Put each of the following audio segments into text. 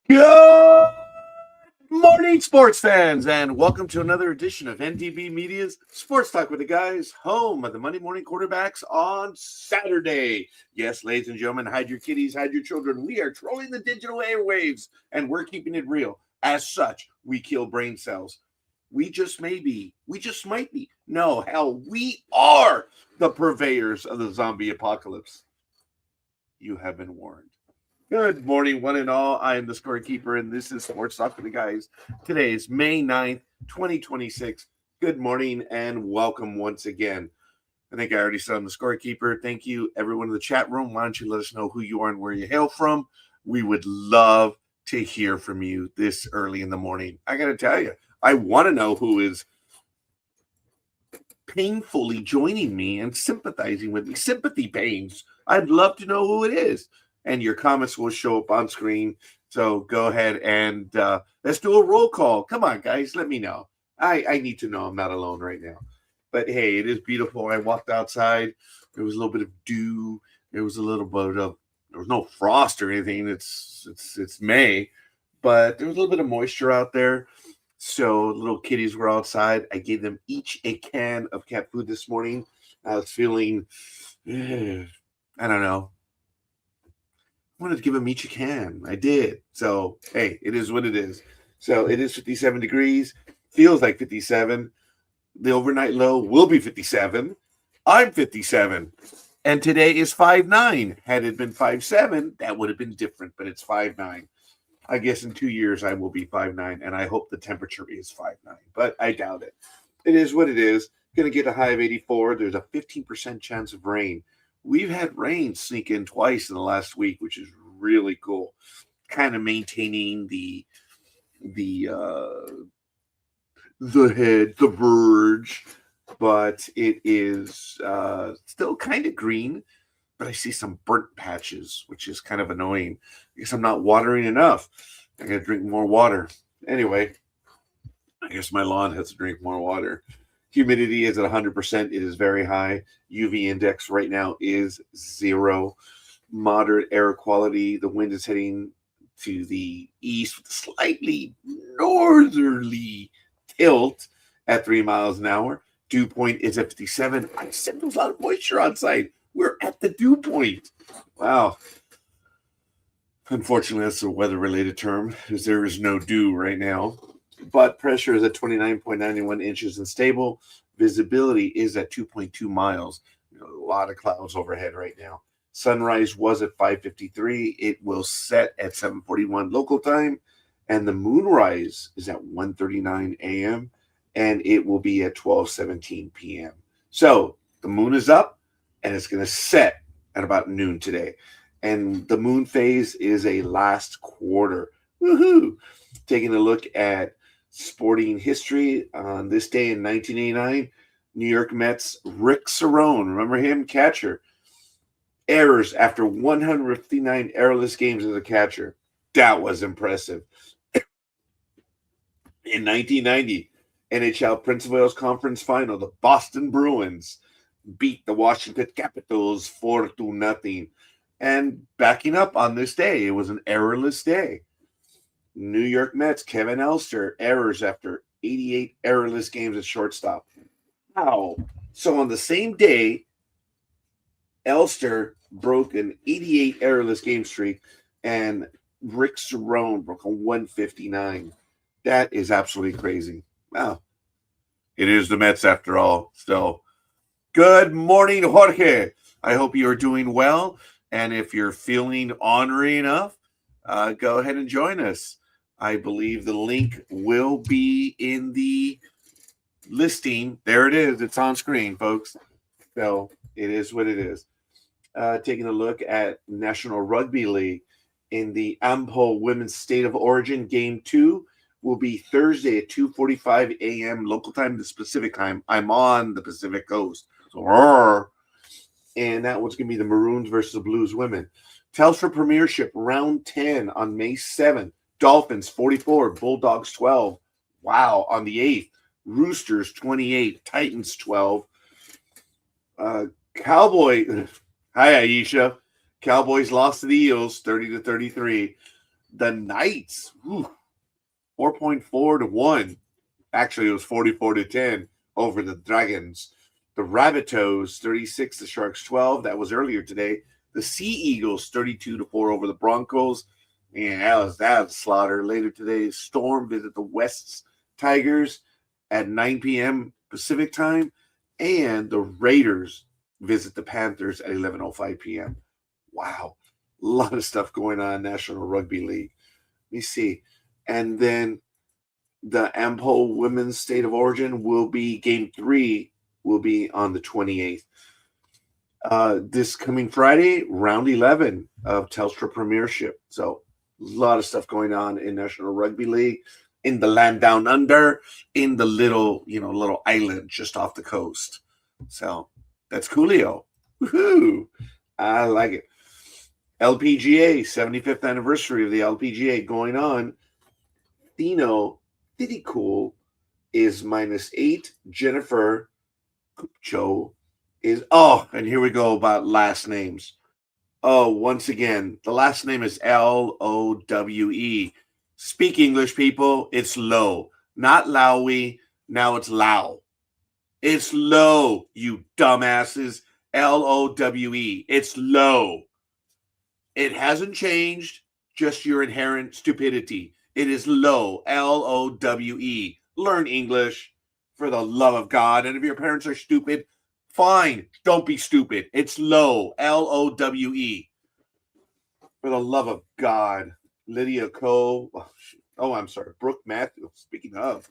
Good morning, sports fans, and welcome to another edition of NDB Media's Sports Talk with the Guys, home of the Monday morning quarterbacks on Saturday. Yes, ladies and gentlemen, hide your kitties, hide your children. We are trolling the digital airwaves, and we're keeping it real. As such, we kill brain cells. We just may be. We just might be. No, hell, we are the purveyors of the zombie apocalypse. You have been warned. Good morning, one and all. I am the scorekeeper, and this is Sports Talk with the Guys. Today is May 9th, 2026. Good morning, and welcome once again. I think I already said I'm the scorekeeper. Thank you, everyone in the chat room. Why don't you let us know who you are and where you hail from? We would love to hear from you this early in the morning. I got to tell you, I want to know who is painfully joining me and sympathizing with me. Sympathy pains. I'd love to know who it is. And your comments will show up on screen. So go ahead and let's do a roll call. Come on, guys, let me know. I need to know I'm not alone right now. But hey, it is beautiful. I walked outside. There was a little bit of dew. There was a little bit of, there was no frost or anything. It's May, but there was a little bit of moisture out there. So little kitties were outside. I gave them each a can of cat food this morning. I was feeling, I don't know. I wanted to give them each a can. I did. So, hey, it is what it is. So it is 57 degrees. Feels like 57. The overnight low will be 57. I'm 57. And today is 5'9". Had it been 5'7", that would have been different, but it's 5'9". I guess in 2 years I will be 5'9", and I hope the temperature is 5'9", but I doubt it. It is what it is. Going to get a high of 84. There's a 15% chance of rain. We've had rain sneak in twice in the last week, which is really cool. Kind of maintaining the verge, but it is still kind of green. But I see some burnt patches, which is kind of annoying. I guess I'm not watering enough. I got to drink more water. Anyway, I guess my lawn has to drink more water. Humidity is at 100%. It is very high. UV index right now is 0. Moderate air quality. The wind is heading to the east with a slightly northerly tilt at 3 miles an hour. Dew point is at 57. I said there's a lot of moisture on site. We're at the dew point. Wow. Unfortunately, that's a weather-related term, because there is no dew right now. But pressure is at 29.91 inches and stable. Visibility is at 2.2 miles. A lot of clouds overhead right now. Sunrise was at 5:53. It will set at 7:41 local time. And the moonrise is at 1:39 a.m. And it will be at 12:17 p.m. So the moon is up, and it's going to set at about noon today. And the moon phase is a last quarter. Woohoo! Taking a look at sporting history on this day in 1989, New York Mets Rick Cerone, remember him, catcher, errors after 159 errorless games as a catcher. That was impressive. In 1990, NHL Prince of Wales Conference Final, the Boston Bruins beat the Washington Capitals 4-0. And backing up on this day, it was an errorless day. New York Mets, Kevin Elster, errors after 88 errorless games at shortstop. Wow. So on the same day, Elster broke an 88 errorless game streak, and Rick Cerone broke a 159. That is absolutely crazy. Wow. It is the Mets after all. So, good morning, Jorge. I hope you are doing well. And if you're feeling ornery enough, go ahead and join us. I believe the link will be in the listing. There it is. It's on screen, folks. So it is what it is. Taking a look at National Rugby League in the AMPO Women's State of Origin Game 2 will be Thursday at 2:45 a.m. local time, the Pacific time. I'm on the Pacific Coast. So, and that one's going to be the Maroons versus the Blues women. Telstra Premiership Round 10 on May 7th. Dolphins 44, Bulldogs 12. Wow, on the 8th. Roosters 28, Titans 12. Cowboy, hi Aisha. Cowboys lost to the Eagles 30-33. The Knights, 4.4 to 1. Actually, it was 44 to 10 over the Dragons. The Rabbitohs, 36, the Sharks 12. That was earlier today. The Sea Eagles, 32 to 4 over the Broncos. And that was a slaughter. Later today, Storm visit the West's Tigers at 9 p.m. Pacific time. And the Raiders visit the Panthers at 11:05 p.m. Wow. A lot of stuff going on in National Rugby League. Let me see. And then the AMPO Women's State of Origin will be Game 3 will be on the 28th. This coming Friday, round 11 of Telstra Premiership. So a lot of stuff going on in National Rugby League, in the land down under, in the little island just off the coast. So that's coolio. Woohoo! I like it. LPGA, 75th anniversary of the LPGA going on. Thino Thidikool is -8. Jennifer Kupcho is, and here we go about last names. Once again, the last name is Lowe. Speak English, people. It's Lowe, not Lowy. Now it's Lau. It's Lowe, you dumbasses. Lowe. It's Lowe. It hasn't changed, just your inherent stupidity. It is Lowe, Lowe. Learn English, for the love of God. And if your parents are stupid, fine, don't be stupid. It's Lowe, Lowe. For the love of God. Lydia Ko. I'm sorry. Brooke Matthews. Speaking of,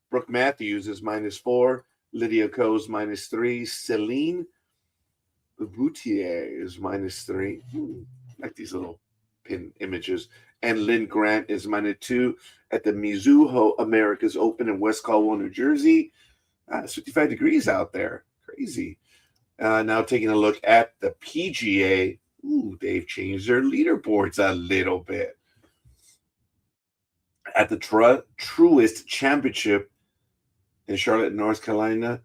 Brooke Matthews is -4. Lydia Ko's -3. Celine Boutier is -3. Like these little pin images. And Lynn Grant is -2 at the Mizuho Americas Open in West Caldwell, New Jersey. It's 55 degrees out there. Crazy. Now taking a look at the PGA. They've changed their leaderboards a little bit. At the Truist Championship in Charlotte, North Carolina,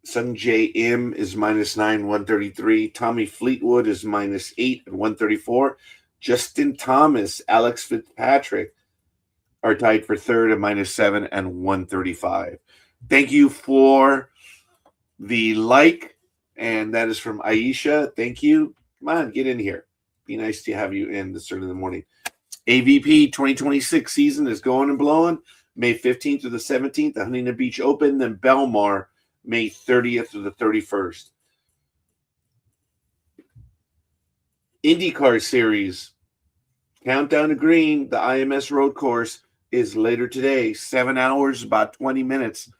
Sung J M is -9, 133. Tommy Fleetwood is -8 at 134. Justin Thomas, Alex Fitzpatrick are tied for third at -7 and 135. Thank you for the like, and that is from Aisha. Thank you. Come on, get in here. Be nice to have you in this early in the morning. AVP 2026 season is going and blowing. May 15th through the 17th, the Huntington Beach Open, then Belmar, May 30th through the 31st. IndyCar Series, Countdown to Green, the IMS Road Course, is later today, 7 hours, about 20 minutes,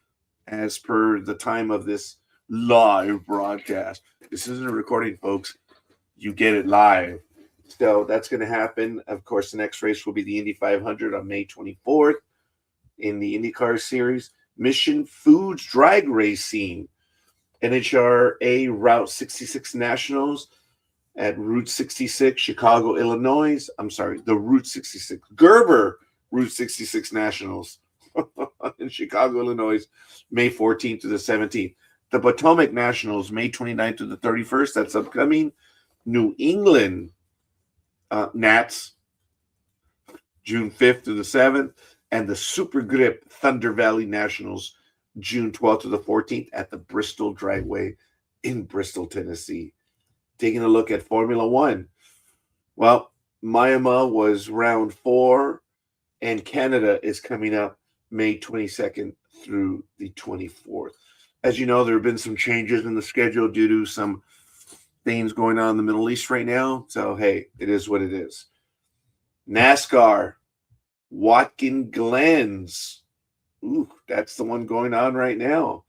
as per the time of this live broadcast. This isn't a recording, folks. You get it live. So that's going to happen. Of course, the next race will be the Indy 500 on May 24th in the IndyCar Series. Mission Foods Drag Racing, NHRA Route 66 Nationals at Route 66, Chicago, Illinois. I'm sorry, the Route 66, Gerber Route 66 Nationals in Chicago, Illinois, May 14th to the 17th. The Potomac Nationals, May 29th to the 31st. That's upcoming. New England Nats, June 5th to the 7th. And the Super Grip Thunder Valley Nationals, June 12th to the 14th at the Bristol Dragway in Bristol, Tennessee. Taking a look at Formula One. Well, Miami was round 4, and Canada is coming up May 22nd through the 24th. As you know, there have been some changes in the schedule due to some things going on in the Middle East right now. So, hey, it is what it is. NASCAR. Watkins Glens. That's the one going on right now.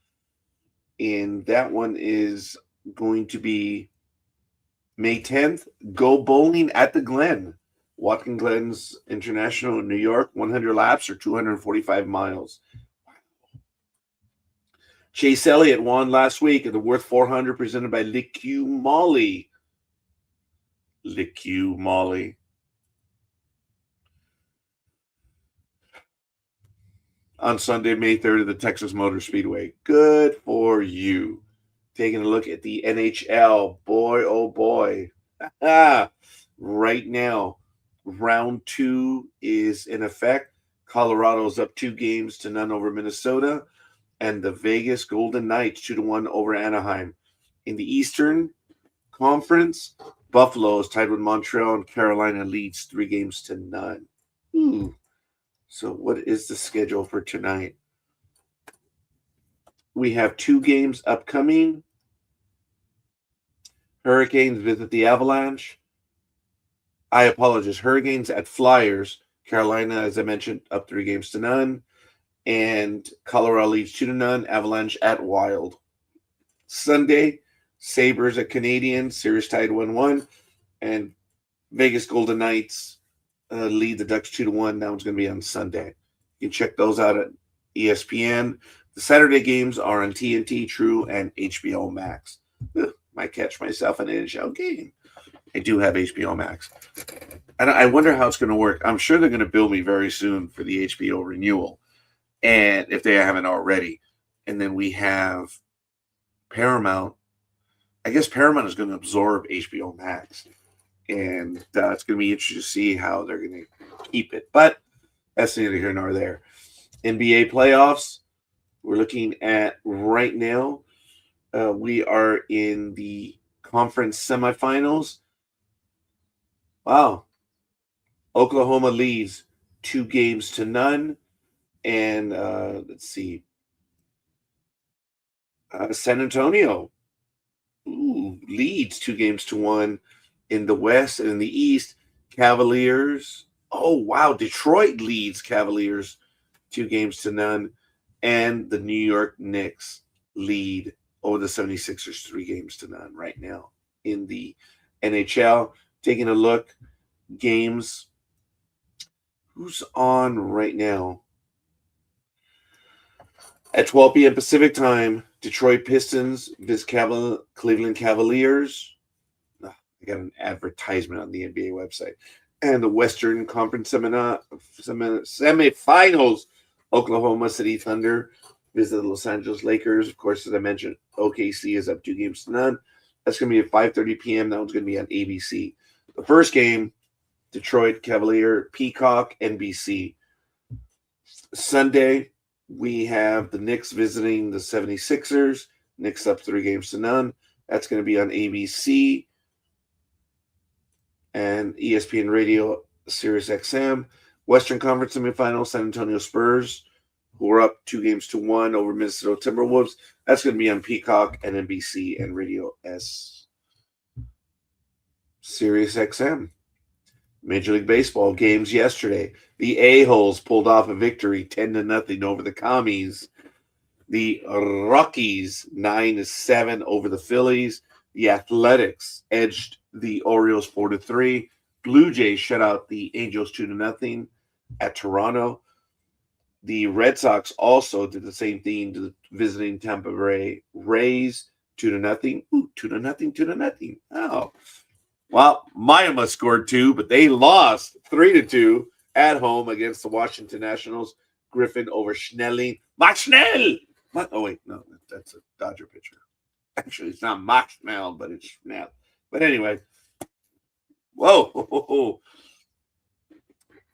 And that one is going to be May 10th. Go bowling at the Glen. Watkins Glens International in New York. 100 laps or 245 miles. Chase Elliott won last week at the Worth 400 presented by Lique Molly. Lique Molly. On Sunday, May 3rd at the Texas Motor Speedway. Good for you. Taking a look at the NHL. Boy, oh boy. Right now, Round 2 is in effect. Colorado's up 2-0 over Minnesota, and the Vegas Golden Knights 2-1 over Anaheim. In the Eastern Conference, Buffalo is tied with Montreal, and Carolina leads 3-0. Ooh. So what is the schedule for tonight? We have 2 games upcoming. Hurricanes visit the Avalanche. I apologize. Hurricanes at Flyers. Carolina, as I mentioned, up 3-0. And Colorado leads 2-0. Avalanche at Wild. Sunday, Sabres at Canadiens. Series tied 1-1. And Vegas Golden Knights lead the Ducks 2-1. That one's going to be on Sunday. You can check those out at ESPN. The Saturday games are on TNT, True, and HBO Max. Might catch myself an NHL game. I do have HBO Max. And I wonder how it's going to work. I'm sure they're going to bill me very soon for the HBO renewal, and if they haven't already. And then we have Paramount. I guess Paramount is going to absorb HBO Max, and it's going to be interesting to see how they're going to keep it. But that's neither here nor there. NBA playoffs, we're looking at right now. We are in the conference semifinals. Wow. Oklahoma leads 2-0. And let's see. San Antonio leads 2-1 in the West. And in the East, Cavaliers. Oh, wow. Detroit leads Cavaliers 2-0. And the New York Knicks lead over the 76ers 3-0 right now in the NHL. Taking a look, games. Who's on right now? At 12 p.m. Pacific time, Detroit Pistons visit Cleveland Cavaliers. I got an advertisement on the NBA website. And the Western Conference semifinals, Oklahoma City Thunder visit the Los Angeles Lakers. Of course, as I mentioned, OKC is up 2-0. That's going to be at 5:30 p.m. That one's going to be on ABC. The first game, Detroit Cavalier, Peacock, NBC. Sunday, we have the Knicks visiting the 76ers. Knicks up 3-0. That's going to be on ABC and ESPN Radio, Sirius XM. Western Conference semifinal, San Antonio Spurs, who are up 2-1 over Minnesota Timberwolves. That's going to be on Peacock and NBC and Radio S. Sirius XM. Major League Baseball games yesterday. The A-Holes pulled off a victory 10-0 over the Commies. The Rockies 9-7 over the Phillies. The Athletics edged the Orioles 4-3. Blue Jays shut out the Angels 2-0 at Toronto. The Red Sox also did the same thing to the visiting Tampa Bay Rays 2-0. Ooh, 2-0, 2-0. Oh. Well, Miami scored 2, but they lost 3-2 at home against the Washington Nationals. Griffin over Schnelling. Max Schnell! Oh, wait, no, that's a Dodger pitcher. Actually, it's not Max Schnell, but it's Schnell. But anyway. Whoa.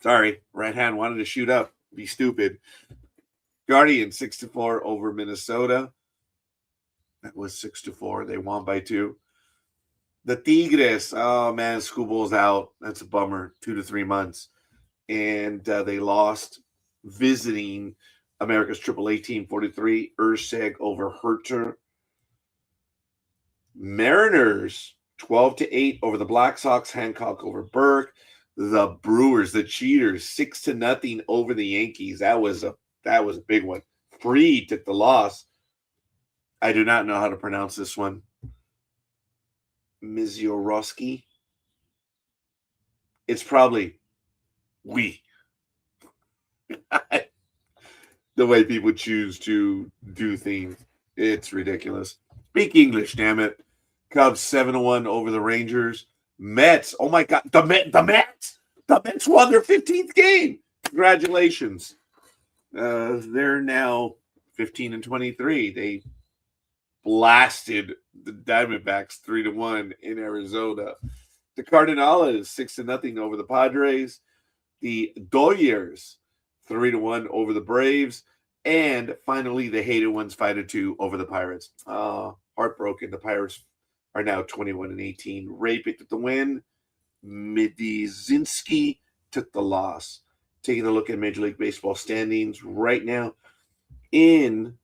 Sorry, right hand wanted to shoot up. Be stupid. Guardians 6-4 over Minnesota. That was 6-4. They won by 2. The Tigres, oh man, Scooble's out. That's a bummer. 2 to 3 months. And they lost visiting America's AAA team 43. Urseg over Herter. Mariners 12-8 over the Black Sox. Hancock over Burke. The Brewers, the cheaters, 6-0 over the Yankees. That was a big one. Freed took the loss. I do not know how to pronounce this one. Mizorowski. It's probably we. The way people choose to do things, it's ridiculous. Speak English, damn it. Cubs 7-1 over the Rangers. Mets. Oh my God, the Mets. The Mets won their 15th game. Congratulations. They're now 15-23. They blasted the Diamondbacks 3-1 in Arizona. The Cardinals 6-0 over the Padres. The Dodgers 3-1 over the Braves. And finally, the hated ones 5-2 over the Pirates. Heartbroken. The Pirates are now 21-18. Ray picked up the win. Midizinski took the loss. Taking a look at Major League Baseball standings right now in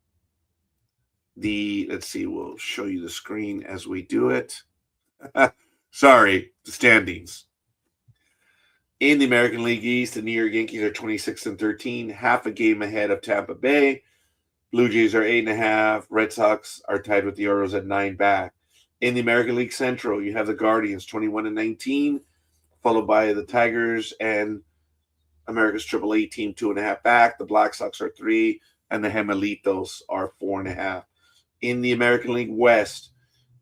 the, let's see, we'll show you the screen as we do it. Sorry, the standings. In the American League East, the New York Yankees are 26-13, half a game ahead of Tampa Bay. Blue Jays are 8.5. Red Sox are tied with the Orioles at 9 back. In the American League Central, you have the Guardians 21-19, followed by the Tigers and America's AAA team 2.5 back. The Black Sox are 3, and the Gemelitos are 4.5. In the American League West,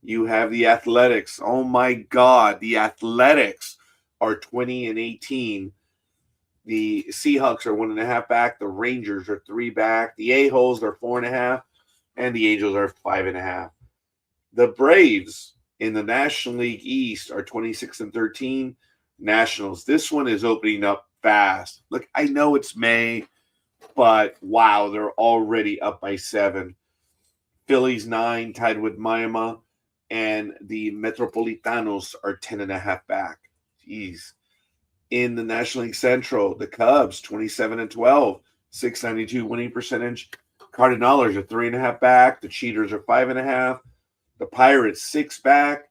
you have the Athletics. Oh my God, the Athletics are 20-18. The Seahawks are 1.5 back. The Rangers are 3 back. The A-Holes are 4.5, and the Angels are 5.5. The Braves in the National League East are 26-13. Nationals. This one is opening up fast. Look, I know it's May, but wow, they're already up by 7. Phillies 9, tied with Miami, and the Metropolitanos are 10.5 back. Jeez. In the National League Central, the Cubs 27-12, 692 winning percentage. Cardinals are 3.5 back. The Cheaters are 5.5. The Pirates 6 back,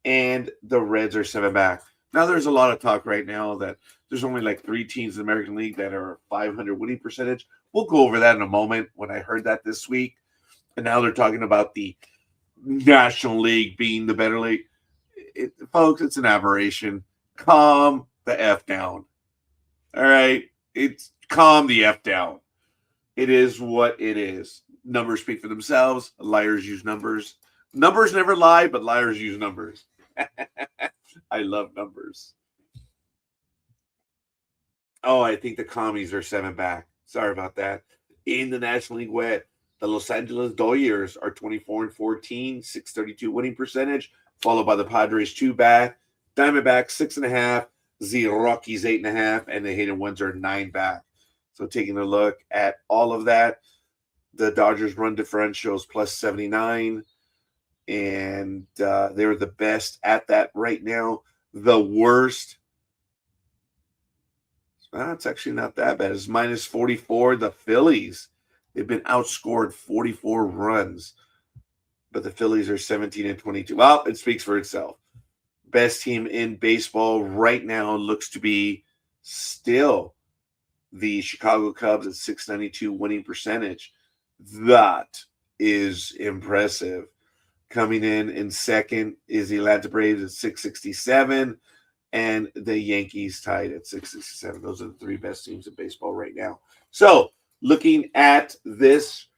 and the Reds are 7 back. Now, there's a lot of talk right now that there's only like 3 teams in the American League that are 500 winning percentage. We'll go over that in a moment when I heard that this week. And now they're talking about the National League being the better league. Folks, it's an aberration. Calm the F down. All right? It's calm the F down. It is what it is. Numbers speak for themselves. Liars use numbers. Numbers never lie, but liars use numbers. I love numbers. Oh, I think the Commies are 7 back. Sorry about that. In the National League West, the Los Angeles Dodgers are 24-14, 632 winning percentage, followed by the Padres 2 back, Diamondbacks 6.5, the Rockies 8.5, and the hated ones are 9 back. So taking a look at all of that, the Dodgers run differential is plus 79, and they're the best at that right now. The worst, it's actually not that bad. It's minus 44. The Phillies, they've been outscored 44 runs, but the Phillies are 17-22. Well, it speaks for itself. Best team in baseball right now looks to be still the Chicago Cubs at 692 winning percentage. That is impressive. Coming in second is the Atlanta Braves at 667, and the Yankees tied at 667. Those are the 3 best teams in baseball right now. So looking at this,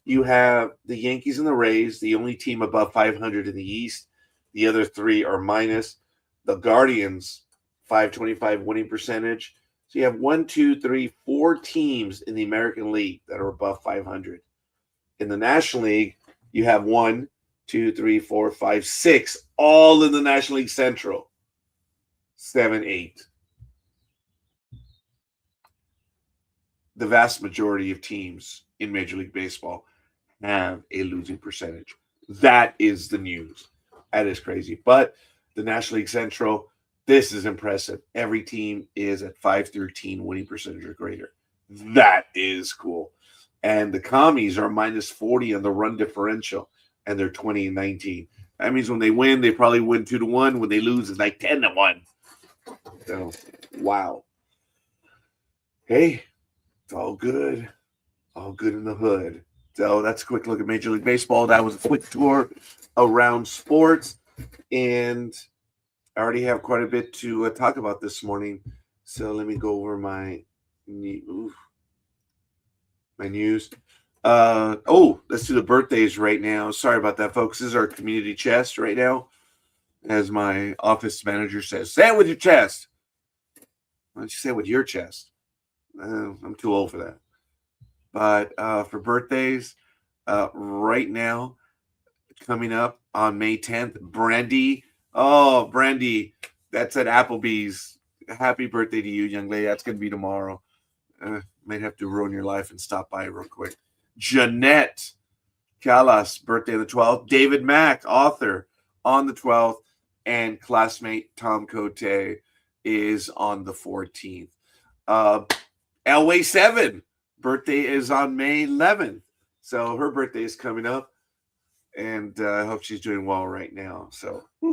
you have the Yankees and the Rays, the only team above 500 in the East. The other 3 are minus. The Guardians, 525 winning percentage. So you have 4 teams in the American League that are above 500. In the National League, you have 1, 2, 3, 4, 5, 6, all in the National League Central. 7, 8. The vast majority of teams in Major League Baseball have a losing percentage. That is the news. That is crazy. But the National League Central, this is impressive. Every team is at 513 winning percentage or greater. That is cool. And the Commies are minus 40 on the run differential, and they're 20-19. That means when they win, they probably win 2-1. When they lose, it's like 10-1. So, wow. Hey, it's all good. All good in the hood. So that's a quick look at Major League Baseball. That was a quick tour around sports. And I already have quite a bit to talk about this morning. So let me go over my news. Let's do the birthdays right now. Sorry about that, folks. This is our community chest right now. As my office manager says, say it with your chest. Why don't you say it with your chest? I'm too old for that. But for birthdays, right now, coming up on May 10th, Brandy. Oh, Brandy, That's at Applebee's. Happy birthday to you, young lady. That's going to be tomorrow. Might have to ruin your life and stop by real quick. Jeanette Callas, birthday on the 12th. David Mack, author, on the 12th. And classmate Tom Cote is on the 14th. Elway 7, birthday is on May 11th. So her birthday is coming up. And I hope she's doing well right now. So I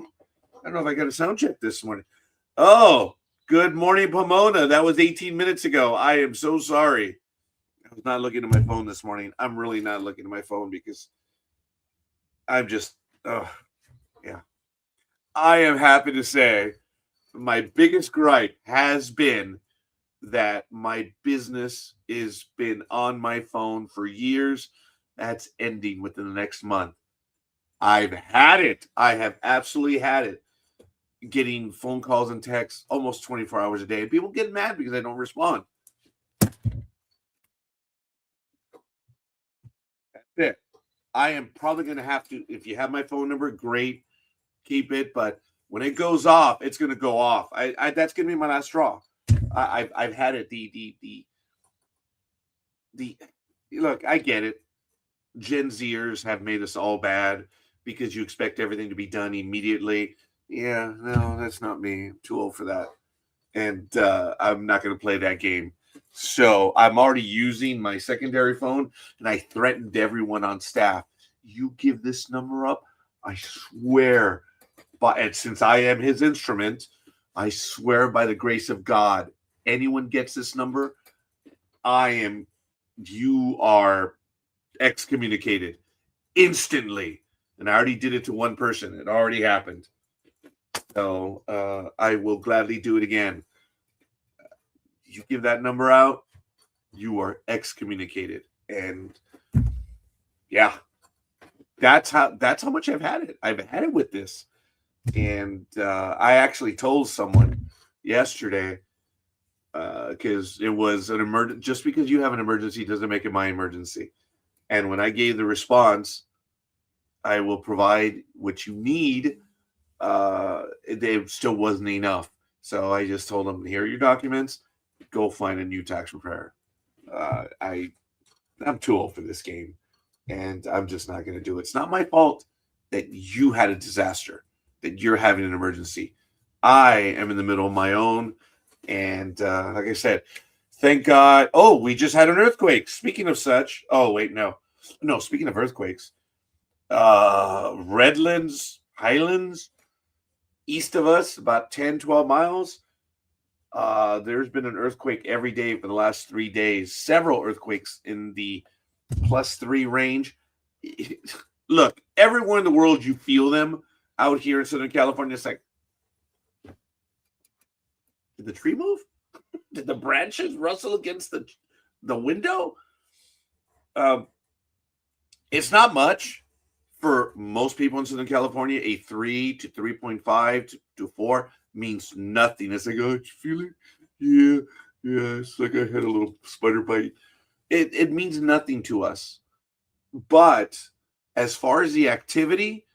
don't know if I got a sound check this morning. Oh, good morning, Pomona. That was 18 minutes ago. I am so sorry. I was not looking at my phone this morning. I'm really not looking at my phone because I'm just, yeah. I am happy to say my biggest gripe has been that my business has been on my phone for years. That's ending within the next month. I've had it. I have absolutely had it. Getting phone calls and texts almost 24 hours a day. People get mad because I don't respond. That's it. I am probably going to have to, if you have my phone number, great, keep it. But when it goes off, it's going to go off. That's going to be my last straw. I've had it. Look, I get it. Gen Zers have made us all bad because you expect everything to be done immediately. Yeah, no, that's not me. I'm too old for that. And I'm not going to play that game. So I'm already using my secondary phone, and I threatened everyone on staff. You give this number up, I swear, and since I am his instrument, I swear by the grace of God, anyone gets this number, you are excommunicated instantly. And I already did it to one person. It already happened. So I will gladly do it again. You give that number out, you are excommunicated. And yeah, that's how much I've had it. I've had it with this. And I actually told someone yesterday, because it was an emergency. Just because you have an emergency doesn't make it my emergency. And when I gave the response, I will provide what you need. It still wasn't enough. So I just told them, here are your documents. Go find a new tax preparer. I'm too old for this game, and I'm just not going to do it. It's not my fault that you had a disaster, that you're having an emergency. I am in the middle of my own, and like I said, thank God. Oh, we just had an earthquake. Speaking of such, speaking of earthquakes, Redlands, Highlands, east of us, about 10, 12 miles, there's been an earthquake every day for the last 3 days. Several earthquakes in the +3 range. Look, everywhere in the world you feel them. Out here in Southern California, it's like, did the tree move? Did the branches rustle against the window? It's not much for most people in Southern California. A 3 to 3.5 to 4 means nothing. It's like, oh, you feel it? Yeah. It's like I had a little spider bite. It means nothing to us. But as far as the activity,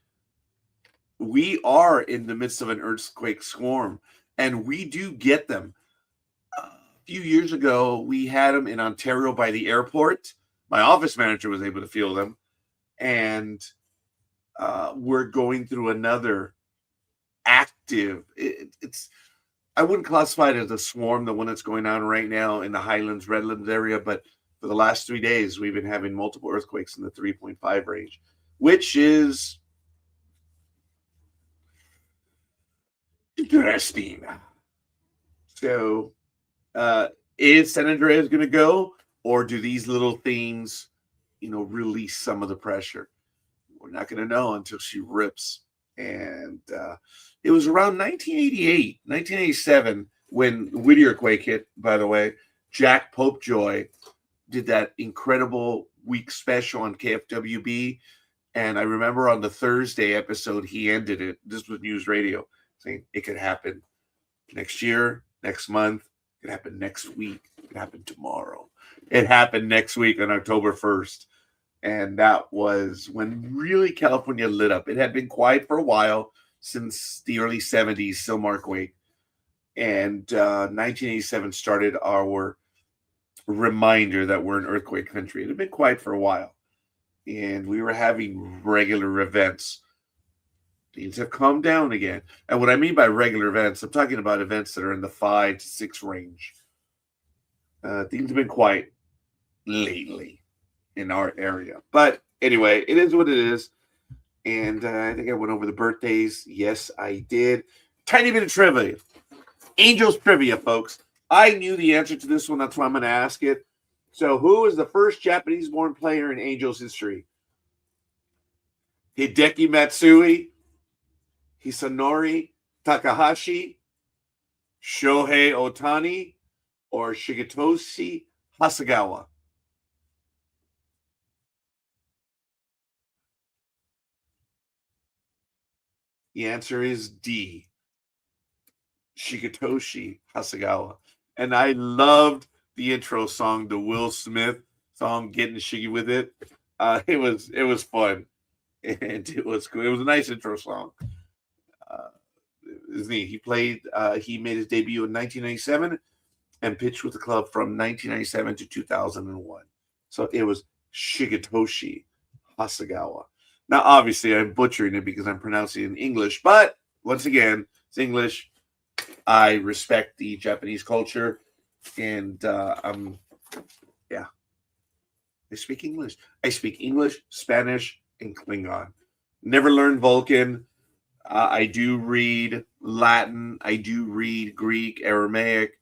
we are in the midst of an earthquake swarm, and we do get them. A few years ago, we had them in Ontario by the airport. My office manager was able to feel them, and we're going through another active. I wouldn't classify it as a swarm, the one that's going on right now in the Highlands, Redlands area, but for the last 3 days, we've been having multiple earthquakes in the 3.5 range, which is interesting. So, is San Andreas going to go, or do these little things, release some of the pressure? We're not going to know until she rips. And it was around 1988, 1987 when Whittier quake hit, by the way. Jack Popejoy did that incredible week special on KFWB. And I remember on the Thursday episode, he ended it. This was news radio, saying it could happen next year, next month. It could happen next week. It could happen tomorrow. It happened next week on October 1st. And that was when really California lit up. It had been quiet for a while. since the early 70s, still mark weight. And 1987 started our reminder that we're an earthquake country. It had been quiet for a while, and we were having regular events. Things have calmed down again. And what I mean by regular events, I'm talking about events that are in the 5 to 6 range. Things have been quiet lately in our area. But anyway, it is what it is. And I think I went over the birthdays. Yes, I did. Tiny bit of trivia. Angels trivia, folks. I knew the answer to this one. That's why I'm going to ask it. So who is the first Japanese-born player in Angels history? Hideki Matsui, Hisanori Takahashi, Shohei Ohtani, or Shigetoshi Hasegawa? The answer is D. Shigetoshi Hasegawa. And I loved the intro song, the Will Smith song, Getting Shiggy with It. It was fun. And it was cool. It was a nice intro song. It was neat. He made his debut in 1997 and pitched with the club from 1997 to 2001. So it was Shigetoshi Hasegawa. Now, obviously, I'm butchering it because I'm pronouncing it in English, but once again, it's English. I respect the Japanese culture, and I speak English. I speak English, Spanish, and Klingon. Never learned Vulcan. I do read Latin. I do read Greek, Aramaic,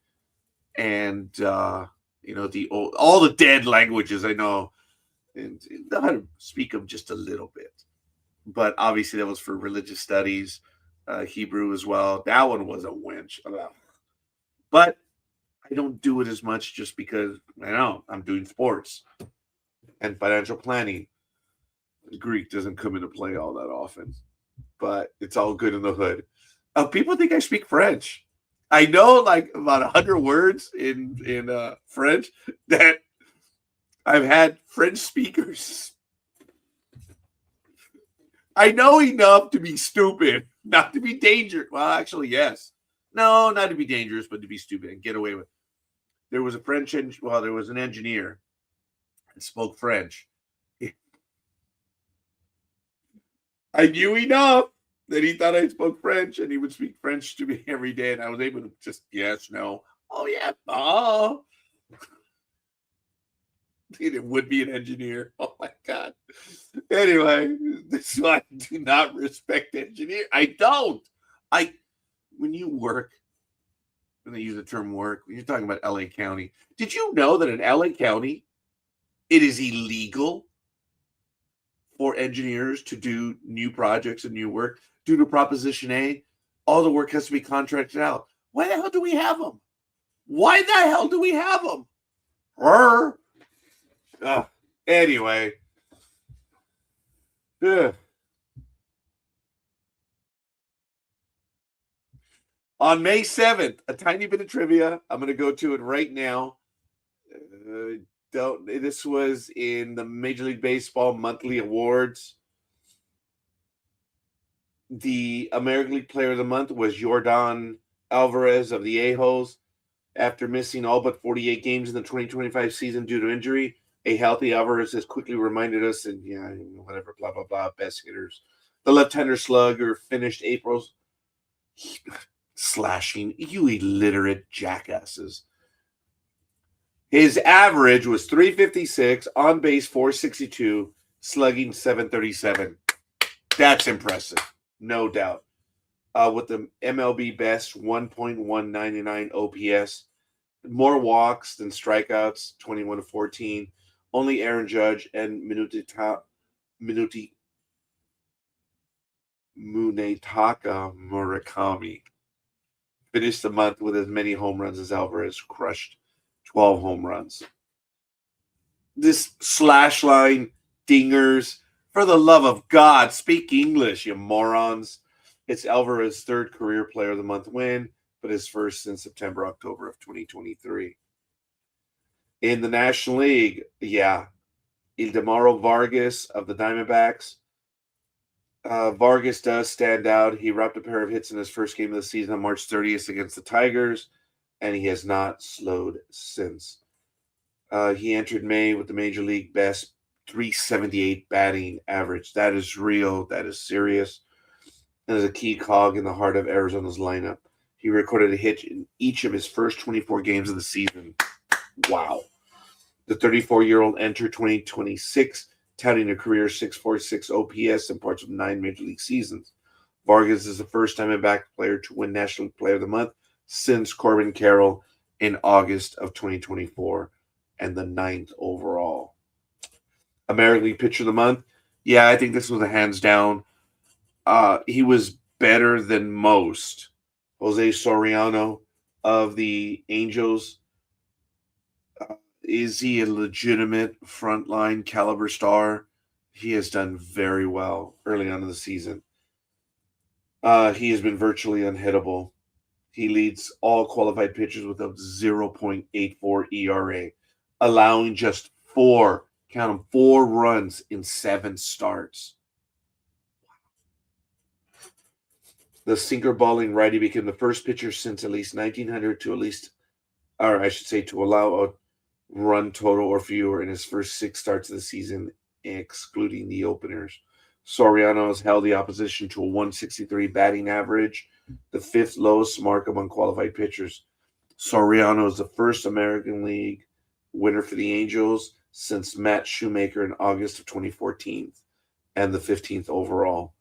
and all the dead languages I know, and know how to speak them just a little bit. But obviously, that was for religious studies, Hebrew as well. That one was a winch. But I don't do it as much just because I'm doing sports and financial planning. Greek doesn't come into play all that often, but it's all good in the hood. People think I speak French. I know like about 100 words in French that I've had French speakers. I know enough to be stupid, not to be dangerous. Well, actually, yes. No, not to be dangerous, but to be stupid and get away with it. There was there was an engineer that spoke French. I knew enough that he thought I spoke French, and he would speak French to me every day, and I was able to just yes, no, oh yeah, oh. It would be an engineer. Oh my God. Anyway, this is why I do not respect engineers. I don't. When you work, when they use the term work, when you're talking about LA County, did you know that in LA County, it is illegal for engineers to do new projects and new work due to Proposition A? All the work has to be contracted out. Why the hell do we have them? Why the hell do we have them? Anyway. Ugh. On May 7th, a tiny bit of trivia. I'm going to go to it right now. This was in the Major League Baseball monthly awards. The American League Player of the Month was Yordan Alvarez of the A-Holes. After missing all but 48 games in the 2025 season due to injury, a healthy Alvarez has quickly reminded us, and whatever, blah, blah, blah, best hitters. The left-hander slugger finished April's slashing, you illiterate jackasses. His average was 356, on base 462, slugging 737. That's impressive, no doubt. With the MLB best 1.199 OPS, more walks than strikeouts, 21-14. Only Aaron Judge and Munetaka Murakami finished the month with as many home runs as Alvarez crushed 12 home runs. This slash line, dingers, for the love of God, speak English, you morons. It's Alvarez's third career Player of the Month win, but his first since September, October of 2023. In the National League, Ildemaro Vargas of the Diamondbacks Vargas does stand out. He wrapped a pair of hits in his first game of the season on March 30th against the Tigers, and he has not slowed since. He entered May with the Major League best 378 batting average. That is real. That is serious. And is a key cog in the heart of Arizona's lineup. He recorded a hit in each of his first 24 games of the season. Wow. The 34-year-old entered 2026 touting a career 646 OPS in parts of 9 Major League seasons. Vargas is the first Diamondback player to win National Player of the Month since Corbin Carroll in August of 2024 and the 9th overall. American League Pitcher of the Month. Yeah, I think this was a hands down. He was better than most. Jose Soriano of the Angels. Is he a legitimate frontline caliber star? He has done very well early on in the season. He has been virtually unhittable. He leads all qualified pitchers with a 0.84 ERA, allowing just 4 runs in 7 starts. The sinker balling righty became the first pitcher since at least 1900 to allow a run total or fewer in his first 6 starts of the season, excluding the openers. Soriano has held the opposition to a 163 batting average, the 5th lowest mark among qualified pitchers. Soriano is the first American League winner for the Angels since Matt Shoemaker in August of 2014, and the 15th overall.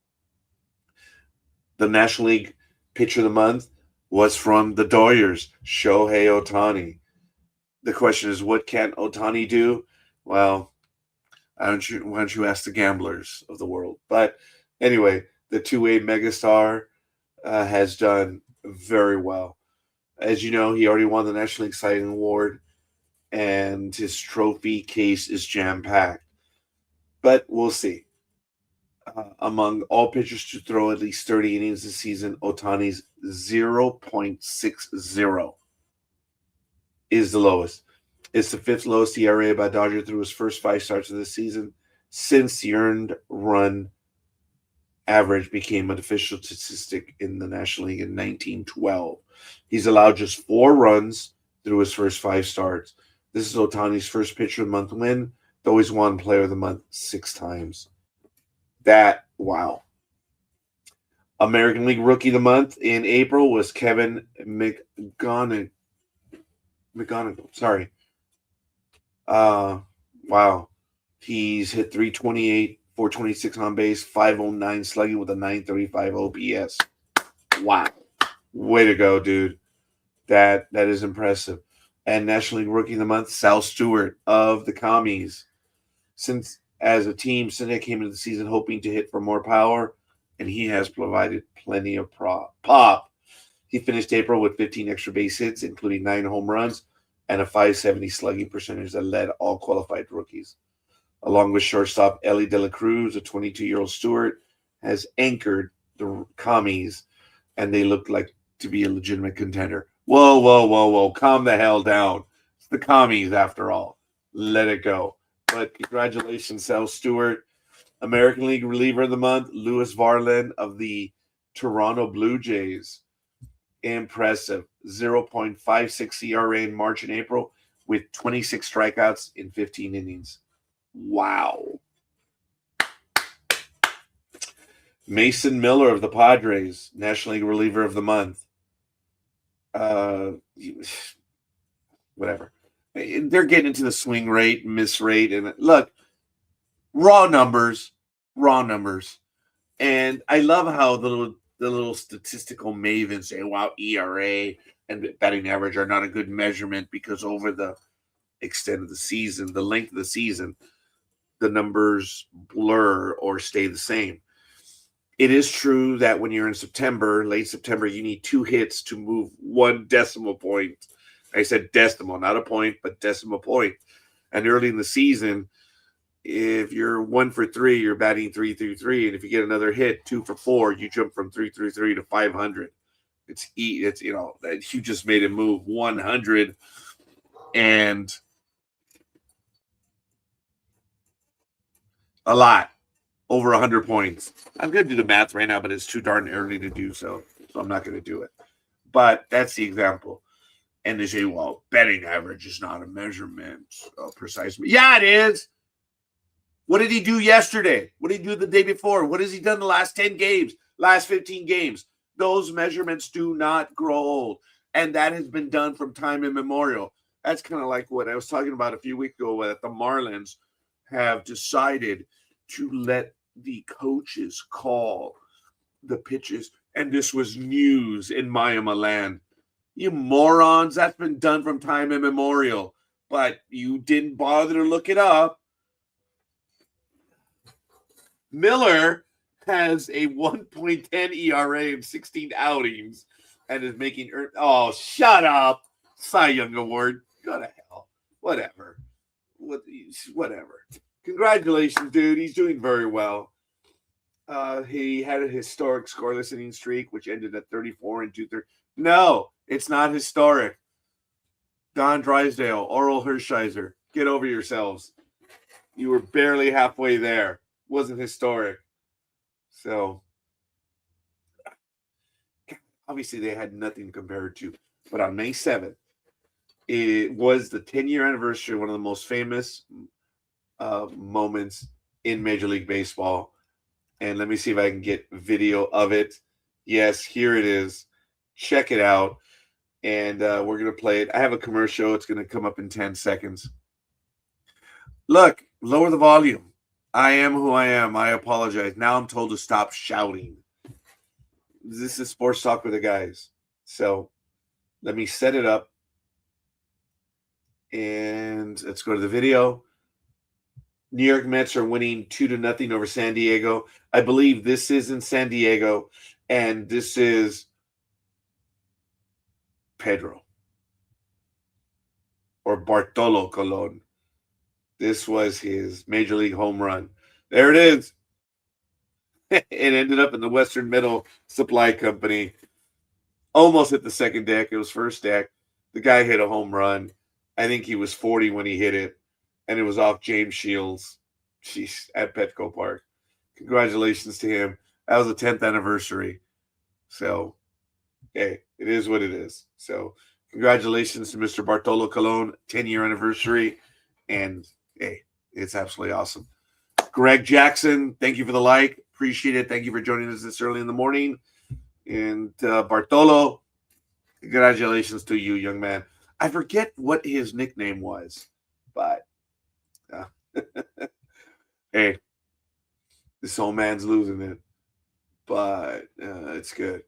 The National League Pitcher of the Month was from the Dodgers, Shohei Ohtani. The question is, what can Ohtani do? Well, why don't you ask the gamblers of the world? But anyway, the two-way megastar has done very well. As you know, he already won the National League Cy Young Award, and his trophy case is jam-packed. But we'll see. Among all pitchers to throw at least 30 innings this season, Ohtani's 0.60 is the lowest. It's the 5th lowest ERA by Dodger through his first 5 starts of the season since the earned run average became an official statistic in the National League in 1912. He's allowed just 4 runs through his first 5 starts. This is Ohtani's first Pitcher of the Month win, though he's won Player of the Month 6 times. Wow. American League Rookie of the Month in April was Kevin McGonigal. Sorry. Wow. He's hit 328, 426 on base, 509 slugging with a 935 OPS. Wow. Way to go, dude. That is impressive. And National League Rookie of the Month, Sal Stewart of the Commies. Since as a team, Cincinnati came into the season hoping to hit for more power, and he has provided plenty of pop. He finished April with 15 extra base hits, including 9 home runs and a 570 slugging percentage that led all qualified rookies. Along with shortstop Ellie De La Cruz, a 22-year-old Stewart has anchored the Commies, and they look like to be a legitimate contender. Whoa. Calm the hell down. It's the Commies, after all. Let it go. But congratulations, Sal Stewart. American League Reliever of the Month, Louis Varland of the Toronto Blue Jays. Impressive. 0.56 ERA in March and April with 26 strikeouts in 15 innings. Wow. Mason Miller of the Padres, National League Reliever of the Month. Whatever. They're getting into the swing rate, miss rate, and look, raw numbers. And I love how the little statistical mavens say, wow, ERA and batting average are not a good measurement because over the extent of the season, the length of the season, the numbers blur or stay the same. It is true that when you're in September, late September, you need 2 hits to move 1 decimal point. I said decimal, not a point, but decimal point. And early in the season, if you're 1 for 3, you're batting 333, and if you get another hit, 2 for 4, you jump from 333 to 500. It's you know that you just made a move 100 and a lot. over 100 points. I'm going to do the math right now, but it's too darn early to do so. So I'm not going to do it. But that's the example. And they say, well, betting average is not a measurement of precise. Yeah, it is. What did he do yesterday? What did he do the day before? What has he done the last 10 games, last 15 games? Those measurements do not grow old. And that has been done from time immemorial. That's kind of like what I was talking about a few weeks ago, that the Marlins have decided to let the coaches call the pitches. And this was news in Miami land. You morons, that's been done from time immemorial. But you didn't bother to look it up. Miller has a 1.10 ERA in 16 outings and is making oh, shut up. Cy Young Award. Go to hell. Whatever. Whatever. Congratulations, dude. He's doing very well. He had a historic scoreless inning streak, which ended at 34 and 2/3. No, it's not historic. Don Drysdale, Oral Hershiser, get over yourselves. You were barely halfway there. Wasn't historic. So, obviously, they had nothing compared to. But on May 7th, it was the 10-year anniversary of one of the most famous moments in Major League Baseball. And let me see if I can get video of it. Yes, here it is. Check it out. And we're going to play it. I have a commercial. It's going to come up in 10 seconds. Look, lower the volume. I am who I am. I apologize. Now I'm told to stop shouting. This is Sports Talk with the guys. So let me set it up. And let's go to the video. New York Mets are winning 2-0 over San Diego. I believe this is in San Diego. And this is Pedro. Or Bartolo Colon. This was his Major League home run. There it is. It ended up in the Western Middle Supply Company. Almost hit the second deck. It was first deck. The guy hit a home run. I think he was 40 when he hit it. And it was off James Shields. Jeez, at Petco Park. Congratulations to him. That was the 10th anniversary. So, hey, it is what it is. So, congratulations to Mr. Bartolo Colon, 10-year anniversary. And, hey, it's absolutely awesome. Greg Jackson, thank you for the like. Appreciate it. Thank you for joining us this early in the morning. And Bartolo, congratulations to you, young man. I forget what his nickname was, but hey, this old man's losing it. But it's good.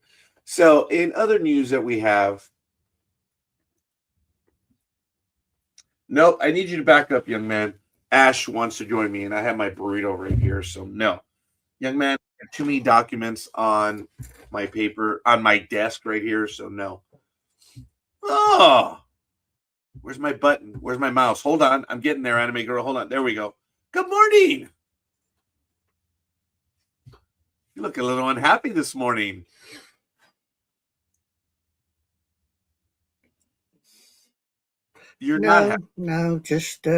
So, in other news that we have, no, I need you to back up, young man. Ash wants to join me, and I have my burrito right here. So, no. Young man, I have too many documents on my paper, on my desk right here. So, no. Oh, where's my button? Where's my mouse? Hold on. I'm getting there, anime girl. Hold on. There we go. Good morning. You look a little unhappy this morning. You're not happy. No, just bit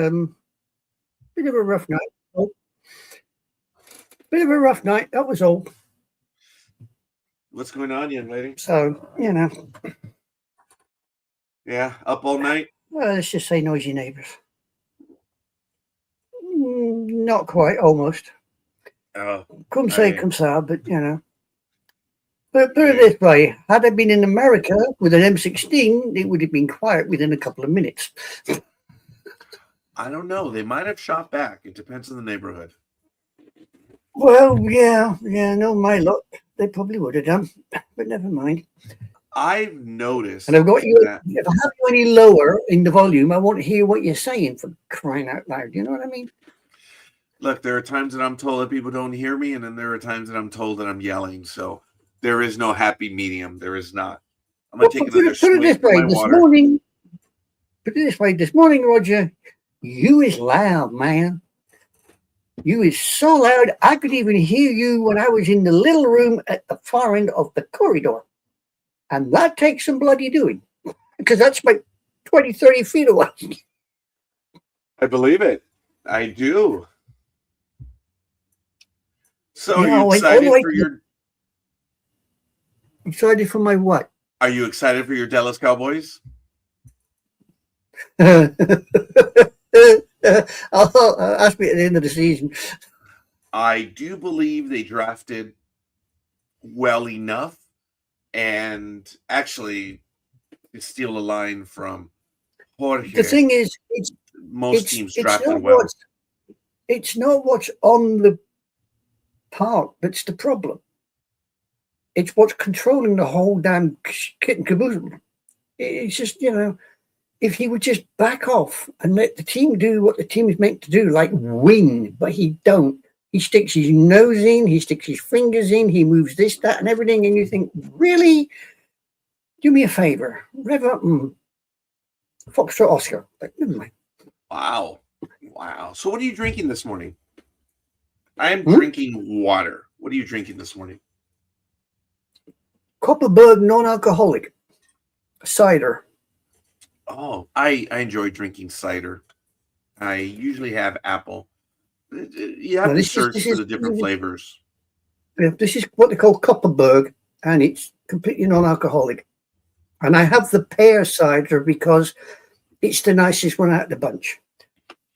of a rough night. Oh. Bit of a rough night, that was all. What's going on, young lady? So, you know. Yeah, up all night? Well, let's just say noisy neighbours. Not quite, almost. Come say, come ça, but, you know. But put it this way, had I been in America with an M16, it would have been quiet within a couple of minutes. I don't know. They might have shot back. It depends on the neighborhood. Well, yeah, no, my luck. They probably would have done, but never mind. I've noticed. And I've got you, if I have you any lower in the volume, I want to hear what you're saying, for crying out loud. You know what I mean? Look, there are times that I'm told that people don't hear me, and then there are times that I'm told that I'm yelling. So there is no happy medium. There is not. I'm going to take another swig of my water. Put it this way, this morning, Roger, you is loud, man. You is so loud, I could even hear you when I was in the little room at the far end of the corridor. And that takes some bloody doing, because that's like 20, 30 feet away. I believe it. I do. So Yeah, I are you went all the excited way for to your? excited for my what? Are you excited for your Dallas Cowboys? I'll ask me at the end of the season. I do believe they drafted well enough, and actually, to steal a line from The Jorge, thing is, most teams it's drafted not well. what's on the park that's the problem. It's what's controlling the whole damn kit and caboodle. It's just, if he would just back off and let the team do what the team is meant to do, like win, but he don't. He sticks his nose in, he sticks his fingers in, he moves this, that, and everything, and you think, really? Do me a favor, rev up and Foxtrot Oscar. But never mind. Wow. So what are you drinking this morning? I am drinking water. What are you drinking this morning? Copperberg non-alcoholic cider. Oh, I enjoy drinking cider. I usually have apple. You have to search for the different flavors. This is what they call Copperberg, and it's completely non-alcoholic. And I have the pear cider because it's the nicest one out of the bunch.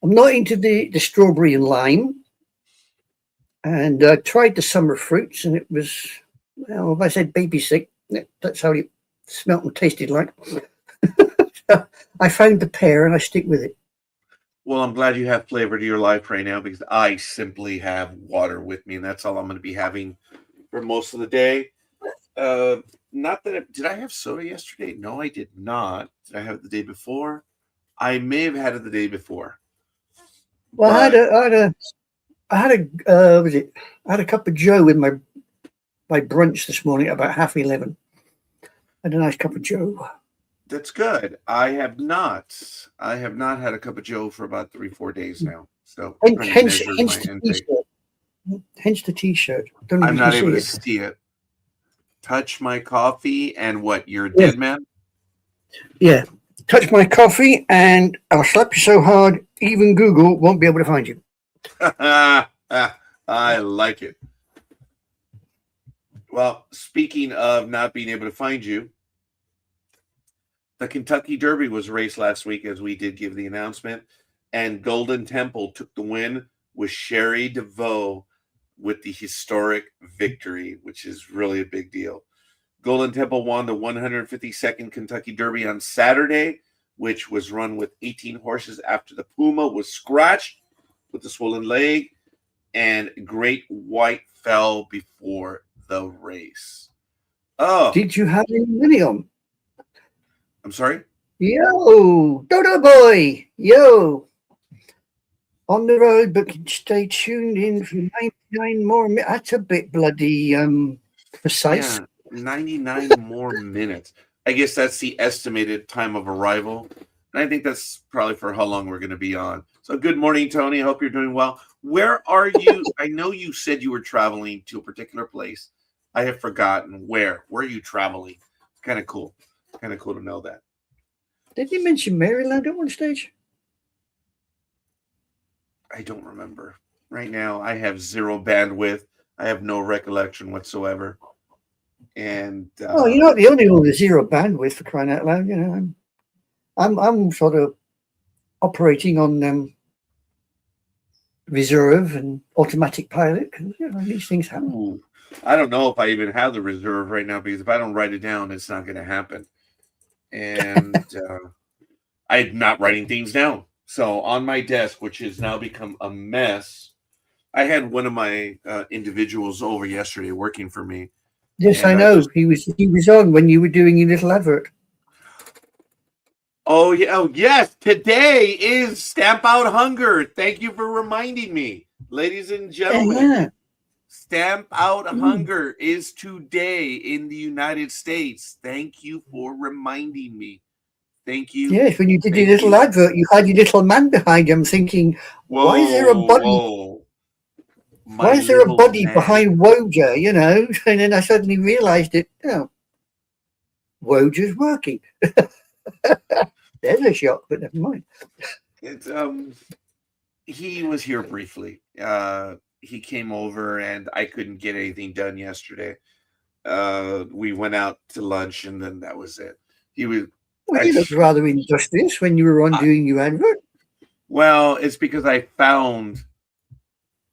I'm not into the strawberry and lime. And I tried the summer fruits, and it was, well, if I said baby sick, that's how it smelt and tasted like. So I found the pear, and I stick with it. Well, I'm glad you have flavor to your life right now, because I simply have water with me, and that's all I'm going to be having for most of the day. Not that did I have soda yesterday? No, I did not. Did I have it the day before? I may have had it the day before. Well, I had a cup of Joe with my brunch this morning at about 11:30. I had a nice cup of Joe. That's good. I have not had a cup of Joe for about 3-4 days now. So hence the T-shirt. Hence the T-shirt. I'm not able to see it. Touch my coffee and what? You're a dead man? Yeah. Touch my coffee and I'll slap you so hard even Google won't be able to find you. I like it. Well, speaking of not being able to find you, the Kentucky Derby was raced last week, as we did give the announcement, and Golden Temple took the win with Sherry DeVoe with the historic victory, which is really a big deal. Golden Temple won the 152nd Kentucky Derby on Saturday, which was run with 18 horses after the Puma was scratched with a swollen leg, and Great White fell before the race. Oh, did you have any money on? I'm sorry? Yo, Dodo boy, yo. On the road, but stay tuned in for 99 more minutes. That's a bit bloody precise. Yeah, 99 more minutes. I guess that's the estimated time of arrival. And I think that's probably for how long we're going to be on. So good morning, Tony. I hope you're doing well. Where are you? I know you said you were traveling to a particular place. I have forgotten where. Where are you traveling? Kind of cool. Kind of cool to know that. Did you mention Maryland at one stage? I don't remember. Right now, I have zero bandwidth. I have no recollection whatsoever. And oh, you're not the only one with zero bandwidth, for crying out loud. You know, I'm sort of operating on reserve and automatic pilot because these things happen. Ooh, I don't know if I even have the reserve right now, because if I don't write it down, it's not going to happen. And I'm not writing things down. So on my desk, which has now become a mess, I had one of my individuals over yesterday working for me. Yes, I know. He was on when you were doing your little advert. Oh, yeah. Oh, yes. Today is Stamp Out Hunger. Thank you for reminding me, ladies and gentlemen. Yeah. Stamp Out Hunger is today in the United States. Thank you for reminding me. Thank you. Yes, when you did your little advert, you had your little man behind him thinking, why is there a body? Why is there a body behind Woja, you know? And then I suddenly realized it. Woja's working. There's a shock, but never mind. It's he was here briefly. he came over, and I couldn't get anything done yesterday. We went out to lunch, and then that was it. He was. Well, you looked rather industrious when you were on doing your advert. Well, it's because I found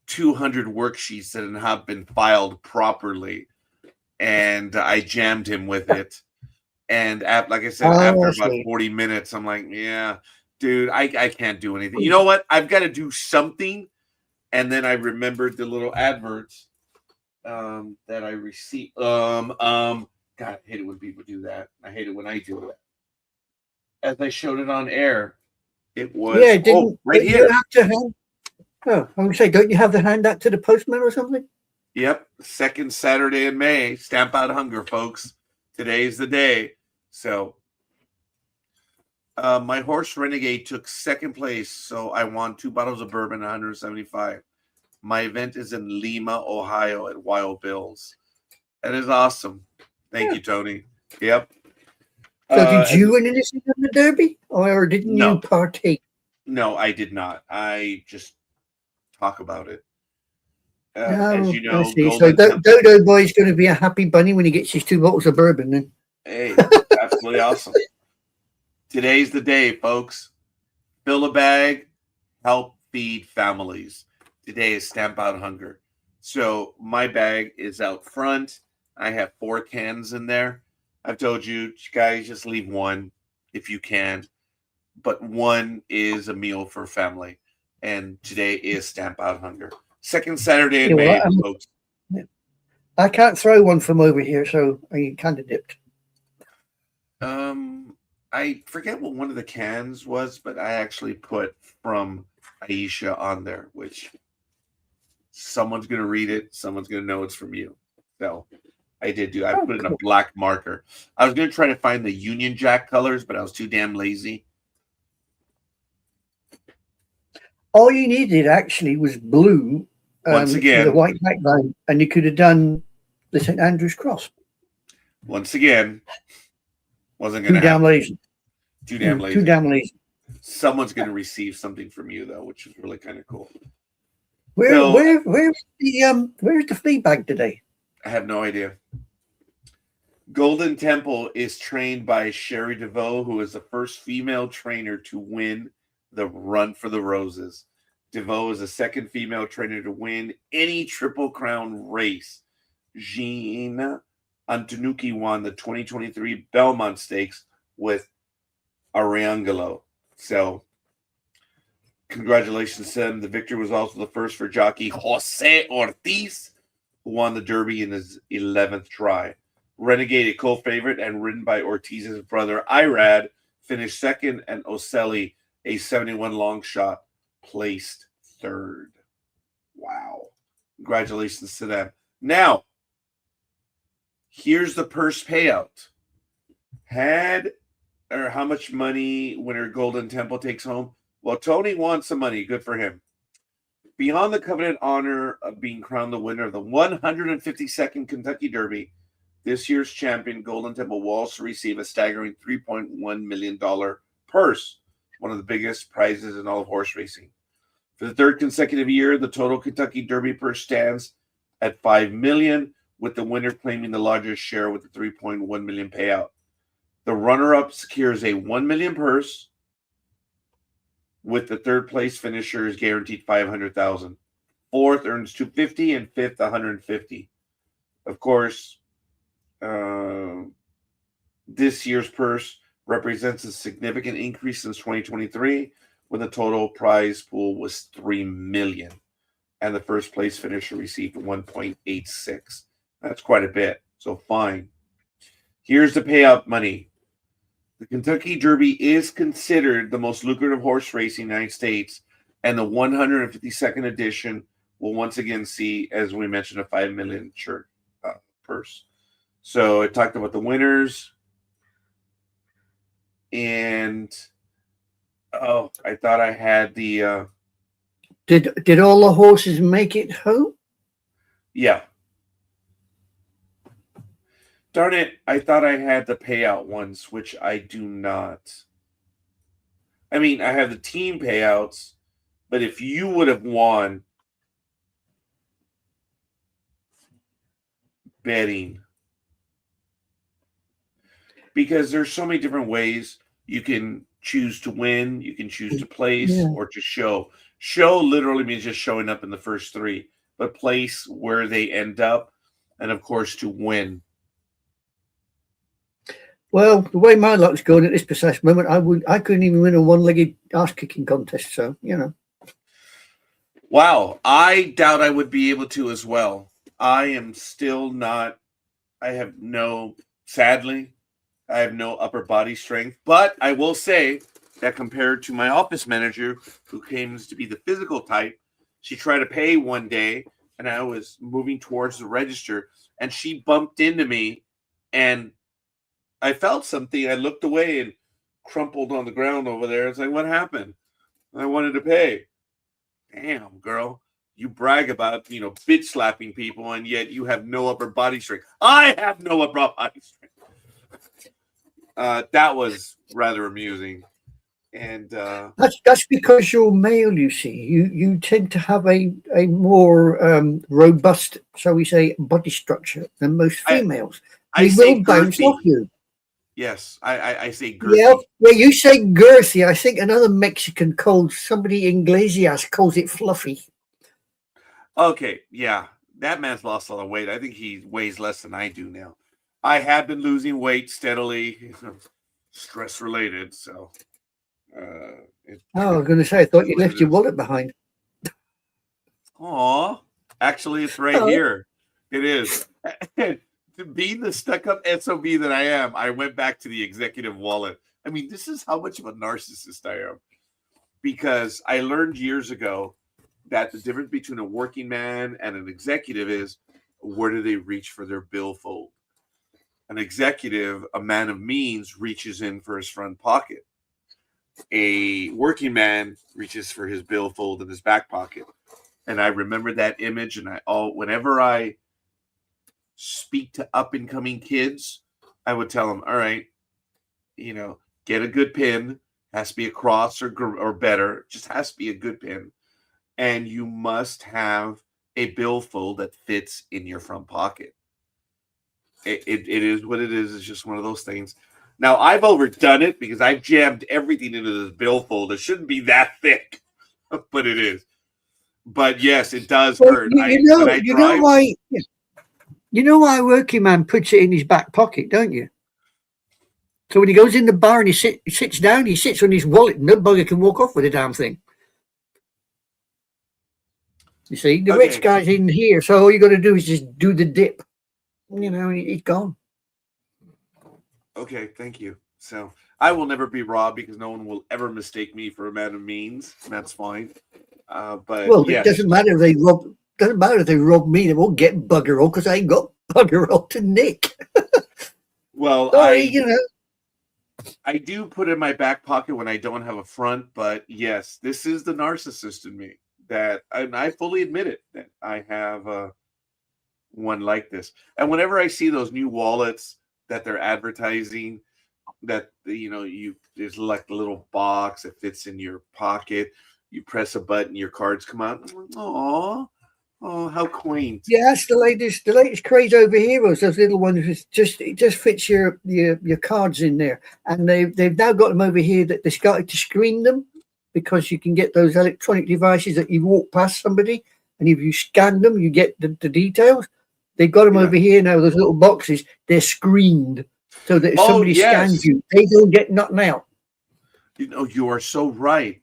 200 worksheets that have been filed properly, and I jammed him with it. And like I said, after about 40 minutes, I'm like, yeah, dude, I can't do anything. You know what? I've got to do something. And then I remembered the little adverts that I received. God, I hate it when people do that. I hate it when I do it. As I showed it on air, it was right here. You have to hand, I'm going to say, don't you have to hand that to the postman or something? Yep. Second Saturday in May. Stamp out hunger, folks. Today's the day. So my horse Renegade took second place. So I won 2 bottles of bourbon, 175. My event is in Lima, Ohio at Wild Bill's. That is awesome. Thank you, Tony. Yep. So did you win anything in the Derby, or didn't you partake? No, I did not. I just talk about it. As you know, so Dodo Boy's going to be a happy bunny when he gets his 2 bottles of bourbon then. Hey, absolutely awesome. Today's the day, folks. Fill a bag, help feed families. Today is Stamp Out Hunger. So my bag is out front. I have 4 cans in there. I've told you guys, just leave 1 if you can. But 1 is a meal for family. And today is Stamp Out Hunger. Second Saturday in May, folks. I can't throw one from over here, so I kind of dipped. I forget what one of the cans was, but I actually put from Aisha on there, which someone's going to read it. Someone's going to know it's from you. So I did do. I put it in a black marker. I was going to try to find the Union Jack colors, but I was too damn lazy. All you needed actually was blue. Once again, with a white background, and you could have done the St. Andrew's Cross. Once again, wasn't going to happen. Lazy. Too damn lazy. Too damn lazy. Someone's going to receive something from you though, which is really kind of cool. Where's the flea bag today? I have no idea. Golden Temple is trained by Sherry DeVoe, who is the first female trainer to win the Run for the Roses. DeVoe is the second female trainer to win any Triple Crown race. Jean Antonucci won the 2023 Belmont Stakes with Ariangelo. So, congratulations to them. The victory was also the first for jockey Jose Ortiz, who won the Derby in his 11th try. Renegade, a co-favorite and ridden by Ortiz's brother Irad, finished second, and Ocelli, a 71 long shot, placed third. Wow. Congratulations to them. Now, here's the purse payout. How much money winner Golden Temple takes home? Well, Tony wants some money. Good for him. Beyond the coveted honor of being crowned the winner of the 152nd Kentucky Derby, this year's champion Golden Temple will also receive a staggering $3.1 million purse, one of the biggest prizes in all of horse racing. For the 3rd consecutive year, the total Kentucky Derby purse stands at $5 million, with the winner claiming the largest share with the $3.1 million payout. The runner-up secures a $1 million purse, with the 3rd place finisher is guaranteed $500,000. 4th earns $250,000 and 5th $150,000. Of course, this year's purse represents a significant increase since 2023, when the total prize pool was $3 million, and the 1st place finisher received $1.86. That's quite a bit. So fine. Here's the payout money. The Kentucky Derby is considered the most lucrative horse race in the United States, and the 152nd edition will once again see, as we mentioned, a $5 million purse. So it talked about the winners, and I thought I had the. Did all the horses make it home? Yeah. Darn it, I thought I had the payout ones, which I do not. I mean, I have the team payouts, but if you would have won, betting, because there's so many different ways you can choose to win, you can choose to place, or to show. Show literally means just showing up in the first three, but place where they end up, and of course to win. Well, the way my luck's going at this precise moment, I couldn't even win a one-legged ass kicking contest. So Wow, I doubt I would be able to as well. I am still not. Sadly, I have no upper body strength. But I will say that compared to my office manager, who claims to be the physical type, she tried to pay one day, and I was moving towards the register, and she bumped into me, and I felt something. I looked away and crumpled on the ground over there. It's like, what happened? I wanted to pay. Damn, girl. You brag about, bitch slapping people, and yet you have no upper body strength. I have no upper body strength. That was rather amusing. And that's because you're male, you see. You tend to have a more robust, shall we say, body structure than most females. I will bounce off you. Yes, I say girthy. Yeah, you say girthy. I think another Mexican calls somebody Iglesias calls it fluffy. Okay, yeah, that man's lost a lot of weight. I think he weighs less than I do now. I have been losing weight steadily, stress related. So, I was going to say, I thought you left your wallet behind. Aw, actually, it's right here. It is. Being the stuck-up SOB that I am, I went back to the executive wallet. I mean, this is how much of a narcissist I am, because I learned years ago that the difference between a working man and an executive is, where do they reach for their billfold? An executive, a man of means, reaches in for his front pocket. A working man reaches for his billfold in his back pocket. And I remember that image, and whenever I speak to up-and-coming kids, I would tell them, all right, get a good pin. Has to be a cross or better. Just has to be a good pin. And you must have a billfold that fits in your front pocket. It is what it is. It's just one of those things. Now, I've overdone it because I've jammed everything into this billfold. It shouldn't be that thick, but it is. But yes, it does hurt. You know why a working man puts it in his back pocket, don't you? So when he goes in the bar and he sits down, he sits on his wallet, and no bugger can walk off with the damn thing. You see, the rich guy's in here, so all you got to do is just do the dip. He's gone. Okay, thank you. So I will never be robbed because no one will ever mistake me for a man of means. That's fine. But it doesn't matter if they rob. Doesn't matter if they rob me; they won't get bugger all because I ain't got bugger all to nick. Well, sorry, I do put it in my back pocket when I don't have a front. But yes, this is the narcissist in me that I fully admit it, that I have one like this. And whenever I see those new wallets that they're advertising, that there's like a little box that fits in your pocket. You press a button, your cards come out. Oh, how quaint! Yeah, that's the latest craze over here. Those little ones, it just fits your cards in there, and they've now got them over here that they started to screen them, because you can get those electronic devices that you walk past somebody, and if you scan them, you get the details. They've got them over here now. Those little boxes, they're screened, so that if somebody scans you, they don't get nothing out. You are so right.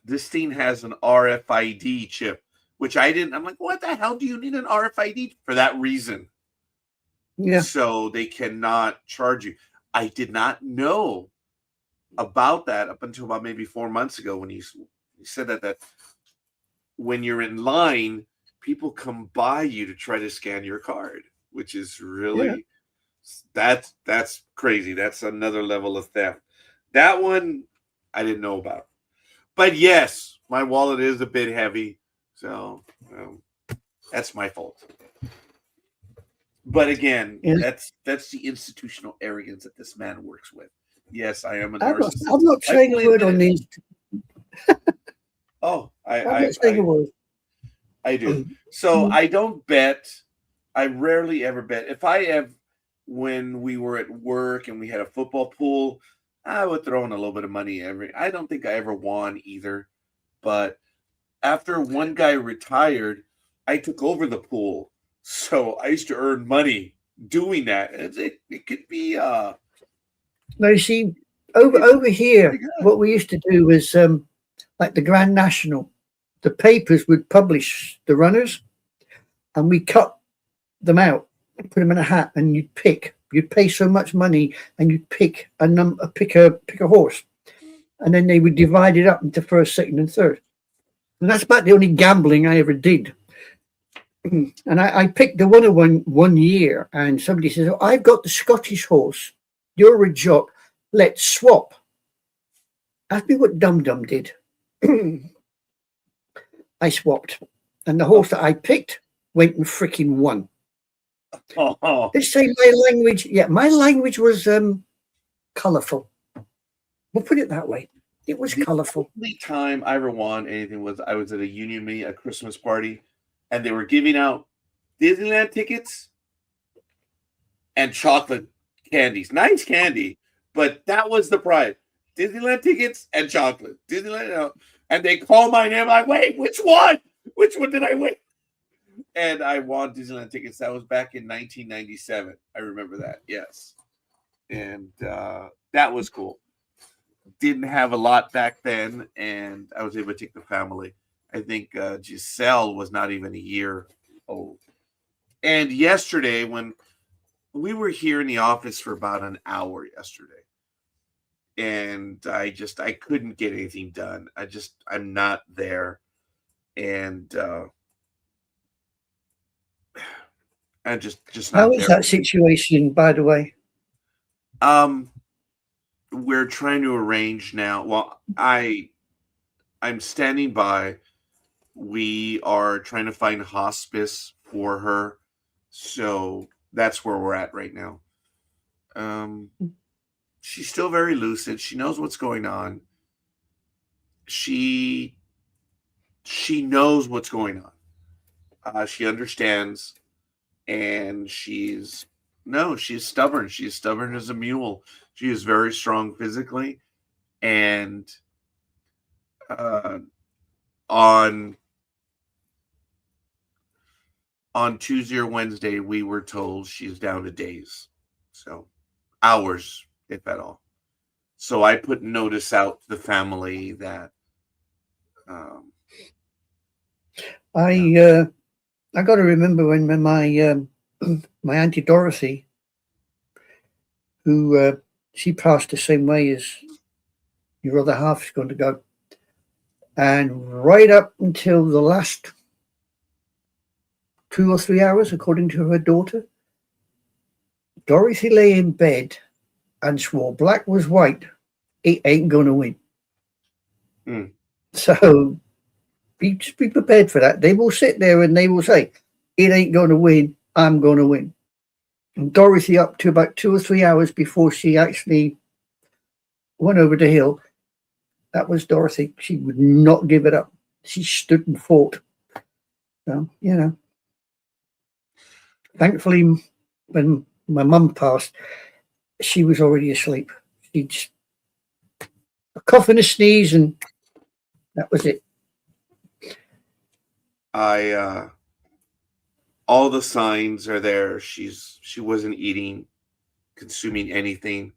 This thing has an RFID chip, which I didn't. I'm like, what the hell do you need an RFID for? That reason. Yeah. So they cannot charge you. I did not know about that up until about maybe 4 months ago when you said that when you're in line, people come by you to try to scan your card, which is really that's crazy. That's another level of theft. That one I didn't know about. But yes, my wallet is a bit heavy, so that's my fault. But again, that's the institutional arrogance that this man works with. Yes, I am a narcissist. I'm not saying a word on these. Oh, I'm not saying a word. I do. So I don't bet I rarely ever bet. If I have, when we were at work and we had a football pool, I would throw in a little bit of money every. I don't think I ever won either, but after one guy retired, I took over the pool, so I used to earn money doing that. It could be Now, you see, over pretty here, good. what we used to do was like the Grand National, the papers would publish the runners, and we cut them out, put them in a hat, and you'd pick. You'd pay so much money, and you'd pick pick a horse, and then they would divide it up into first, second, and third. And that's about the only gambling I ever did. And I picked the winner one year, and somebody says, "Oh, I've got the Scottish horse. You're a jock. Let's swap." Ask me what Dum Dum did. I swapped, and the horse that I picked went and freaking won. Oh, Let's say my language, yeah, my language was colourful. We'll put it that way. It was colourful. the only time I ever won anything was I was at a union meeting, a Christmas party, and they were giving out Disneyland tickets and chocolate candies. Nice candy, but that was the prize. Disneyland tickets and chocolate. Disneyland, and they call my name. I'm like, wait, which one? Which one did I win? And I won Disneyland tickets. That was back in 1997. I remember that. Yes, and that was cool. Didn't have a lot back then, and I was able to take the family. I think Giselle was not even a year old. And yesterday, when we were here in the office for about an hour yesterday, and I couldn't get anything done. I'm not there, and I'm just How not is there. that situation, by the way? We're trying to arrange now. Well, I'm standing by. We are trying to find hospice for her, so that's where we're at right now. She's still very lucid. She knows what's going on. She knows what's going on. She understands, and she's stubborn. She's stubborn as a mule. She is very strong physically, and on Tuesday or Wednesday, we were told she's down to days, so hours, if at all. So I put notice out to the family that I got to remember when my my Auntie Dorothy, who she passed the same way as your other half is going to go, and right up until the last 2 or 3 hours, according to her daughter, Dorothy lay in bed and swore black was white. It ain't going to win. So just be prepared for that. They will sit there and they will say, it ain't going to win. I'm going to win. And Dorothy, up to about 2 or 3 hours before she actually went over the hill, that was Dorothy. She would not give it up. She stood and fought. So, thankfully, when my mum passed, she was already asleep. She just a cough and a sneeze, and that was it. All the signs are there. She wasn't eating, consuming anything.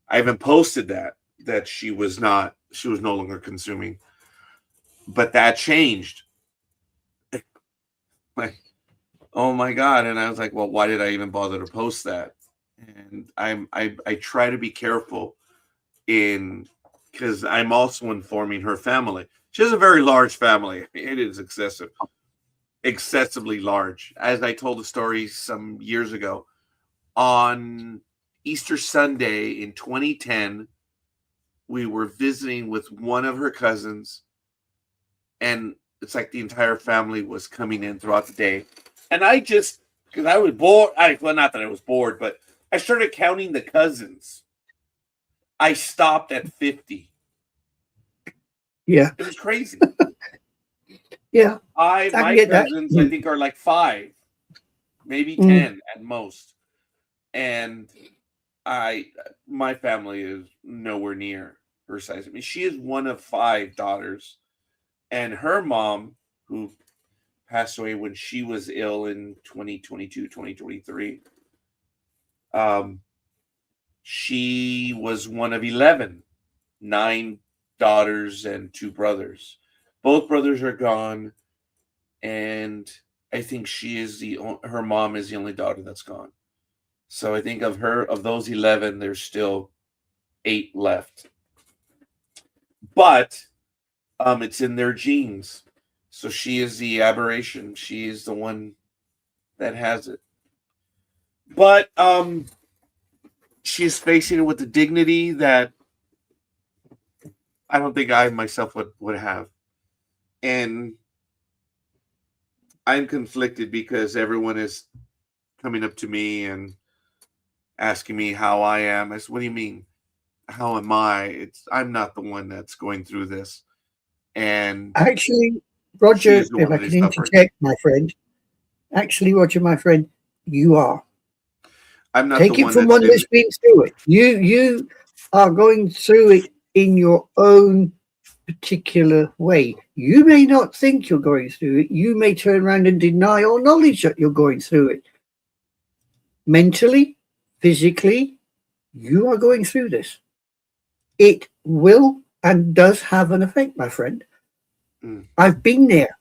I even posted that she was no longer consuming, but that changed. Like, oh my God. And I was like, well, why did I even bother to post that? And I try to be careful because I'm also informing her family. She has a very large family. It is excessively large. As I told the story some years ago, on Easter Sunday in 2010, we were visiting with one of her cousins, and it's like the entire family was coming in throughout the day. And because I was bored, not that I was bored, but I started counting the cousins. I stopped at 50. Yeah. It was crazy. Yeah. My cousins, I think, are like 5. maybe 10 at most. And my family is nowhere near her size. I mean, she is one of 5 daughters, and her mom, who passed away when she was ill in 2022, 2023, she was one of 11, 9 daughters and 2 brothers. Both brothers are gone, and I think her mom is the only daughter that's gone. So I think of those 11, there's still 8 left. But it's in their genes. So she is the aberration. She is the one that has it. But she's facing it with the dignity that I don't think I myself would have. And I'm conflicted because everyone is coming up to me and asking me how I am. I said, what do you mean? How am I? I'm not the one that's going through this. And actually, Roger, if I can interject, my friend. Actually, Roger, my friend, you are. I'm not Take it from one that's been through it. You are going through it in your own particular way. You may not think you're going through it. You may turn around and deny all knowledge that you're going through it. Mentally, physically, you are going through this. It will and does have an effect, my friend. I've been there.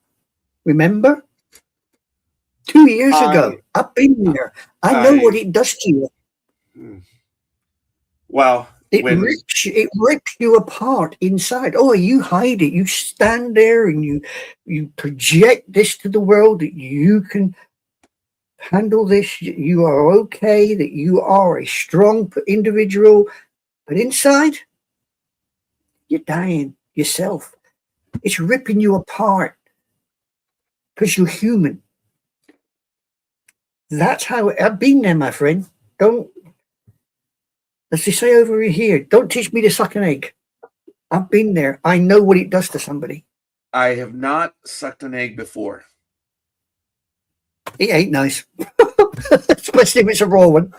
Remember? 2 years ago. I've been there. I know what it does to you. Well, it rips you apart inside. Oh, you hide it. You stand there and you project this to the world that you can handle this. You are okay, that you are a strong individual. But inside, you're dying yourself. It's ripping you apart because you're human. That's how I've been there, my friend. Don't, as they say over here, don't teach me to suck an egg. I've been there. I know what it does to somebody. I have not sucked an egg before. It ain't nice, especially if it's a raw one.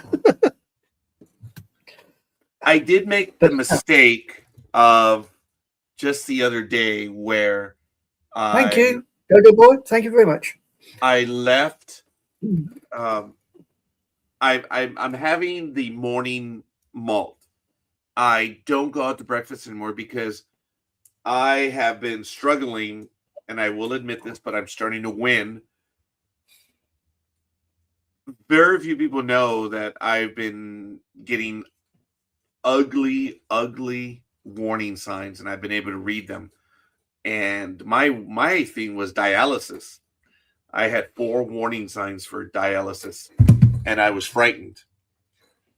I did make the mistake of just the other day where thank you, Dodo boy. Thank you very much. I left. I'm having the morning malt. I don't go out to breakfast anymore because I have been struggling, and I will admit this, but I'm starting to win. Very few people know that I've been getting ugly warning signs, and I've been able to read them. And my thing was dialysis. I had 4 warning signs for dialysis, and I was frightened.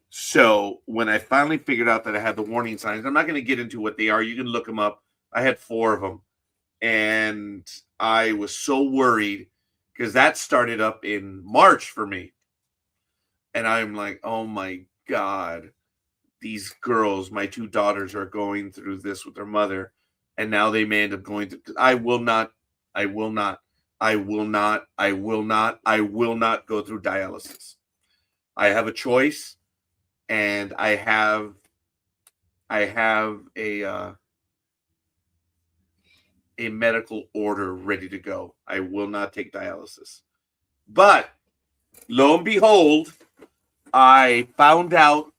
So when I finally figured out that I had the warning signs, I'm not going to get into what they are. You can look them up. I had 4 of them, and I was so worried because that started up in March for me. And I'm like, oh my God, these girls, my 2 daughters, are going through this with their mother, and now they may end up going through. I will not go through dialysis. I have a choice, and I have a medical order ready to go. I will not take dialysis. But lo and behold, I found out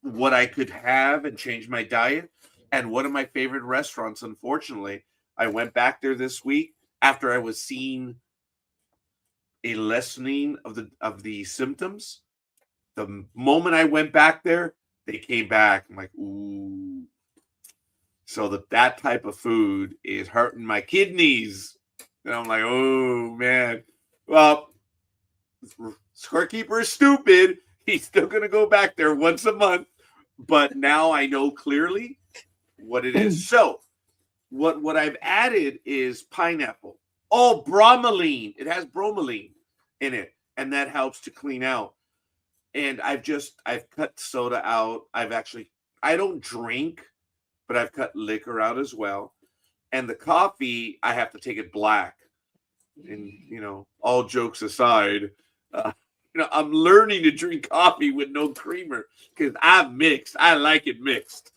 what I could have and change my diet. And one of my favorite restaurants, unfortunately, I went back there this week after I was seeing a lessening of the symptoms. The moment I went back there, they came back. I'm like, ooh. So that type of food is hurting my kidneys. And I'm like, oh, man. Well, Scorekeeper is stupid. He's still going to go back there once a month. But now I know clearly what it is. So what I've added is pineapple. Oh, bromelain. It has bromelain in it. And that helps to clean out. And I've cut soda out. I don't drink, but I've cut liquor out as well. And the coffee, I have to take it black. And, all jokes aside, I'm learning to drink coffee with no creamer because I'm mixed. I like it mixed.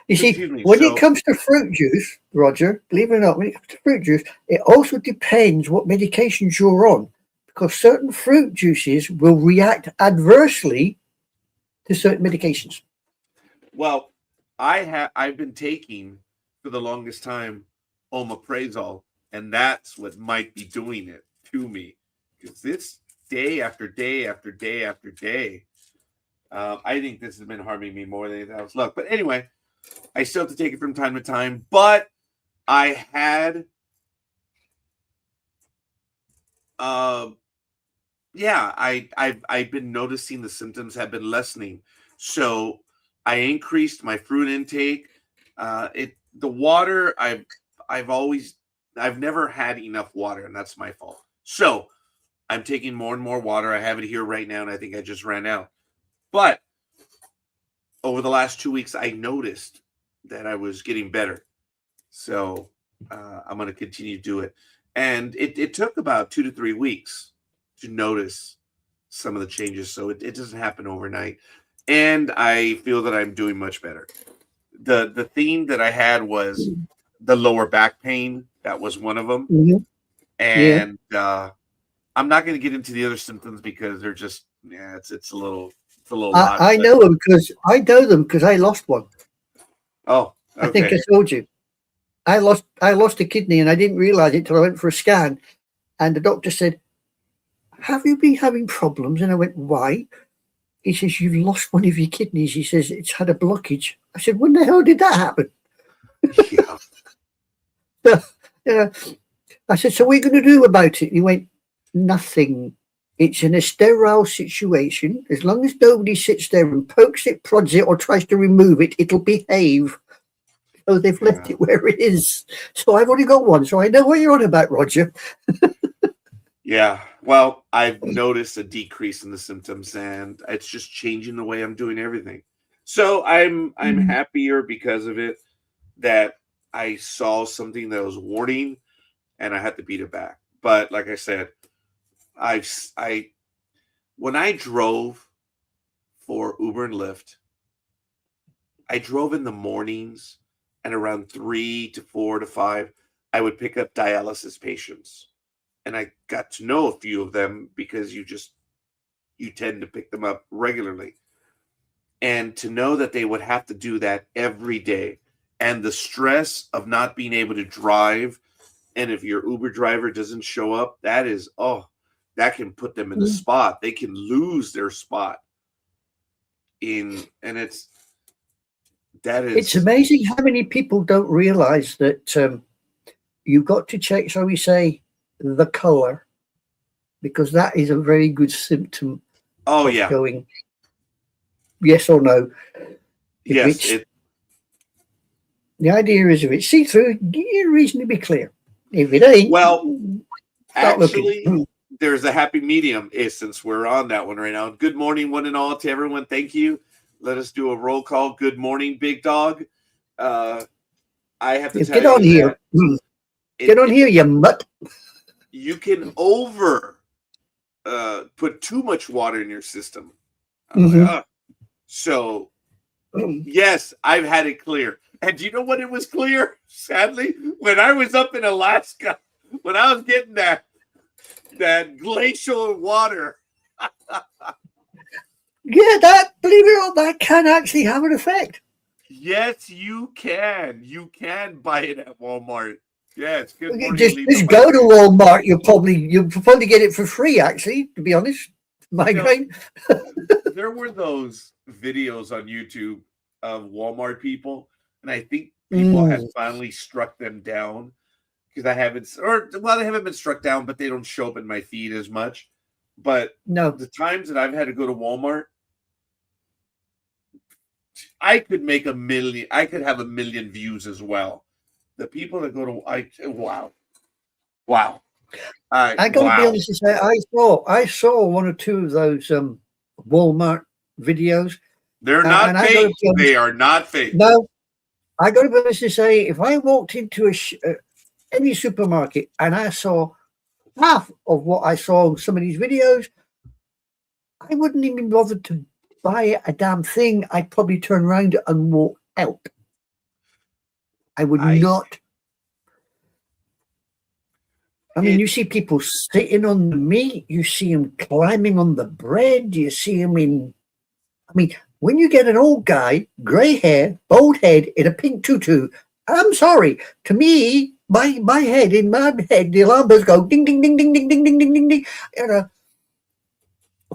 You see, when it comes to fruit juice, Roger, believe it or not, when it comes to fruit juice, it also depends what medications you're on, because certain fruit juices will react adversely to certain medications. Well, I've been taking for the longest time omeprazole, and that's what might be doing it to me. Because this day after day after day after day, I think this has been harming me more than anything else. Look, but anyway, I still have to take it from time to time. But I had, I've been noticing the symptoms have been lessening. So I increased my fruit intake. The water, I've never had enough water, and that's my fault. So I'm taking more and more water. I have it here right now, and I think I just ran out. But over the last 2 weeks, I noticed that I was getting better. So I'm going to continue to do it. And it took about 2 to 3 weeks to notice some of the changes. So it doesn't happen overnight. And I feel that I'm doing much better. The theme that I had was the lower back pain. That was one of them. Mm-hmm. And I'm not going to get into the other symptoms because they're just, it's a little lot. I know them because I lost one. Oh, okay. I think I told you. I lost a kidney, and I didn't realize it till I went for a scan. And the doctor said, "Have you been having problems?" And I went, "Why?" He says, "You've lost one of your kidneys." He says, "It's had a blockage." I said, "When the hell did that happen?" Yeah. I said, "So what are you going to do about it?" He went, "Nothing. It's in a sterile situation. As long as nobody sits there and pokes it, prods it, or tries to remove it, it'll behave." So they've left it where it is. So I've only got one. So I know what you're on about, Roger. Yeah. Well, I've noticed a decrease in the symptoms, and it's just changing the way I'm doing everything. So I'm happier because of it, that I saw something that was warning, and I had to beat it back. But like I said, when I drove for Uber and Lyft, I drove in the mornings, and around 3 to 4 to 5, I would pick up dialysis patients. And I got to know a few of them because you tend to pick them up regularly. And to know that they would have to do that every day, and the stress of not being able to drive, and if your Uber driver doesn't show up, that can put them in the spot. They can lose their spot. It's amazing how many people don't realize that you've got to check, shall we say, the color, because that is a very good symptom. Oh, yeah. Going yes or no. Yes. The idea is if it's see-through, you're reasonably clear. If it ain't, well, actually, looking. There's a happy medium, since we're on that one right now. Good morning, one and all, to everyone. Thank you. Let us do a roll call. Good morning, Big Dog. I have to tell get on here. Get on here, you mutt. You can put too much water in your system. So, yes, I've had it clear. And do you know what it was clear? Sadly, when I was up in Alaska, when I was getting that glacial water. Yeah, believe it or not, that can actually have an effect. Yes, you can. You can buy it at Walmart. Yes, good morning. Just go to Walmart. You'll probably get it for free. Actually, to be honest, migraine. There were those videos on YouTube of Walmart people, and I think people have finally struck them down because they haven't been struck down, but they don't show up in my feed as much. But no, the times that I've had to go to Walmart, I could make 1 million. I could have 1 million views as well. The people that go to wow. I got to be honest and say I saw one or two of those Walmart videos. They're not fake. They are not fake. No, I got to be honest and say if I walked into any supermarket and I saw half of what I saw on some of these videos, I wouldn't even bother to buy a damn thing. I'd probably turn around and walk out. I would not. I mean, you see people sitting on the meat. You see them climbing on the bread. You see them in. I mean, when you get an old guy, grey hair, bald head, in a pink tutu, I'm sorry. To me, my head, in my head, the alarm bells go ding, ding, ding, ding, ding, ding, ding, ding, ding, ding. You know,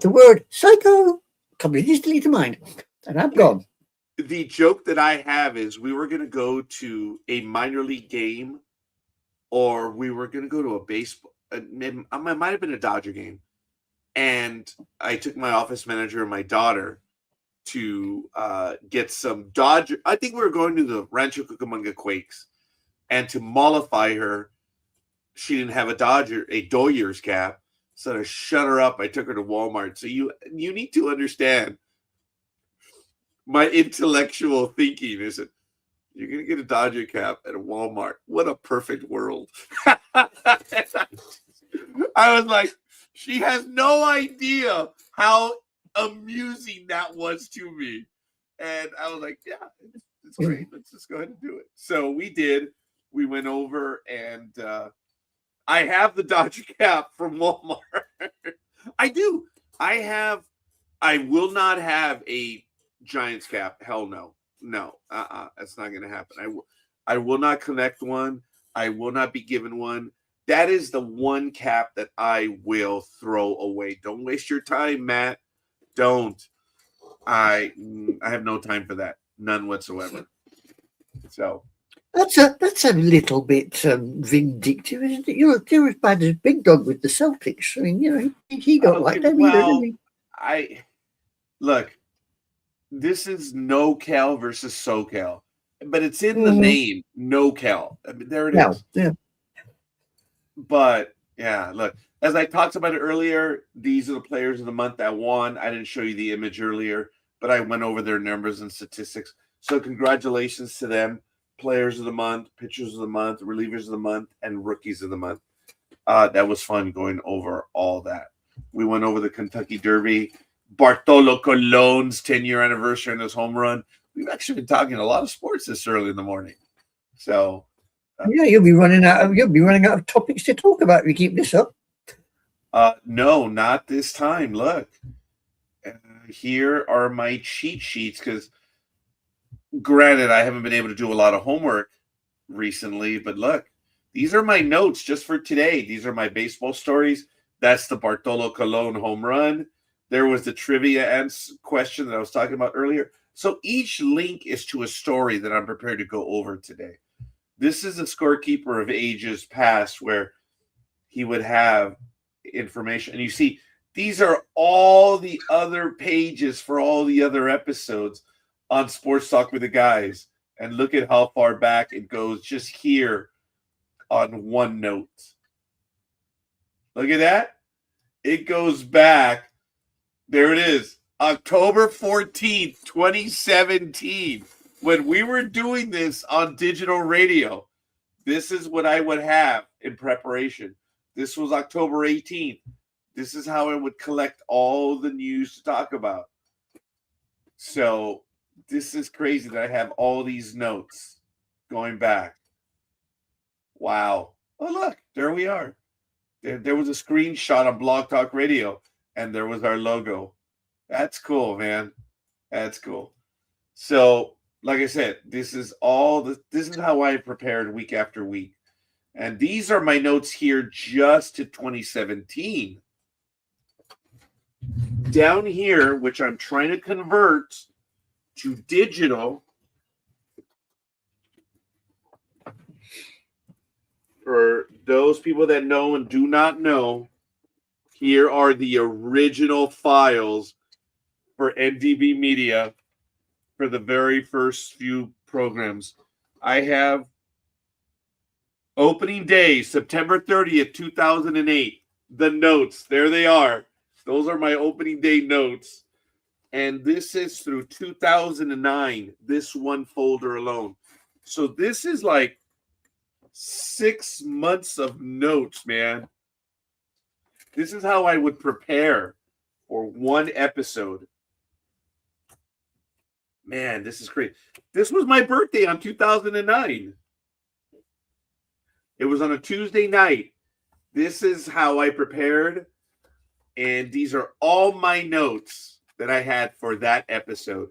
the word psycho comes instantly to mind, and I'm gone. The joke that I have is we were going to go to a minor league game, or we were going to go to a baseball. It might have been a Dodger game, and I took my office manager and my daughter to get some Dodger. I think we were going to the Rancho Cucamonga Quakes, and to mollify her, she didn't have a Dodgers cap, so to shut her up, I took her to Walmart. So you need to understand my intellectual thinking is that you're going to get a Dodger cap at a Walmart. What a perfect world. I was like, she has no idea how amusing that was to me. And I was like, yeah, it's great. Let's just go ahead and do it. So we did. We went over, and I have the Dodger cap from Walmart. I do. I will not have a Giants cap. Hell no. That's not going to happen. I will not collect one. I will not be given one. That is the one cap that I will throw away. Don't waste your time, Matt. Don't. I have no time for that. None whatsoever. So that's a little bit vindictive, isn't it? You're as bad as Big Dog with the Celtics. I mean, he don't like them either, does he? Look. This is NoCal versus SoCal, but it's in the name, NoCal. I mean, there it is. Yeah. But yeah, look, as I talked about it earlier, these are the players of the month that won. I didn't show you the image earlier, but I went over their numbers and statistics. So congratulations to them. Players of the month, pitchers of the month, relievers of the month, and rookies of the month. That was fun going over all that. We went over the Kentucky Derby. Bartolo Colon's 10-year anniversary and his home run. We've actually been talking a lot of sports this early in the morning. So yeah, you'll be running out of topics to talk about if you keep this up. No, not this time. Look, here are my cheat sheets, because granted, I haven't been able to do a lot of homework recently, but look, these are my notes just for today. These are my baseball stories. That's the Bartolo Colon home run. There was the trivia question that I was talking about earlier. So each link is to a story that I'm prepared to go over today. This is a scorekeeper of ages past where he would have information. And you see, these are all the other pages for all the other episodes on Sports Talk with the Guys. And look at how far back it goes just here on OneNote. Look at that. It goes back. There it is, October 14th, 2017. When we were doing this on digital radio, this is what I would have in preparation. This was October 18th. This is how I would collect all the news to talk about. So this is crazy that I have all these notes going back. Wow. Oh, look, there we are. There was a screenshot on Blog Talk Radio. And there was our logo. That's cool, man. That's cool. So, like I said, this is how I prepared week after week. And these are my notes here just to 2017. Down here, which I'm trying to convert to digital. For those people that know and do not know, here are the original files for NDB Media for the very first few programs. I have opening day, September 30th, 2008. The notes, there they are. Those are my opening day notes. And this is through 2009, this one folder alone. So this is like 6 months of notes, man. This is how I would prepare for one episode. Man, this is great. This was my birthday on 2009. It was on a Tuesday night. This is how I prepared. And these are all my notes that I had for that episode.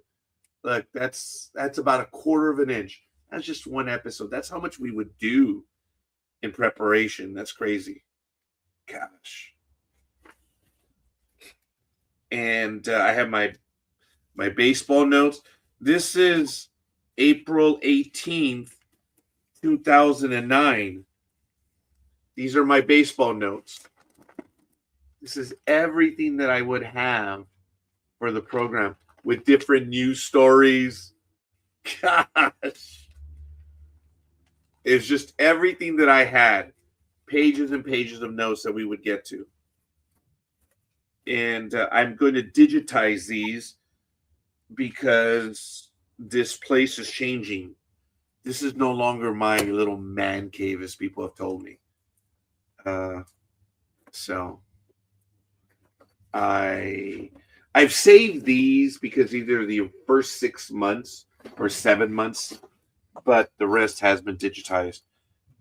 Look, that's about a quarter of an inch. That's just one episode. That's how much we would do in preparation. That's crazy. Gosh. And I have my baseball notes. This is April 18th, 2009. These are my baseball notes. This is everything that I would have for the program with different news stories. Gosh. It's just everything that I had. Pages and pages of notes that we would get to. And I'm going to digitize these because this place is changing. This is no longer my little man cave, as people have told me. So I've saved these because either the first 6 months or 7 months, but the rest has been digitized.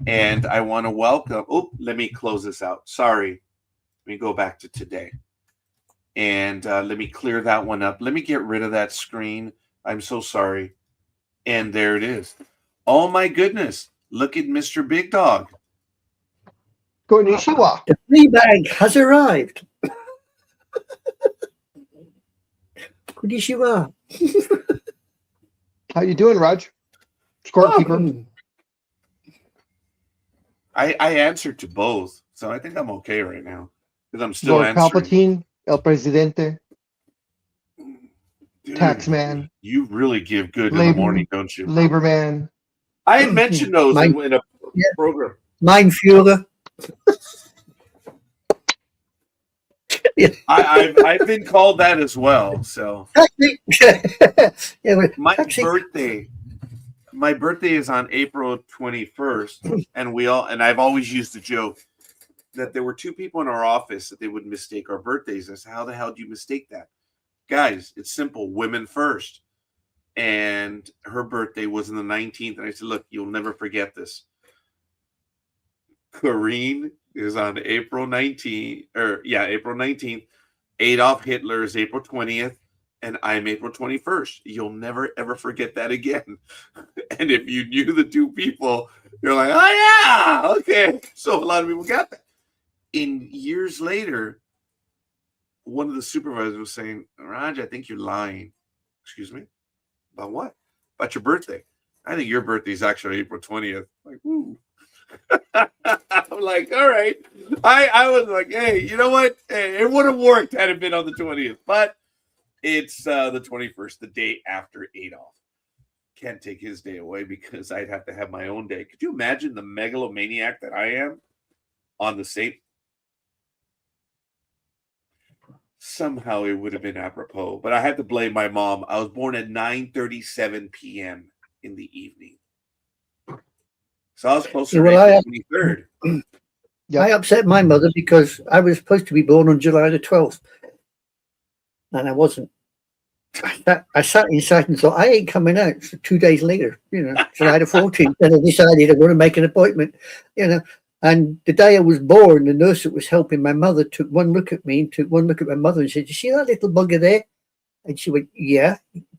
And I want to welcome. Oh, let me close this out. Sorry. Let me go back to today. And let me clear that one up. Let me get rid of that screen. I'm so sorry. And there it is. Oh, my goodness. Look at Mr. Big Dog. Konnichiwa. The flea bag has arrived. Konnichiwa. How you doing, Raj? Scorekeeper. I answered to both, so I think I'm okay right now because I'm still Lord answering. Palpatine, El Presidente, Dude, Taxman, you really give good in the morning, don't you? Labor Man. I had mentioned those in a program. Mein Führer. I've been called that as well. So my birthday is on April 21st, and I've always used the joke that there were two people in our office that they would mistake our birthdays. I said, how the hell do you mistake that? Guys, it's simple. Women first. And her birthday was on the 19th. And I said, look, you'll never forget this. Corrine is on April 19th. April 19th. Adolf Hitler is April 20th. And I'm April 21st. You'll never, ever forget that again. And if you knew the two people, you're like, oh, yeah, okay. So a lot of people got that. In years later, one of the supervisors was saying, Raj, I think you're lying. Excuse me? About what? About your birthday. I think your birthday is actually April 20th. Like, ooh. I'm like, all right. I was like, hey, you know what? Hey, it would have worked had it been on the 20th. But it's the 21st, the day after Adolf. Can't take his day away because I'd have to have my own day. Could you imagine the megalomaniac that I am on the same? Somehow it would have been apropos, but I had to blame my mom. I was born at 9:37 p.m. in the evening. So I was closer to the 23rd. I upset my mother because I was supposed to be born on July the 12th. And I wasn't. I sat inside and thought, I ain't coming out. So 2 days later, July the 14th, and I decided I'm going to make an appointment, And the day I was born, the nurse that was helping my mother took one look at me and took one look at my mother and said, you see that little bugger there? And she went, yeah,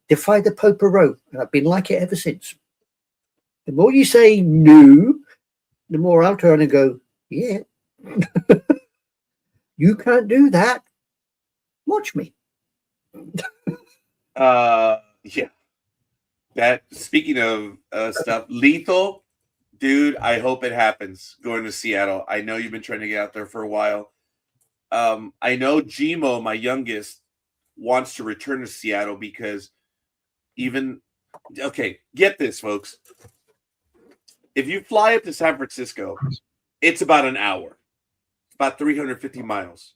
defy the Pope-a-row. And I've been like it ever since. The more you say no, the more I'll turn and go, yeah. You can't do that. Watch me. Yeah. That, speaking of stuff, Lethal, dude, I hope it happens going to Seattle. I know you've been trying to get out there for a while. I know Gmo, my youngest, wants to return to Seattle because get this, folks. If you fly up to San Francisco, it's about an hour. It's about 350 miles.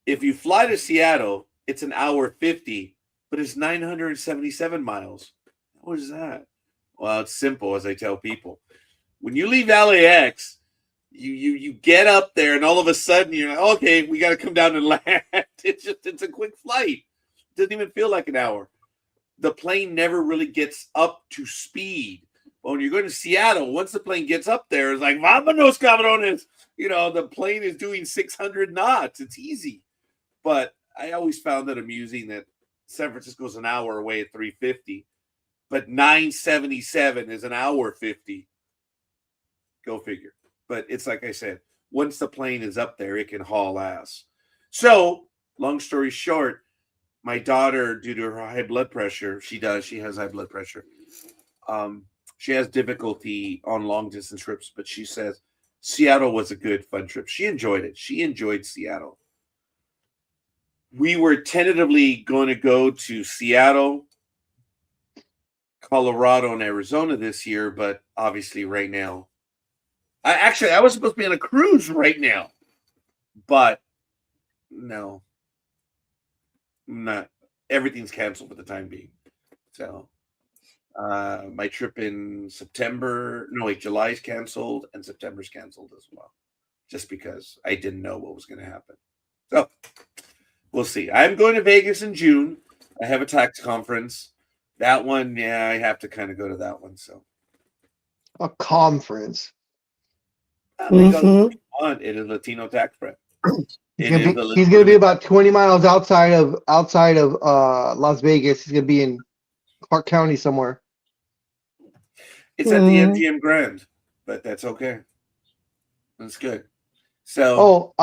If you fly to Seattle, it's an hour 50, but it's 977 miles. What is that? Well, it's simple, as I tell people. When you leave LAX, You get up there, and all of a sudden you're like, okay, we got to come down and land. It's a quick flight. It doesn't even feel like an hour. The plane never really gets up to speed. But when you're going to Seattle, once the plane gets up there, it's like, vámonos, cabrones. The plane is doing 600 knots. It's easy. But I always found it amusing that San Francisco's an hour away at 350, but 977 is an hour 50. Go figure. But it's like I said, once the plane is up there, it can haul ass. So, long story short, my daughter, due to her high blood pressure, she has high blood pressure. She has difficulty on long distance trips, but she says Seattle was a good, fun trip. She enjoyed it. She enjoyed Seattle. We were tentatively going to go to Seattle, Colorado, and Arizona this year, but obviously right now, I was supposed to be on a cruise right now, but no, not. Everything's canceled for the time being. So my trip in July is canceled, and September's canceled as well, just because I didn't know what was going to happen. So we'll see. I'm going to Vegas in June. I have a tax conference. That one, yeah, I have to kind of go to that one. So A conference. Mhm. It is Latino tax prep. He's gonna be about 20 miles outside of Las Vegas. He's gonna be in Clark County somewhere. It's at the MGM Grand, but that's okay. That's good. So,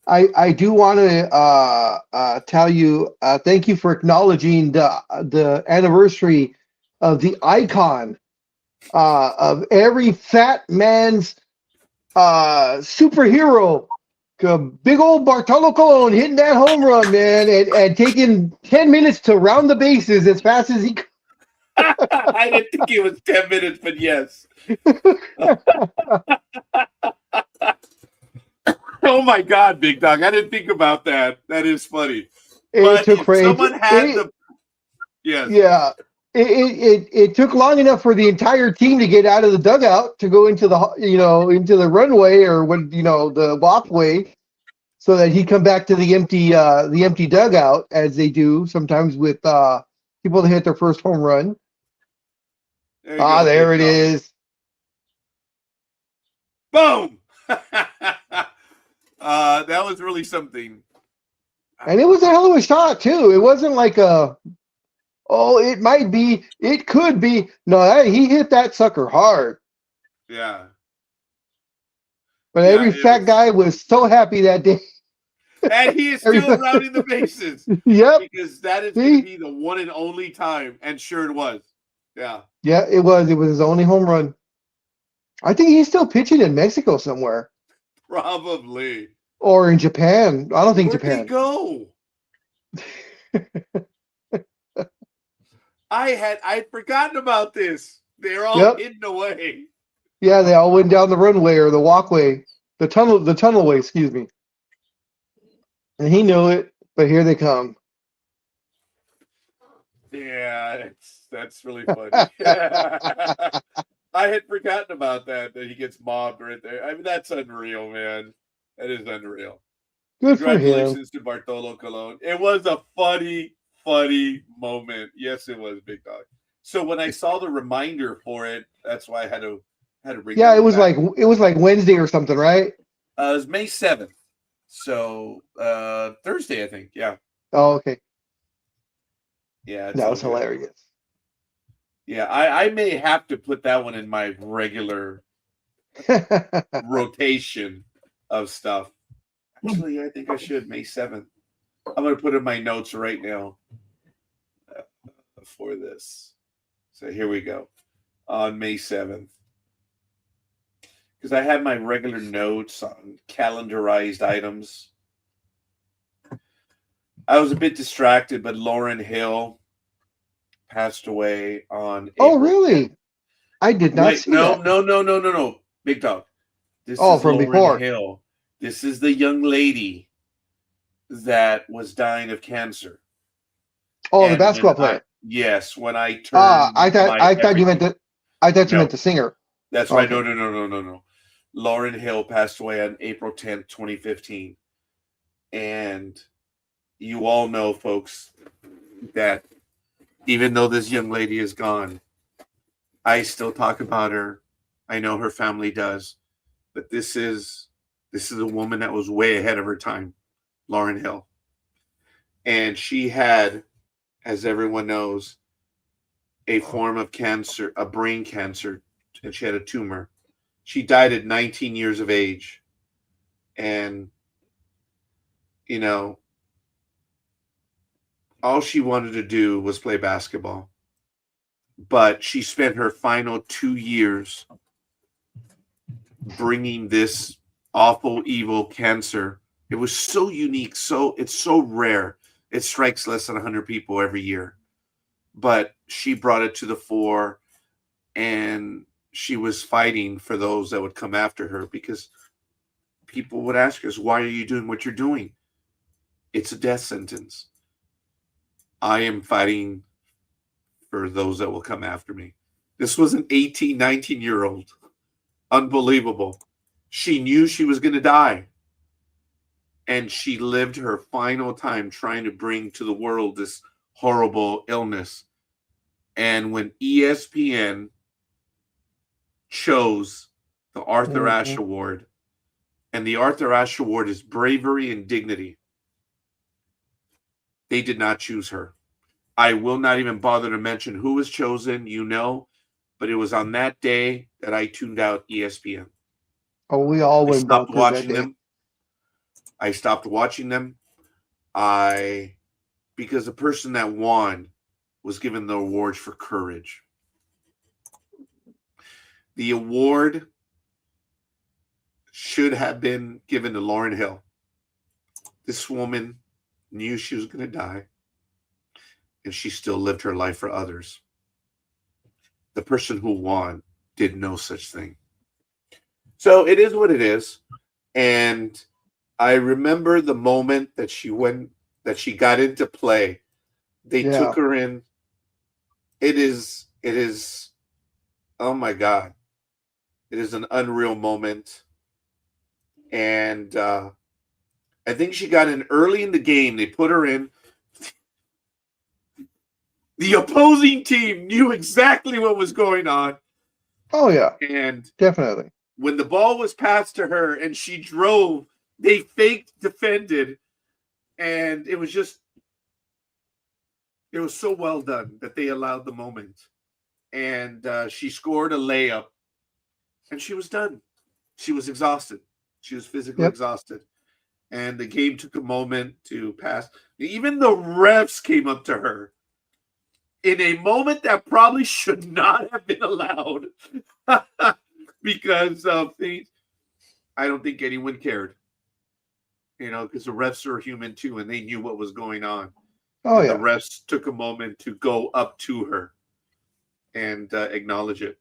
I do want to tell you thank you for acknowledging the anniversary of the icon of every fat man's superhero. Big old Bartolo Colon hitting that home run, man, and taking 10 minutes to round the bases as fast as he could. I didn't think it was 10 minutes, but yes. Oh my God, Big Dog. I didn't think about that. That is funny. It took Yes. Yeah. It took long enough for the entire team to get out of the dugout to go into the runway or the walkway, so that he come back to the empty dugout, as they do sometimes with people that hit their first home run. There it is. Boom. That was really something. And it was a hell of a shot too. It wasn't like it might be, it could be. No, he hit that sucker hard. Yeah. But every fat guy was so happy that day. And he is still rounding the bases. Yep. Because that is going to be the one and only time. And sure it was. Yeah. Yeah, it was. It was his only home run. I think he's still pitching in Mexico somewhere. Probably. Or in Japan. I don't think Where'd Japan. they go? I'd forgotten about this. They're all hidden away. Yeah, they all went down the runway or the walkway, the tunnelway, excuse me. And he knew it, but here they come. Yeah, that's really funny. I had forgotten about that he gets mobbed right there. I mean, that's unreal, man. That is unreal. Good for him. Congratulations to Bartolo Colon. It was a funny moment. Yes, it was, Big Dog. So when I saw the reminder for it, that's why I had to bring. Yeah, it was like Wednesday or something, right? It was May 7th. So Thursday, I think. Yeah. Oh, okay. Yeah, that was hilarious. Yeah, I may have to put that one in my regular rotation of stuff. Actually, I think I should. May 7th. I'm going to put in my notes right now for this. So here we go. On May 7th. Because I have my regular notes on calendarized items. I was a bit distracted, but Lauryn Hill passed away on Oh, April really? 10th. I did not see that. No. Big Dog. This is from Lauryn before. Hill. This is the young lady that was dying of cancer. Oh, the basketball player. Yes, when I turned. I thought you meant the singer. That's right. No. Lauryn Hill passed away on April 10th, 2015. And you all know, folks, that even though this young lady is gone, I still talk about her. I know her family does. But this is a woman that was way ahead of her time, Lauryn Hill. And she had, as everyone knows, a form of cancer, a brain cancer, and she had a tumor. She died at 19 years of age. And, you know, all she wanted to do was play basketball. But she spent her final 2 years bringing this awful, evil cancer. It was so unique. It's so rare. It strikes less than 100 people every year. But she brought it to the fore, and she was fighting for those that would come after her, because people would ask us, why are you doing what you're doing? It's a death sentence. I am fighting for those that will come after me. This was an 18, 19-year-old. Unbelievable. She knew she was going to die. And she lived her final time trying to bring to the world this horrible illness. And when ESPN chose the Arthur Ashe Award, and the Arthur Ashe Award is bravery and dignity, they did not choose her. I will not even bother to mention who was chosen, but it was on that day that I tuned out ESPN. Oh, we all went stopped bonkers watching that day. them. I stopped watching them. Because the person that won was given the award for courage. The award should have been given to Lauryn Hill. This woman knew she was going to die, and she still lived her life for others. The person who won did no such thing. So it is what it is. And I remember the moment that she got into play. They took her in. It is, oh my God. It is an unreal moment. And I think she got in early in the game. They put her in. The opposing team knew exactly what was going on. Oh, yeah. And definitely. When the ball was passed to her and she drove, they faked defended. And it was so well done that they allowed the moment. And she scored a layup. And she was done. She was exhausted. She was physically exhausted. And the game took a moment to pass. Even the refs came up to her in a moment that probably should not have been allowed because of things. I don't think anyone cared, because the refs are human too, and they knew what was going on. Oh, and yeah. The refs took a moment to go up to her and acknowledge it.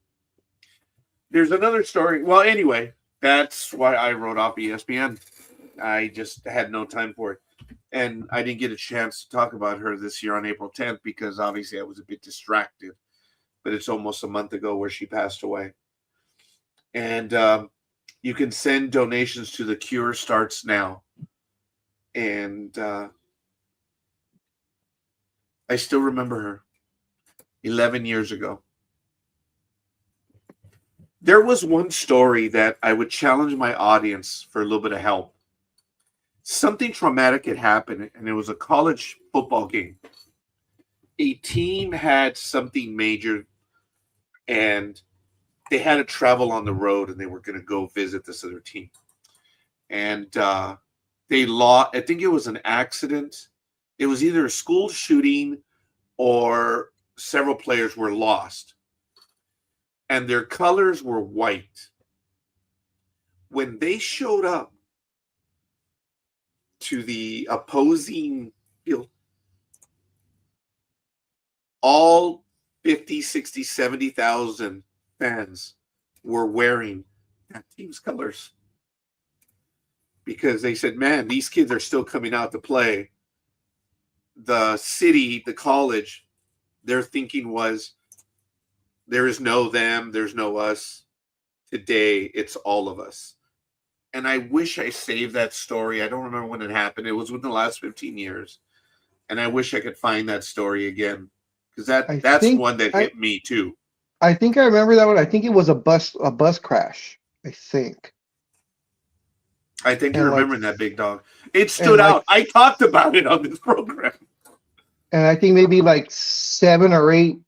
There's another story. Well, anyway, that's why I wrote off ESPN. I just had no time for it. And I didn't get a chance to talk about her this year on April 10th because obviously I was a bit distracted. But it's almost a month ago where she passed away. And you can send donations to The Cure Starts Now. And I still remember her 11 years ago. There was one story that I would challenge my audience for a little bit of help. Something traumatic had happened, and it was a college football game. A team had something major, and they had to travel on the road, and they were going to go visit this other team. And they lost. I think it was an accident. It was either a school shooting or several players were lost. And their colors were white. When they showed up to the opposing field, all 50, 60, 70,000 fans were wearing that team's colors. Because they said, man, these kids are still coming out to play. The city, the college, their thinking was, there is no them, there's no us. today it's all of us. And I wish I saved that story. I don't remember when it happened. It was within the last 15 years. And I wish I could find that story again. Because that's one that hit me too. I think I remember that one. I think it was a bus crash. I think you're remembering that, Big Dog. It stood out. I talked about it on this program. And I think maybe like 7 or 8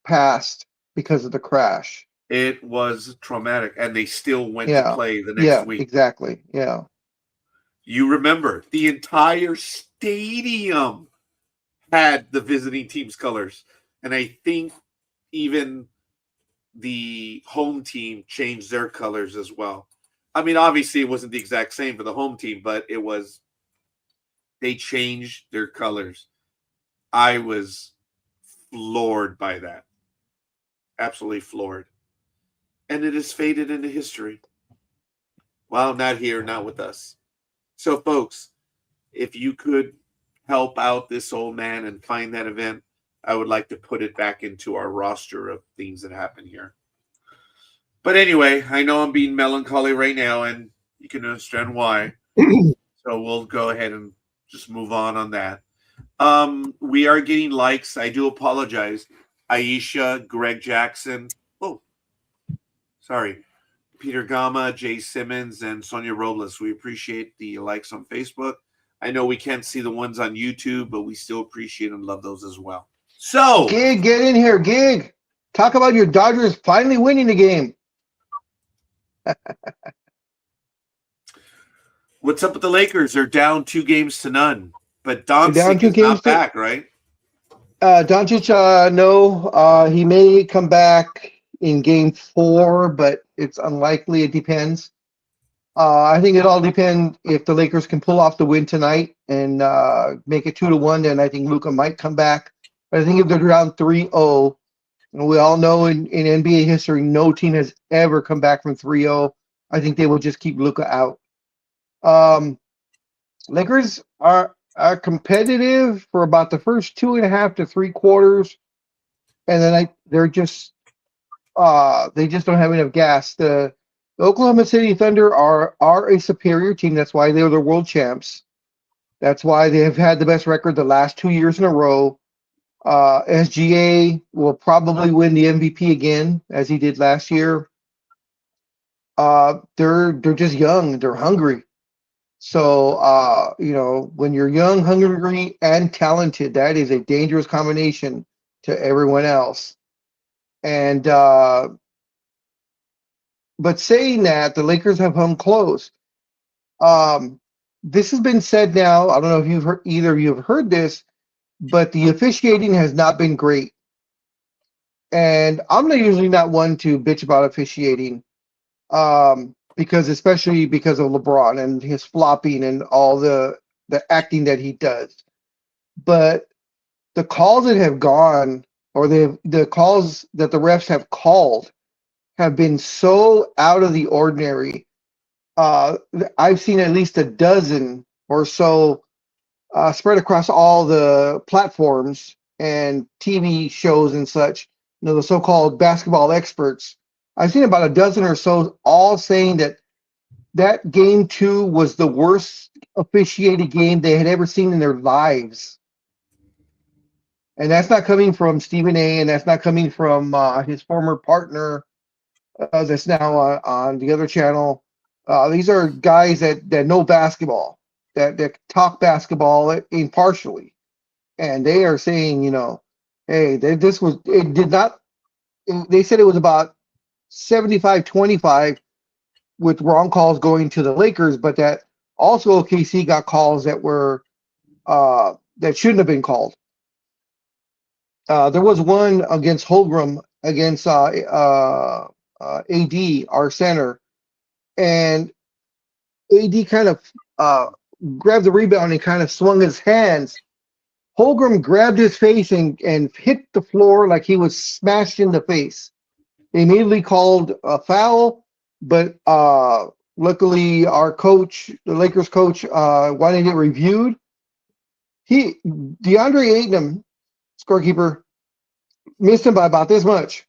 passed because of the crash. It was traumatic, and they still went to play the next week. Exactly. Yeah. You remember the entire stadium had the visiting team's colors, and I think even the home team changed their colors as well. I mean, obviously it wasn't the exact same for the home team, but they changed their colors. I was floored by that. Absolutely floored. And it has faded into history. Well, not here, not with us. So, folks, if you could help out this old man and find that event, I would like to put it back into our roster of things that happen here. But anyway, I know I'm being melancholy right now, and you can understand why. So we'll go ahead and just move on that. We are getting likes. I do apologize. Aisha, Greg Jackson. Oh, sorry. Peter Gama, Jay Simmons, and Sonia Robles. We appreciate the likes on Facebook. I know we can't see the ones on YouTube, but we still appreciate and love those as well. So, Gig, get in here, Gig. Talk about your Dodgers finally winning the game. What's up with the Lakers? They're down 2-0, but Doncic is not back, right? Doncic, no. He may come back in game 4, but it's unlikely. It depends. I think it all depends if the Lakers can pull off the win tonight and make it 2-1. Then I think Luka might come back. But I think if they're down 3-0, and we all know in NBA history, no team has ever come back from 3-0. I think they will just keep Luka out. Lakers are competitive for about the first 2.5 to 3 quarters, and then they just don't have enough gas. The Oklahoma City Thunder are a superior team. That's why they're the world champs. That's why they have had the best record the last 2 years in a row. SGA will probably win the MVP again, as he did last year. They're just young. They're hungry. So, when you're young, hungry, and talented, that is a dangerous combination to everyone else. And but saying that, the Lakers have hung close. This has been said now. I don't know if either of you have heard this, but the officiating has not been great. And I'm usually not one to bitch about officiating, especially because of LeBron and his flopping and all the acting that he does. But the calls that have gone, or the calls that the refs have called, have been so out of the ordinary. I've seen at least a dozen or so spread across all the platforms and TV shows and such, the so-called basketball experts. I've seen about a dozen or so all saying that game 2 was the worst officiated game they had ever seen in their lives. And that's not coming from Stephen A, and that's not coming from his former partner that's now on the other channel. These are guys that know basketball, that talk basketball impartially. And they are saying, hey, they said it was about 75-25 with wrong calls going to the Lakers, but that also OKC got calls that were that shouldn't have been called. There was one against Holmgren against AD, our center, and AD kind of grabbed the rebound and kind of swung his hands. Holmgren grabbed his face and hit the floor like he was smashed in the face. They immediately called a foul, but luckily our coach, the Lakers coach, wanted it reviewed. DeAndre Ayton, scorekeeper, missed him by about this much.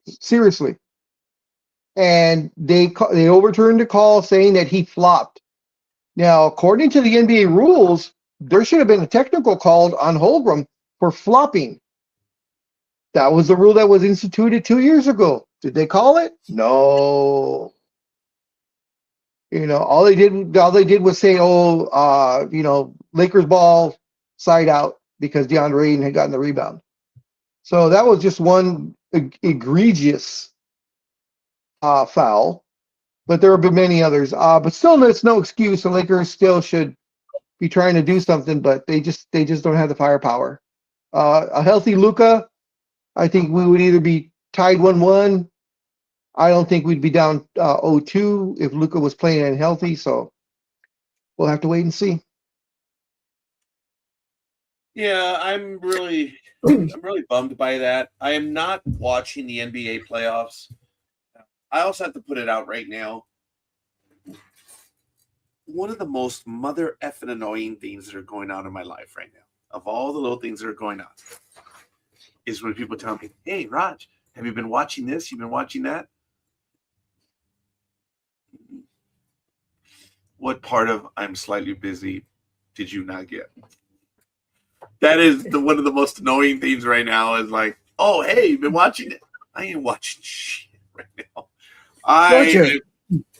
Seriously. and they overturned the call saying that he flopped. Now, according to the NBA rules, there should have been a technical called on Holmgren for flopping. That was the rule that was instituted 2 years ago. Did they call it? No. All they did was say, Lakers ball side out because DeAndre Ayton had gotten the rebound. So that was just one egregious foul, but there have been many others. But still, it's no excuse. The Lakers still should be trying to do something, but they just don't have the firepower. A healthy Luka, I think we would either be tied 1-1. I don't think we'd be down 0-2 if Luka was playing and healthy. So we'll have to wait and see. Yeah, I'm really bummed by that. I am not watching the NBA playoffs. I also have to put it out right now. One of the most mother effing annoying things that are going on in my life right now, of all the little things that are going on, is when people tell me, "Hey, Raj, have you been watching this? You've been watching that?" What part of "I'm slightly busy" did you not get? That is one of the most annoying things right now. Is like, "Oh, hey, you've been watching it." I ain't watching shit right now.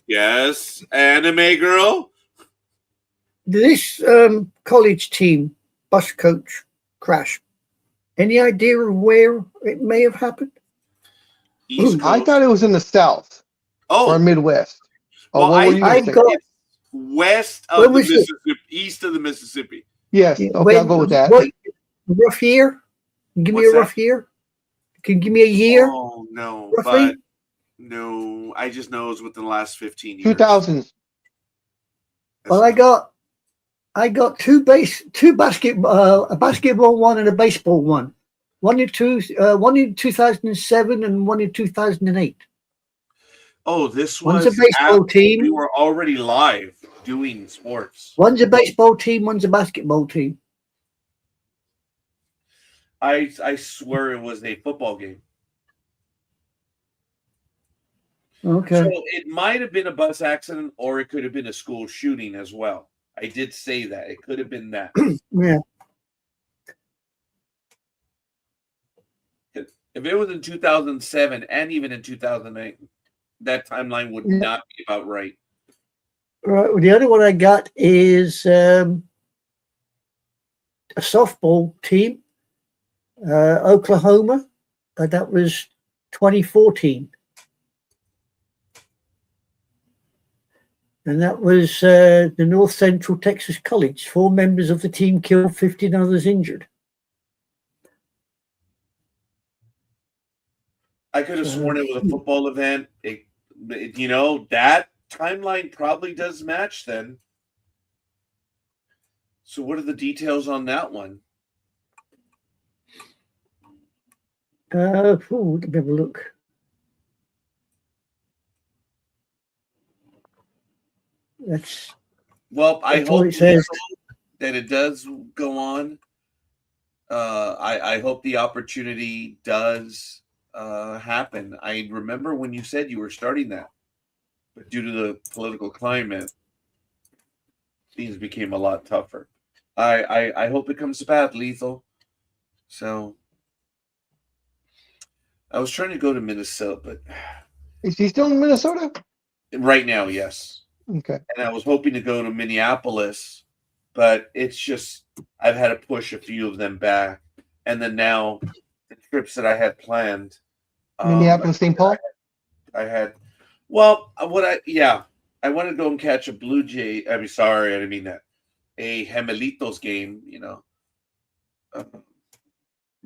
Yes, anime girl. This college team bus coach crash. Any idea of where it may have happened? East Coast. I thought it was in the South or Midwest. Well, what were you I got west of the Mississippi, east of the Mississippi. Yes, okay, I'll go with that. Rough year? Give me a rough year. Can you give me a year? Oh no, roughly? But no, I just know it's within the last 15 years. 2000s. Well, I got two basketball, a basketball one and a baseball one. One in 2007 and one in 2008. Oh, this one's was a baseball team. We were already live doing sports. One's a baseball team, one's a basketball team. I swear it was a football game. Okay. So it might have been a bus accident, or it could have been a school shooting as well. I did say that. It could have been that. Yeah. If it was in 2007 and even in 2008, that timeline would not be about right. Right. Well, the other one I got is a softball team, Oklahoma. That was 2014. And that was the North Central Texas College. 4 members of the team killed, 15 others injured. I could have sworn it was a football event. That timeline probably does match then. So what are the details on that one? Let me have a look. I hope it says that it does go on. I hope the opportunity does happen. I remember when you said you were starting that, but due to the political climate, things became a lot tougher. I hope it comes to pass, Lethal. So I was trying to go to Minnesota, but is he still in Minnesota? Right now, yes. Okay. And I was hoping to go to Minneapolis, but it's just I've had to push a few of them back, and then now the trips that I had planned. Minneapolis, St. Paul. I want to go and catch a Blue Jay. I didn't mean that. A Gemelitos game,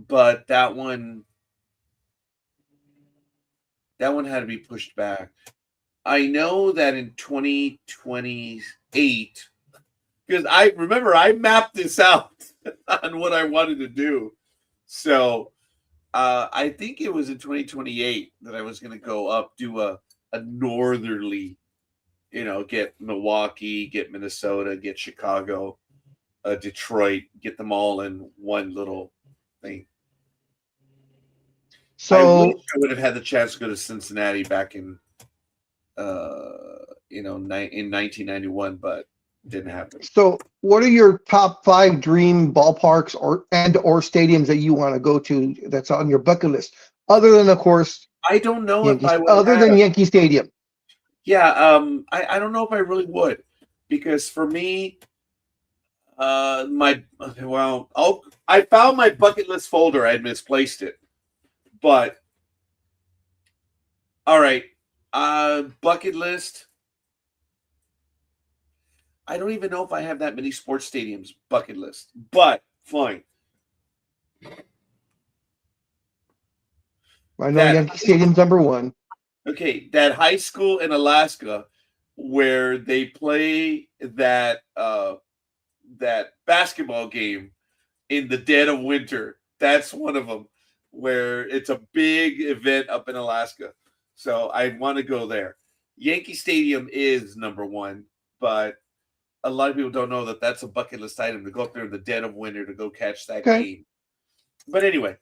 but that one had to be pushed back. I know that in 2028, because I remember I mapped this out on what I wanted to do. So I think it was in 2028 that I was going to go up, do a northerly, get Milwaukee, get Minnesota, get Chicago, Detroit, get them all in one little thing. So I wish I would have had the chance to go to Cincinnati back in in 1991, but didn't happen. So, what are your top 5 dream ballparks or stadiums that you want to go to that's on your bucket list, other than, of course, I don't know if I would other have. than Yankee Stadium? Yeah, I don't know if I really would, because for me, I found my bucket list folder. I had misplaced it, but all right, bucket list. I don't even know if I have that many sports stadiums bucket list, but fine. I know Yankee Stadium's number 1. Okay, that high school in Alaska where they play that basketball game in the dead of winter. That's one of them, where it's a big event up in Alaska. So I want to go there. Yankee Stadium is number 1, but a lot of people don't know that that's a bucket list item to go up there in the dead of winter to go catch that game. But anyway,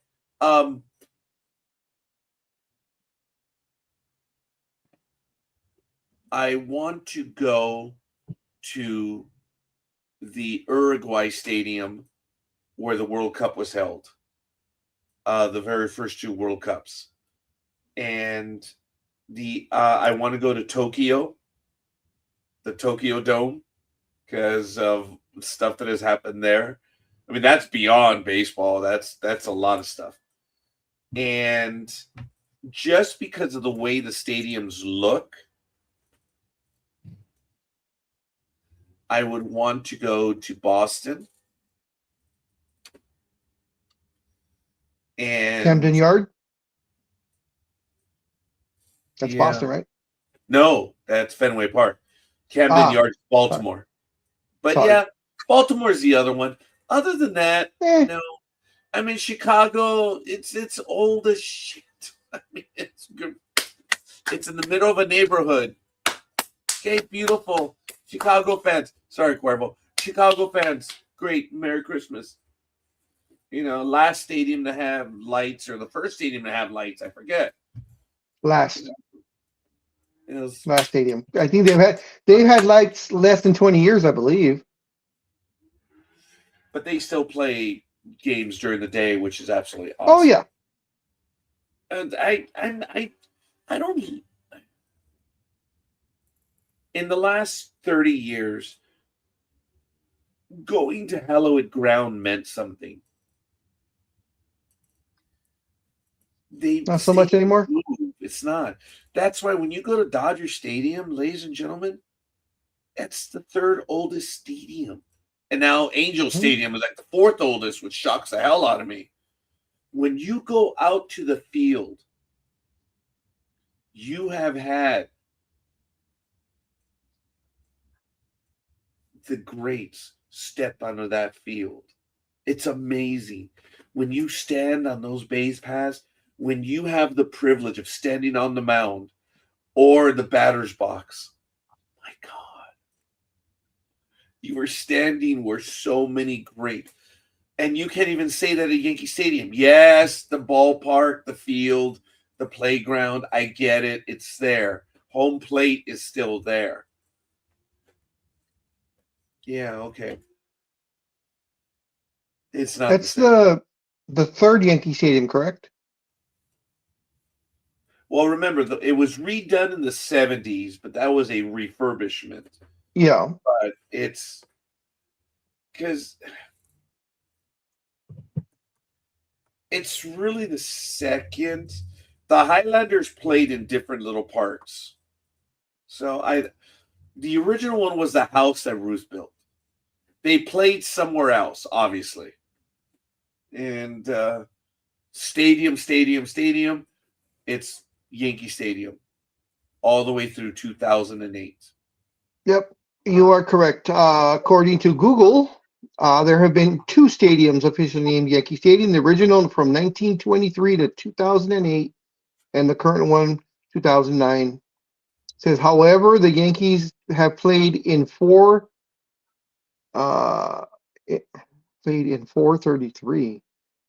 I want to go to the Uruguay Stadium where the World Cup was held, the very first 2 World Cups. And I want to go to Tokyo, the Tokyo Dome, because of stuff that has happened there. I mean, that's beyond baseball. That's a lot of stuff. And just because of the way the stadiums look, I would want to go to Boston. And Camden Yard? That's Boston, right? No, that's Fenway Park. Camden Yards, Baltimore. But yeah, Baltimore's the other one. Other than that, no. I mean, Chicago, it's old as shit. I mean, it's in the middle of a neighborhood. Okay, beautiful. Chicago fans. Sorry, Cuervo. Chicago fans. Great. Merry Christmas. Last stadium to have lights, or the first stadium to have lights. I forget. Last stadium. I think they've had lights less than 20 years, I believe. But they still play games during the day, which is absolutely awesome. Oh yeah. And I don't. In the last 30 years, going to hallowed ground meant something. Not so much anymore. It's not. That's why when you go to Dodger Stadium, ladies and gentlemen, that's the 3rd oldest stadium. And now Angel Stadium is like the 4th oldest, which shocks the hell out of me. When you go out to the field, you have had the greats step onto that field. It's amazing. When you stand on those base paths, when you have the privilege of standing on the mound or the batter's box, my God, you are standing where so many great, and you can't even say that at Yankee Stadium. Yes, the ballpark, the field, the playground, I get it. It's there. Home plate is still there. Yeah, okay. It's not. That's the 3rd Yankee Stadium, correct? Well, remember, it was redone in the 70s, but that was a refurbishment. Yeah. But it's because it's really the 2nd. The Highlanders played in different little parks. So the original one was the house that Ruth built. They played somewhere else, obviously. And stadium, it's Yankee Stadium all the way through 2008. Yep, you are correct. According to Google, there have been 2 stadiums officially named Yankee Stadium. The original from 1923 to 2008, and the current one, 2009. It says, however, the Yankees have played in 433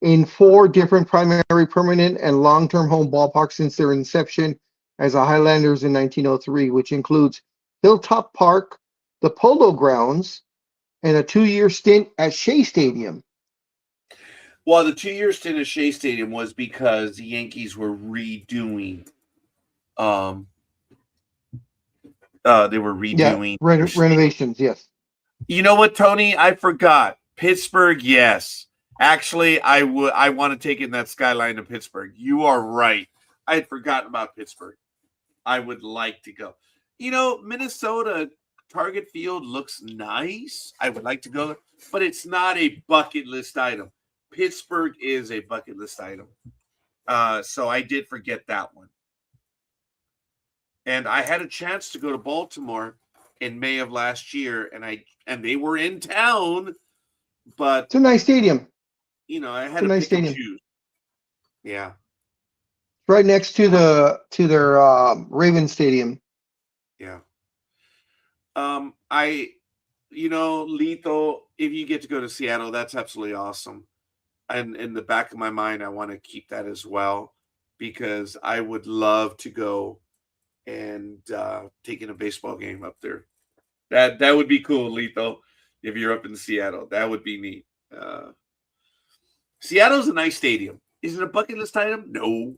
in 4 different primary, permanent, and long-term home ballparks since their inception as a Highlanders in 1903, which includes Hilltop Park, the Polo Grounds, and a 2-year stint at Shea Stadium. Well, the 2 year stint at Shea Stadium was because the Yankees were redoing. They were redoing renovations. Yes. You know what, Tony? I forgot. Pittsburgh, yes. Actually, I want to take in that skyline of Pittsburgh. You are right. I had forgotten about Pittsburgh. I would like to go. Minnesota Target Field looks nice. I would like to go there, but it's not a bucket list item. Pittsburgh is a bucket list item. So I did forget that one. And I had a chance to go to Baltimore in May of last year, and they were in town, but it's a nice stadium. I had to pick and choose. Yeah. Right next to their Ravens Stadium. Yeah. Lethal, if you get to go to Seattle, that's absolutely awesome. And in the back of my mind, I want to keep that as well, because I would love to go and taking a baseball game up there. That would be cool, Lethal. If you're up in Seattle, that would be neat. Seattle's a nice stadium. Is it a bucket list item? No.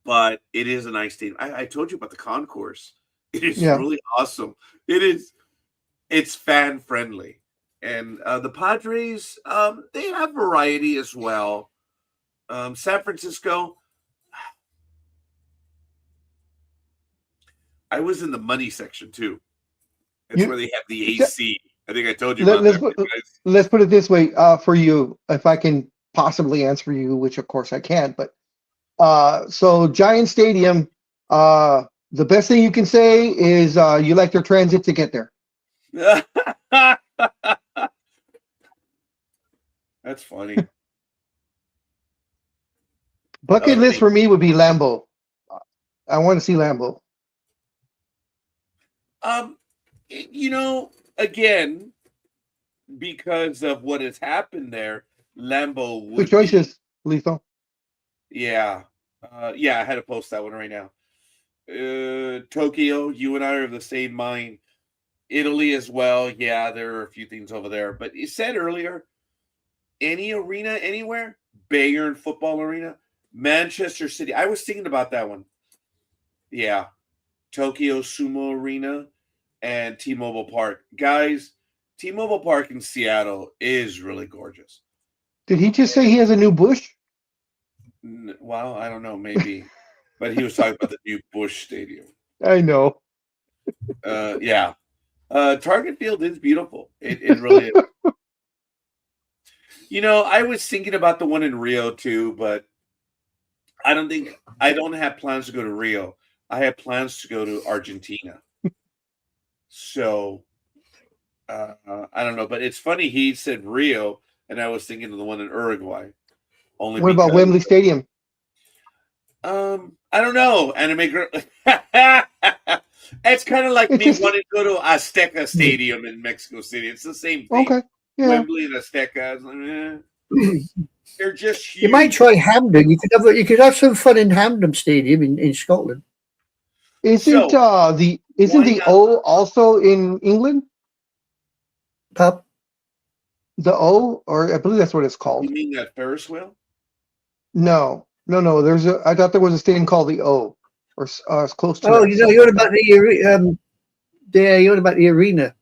But it is a nice stadium. I told you about the concourse. It is really awesome. It's fan friendly. And the Padres, they have variety as well. San Francisco, I was in the money section too. That's where they have the AC. I think I told you about that. Let's put it this way for you, if I can possibly answer you, which of course I can't. But so Giant Stadium, the best thing you can say is you like their transit to get there. That's funny. Bucket list for me would be Lambeau. I want to see Lambeau. Again, because of what has happened there, Lambeau would Good choices, Lethal. Yeah. I had to post that one right now. Tokyo, you and I are of the same mind. Italy as well. Yeah, there are a few things over there. But you said earlier, any arena anywhere, Bayern football arena, Manchester City. I was thinking about that one. Yeah. Tokyo Sumo Arena and T-Mobile Park. Guys, T-Mobile Park in Seattle is really gorgeous. Did he just say he has a new Busch? Well, I don't know, maybe. But he was talking about the new Busch Stadium. I know. Yeah. Target Field is beautiful. It really is. I was thinking about the one in Rio too, but I don't have plans to go to Rio. I have plans to go to Argentina. So I don't know, but it's funny he said Rio, and I was thinking of the one in Uruguay. What about Wembley Stadium? I don't know. Anime girl. It's kind of like me wanting to go to Azteca Stadium in Mexico City. It's the same thing. Okay. Yeah. Wembley and Azteca. They're just huge. You might try Hampden. You could have some fun in Hampden Stadium in Scotland. Isn't the O also in England? Pub? The O, or I believe that's what it's called. You mean that Ferris wheel? No. I thought there was a stadium called the O, or it's close to. Oh, you're about the you're about the arena.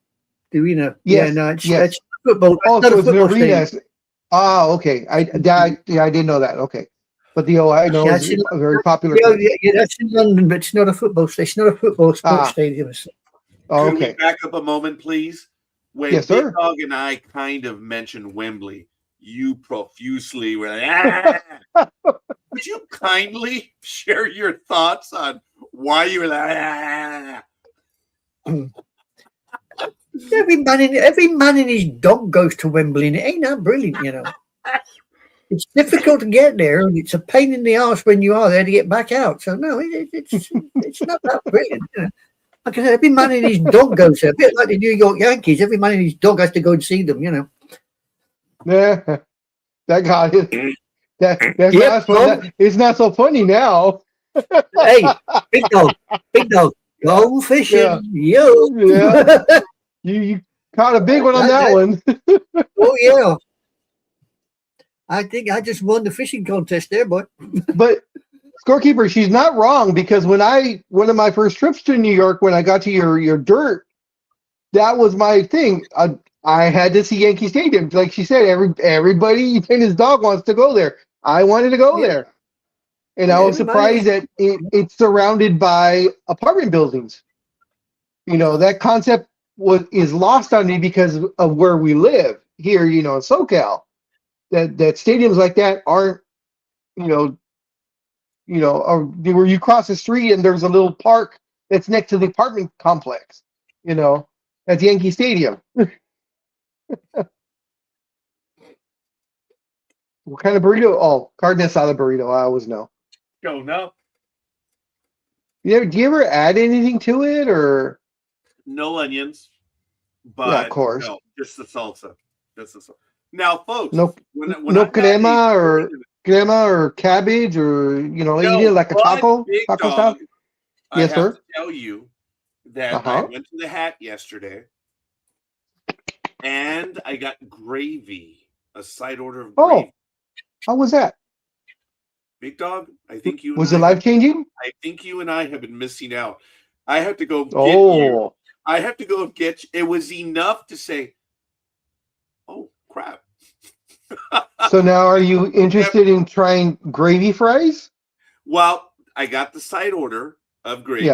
The arena. Yes, yeah, no, it's football. Oh, it's so it's an arena. Stadium. Okay. I didn't know that. Okay, but the O I know is a very popular. Yeah, that's in London, but it's not a football stadium. It's not a football sports stadium. Could we back up a moment, please? When yes, Big sir. Dog and I kind of mentioned Wembley, you profusely were like, Would you kindly share your thoughts on why you were like, Every man in his dog goes to Wembley, and it ain't that brilliant, It's difficult to get there, and it's a pain in the arse when you are there to get back out. So no, it's not that brilliant. Like I said, every man and his dog goes there. A bit like the New York Yankees. Every man and his dog has to go and see them, Yeah, that got it. That's it's not so funny now. Hey, big dog, go fishing. Yeah. Yo. Yeah. You caught a big one on that one. Oh yeah. I think I just won the fishing contest there, boy. But scorekeeper, she's not wrong, because one of my first trips to New York, when I got to your dirt, that was my thing. I had to see Yankee Stadium. Like she said, everybody and his dog wants to go there. I wanted to go there. And I was surprised that it's surrounded by apartment buildings. You know, that concept is lost on me because of where we live here, in SoCal. That stadiums like that aren't, where you cross the street and there's a little park that's next to the apartment complex, at Yankee Stadium. What kind of burrito? Oh, carne asada burrito. I always know. Don't know. Yeah, do you ever add anything to it, or? No onions, but Yeah, of course. no, just the salsa. Just the salsa. Now, folks, No, when no I got crema or cabbage, or eat it like a but taco Big style. Dog, Yes, I have sir. to tell you that I went to the Hat yesterday, and I got gravy, a side order of gravy. Oh, how was that? Big Dog, I think you was it life-changing? I think you and I have been missing out. I have to go get you. I have to go get you. It was enough to say, oh, crap. So now are you interested in trying gravy fries? Well, I got the side order of gravy,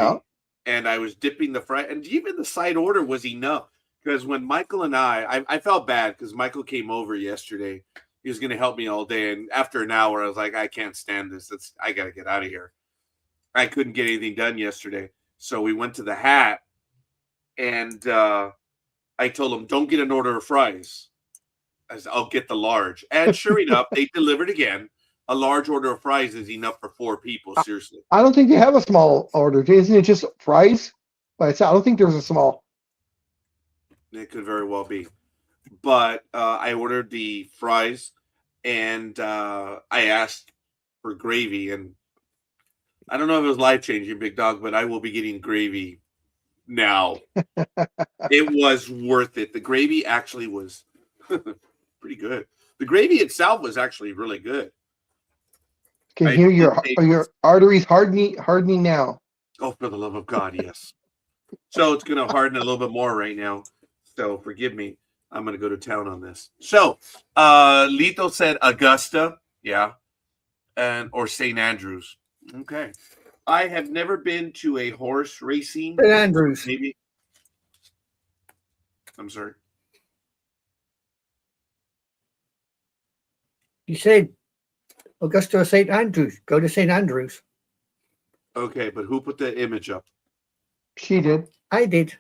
and I was dipping the fry, and even the side order was enough, because when Michael and I felt bad because Michael came over yesterday. He was going to help me all day, and after an hour, I was like, I can't stand this. I got to get out of here. I couldn't get anything done yesterday, so we went to the Hat, and I told him, don't get an order of fries. I said, I'll get the large. And sure enough, they delivered again. A large order of fries is enough for 4 people, seriously. I don't think they have a small order. Isn't it just fries? But I don't think there's a small. It could very well be. But I ordered the fries, and I asked for gravy. And I don't know if it was life-changing, Big Dog, but I will be getting gravy now. It was worth it. The gravy actually was pretty good. The gravy itself was actually really good. Can hear your arteries hardening now. Oh, for the love of God, yes. So it's going to harden a little bit more right now. So forgive me. I'm going to go to town on this. So Lito said Augusta, or St. Andrews. Okay. I have never been to a horse racing. St. Andrews. Maybe. I'm sorry. You said Augusta or St. Andrews. Go to St. Andrews. Okay, but who put the image up? She did. I did.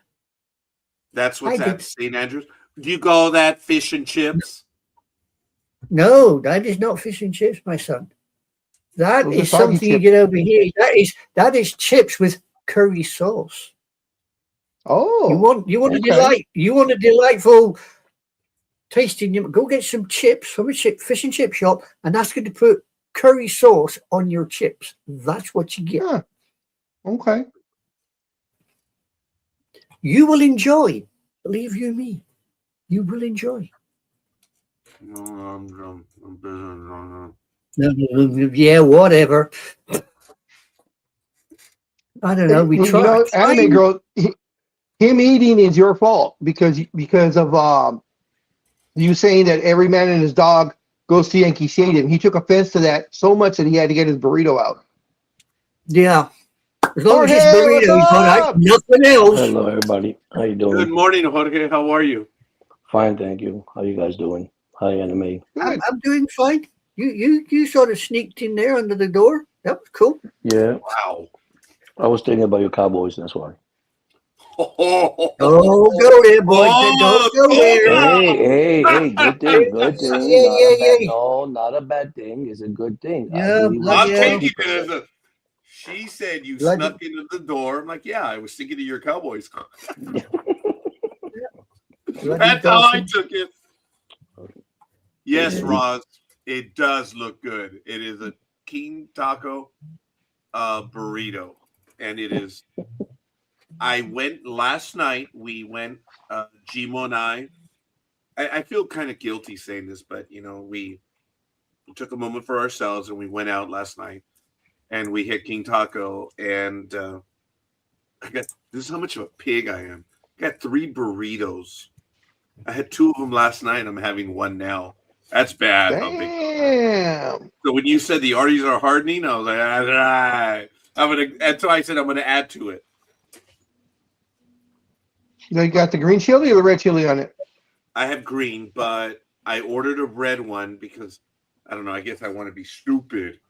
That's what's at St. Andrews? Do you call that fish and chips? No, that is not fish and chips, my son. That Those is are soggy something you chips. get over here. That is chips with curry sauce. Oh, you want okay. a delightful tasting. Go get some chips from a fish and chip shop and ask her to put curry sauce on your chips. That's what you get. Yeah. Okay. You will enjoy. Believe you me, you will enjoy. No, I'm Yeah, whatever. I don't know. We tried. Anime girl, him eating is your fault because of you saying that every man and his dog goes to Yankee Stadium. He took offense to that so much that he had to get his burrito out. Yeah. As long as it's Jorge, burrito, what's but up? nothing else. Hello, everybody. How you doing? Good morning, Jorge. How are you? Fine, thank you. How you guys doing? Hi, Anime. Good. I'm doing fine. You sort of sneaked in there under the door. That was cool. Yeah, Wow. I was thinking about your Cowboys, that's why. Oh, go there, boy. Don't go there. Hey, good thing, good thing. No, not a bad thing. It's a good thing. Yeah, I'm taking you. it as a. She said you snuck into the door. I'm like, yeah, I was thinking of your Cowboys. That's how I took it. Yes, Roz, it does look good. It is a king taco. burrito, and it is. I went last night. We went, Gmo and I feel kind of guilty saying this, but we took a moment for ourselves and we went out last night and we hit King Taco and this is how much of a pig I am. I got 3 burritos. I had 2 of them last night. I'm having one now. That's bad. Damn. So when you said the arteries are hardening, I was like, all right. That's why I said I'm gonna add to it. They got the green chili or the red chili on it? I have green, but I ordered a red one because I don't know. I guess I want to be stupid.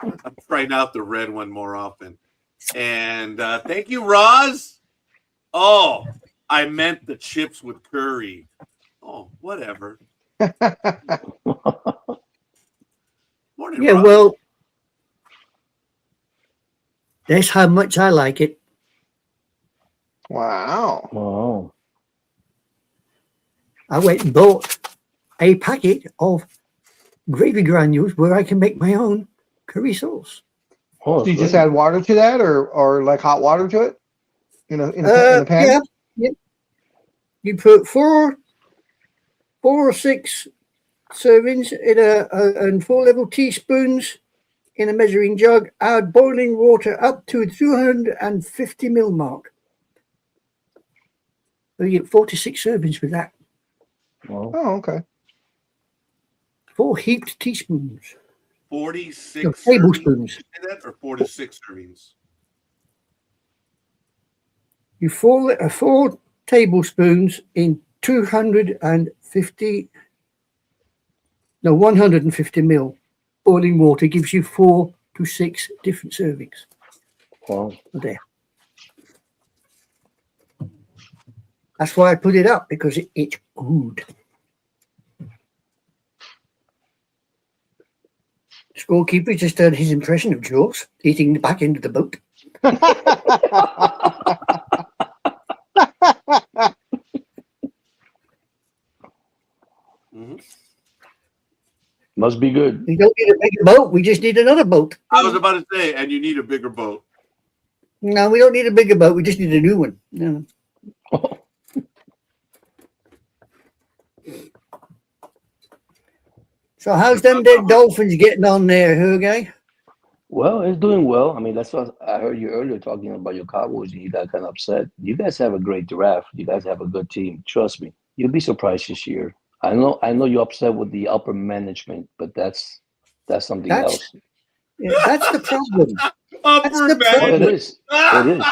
I'm trying out the red one more often. And thank you, Roz. Oh, I meant the chips with curry. Oh, whatever. Morning, Yeah, Roz. well, that's how much I like it. Wow. Wow. I went and bought a packet of gravy granules where I can make my own curry sauce. Oh, Do you that's just great. add water to that, or like hot water to it? In the pan. Yeah. You put four or 6 servings in and 4 level teaspoons in a measuring jug. Add boiling water up to 250 ml mark. So you get 46 servings with that. Wow. Oh, okay. 4 heaped teaspoons. 46 No, servings. tablespoons. Is that or 4 to 6 servings? You 4 tablespoons in 150 ml boiling water gives you 4 to 6 different servings. Wow. There. That's why I put it up, because it's good. Scorekeeper just done his impression of Jaws eating the back end of the boat. Mm-hmm. Must be good. We don't need a bigger boat. We just need another boat. I was about to say, and you need a bigger boat. No, we don't need a bigger boat. We just need a new one. No. So how's them dead dolphins getting on there, Hurgay? Well, it's doing well. I mean, that's what I heard you earlier talking about your Cowboys, and you got kind of upset. You guys have a great draft. You guys have a good team. Trust me, you'll be surprised this year. I know you're upset with the upper management, but that's something else. Yeah, that's the problem. That's Upper the man. Oh, it problem. is. It is.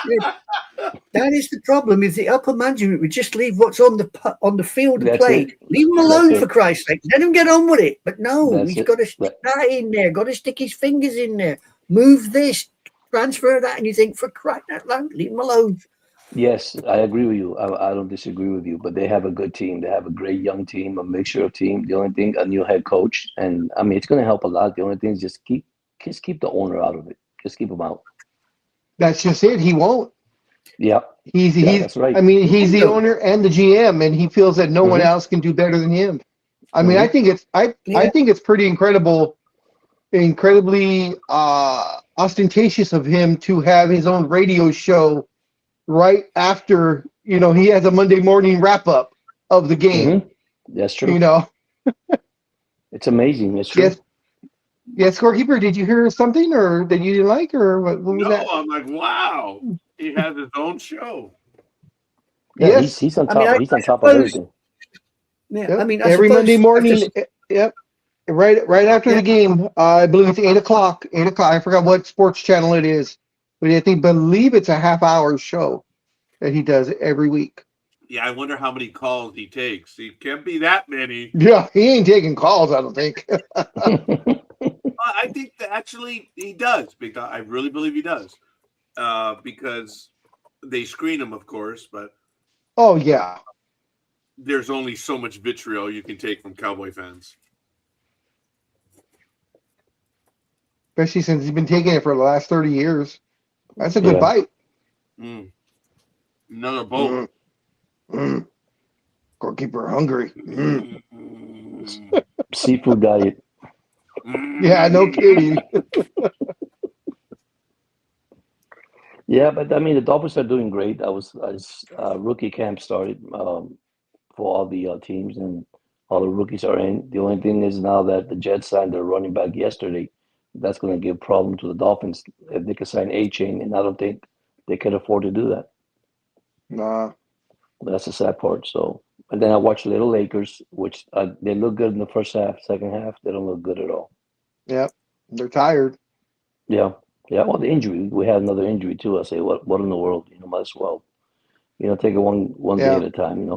That is the problem. Is the upper management would just leave what's on the field and That's played. it. Leave him That's alone, it. for Christ's sake. Let him get on with it. But no, That's he's it. got to stick that in there. Got to stick his fingers in there. Move this, transfer that, and you think, for crying out loud, leave him alone. Yes, I agree with you. I don't disagree with you, but they have a good team. They have a great young team, a mixture of team. The only thing, a new head coach, and I mean, it's going to help a lot. The only thing is just keep the owner out of it. Just keep him out. That's just it. He won't. Yeah, He's that's right. I mean, he's the owner and the GM, and he feels that no one else can do better than him. I mean, I think it's I think it's pretty incredibly ostentatious of him to have his own radio show right after, he has a Monday morning wrap up of the game. That's true. It's amazing. It's true. Yes. Yeah, Scorekeeper, did you hear something or that you didn't like, or what was that? I'm like, wow. He has his own show. Yeah, Yes. he's on top. I mean, he's on top of everything. Yeah, Yep. I mean, every Monday morning. Yep. Right after the game, I believe it's 8 o'clock. 8 o'clock. I forgot what sports channel it is, but I believe it's a half-hour show that he does every week. Yeah, I wonder how many calls he takes. He can't be that many. Yeah, he ain't taking calls, I don't think. I think that actually he does. Because I really believe he does. Because they screen him, of course, but Oh yeah. there's only so much vitriol you can take from Cowboy fans. Especially since he's been taking it for the last 30 years. That's a good Yeah. bite. Another boat. Goalkeeper hungry. Seafood diet. Yeah, no kidding. Yeah, but I mean, the Dolphins are doing great. Rookie camp started for all the teams, and all the rookies are in. The only thing is now that the Jets signed their running back yesterday, that's going to give problem to the Dolphins if they can sign A-Chain, and I don't think they can afford to do that. Nah. That's the sad part. So, and then I watched Little Lakers, which they look good in the first half. Second half, they don't look good at all. Yep. They're tired. Yeah, yeah. Well, the injury, we had another injury too. I say, what in the world? Might as well, take it one day Yeah. at a time.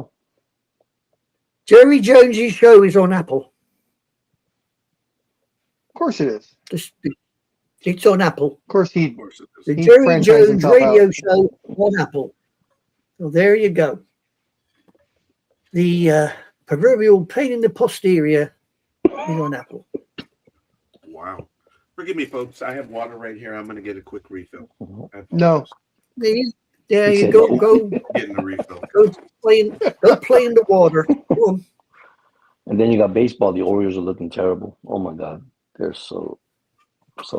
Jerry Jones's show is on Apple. Of course it is. It's on Apple. Of course Of course it is. The He Jerry franchised Jones himself radio out. show on Apple. So there you go. The proverbial pain in the posterior is on Apple. Wow. Forgive me, folks. I have water right here. I'm going to get a quick refill. I No. apologize. There He you said go. no. Go Getting a refill. play in the water. Go on. And then you got baseball. The Orioles are looking terrible. Oh my God, they're so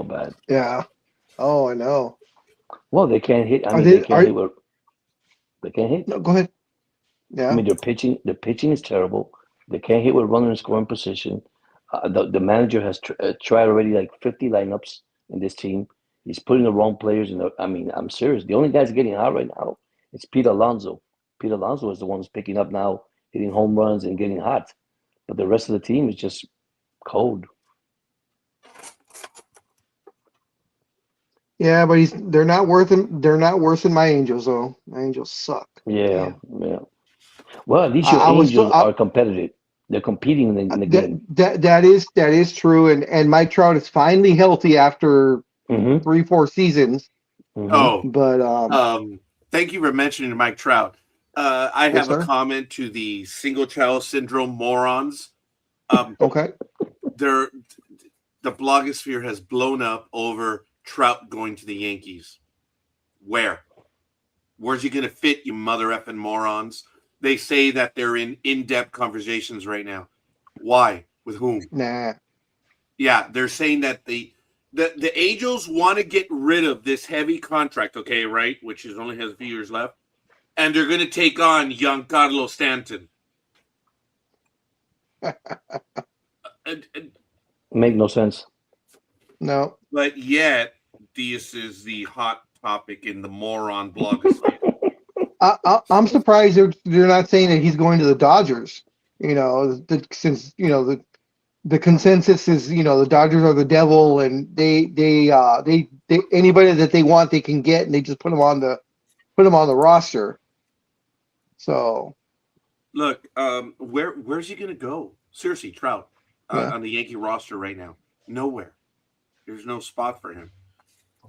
bad. Yeah. Oh, I know. Well, they can't hit. I Are mean, they- they can't are- hit. They can't hit. No, go ahead. I Yeah. mean, their pitching is terrible. They can't hit with runner in scoring position. The manager has tried already like 50 lineups in this team. He's putting the wrong players in. I mean, I'm serious. The only guy's getting hot right now is Pete Alonso. Pete Alonso is the one who's picking up now, hitting home runs and getting hot. But the rest of the team is just cold. Yeah, but they're not worse than my Angels though. My Angels suck. Yeah, Damn. yeah. Well, at least your I was Angels so- I- are competitive. They're competing in the game. That is true, and Mike Trout is finally healthy after Mm-hmm. 3-4 seasons. Mm-hmm. Oh, But thank you for mentioning Mike Trout. I Yes, have a sir. comment to the single child syndrome morons. okay. The blogosphere has blown up over Trout going to the Yankees. Where's he going to fit, you mother effing morons? They say that they're in-depth conversations right now. Why? With whom? Nah. Yeah, they're saying that the Angels want to get rid of this heavy contract, okay, right? Which only has a few years left. And they're going to take on young Carlos Stanton. Make no sense. No. But yet, this is the hot topic in the moron blogosphere. I'm surprised they're not saying that he's going to the Dodgers. Since the consensus is the Dodgers are the devil, and they anybody that they want they can get, and they just put them on the roster. So Look, where's he going to go? Seriously, Trout on the Yankee roster right now, nowhere. There's no spot for him.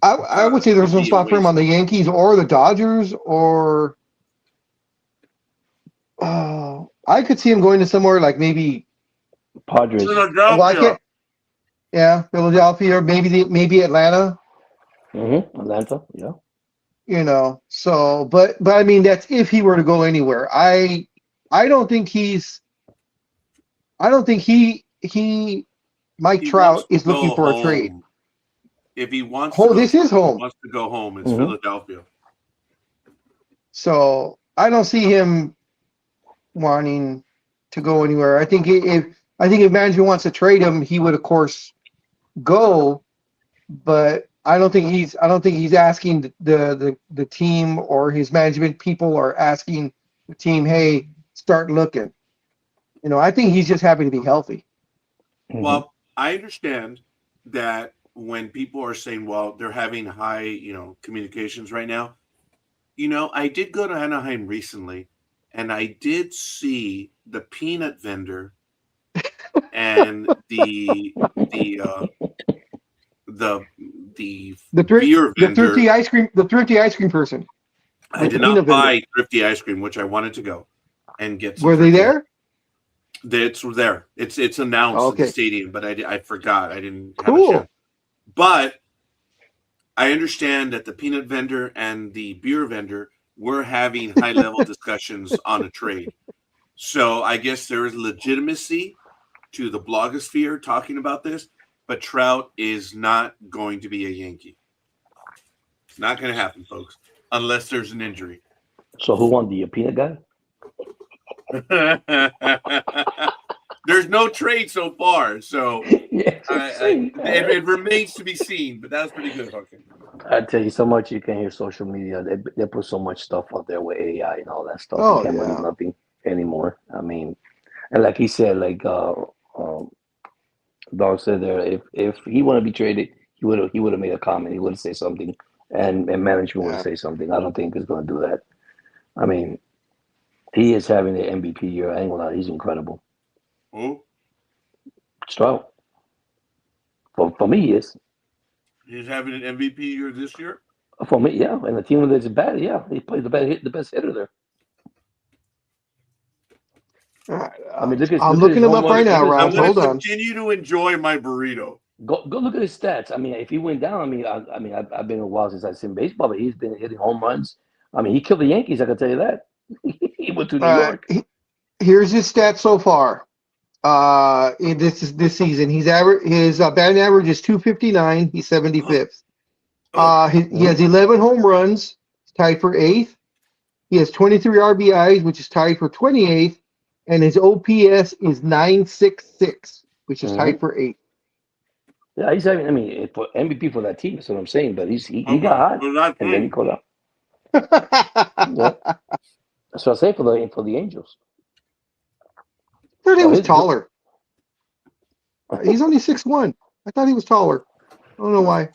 I would say there's no spot for him on the Yankees or the Dodgers or. I could see him going to somewhere like maybe Padres. well, I can't. Yeah, Philadelphia, or maybe Atlanta. Mm-hmm. Atlanta, yeah. So, but I mean, that's if he were to go anywhere. I don't think he Mike Trout is looking for a trade. If he wants this is home. Wants to go home. It's Mhm. Philadelphia. So I don't see him wanting to go anywhere. I think if management wants to trade him, he would of course go, but I don't think he's asking the team or his management people are asking the team, hey, start looking. I think he's just happy to be healthy. Mhm. Well, I understand that when people are saying, well, they're having high, communications right now. I did go to Anaheim recently, and I did see the peanut vendor and the beer vendor. The thrifty ice cream person. I did not buy thrifty ice cream, which I wanted to go and get. Were they there? It's there. It's announced in the stadium, but I forgot. I didn't have a chance. But I understand that the peanut vendor and the beer vendor were having high-level discussions on a trade. So I guess there is legitimacy to the blogosphere talking about this, but Trout is not going to be a Yankee. Not going to happen, folks, unless there's an injury. So who won, the peanut guy? There's no trade so far, so Yeah, it remains to be seen. But that was pretty good, okay. I tell you so much. You can hear social media. They put so much stuff out there with AI and all that stuff. Oh, You can't yeah. believe nothing anymore. I mean, and like he said, like Dog said there, if he want to be traded, he would have made a comment. He would have said something, and management would Yeah. have said something. I don't think he's going to do that. I mean, he is having an MVP year. I ain't gonna lie, he's incredible. Oh, Stroud. For me, he is. he's having an MVP year this year. For me, yeah. And the team that's bad, yeah, he played the best hitter there. All right, I mean, look I'm at looking his him home up runs. right now, Look at I'm Rob. his- going Hold to on. continue to enjoy my burrito. Go look at his stats. I mean, if he went down, I've been a while since I've seen baseball, but he's been hitting home runs. I mean, he killed the Yankees. I can tell you that. He went to New York. Here's his stats so far. In this season, his batting average is 259. He's 75th. He has 11 home runs, tied for 8th. He has 23 RBIs, which is tied for 28th, and his OPS is 966, which is tied for 8th. Yeah, he's having. I mean, for MVP for that team, that's what I'm saying. But he got hot, Well, not and then he me. called out. Yeah. That's what I say for the Angels. I thought he So was his- taller. He's only 6'1". I thought he was taller. I don't know why.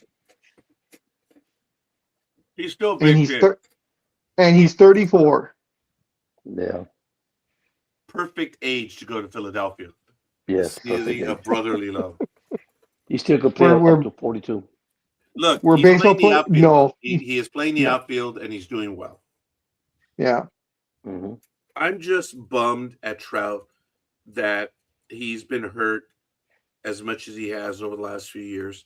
He's still a And big he's kid. and he's 34. Yeah. Perfect age to go to Philadelphia. Yes. Really a brotherly love. He still could play We're- up to 42. Look, We're he's baseball playing the player? outfield. No. He is playing the No. outfield, and he's doing well. Yeah. Mm-hmm. I'm just bummed at Trout that he's been hurt as much as he has over the last few years.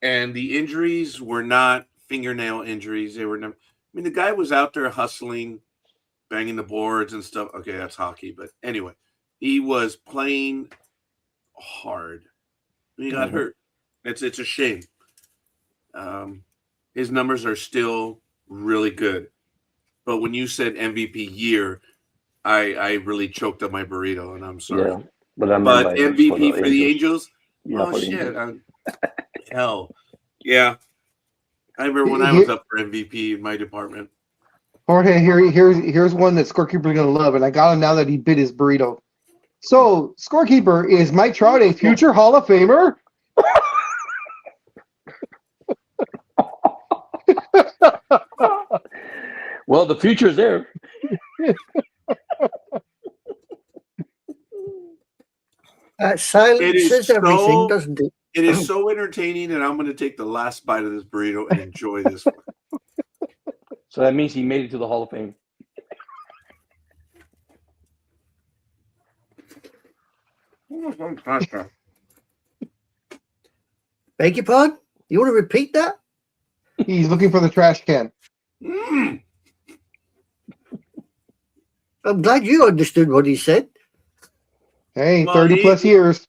And the injuries were not fingernail injuries. They were never, I mean, the guy was out there hustling, banging the boards and stuff. Okay, that's hockey. But anyway, he was playing hard. He got hurt. It's a shame. His numbers are still really good. But when you said MVP year, I really choked up my burrito, and I'm sorry. Yeah. But I mean, But like, MVP for the Angels? Yeah, Oh, for the shit. Angels. Hell. Yeah. I remember when I was up for MVP in my department. Jorge, here's one that Scorekeeper's gonna love, and I got him now that he bit his burrito. So, Scorekeeper, is Mike Trout a future Hall of Famer? Well, the future is there. Silence It is says so- everything, doesn't it? It is so entertaining, and I'm going to take the last bite of this burrito and enjoy this one. So that means he made it to the Hall of Fame. Beg your pardon? You want to repeat that? He's looking for the trash can. Mm. I'm glad you understood what he said. Hey, Well, 30 plus years.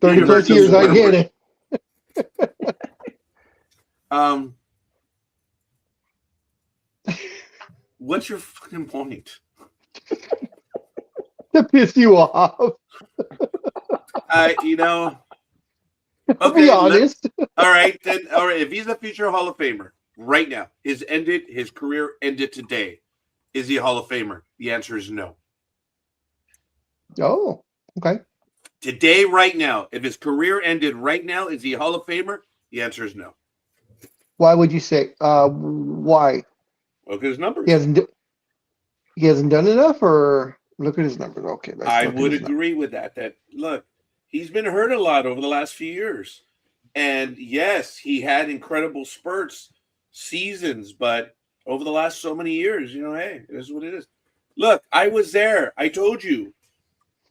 30 he plus heard years, the I swear get word. it. What's your fucking point? To piss you off. You know. I'll be honest. All right, then. All right, if he's a future Hall of Famer right now, his career ended today, is he a Hall of Famer? The answer is no. Oh, okay. Today, right now, if his career ended right now, is he a Hall of Famer? The answer is no. Why would you say? Why? Look at his numbers. He hasn't done enough, or look at his numbers. Okay, let's I look at would his agree with that. That look, he's been hurt a lot over the last few years, and yes, he had incredible spurts, seasons, but over the last so many years, hey, it is what it is. Look, I was there. I told you.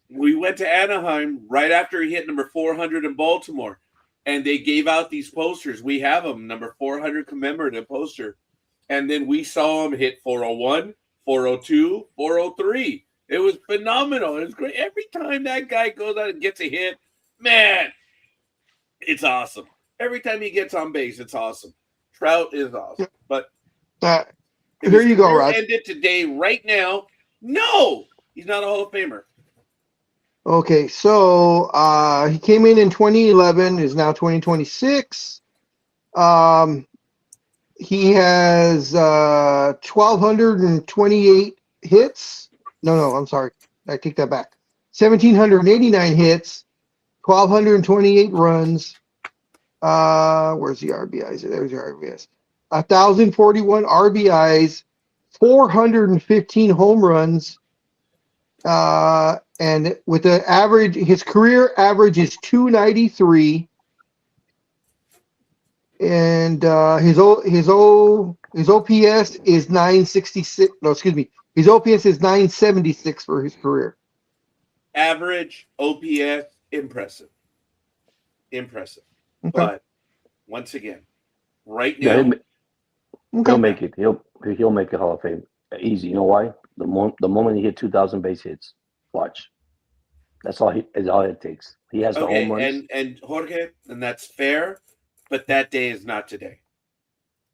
We went to Anaheim right after he hit number 400 in Baltimore, and they gave out these posters. We have them, number 400 commemorative poster, and then we saw him hit 401, 402, 403. It was phenomenal. It was great. Every time that guy goes out and gets a hit, man, it's awesome. Every time he gets on base, it's awesome. Trout is awesome. But Here you go, Rod. Ended today, right now. No, he's not a Hall of Famer. Okay, so he came in 2011, is now 2026. He has 1,228 hits. No, I'm sorry. I take that back. 1,789 hits, 1,228 runs. Where's the RBIs? There's your RBIs. 1,041 RBIs, 415 home runs. And with the average, his career average is 293. And his OPS is 966. No, excuse me. His OPS is 976 for his career. Average OPS, impressive. Okay. But once again, right now, he'll make it. He'll make the Hall of Fame easy. You know why? The moment he hit 2,000 base hits, watch. That's all it takes. He has the home runs. And Jorge, and that's fair, but that day is not today.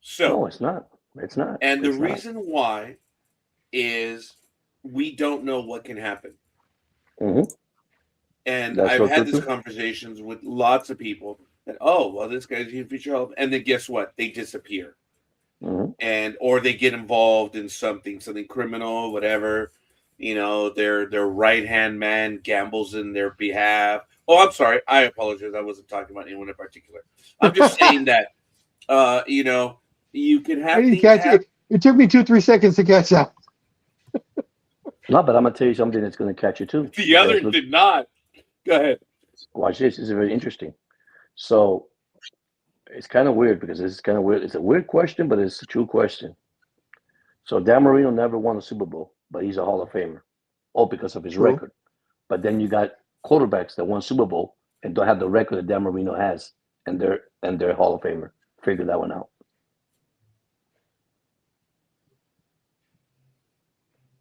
So no, it's not. It's not. And the reason why is we don't know what can happen. Mm-hmm. And I've had these conversations with lots of people that, this guy's a future Hall of Fame, and then guess what? They disappear. Mm-hmm. Or they get involved in something criminal, whatever. You know, their right-hand man gambles in their behalf. Oh, I'm sorry. I apologize. I wasn't talking about anyone in particular. I'm just saying that, you can have. It took me 2-3 seconds to catch up. No, but I'm gonna tell you something that's gonna catch you too. The other did not. Go ahead. Watch this. This is very interesting. So it's kind of weird because it's kind of weird. It's a weird question, but it's a true question. So Dan Marino never won a Super Bowl, but he's a Hall of Famer, all because of his record. But then you got quarterbacks that won Super Bowl and don't have the record that Dan Marino has, and they're Hall of Famer. Figure that one out.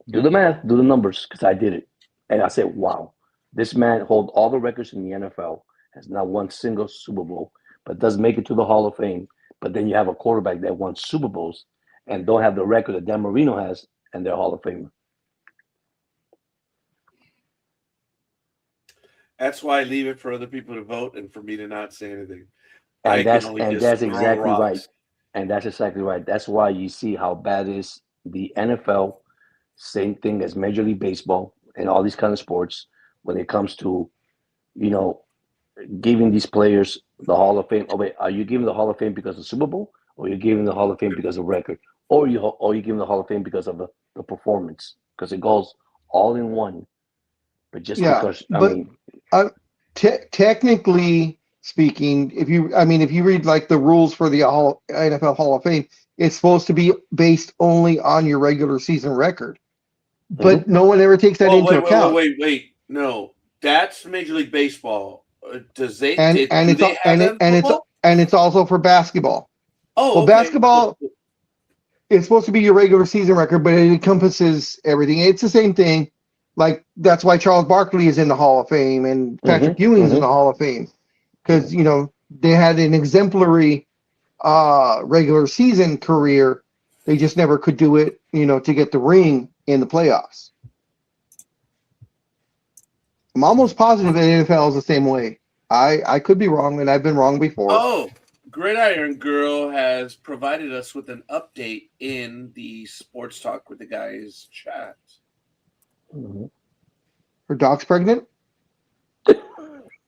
Do the math, do the numbers, because I did it, and I said, "Wow, this man holds all the records in the NFL, has not won single Super Bowl, but does make it to the Hall of Fame. But then you have a quarterback that won Super Bowls and don't have the record that Dan Marino has, and they're Hall of Famer." That's why I leave it for other people to vote and for me to not say anything. And that's exactly right. And that's exactly right. That's why you see how bad is the NFL. Same thing as Major League Baseball and all these kind of sports when it comes to, giving these players the Hall of Fame. Oh wait, are you giving the Hall of Fame because of Super Bowl, or you're giving the Hall of Fame because of record, or you giving the Hall of Fame because of the performance? Because it goes all in one. But just because technically speaking, if you read like the rules for the NFL Hall of Fame, it's supposed to be based only on your regular season record. But no one ever takes that into account. Wait. No, that's Major League Baseball. Does they? It's also for basketball. Oh, well, basketball is supposed to be your regular season record, but it encompasses everything. It's the same thing. Like that's why Charles Barkley is in the Hall of Fame and Patrick Ewing's in the Hall of Fame, because they had an exemplary regular season career. They just never could do it, to get the ring in the playoffs. I'm almost positive that NFL is the same way. I could be wrong, and I've been wrong before. Oh, Gridiron Girl has provided us with an update in the Sports Talk with the Guys chat. Her dog's pregnant?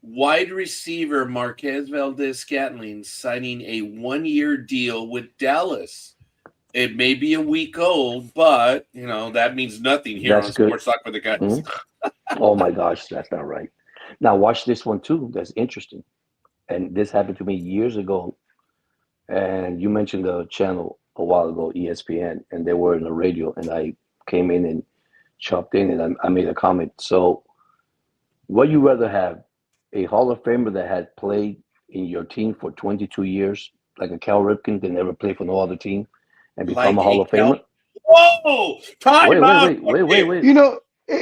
Wide receiver Marquez Valdez-Scantling signing a 1-year deal with Dallas. It may be a week old, but that means nothing here on Sports Talk with the Guys. Oh my gosh, that's not right. Now watch this one too. That's interesting, and this happened to me years ago. And you mentioned the channel a while ago, ESPN, and they were in the radio, and I came in and chopped in, and I made a comment. So, what you rather have, a Hall of Famer that had played in your team for 22 years, like a Cal Ripken that never played for no other team, and become a Hall of Famer? Whoa! Time out! Wait.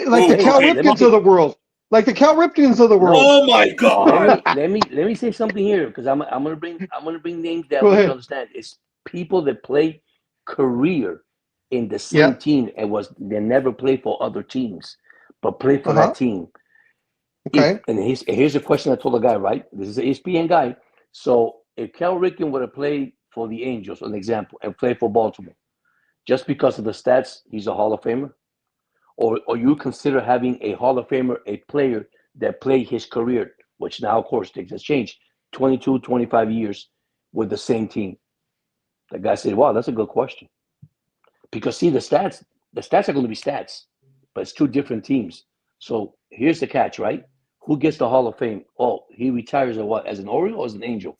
Like the Cal Ripkens of the world. Like the Cal Ripkens of the world. Oh my God! Let me say something here, because I'm gonna bring names that we understand. It's people that play career in the same team and they never play for other teams, but play for that team. Okay. Here's a question I told the guy, right? This is an ESPN guy. So if Cal Ripken would have played for the Angels, an example, and played for Baltimore, just because of the stats, he's a Hall of Famer? Or you consider having a Hall of Famer, a player that played his career, which now, of course, things has changed, 22, 25 years with the same team? The guy said, wow, that's a good question. Because, see, the stats are going to be stats, but it's two different teams. So here's the catch, right? Who gets the Hall of Fame? Oh, he retires as what? As an Oriole or as an Angel?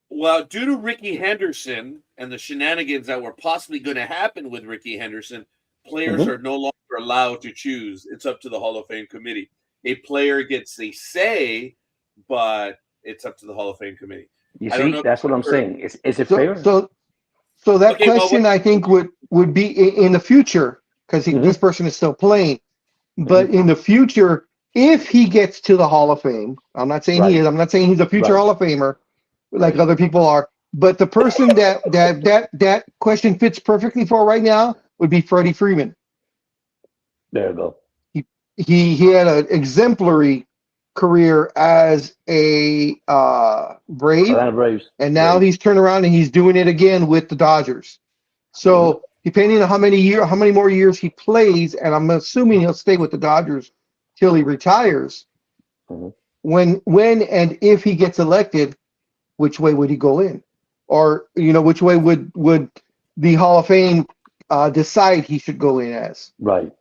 Well, due to Ricky Henderson and the shenanigans that were possibly going to happen with Ricky Henderson, players are no longer allowed to choose. It's up to the Hall of Fame committee. A player gets a say, but it's up to the Hall of Fame committee. You see, that's what I'm saying. Is it fair? So that question, I think, would be in the future, because this person is still playing. But in the future, if he gets to the Hall of Fame, I'm not saying he is. I'm not saying he's a future Hall of Famer like other people are. But the person that question fits perfectly for right now would be Freddie Freeman. There you go. He had an exemplary career as a Brave, and now he's turned around and he's doing it again with the Dodgers. So depending on how many more years he plays, and I'm assuming he'll stay with the Dodgers till he retires. When and if he gets elected, which way would he go in, or which way would the Hall of Fame decide he should go in as? Right.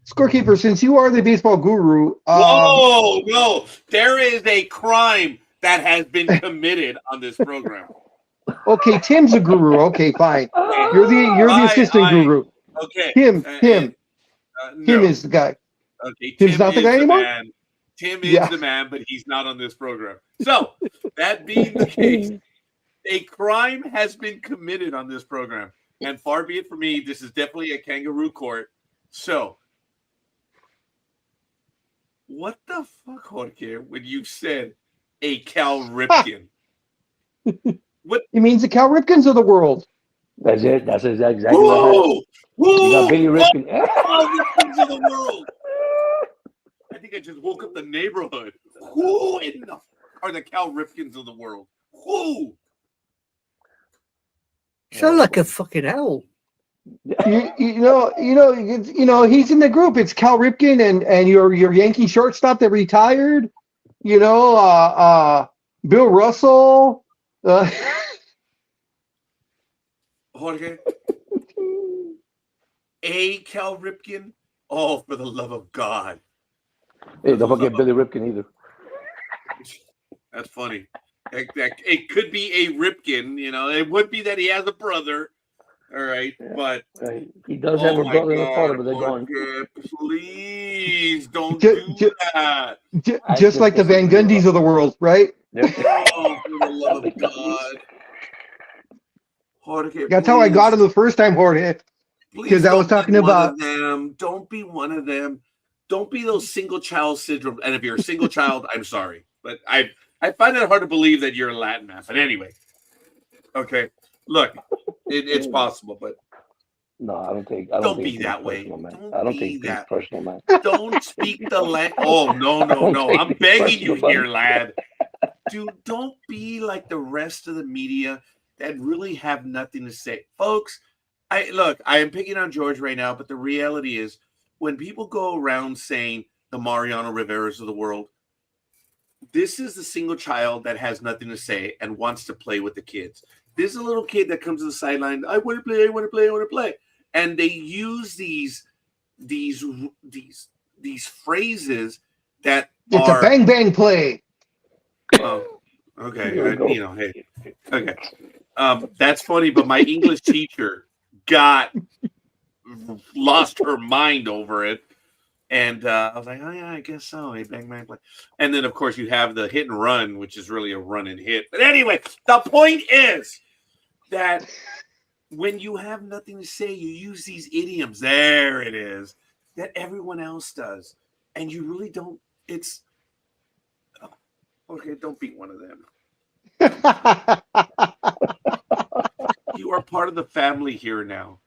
Scorekeeper, since you are the baseball guru, no, there is a crime that has been committed on this program. Okay, Tim's a guru. Okay, fine. You're the assistant guru. Okay, Tim no. is the guy. Okay, Tim's not the guy anymore. Man. Tim is the man, but he's not on this program. So that being the case, a crime has been committed on this program, and far be it from me. This is definitely a kangaroo court. So. What the fuck, Jorge, when you said a Cal Ripken? What? It means the Cal Ripkens of the world. That's it. That's exactly what you got. Billy Ripken. Cal Ripkens of the world. I think I just woke up the neighborhood. Who in the are the Cal Ripkens of the world? Who? Sound like a fucking owl. You know, he's in the group. It's Cal Ripken and your Yankee shortstop that retired. Bill Russell. Jorge. A Cal Ripken. Oh, for the love of God. Hey, don't forget Billy Ripken either. That's funny. It could be a Ripken. It would be that he has a brother. All right, but he does have a brother and a father, but they're gone. Please don't do that. Just like the Van Gundys of the world, right? Oh, for the love of God. Jorge, that's how I got him the first time, Jorge. Because I was talking about them. Don't be one of them. Don't be those single child syndrome. And if you're a single child, I'm sorry, but I find it hard to believe that you're a Latin man. But anyway, okay. Look, it's possible, but no, I don't think. Don't be that way. I don't think that's personal, man. Don't speak the language. Oh no! I'm begging you here, lad. Dude, don't be like the rest of the media that really have nothing to say, folks. I am picking on George right now, but the reality is, when people go around saying the Mariano Riveras of the world, this is the single child that has nothing to say and wants to play with the kids. This is a little kid that comes to the sideline. I want to play. I want to play. I want to play. And they use these phrases that it's a bang bang play. Oh, okay. Hey, okay. That's funny, but my English teacher lost her mind over it, and I was like, oh yeah, I guess so. Hey, bang bang play. And then of course you have the hit and run, which is really a run and hit. But anyway, the point is that when you have nothing to say, you use these idioms. There it is, that everyone else does, and you really don't. It's Okay, don't be one of them. You are part of the family here now.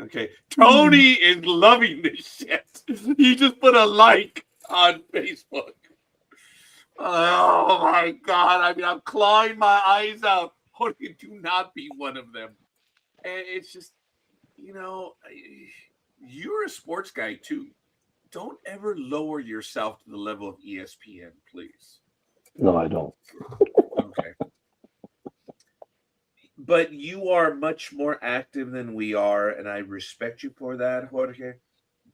Okay. Tony is loving this shit. He just put a like on Facebook. Oh my God. I mean, I'm clawing my eyes out. Jorge, do not be one of them. And it's just, you're a sports guy too. Don't ever lower yourself to the level of ESPN, please. No, I don't. Okay. But you are much more active than we are, and I respect you for that, Jorge.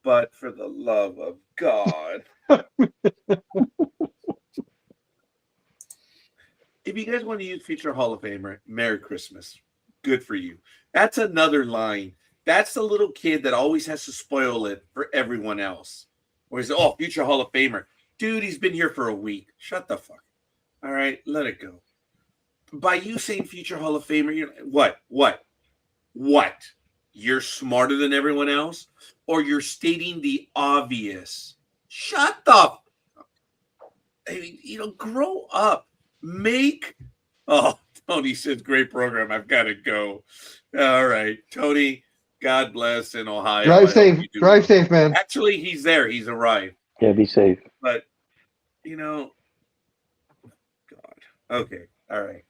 But for the love of God. If you guys want to use Future Hall of Famer, Merry Christmas. Good for you. That's another line. That's the little kid that always has to spoil it for everyone else. Or he's, oh, Future Hall of Famer. Dude, he's been here for a week. Shut the fuck. All right, let it go. By you saying Future Hall of Famer, you're what? You're smarter than everyone else? Or you're stating the obvious? Shut the grow up. Oh, Tony says, great program. I've got to go. All right, Tony, God bless in Ohio. Drive safe. Drive safe, man. Actually, he's there. He's arrived. Yeah, be safe. But, God. Okay, all right.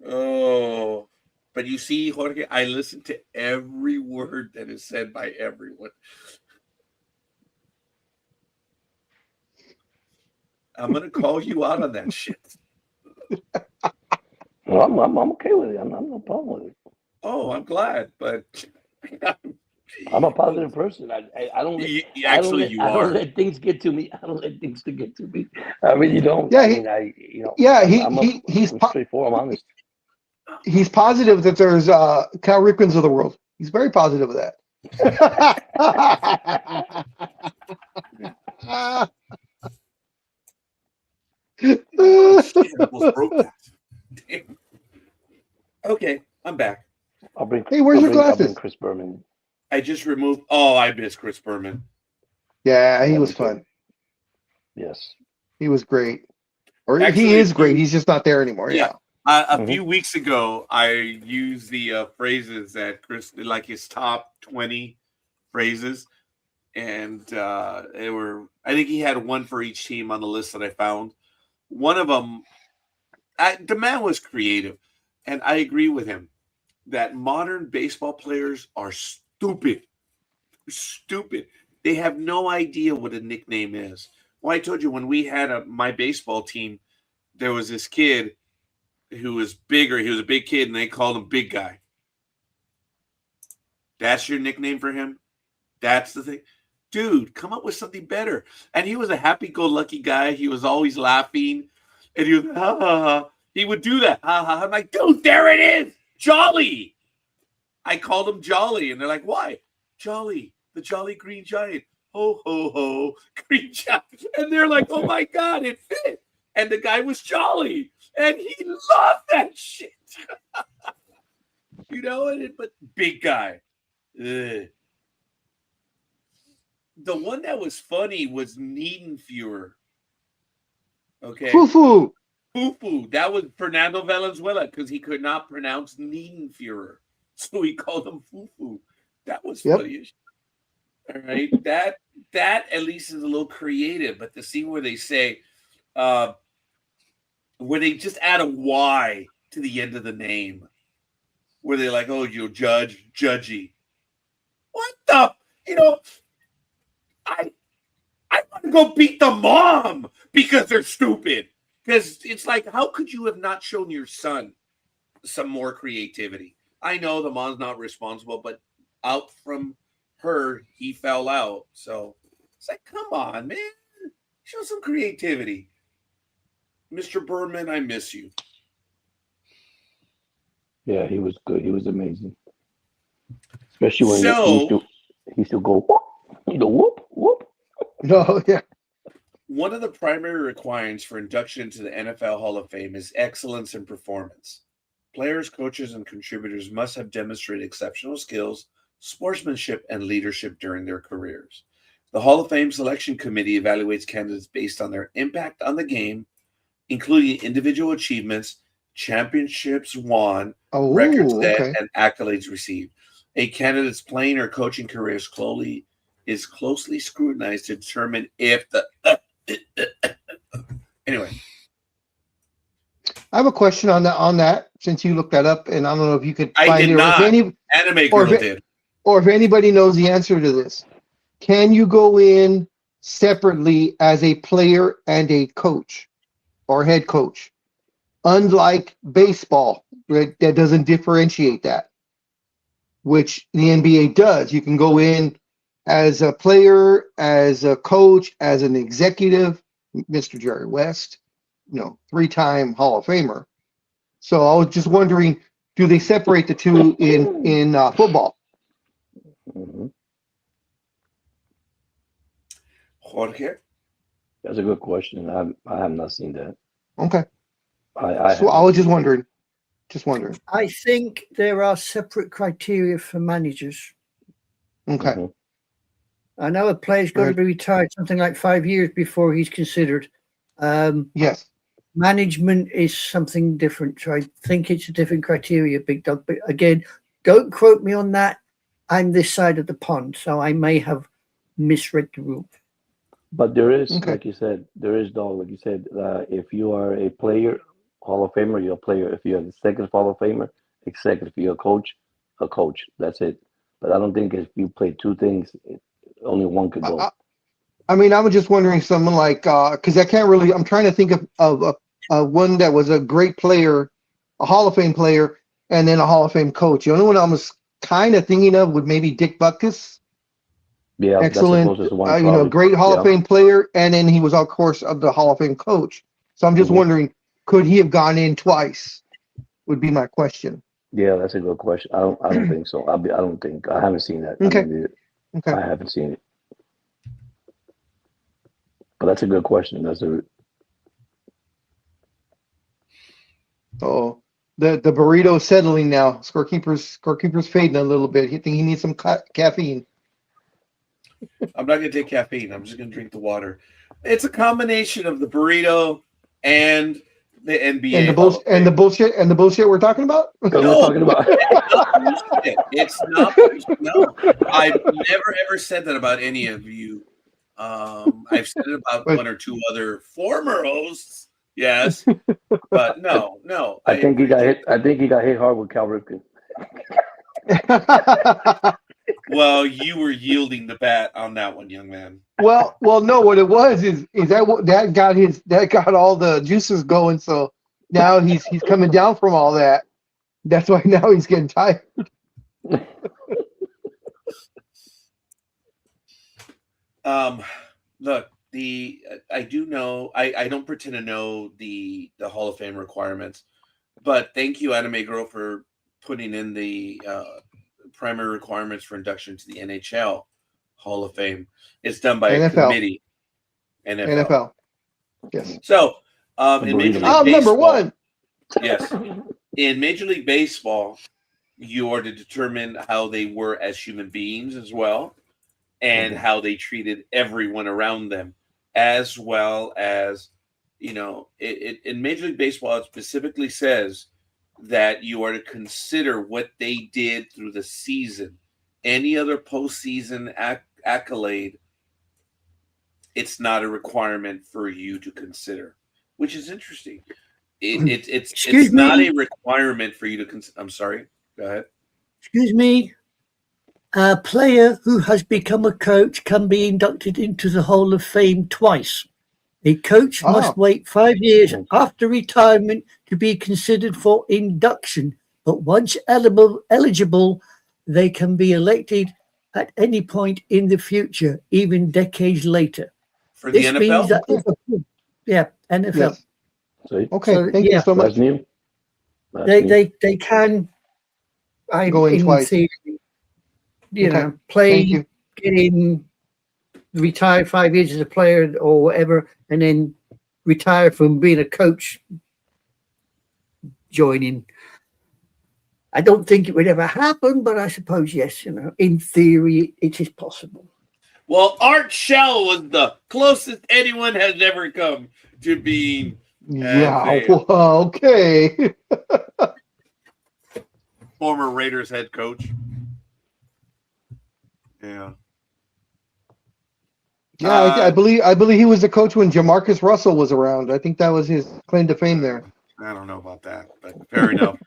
Oh, but you see, Jorge, I listen to every word that is said by everyone. I'm going to call you out on that shit. Well, I'm okay with it. I'm no problem with it. Oh, I'm glad, but I'm a positive person. I don't. You I are. don't let things get to me. I don't let things to get to me. I really don't. Yeah, he's straightforward. I'm honest. He's positive that there's Cal Ripkins of the world. He's very positive of that. Oh, shit, I almost broke that. Damn. Okay, I'm back. Hey, where's your glasses? I'll bring Chris Berman. I just removed. Oh, I miss Chris Berman. Yeah, he was fun. Yes, he was great. Or actually, he is great. He's just not there anymore. Yeah. A few weeks ago, I used the phrases that Chris, like his top 20 phrases, and they were. I think he had one for each team on the list that I found. One of them, the man was creative, and I agree with him that modern baseball players are stupid. Stupid. They have no idea what a nickname is. Well, I told you when we had my baseball team, there was this kid who was bigger. He was a big kid, and they called him Big Guy. That's your nickname for him? That's the thing? Dude, come up with something better. And he was a happy-go-lucky guy. He was always laughing. And he was, ha, ha, ha. He would do that. Ha, ha, ha. I'm like, dude, there it is. Jolly. I called him Jolly. And they're like, why? Jolly, the Jolly Green Giant. Ho, ho, ho, Green Giant. And they're like, oh, my God, it fit. And the guy was Jolly. And he loved that shit. But Big Guy. Ugh. The one that was funny was Niedenfuhrer. Okay. Fufu. That was Fernando Valenzuela because he could not pronounce Niedenfuhrer. So he called him Fufu. That was funny. All right. That at least is a little creative. But to see where they say, where they just add a Y to the end of the name, where they're like, oh, judgy. What the, I want to go beat the mom because they're stupid. Because it's like, how could you have not shown your son some more creativity? I know the mom's not responsible, but out from her, he fell out. So it's like, come on, man. Show some creativity. Mr. Berman, I miss you. Yeah, he was good. He was amazing. Especially when he used to go, whoop. Whoop, whoop. No, yeah. One of the primary requirements for induction into the NFL Hall of Fame is excellence in performance. Players, coaches, and contributors must have demonstrated exceptional skills, sportsmanship, and leadership during their careers. The Hall of Fame Selection Committee evaluates candidates based on their impact on the game, including individual achievements, championships won, Oh, records set, okay. and accolades received. A candidate's playing or coaching career is closely scrutinized to determine if the anyway. I have a question on that since you looked that up, and I don't know if you could I find did it not. or if any Anime or Girl if- did. or if anybody knows the answer to this. Can you go in separately as a player and a coach or head coach? Unlike baseball, right, that doesn't differentiate that, which the NBA does. You can go in as a player, as a coach, as an executive, Mr. Jerry West, 3-time Hall of Famer. So I was just wondering, do they separate the two in football? Mhm. Jorge? That's a good question. I have not seen that. Okay. I So I was just wondering. Just wondering. I think there are separate criteria for managers. Okay. Mhm. I know a player's got to Right. be retired something like 5 years before he's considered. Yes. Management is something different. So I think it's a different criteria, Big Dog. But again, don't quote me on that. I'm this side of the pond, so I may have misread the rule. But there is, Okay. like you said, like you said, if you are a player, Hall of Famer, you're a player. If you're an executive Hall of Famer, executive. If you're a coach. That's it. But I don't think if you play two things, only one could go. I mean, I was just wondering someone like, because I can't really, I'm trying to think of one that was a great player, a Hall of Fame player, and then a Hall of Fame coach. The only one I was kind of thinking of would maybe Dick Butkus. Yeah, Excellent, that's the closest one. Probably. great Hall of Yeah. Fame player, and then he was, of course, of the Hall of Fame coach. So I'm just Mhm. wondering, could he have gone in twice? Would be my question. Yeah, that's a good question. I don't think so. I don't think. I haven't seen that. Okay. I mean, Okay. I haven't seen it. But that's a good question. Oh, the burrito settling now. Scorekeeper's fading a little bit. He think he needs some caffeine. I'm not going to take caffeine. I'm just going to drink the water. It's a combination of the burrito and the NBA. And the bullshit we're talking about. We're talking about. It's not bullshit. No, I've never ever said that about any of you. I've said it about one or two other former hosts. Yes, but no. I think he got hit. I think he got hit hard with Cal Ripken. Well, you were yielding the bat on that one, young man. well, no. What it was is that got all the juices going. So now he's coming down from all that. That's why now he's getting tired. Look, I do know. I don't pretend to know the Hall of Fame requirements, but thank you, Anime Girl, for putting in the primary requirements for induction to the NHL Hall of Fame. It's done by a committee. NFL. Yes. So, in Major League I'm Baseball, number one. Yes. In Major League Baseball, you are to determine how they were as human beings as well, and how they treated everyone around them, as well as, in Major League Baseball, it specifically says that you are to consider what they did through the season. Any other postseason accolade, it's not a requirement for you to consider, which is interesting. It's not a requirement for you to consider. I'm sorry. Go ahead. Excuse me. A player who has become a coach can be inducted into the Hall of Fame twice. A coach must wait 5 years after retirement to be considered for induction, but once eligible, they can be elected at any point in the future, even decades later. For the NFL? Means that NFL. Yes. Okay, So, thank you so much. That's new. They can go in twice. Theory, play, get in, retire 5 years as a player or whatever, and then retire from being a coach, joining. I don't think it would ever happen, but I suppose, yes, in theory, it is possible. Well, Art Shell was the closest anyone has ever come to being Yeah. Vale, Okay. former Raiders head coach. Yeah. Yeah, I believe he was the coach when Jamarcus Russell was around. I think that was his claim to fame there. I don't know about that, but fair enough.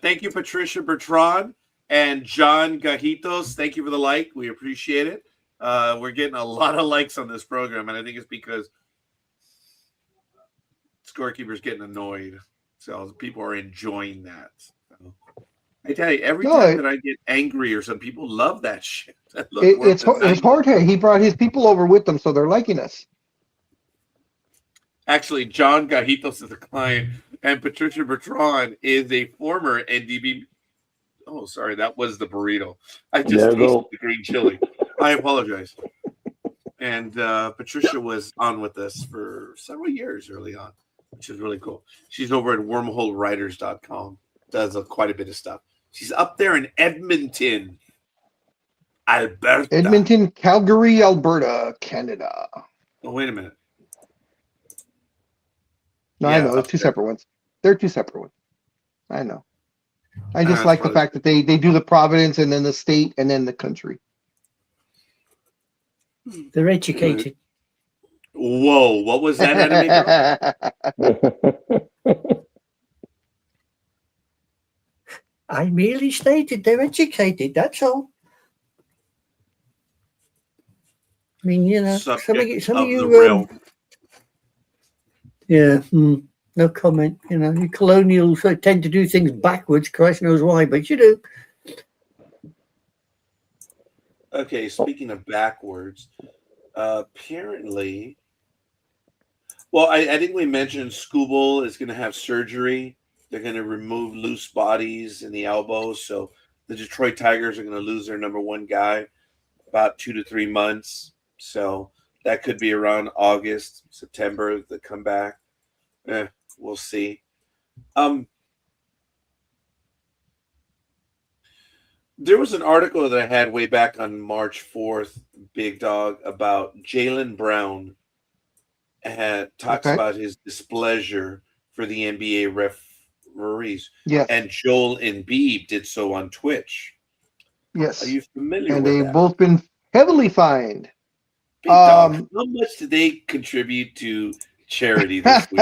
Thank you, Patricia Bertrand and John Gajitos. Thank you for the like. We appreciate it. We're getting a lot of likes on this program, and I think it's because Scorekeeper's getting annoyed. So people are enjoying that. So, I tell you, every time that I get angry or some people love that shit. It's Jorge. He brought his people over with him, so they're liking us. Actually, John Gajitos is a client, and Patricia Bertrand is a former NDB. Oh, sorry, that was the burrito. I just tasted the green chili. I apologize. And Patricia was on with us for several years early on, which is really cool. She's over at wormholewriters.com. Does quite a bit of stuff. She's up there in Edmonton, Alberta. Edmonton, Calgary, Alberta, Canada. Oh, wait a minute. No, yeah, I know. It's two separate ones. They're two separate ones. I know. I just like the fact that they do the province and then the state and then the country. They're educated. Whoa, what was that anime? I merely stated they're educated. That's all. I mean, you know, some of you yeah, no comment. You know, you colonials tend to do things backwards. Christ knows why, but you do. Okay, speaking of backwards, apparently, well, I think we mentioned Scooble is going to have surgery. They're going to remove loose bodies in the elbows. So the Detroit Tigers are going to lose their number one guy about 2 to 3 months. So that could be around August, September, the comeback. We'll see. There was an article that I had way back on March 4th, Big Dog, about Jaylen Brown. Talks about his displeasure for the NBA referees. Yes. And Joel Embiid did so on Twitch. Yes. Are you familiar with that? And they've both been heavily fined. Big Dog, how much did they contribute to charity this week?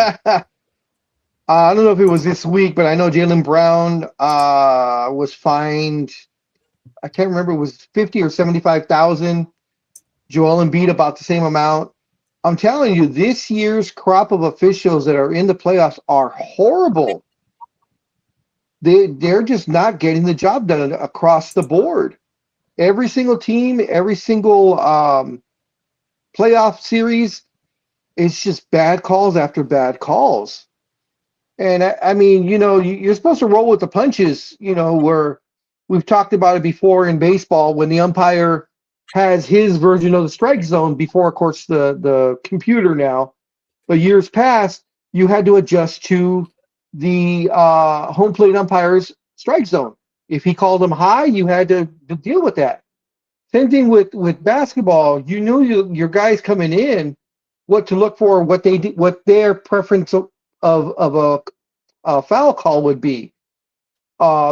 I don't know if it was this week, but I know Jaylen Brown was fined. I can't remember. It was 50 or 75,000. Joel Embiid about the same amount. I'm telling you, this year's crop of officials that are in the playoffs are horrible. They're just not getting the job done across the board. Every single team, every single playoff series, it's just bad calls after bad calls. And I mean, you know, you're supposed to roll with the punches, you know, where we've talked about it before in baseball when the umpire has his version of the strike zone before, of course, the computer now. But years past, you had to adjust to the home plate umpire's strike zone. If he called them high, you had to deal with that. Same thing with basketball. You knew your guys coming in what to look for, what their preference of a foul call would be.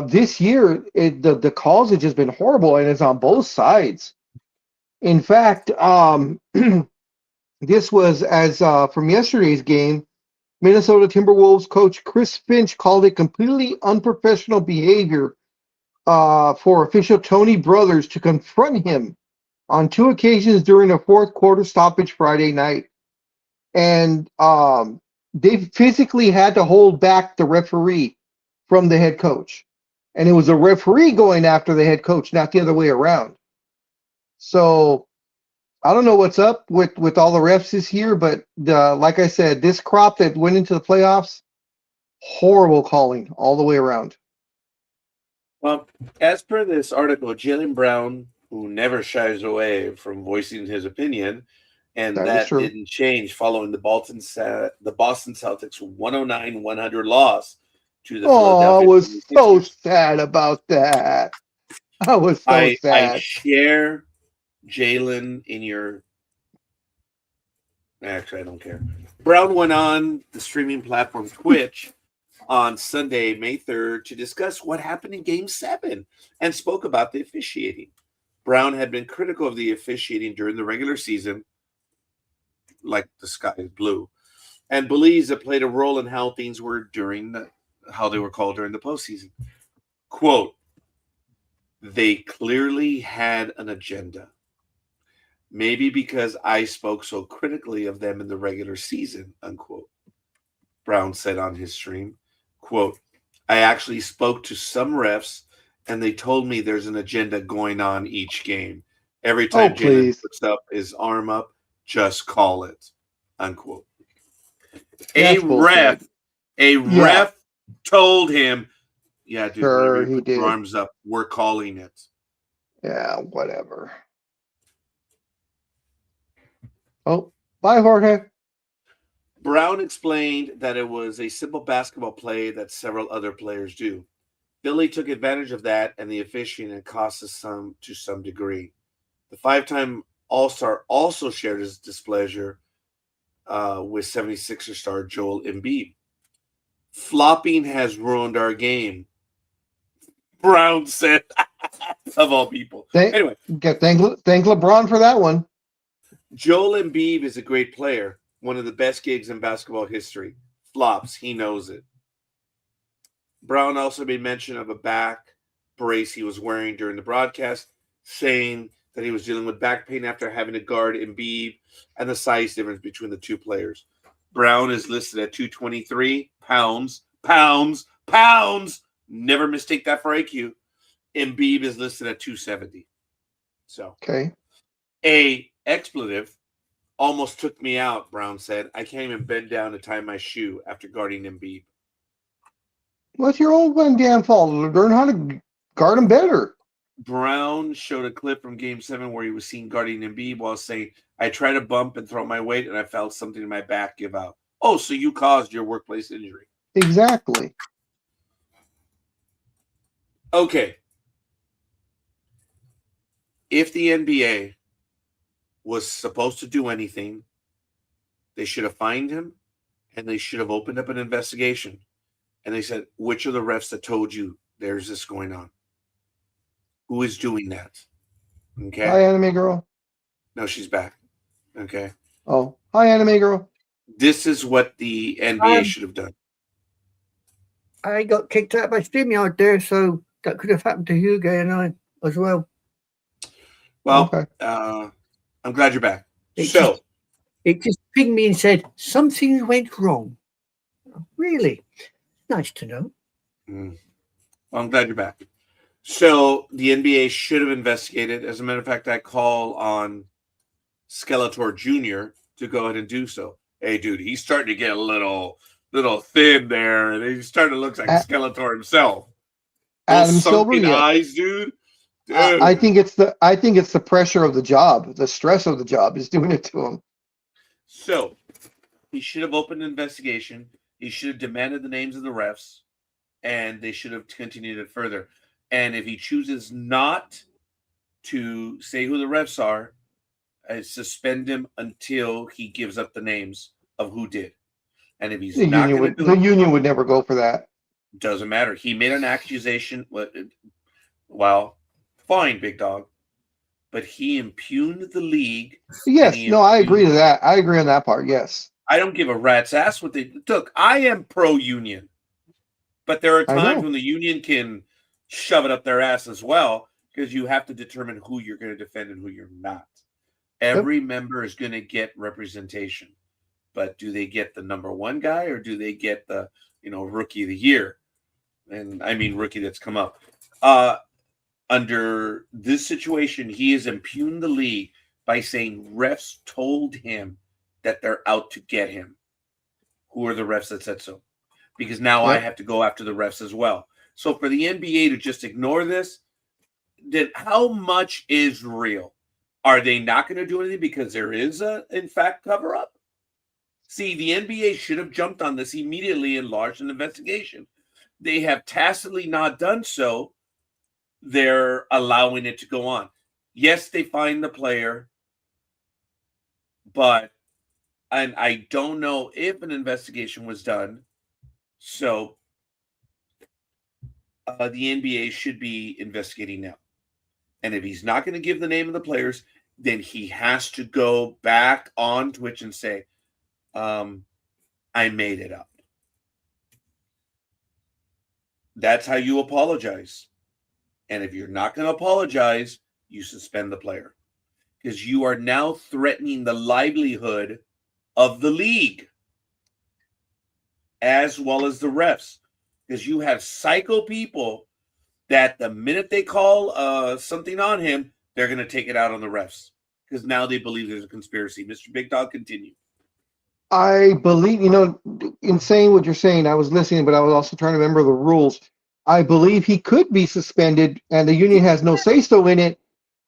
This year, the calls have just been horrible, and it's on both sides. In fact, this was as from yesterday's game, Minnesota Timberwolves coach Chris Finch called it completely unprofessional behavior for official Tony Brothers to confront him on 2 occasions during a fourth quarter stoppage Friday night. And they physically had to hold back the referee from the head coach. And it was the referee going after the head coach, not the other way around. So I don't know what's up with all the refs this year, but like I said, this crop that went into the playoffs, horrible calling all the way around. Well, as per this article, Jaylen Brown, who never shies away from voicing his opinion, and that didn't change following the Boston Celtics 109-100 loss to the Philadelphia. I was so sad about that. I was so sad. I share Jaylen in your. Actually, I don't care. Brown went on the streaming platform Twitch on Sunday, May 3rd, to discuss what happened in Game 7 and spoke about the officiating. Brown had been critical of the officiating during the regular season, like the sky is blue, and believes it played a role in how things were how they were called during the postseason. Quote, they clearly had an agenda. Maybe because I spoke so critically of them in the regular season, unquote. Brown said on his stream, quote, I actually spoke to some refs and they told me there's an agenda going on each game. Every time Jalen puts up his arm up, just call it, unquote. A ref told him, yeah, dude, Sure, whenever you put your arms up, we're calling it. Yeah, whatever. Oh, bye, Jorge. Brown explained that it was a simple basketball play that several other players do. Billy took advantage of that, and the officiating cost us to some degree. The five-time All-Star also shared his displeasure with 76er star Joel Embiid. Flopping has ruined our game, Brown said, of all people. Anyway. Thank LeBron for that one. Joel Embiid is a great player, one of the best gigs in basketball history. Flops, he knows it. Brown also made mention of a back brace he was wearing during the broadcast, saying that he was dealing with back pain after having to guard Embiid and the size difference between the two players. Brown is listed at 223 pounds. Never mistake that for IQ. Embiid is listed at 270. So, okay. A expletive almost took me out, Brown said. I can't even bend down to tie my shoe after guarding Embiid. What's your old one damn fault? Learn how to guard him better. Brown showed a clip from Game 7 where he was seen guarding Embiid while saying, I tried to bump and throw my weight and I felt something in my back give out. Oh, so you caused your workplace injury. Exactly. Okay. If the NBA was supposed to do anything, they should have fined him and they should have opened up an investigation. And they said, which are the refs that told you there's this going on? Who is doing that? Okay. Hi, anime girl. No, she's back. Okay. Oh, hi, anime girl. This is what the NBA should have done. I got kicked out by StreamYard there, so that could have happened to Hugo and I as well. Well, okay. I'm glad you're back. It just pinged me and said, something went wrong. Really? Nice to know. Well, I'm glad you're back. So the NBA should have investigated. As a matter of fact, I call on Skeletor Jr. to go ahead and do so. Hey, dude, he's starting to get a little thin there, and he's starting to look like Skeletor himself. Adam Silver, eyes, dude. I think it's the pressure of the job, the stress of the job is doing it to him. So he should have opened an investigation. He should have demanded the names of the refs, and they should have continued it further. And if he chooses not to say who the refs are, suspend him until he gives up the names of who did. And if he's not going to do it, the union would never go for that. Doesn't matter. He made an accusation. Well, fine, big dog. But he impugned the league. Yes, no, I agree to that. I agree on that part. Yes. I don't give a rat's ass what they took. I am pro-union. But there are times when the union can shove it up their ass as well, because you have to determine who you're going to defend and who you're not. Every member is going to get representation. But do they get the number one guy or do they get the, rookie of the year? And I mean rookie that's come up. Under this situation, he has impugned the league by saying refs told him that they're out to get him. Who are the refs that said so? Because now I have to go after the refs as well. So for the NBA to just ignore this, then how much is real? Are they not going to do anything because there is in fact, cover-up? See, the NBA should have jumped on this immediately and launched an investigation. They have tacitly not done so. They're allowing it to go on. Yes, they find the player, but and I don't know if an investigation was done. So the NBA should be investigating now. And if he's not going to give the name of the players, then he has to go back on Twitch and say, I made it up. That's how you apologize. And if you're not going to apologize, you suspend the player. Because you are now threatening the livelihood of the league as well as the refs. Because you have psycho people that the minute they call something on him, they're going to take it out on the refs. Because now they believe there's a conspiracy. Mr. Big Dog, continue. I believe, in saying what you're saying, I was listening, but I was also trying to remember the rules. I believe he could be suspended, and the union has no say-so in it.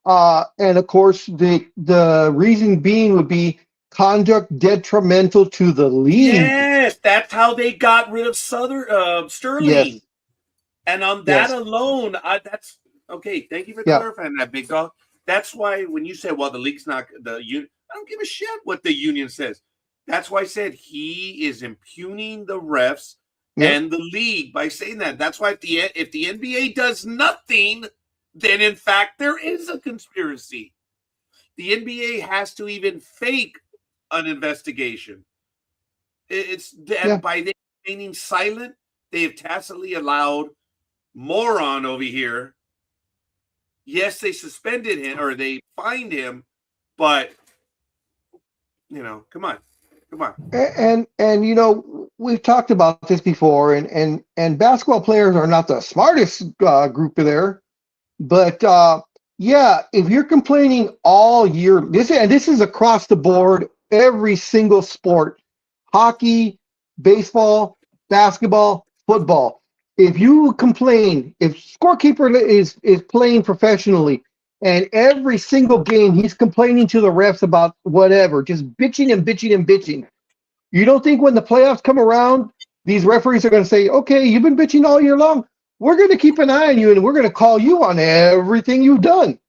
And of course, the reason being would be conduct detrimental to the league. Yes, that's how they got rid of Sterling. Yes. And on that alone, that's okay. Thank you for clarifying that, Big Dog. That's why when you say, well, the league's not the union, I don't give a shit what the union says. That's why I said he is impugning the refs and the league by saying that. That's why if the NBA does nothing, then in fact there is a conspiracy. The NBA has to even fake an investigation. By them remaining silent, they have tacitly allowed moron over here. Yes, they suspended him or they fined him, but come on. And we've talked about this before, and basketball players are not the smartest group there, but if you're complaining all year, this is across the board, every single sport, hockey, baseball, basketball, football. If you complain, if scorekeeper is playing professionally, and every single game he's complaining to the refs about whatever, just bitching and bitching and bitching. You don't think when the playoffs come around, these referees are going to say, okay, you've been bitching all year long. We're going to keep an eye on you, and we're going to call you on everything you've done.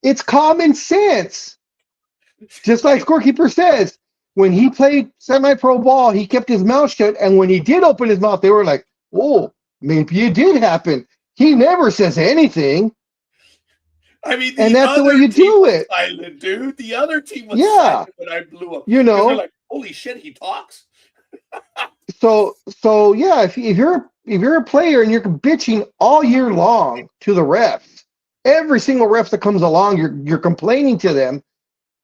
It's common sense. Just like scorekeeper says, when he played semi-pro ball, he kept his mouth shut, and when he did open his mouth, they were like, oh, maybe it did happen. He never says anything. I mean, and that's the way you do it. Silent, dude. The other team was silent when I blew up. They're like, holy shit, he talks. So yeah, if you're a player and you're bitching all year long to the refs, every single ref that comes along, you're complaining to them.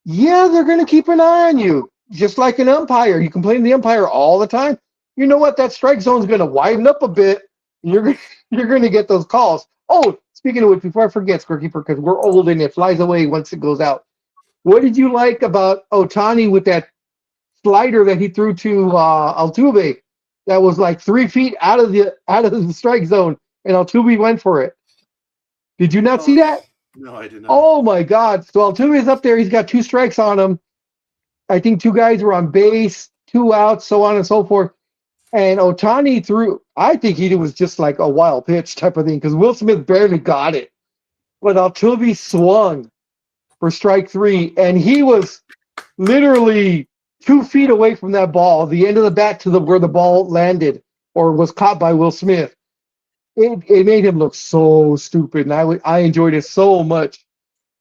Yeah, they're going to keep an eye on you, just like an umpire. You complain to the umpire all the time. You know what? That strike zone is going to widen up a bit. And you're going to get those calls. Oh, speaking of which, before I forget, scorekeeper, because we're old and it flies away once it goes out. What did you like about Ohtani with that slider that he threw to Altuve? That was like 3 feet out of the strike zone, and Altuve went for it. Did you not see that? No, I did not. Oh my God! So Altuve's up there. He's got 2 strikes on him. I think 2 guys were on base, 2 outs, so on and so forth. And Ohtani threw, I think he was just like a wild pitch type of thing because Will Smith barely got it. But Altuve swung for strike 3, and he was literally 2 feet away from that ball, the end of the bat to where the ball landed or was caught by Will Smith. It made him look so stupid, and I enjoyed it so much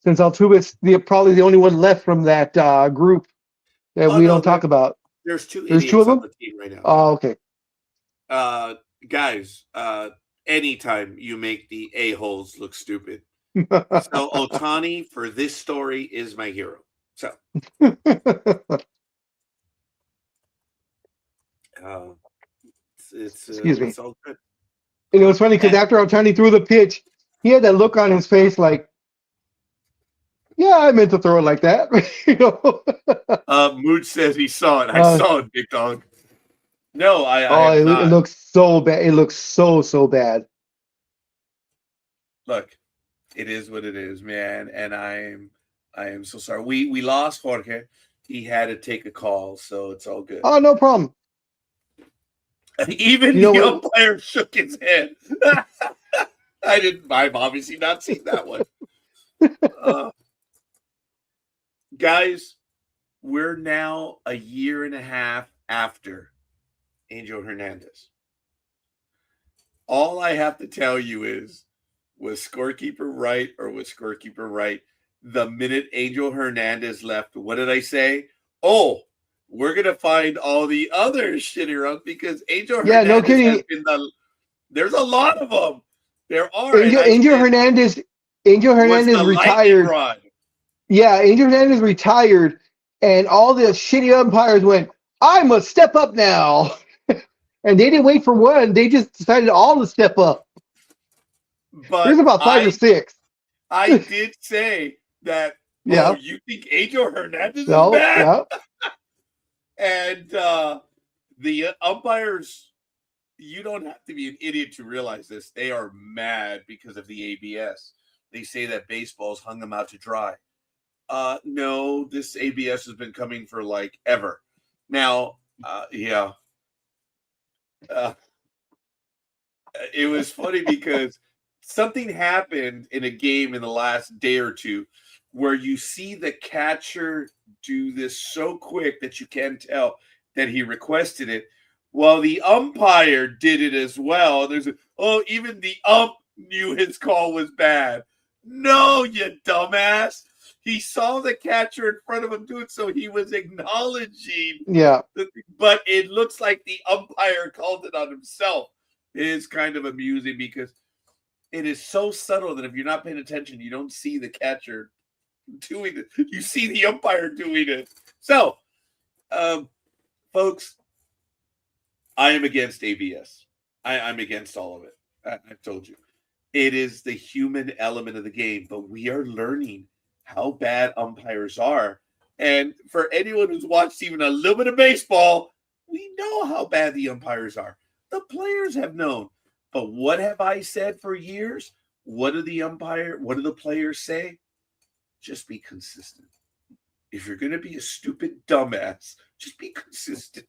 since Altuve's probably the only one left from that group that we don't talk about. There's 2 There's idiots 2 of them on the team right now. Oh, okay. Guys, anytime you make the a-holes look stupid. So Ohtani for this story is my hero. So Excuse me. It's all good. And it was funny because after Ohtani threw the pitch, he had that look on his face like, yeah, I meant to throw it like that. Mood says he saw it. I saw it, Big Dog. No, it looks so bad. It looks so bad. Look, it is what it is, man. And I am so sorry. We lost Jorge. He had to take a call, so it's all good. Oh, no problem. Even the umpire shook his head. I've obviously not seen that one. Guys, we're now a year and a half after Angel Hernandez. All I have to tell you is, was scorekeeper right or was scorekeeper right? The minute Angel Hernandez left, what did I say? Oh, we're going to find all the other shitty runs because Angel Yeah, no Hernandez has kidding. been there's a lot of them. There are. Angel Hernandez was the lightning retired. rod. Yeah, Angel Hernandez retired, and all the shitty umpires went, I must step up now. And they didn't wait for one. They just decided all to step up. But there's about 5 or 6. I did say that, Yeah. oh, you think Angel Hernandez No, is bad? yeah. And the umpires, you don't have to be an idiot to realize this. They are mad because of the ABS. They say that baseball's hung them out to dry. No, this ABS has been coming for like ever. Now, yeah. It was funny because something happened in a game in the last day or two where you see the catcher do this so quick that you can't tell that he requested it. Well, the umpire did it as well. Even the ump knew his call was bad. No, you dumbass. He saw the catcher in front of him do it, so he was acknowledging. Yeah. But it looks like the umpire called it on himself. It is kind of amusing because it is so subtle that if you're not paying attention, you don't see the catcher doing it. You see the umpire doing it. So, folks, I am against ABS. I'm against all of it. I've told you. It is the human element of the game, but we are learning how bad umpires are. And for anyone who's watched even a little bit of baseball, we know how bad the umpires are. The players have known. But what have I said for years? What do the players say? Just be consistent. If you're going to be a stupid dumbass, just be consistent.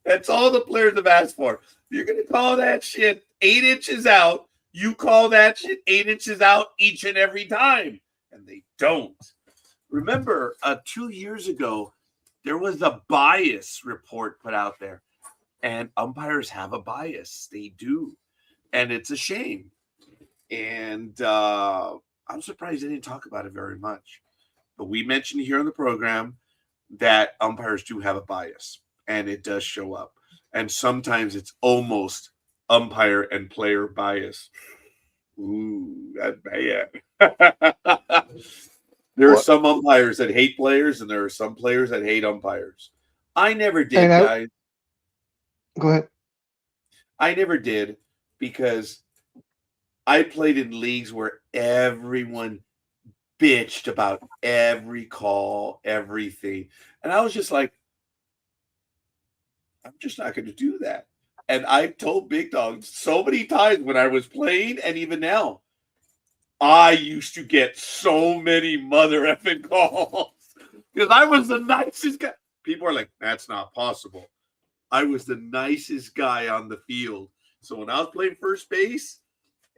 That's all the players have asked for. If you're going to call that shit 8 inches out, you call that shit 8 inches out each and every time. And they don't. Remember, 2 years ago, there was a bias report put out there. And umpires have a bias. They do. And it's a shame. And I'm surprised they didn't talk about it very much. But we mentioned here on the program that umpires do have a bias. And it does show up. And sometimes it's almost umpire and player bias. Ooh, that's bad. There are some umpires that hate players, and there are some players that hate umpires. I never did, guys. Go ahead. I never did because I played in leagues where everyone bitched about every call, everything. And I was just like, I'm just not going to do that. And I've told Big Dog so many times when I was playing and even now, I used to get so many mother effing calls because I was the nicest guy. People are like, that's not possible. I was the nicest guy on the field. So when I was playing first base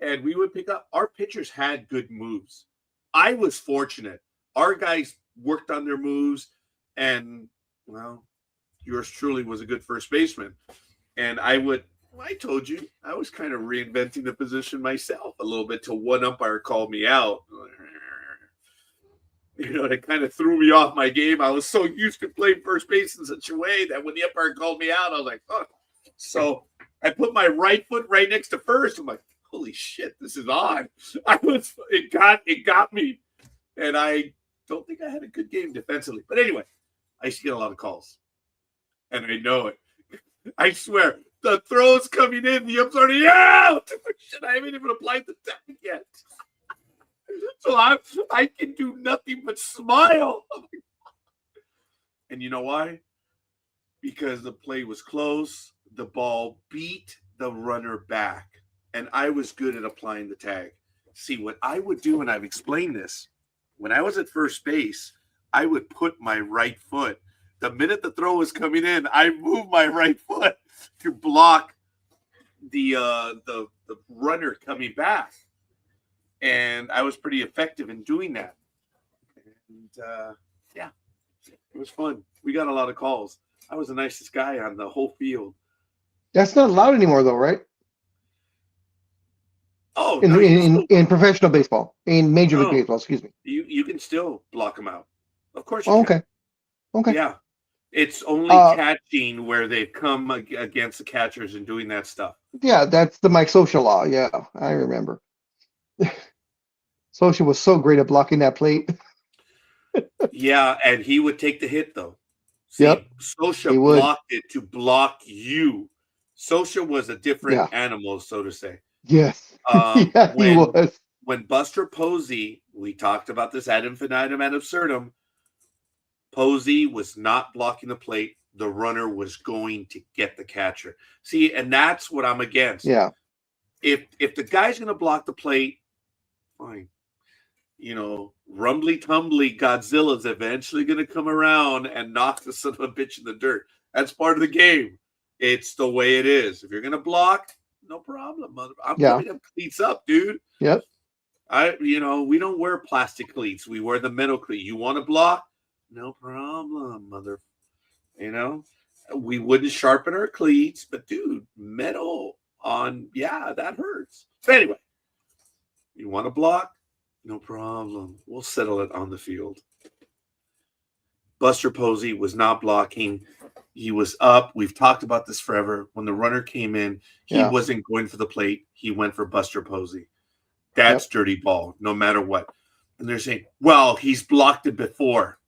and we would pick up, our pitchers had good moves. I was fortunate. Our guys worked on their moves and, well, yours truly was a good first baseman. And I told you, I was kind of reinventing the position myself a little bit till one umpire called me out. You know, it kind of threw me off my game. I was so used to playing first base in such a way that when the umpire called me out, I was like, oh. So I put my right foot right next to first. I'm like, holy shit, this is odd. It got me. And I don't think I had a good game defensively. But anyway, I used to get a lot of calls. And I know it. I swear, the throw's coming in, the ump's already out. Shit, I haven't even applied the tag yet. So I can do nothing but smile. And you know why? Because the play was close. The ball beat the runner back. And I was good at applying the tag. See, what I would do, and I've explained this, when I was at first base, I would put my right foot. The minute the throw was coming in, I moved my right foot to block the runner coming back. And I was pretty effective in doing that. And, yeah. It was fun. We got a lot of calls. I was the nicest guy on the whole field. That's not allowed anymore, though, right? Oh, In no, you can still, in professional baseball, in Major League no, Baseball, excuse me. you can still block them out. Of course you Oh, can. okay. Okay. Yeah. It's only Uh, catching where they've come against the catchers and doing that stuff. Yeah, that's the Mike Social law. Yeah, I remember. Social was so great at blocking that plate. Yeah, and he would take the hit though. See, Yep, Sosha he would. blocked it to block you. Sosha was a different Yeah. animal, so to say. Yes. Yeah, he When was. Buster Posey, we talked about this ad infinitum ad absurdum. Posey was not blocking the plate. The runner was going to get the catcher. See, and that's what I'm against. Yeah. If the guy's going to block the plate, fine. You know, rumbly tumbly Godzilla's eventually going to come around and knock the son of a bitch in the dirt. That's part of the game. It's the way it is. If you're going to block, no problem. I'm putting them cleats up, dude. Yep. We don't wear plastic cleats. We wear the metal cleat. You want to block? No problem, mother. We wouldn't sharpen our cleats, but dude, metal on, that hurts. But anyway, you want to block? No problem. We'll settle it on the field. Buster Posey was not blocking. He was up. We've talked about this forever. When the runner came in, he wasn't going for the plate. He went for Buster Posey. That's dirty ball, no matter what. And they're saying, well, he's blocked it before.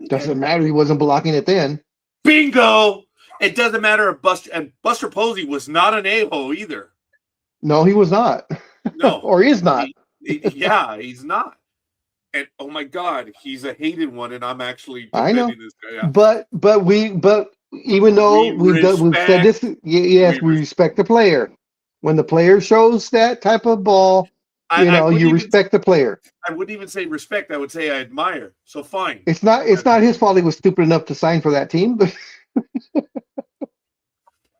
Doesn't matter. He wasn't blocking it then. Bingo! It doesn't matter if Buster Posey was not an a-hole either. No, he was not. No. Or is not. He's not. And oh my God, he's a hated one, and I'm actually defending this guy. Yeah. But even though we've said this, yes, we respect the player. When the player shows that type of ball, you respect the player. I wouldn't even say respect. I would say I admire. So fine. It's not his fault he was stupid enough to sign for that team. But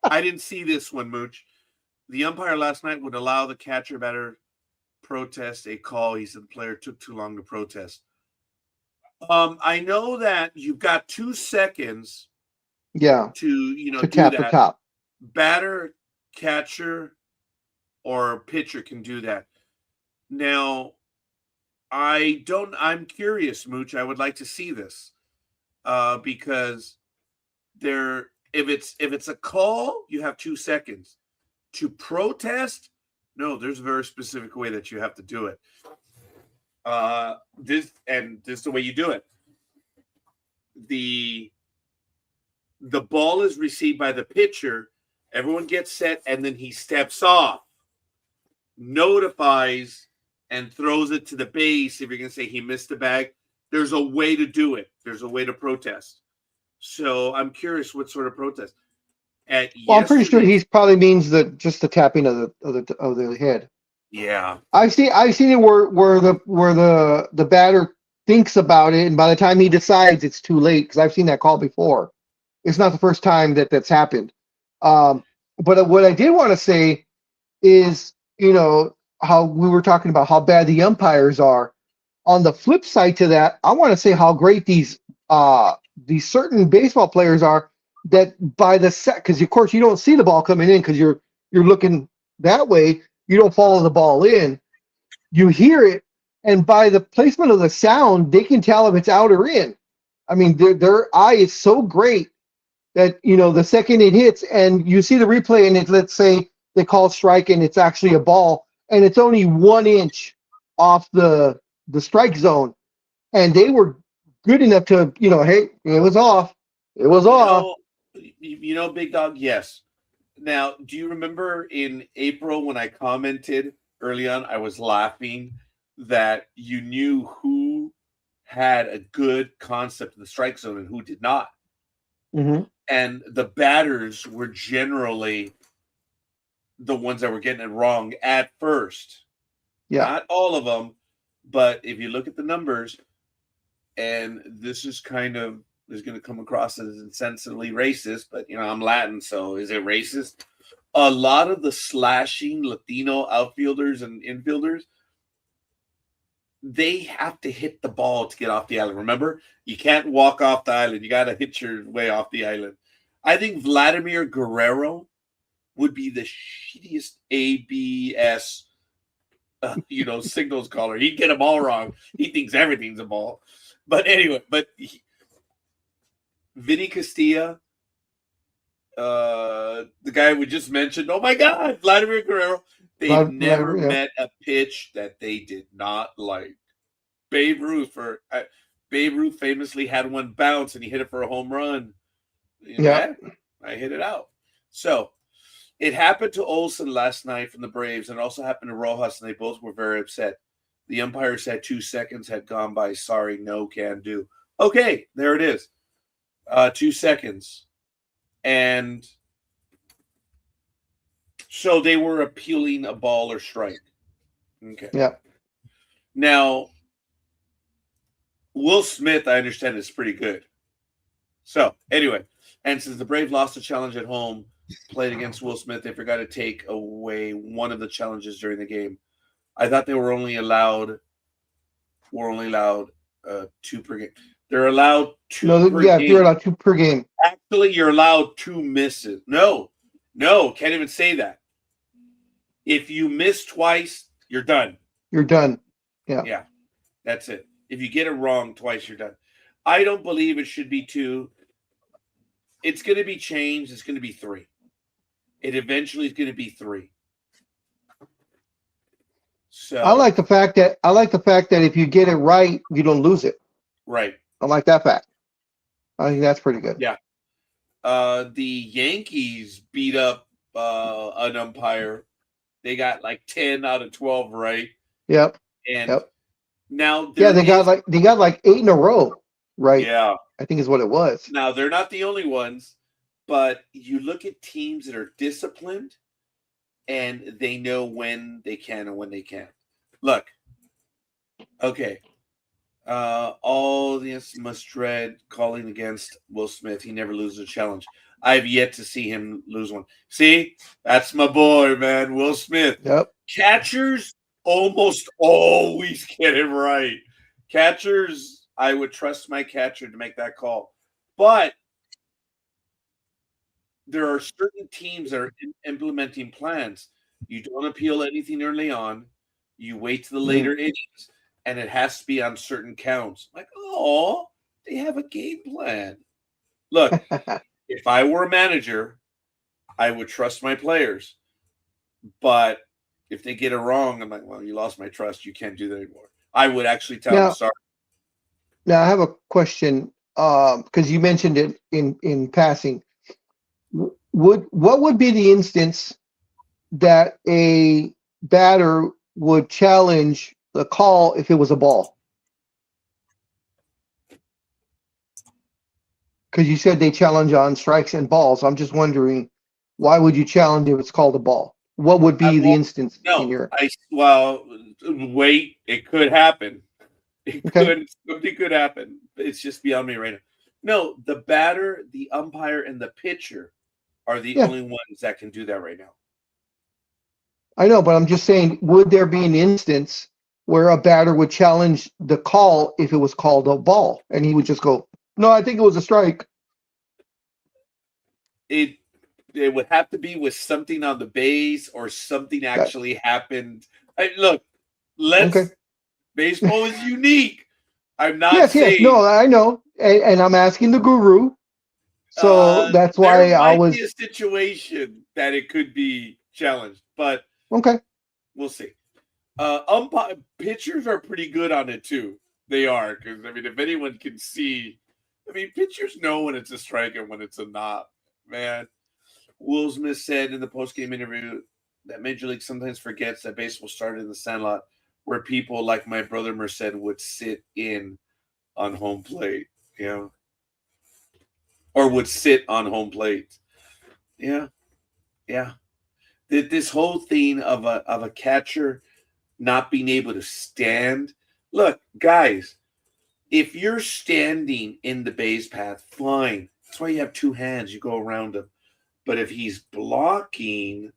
I didn't see this one, Mooch. The umpire last night would allow the catcher batter protest a call. He said the player took too long to protest. I know that you've got 2 seconds. Yeah. To tap do the that. top. Batter, catcher, or pitcher can do that. Now, I'm curious, Mooch. I would like to see this because if it's a call, you have 2 seconds. To protest, no, there's a very specific way that you have to do it. This is the way you do it. The ball is received by the pitcher. Everyone gets set, and then he steps off, notifies, and throws it to the base. If you're going to say he missed the bag, there's a way to do it. There's a way to protest. So I'm curious what sort of protest. I'm pretty sure he probably means just the tapping of the head. Yeah, I've seen it where the batter thinks about it, and by the time he decides, it's too late. Because I've seen that call before. It's not the first time that's happened. But what I did want to say is, how we were talking about how bad the umpires are. On the flip side to that, I want to say how great these certain baseball players are. That by the set, because of course you don't see the ball coming in because you're looking that way. You don't follow the ball in. You hear it, and by the placement of the sound, they can tell if it's out or in. I mean, their eye is so great that the second it hits, and you see the replay, and let's say they call strike, and it's actually a ball, and it's only 1 inch off the strike zone, and they were good enough to hey, it was off. It was off. Big dog, yes. Now, do you remember in April when I commented early on, I was laughing that you knew who had a good concept of the strike zone and who did not? Mm-hmm. And the batters were generally the ones that were getting it wrong at first. Yeah. Not all of them, but if you look at the numbers, and this is kind of is going to come across as insensibly racist, but I'm Latin, so is it racist? A lot of the slashing Latino outfielders and infielders they have to hit the ball to get off the island. Remember, you can't walk off the island. You got to hit your way off the island. I think Vladimir Guerrero would be the shittiest ABS, signals caller. He'd get them all wrong. He thinks everything's a ball. But anyway, Vinny Castilla, the guy we just mentioned, oh my God, Vladimir Guerrero. They've never met a pitch that they did not like. Babe Ruth famously had one bounce and he hit it for a home run. Yeah, I hit it out. So it happened to Olsen last night from the Braves, and it also happened to Rojas, and they both were very upset. The umpire said 2 seconds had gone by. Sorry, no can do. Okay, there it is. 2 seconds. And so they were appealing a ball or strike. Okay. Yeah. Now, Will Smith, I understand, is pretty good. So, anyway, and since the Braves lost the challenge at home, played against Will Smith, they forgot to take away one of the challenges during the game. I thought they were only allowed 2 per game. They're allowed 2 per game. You're allowed 2 per game. Actually, you're allowed 2 misses. No, can't even say that. If you miss twice, you're done. You're done. Yeah, that's it. If you get it wrong twice, you're done. I don't believe it should be 2. It's going to be changed. It's going to be 3. It eventually is going to be 3. So I like the fact that if you get it right, you don't lose it. Right. I like that fact. I think that's pretty good. Yeah. The Yankees beat up an umpire. They got like 10 out of 12 right. Yep. And now they got like 8 in a row, right? Yeah. I think is what it was. Now they're not the only ones, but you look at teams that are disciplined and they know when they can and when they can't. Look. Okay. All this must dread calling against Will Smith. He never loses a challenge. I've yet to see him lose one. See, that's my boy, man, Will Smith. Yep. Catchers almost always get it right. Catchers, I would trust my catcher to make that call. But there are certain teams that are implementing plans. You don't appeal anything early on. You wait to the later innings. And it has to be on certain counts. Like, oh, they have a game plan. Look, if I were a manager, I would trust my players. But if they get it wrong, I'm like, well, you lost my trust. You can't do that anymore. I would actually tell them sorry. Now, I have a question because you mentioned it in passing. What would be the instance that a batter would challenge the call if it was a ball? Because you said they challenge on strikes and balls. I'm just wondering, why would you challenge if it's called a ball? What would be the instance in your? Wait, it could happen. Something could happen. It's just beyond me right now. No, the batter, the umpire, and the pitcher are the only ones that can do that right now. I know, but I'm just saying, would there be an instance where a batter would challenge the call if it was called a ball, and he would just go, "No, I think it was a strike"? It would have to be with something on the base or something actually happened. Baseball is unique. I'm not saying. Yes. No, I know, and I'm asking the guru. So that's why I was. There might be a situation that it could be challenged, but we'll see. Pitchers are pretty good on it too. They are, because if anyone can see, pitchers know when it's a strike and when it's a not. Man, Will Smith said in the post-game interview that Major League sometimes forgets that baseball started in the sandlot, where people like my brother Merced would sit in on home plate, or would sit on home plate. Yeah. This whole thing of a catcher not being able to stand. Look, guys, if you're standing in the base path, fine. That's why you have 2 hands. You go around him. But if he's blocking,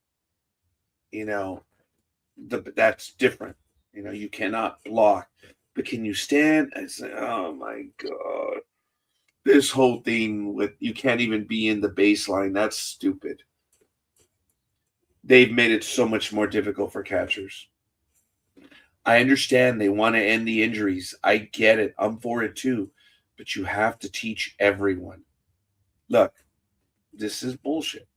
that's different. You cannot block. But can you stand? I say, oh my God. This whole thing with you can't even be in the baseline, that's stupid. They've made it so much more difficult for catchers. I understand they want to end the injuries. I get it. I'm for it too. But you have to teach everyone. Look, this is bullshit.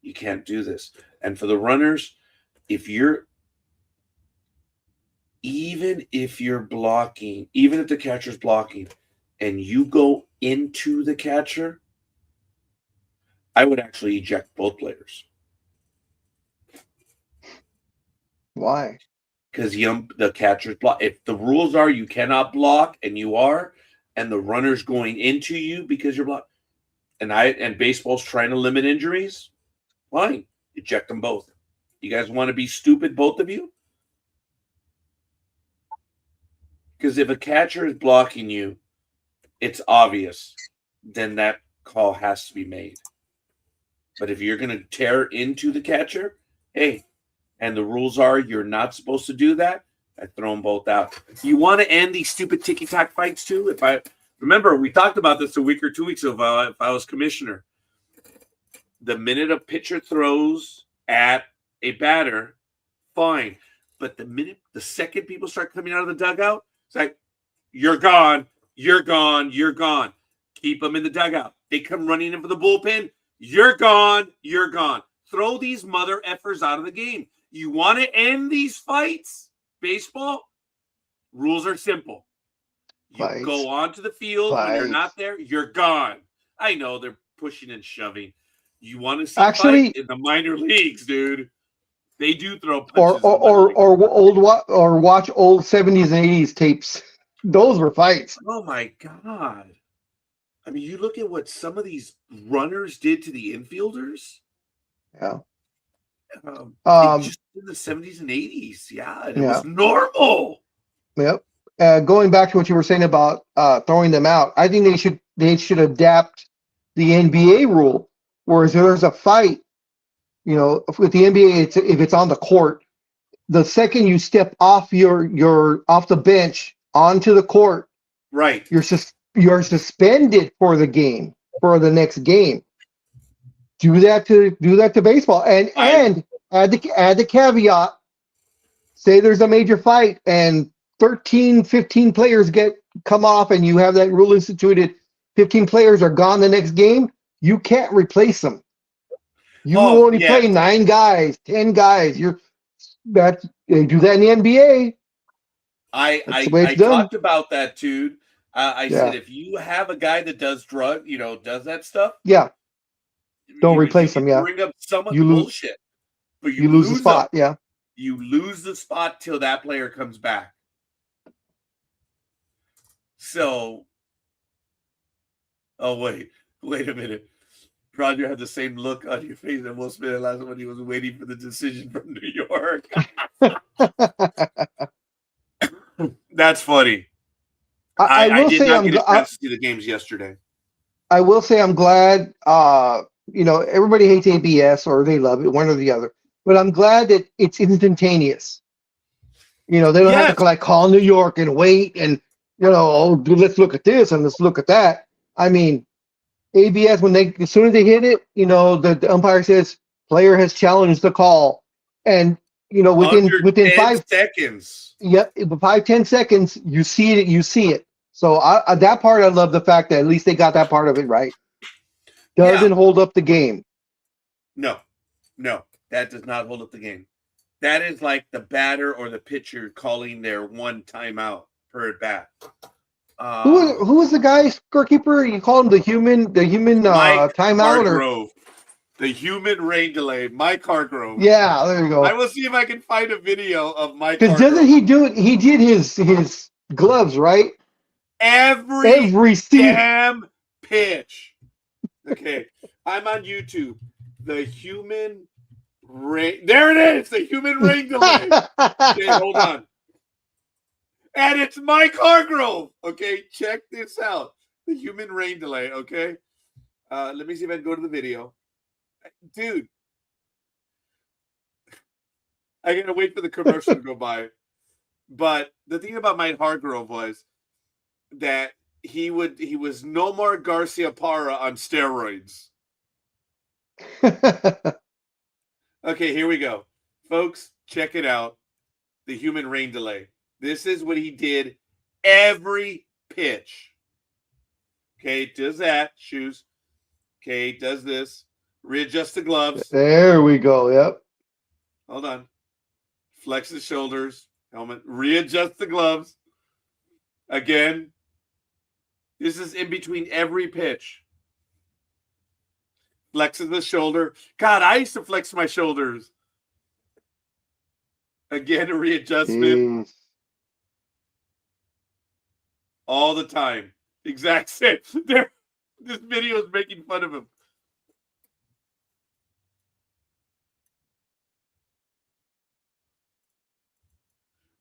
You can't do this. And for the runners, even if you're blocking, even if the catcher's blocking and you go into the catcher, I would actually eject both players. Why? Because the catcher's block. If the rules are you cannot block and you are, and the runner's going into you because you're blocked, and baseball's trying to limit injuries, fine. Eject them both. You guys want to be stupid, both of you? Because if a catcher is blocking you, it's obvious. Then that call has to be made. But if you're going to tear into the catcher, hey, and the rules are you're not supposed to do that, I throw them both out. You want to end these stupid ticky-tack fights too? Remember, we talked about this a week or 2 weeks ago if I was commissioner. The minute a pitcher throws at a batter, fine. But the second people start coming out of the dugout, it's like, you're gone, you're gone, you're gone. Keep them in the dugout. They come running in for the bullpen, you're gone, you're gone. Throw these mother effers out of the game. You want to end these fights? Baseball? Rules are simple. You go onto the field when they're not there, you're gone. I know they're pushing and shoving. You want to see fight in the minor leagues, dude. They do throw punches. Or watch old 70s and 80s tapes. Those were fights. Oh my God. I mean, you look at what some of these runners did to the infielders. Yeah. Just in the 70s and 80s. Yeah. It was normal. Yep. Going back to what you were saying about throwing them out, I think they should adapt the NBA rule, whereas there's a fight, with the NBA, if it's on the court, the second you step off off the bench onto the court, right, you're suspended for the next game. Do that to baseball, and add the caveat. Say there's a major fight and 13, 15 players come off, and you have that rule instituted. 15 players are gone the next game. You can't replace them. You only play 9 guys, 10 guys. They do that in the NBA. I talked about that too. I said if you have a guy that does does that stuff. Yeah. Don't replace him. Yeah. Bring up someone bullshit, but you lose the spot. Yeah. You lose the spot till that player comes back. So, wait a minute. Roger had the same look on your face that Will Smith last when he was waiting for the decision from New York. That's funny. I did not get a chance to see the games yesterday. I will say I'm glad. Everybody hates ABS or they love it, one or the other. But I'm glad that it's instantaneous. They don't have to call New York and wait and let's look at this and let's look at that. I mean, ABS as soon as they hit it, the umpire says player has challenged the call, and within 5 seconds. Yeah, 5-10 seconds, you see it. So that part, I love the fact that at least they got that part of it right. Doesn't hold up the game. No, that does not hold up the game. That is like the batter or the pitcher calling their one timeout per at bat. Who was the guy scorekeeper? You call him the human timeout or the human rain delay? Mike Hargrove. Yeah, there you go. I will see if I can find a video of Mike. Because doesn't he do it? He did his gloves right. Every damn pitch. Okay, I'm on YouTube. The human rain. There it is. The human rain delay. Okay, hold on. And it's Mike Hargrove. Okay, check this out. The human rain delay. Okay, let me see if I can go to the video, dude. I gotta wait for the commercial to go by. But the thing about Mike Hargrove was that he was Nomar Garcia Parra on steroids. Okay, here we go. Folks, check it out. The human rain delay. This is what he did every pitch. Okay, does that. Shoes. Okay, does this. Readjust the gloves. There we go. Yep. Hold on. Flex the shoulders. Helmet. Readjust the gloves. Again. This is in between every pitch. Flexes the shoulder. God, I used to flex my shoulders. Again, a readjustment. Jeez. All the time. Exact same. There. This video is making fun of him.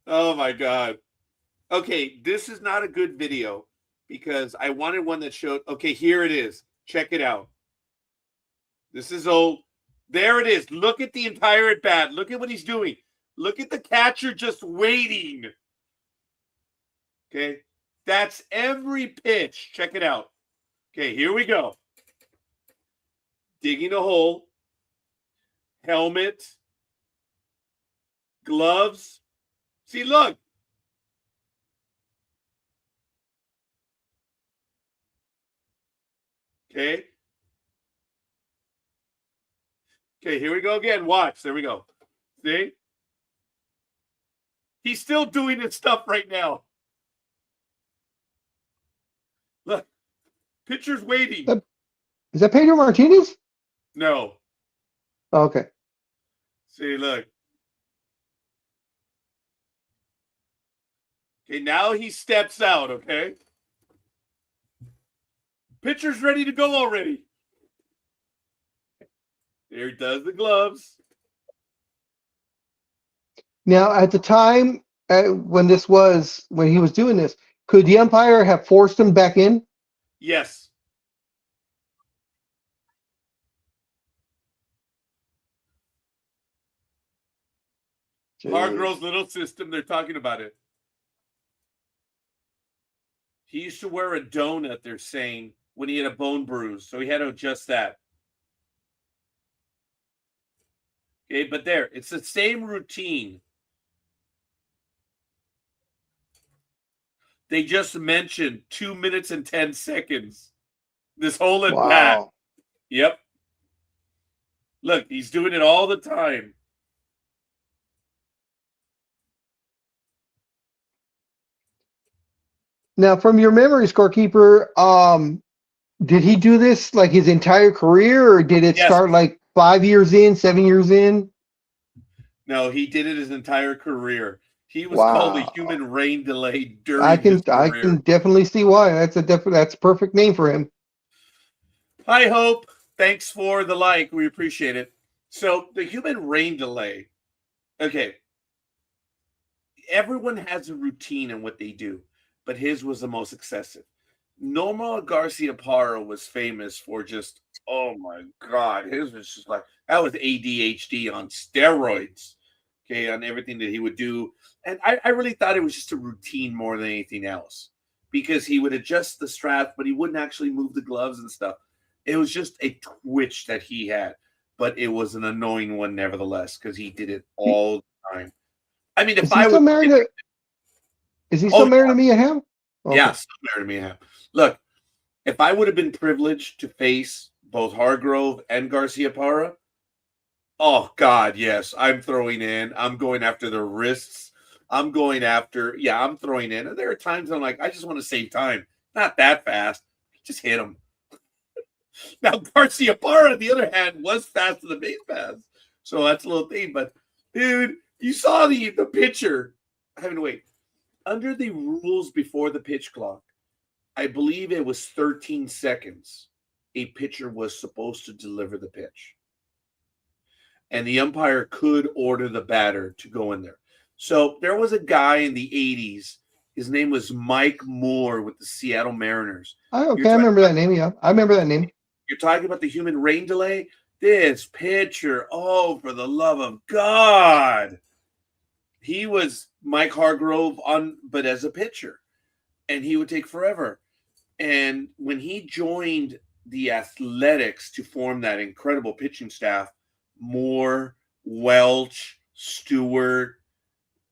Oh my God. Okay, this is not a good video because I wanted one that showed. Okay, here it is. Check it out. This is old. There it is. Look at the entire at bat. Look at what he's doing. Look at the catcher just waiting. Okay, that's every pitch. Check it out. Okay, here we go. Digging a hole. Helmet. Gloves. See, look. Okay. Okay, here we go again. Watch. There we go. See? He's still doing his stuff right now. Look. Pitcher's waiting. Is that Pedro Martinez? No. Oh, okay. See, look. Okay, now he steps out, okay? Pitcher's ready to go already. There he does the gloves. Now, at the time when he was doing this, could the umpire have forced him back in? Yes. Hargrove's little system, they're talking about it. He used to wear a donut, they're saying, when he had a bone bruise. So he had to adjust that. Okay, but there, it's the same routine. They just mentioned 2 minutes and 10 seconds. This whole at bat. Wow. Yep. Look, he's doing it all the time. Now, from your memory, scorekeeper, did he do this like his entire career, or did it Yes. start like 5 years in, 7 years in? No, he did it his entire career. He was Wow. called the human rain delay during I his can career. definitely see why. That's a perfect name for him. Hi, Hope. Thanks for the like. We appreciate it. So the human rain delay. Okay. Everyone has a routine in what they do, but his was the most excessive. Norma Garcia Parra was famous for just, oh my God, his was just like, that was ADHD on steroids, okay, on everything that he would do. And I really thought it was just a routine more than anything else because he would adjust the straps, but he wouldn't actually move the gloves and stuff. It was just a twitch that he had, but it was an annoying one nevertheless because he did it all the time. I mean, Is he still married to Mia Hamm? Okay. Yeah, still married to Mia Hamm. Look, if I would have been privileged to face both Hargrove and Garcia Parra, oh God, yes, I'm throwing in. I'm going after their wrists. I'm throwing in. And there are times I'm like, I just want to save time. Not that fast. Just hit him. Now, Garcia Parra, on the other hand, was fast to the base pass. So that's a little thing. But, dude, you saw the pitcher having to wait. Under the rules before the pitch clock, I believe it was 13 seconds a pitcher was supposed to deliver the pitch. And the umpire could order the batter to go in there. So there was a guy in the 80s. His name was Mike Moore with the Seattle Mariners. I remember that name. Yeah, I remember that name. You're talking about the human rain delay? This pitcher, oh, for the love of God. He was Mike Hargrove but as a pitcher, and he would take forever. And when he joined the Athletics to form that incredible pitching staff, Moore, Welch, Stewart,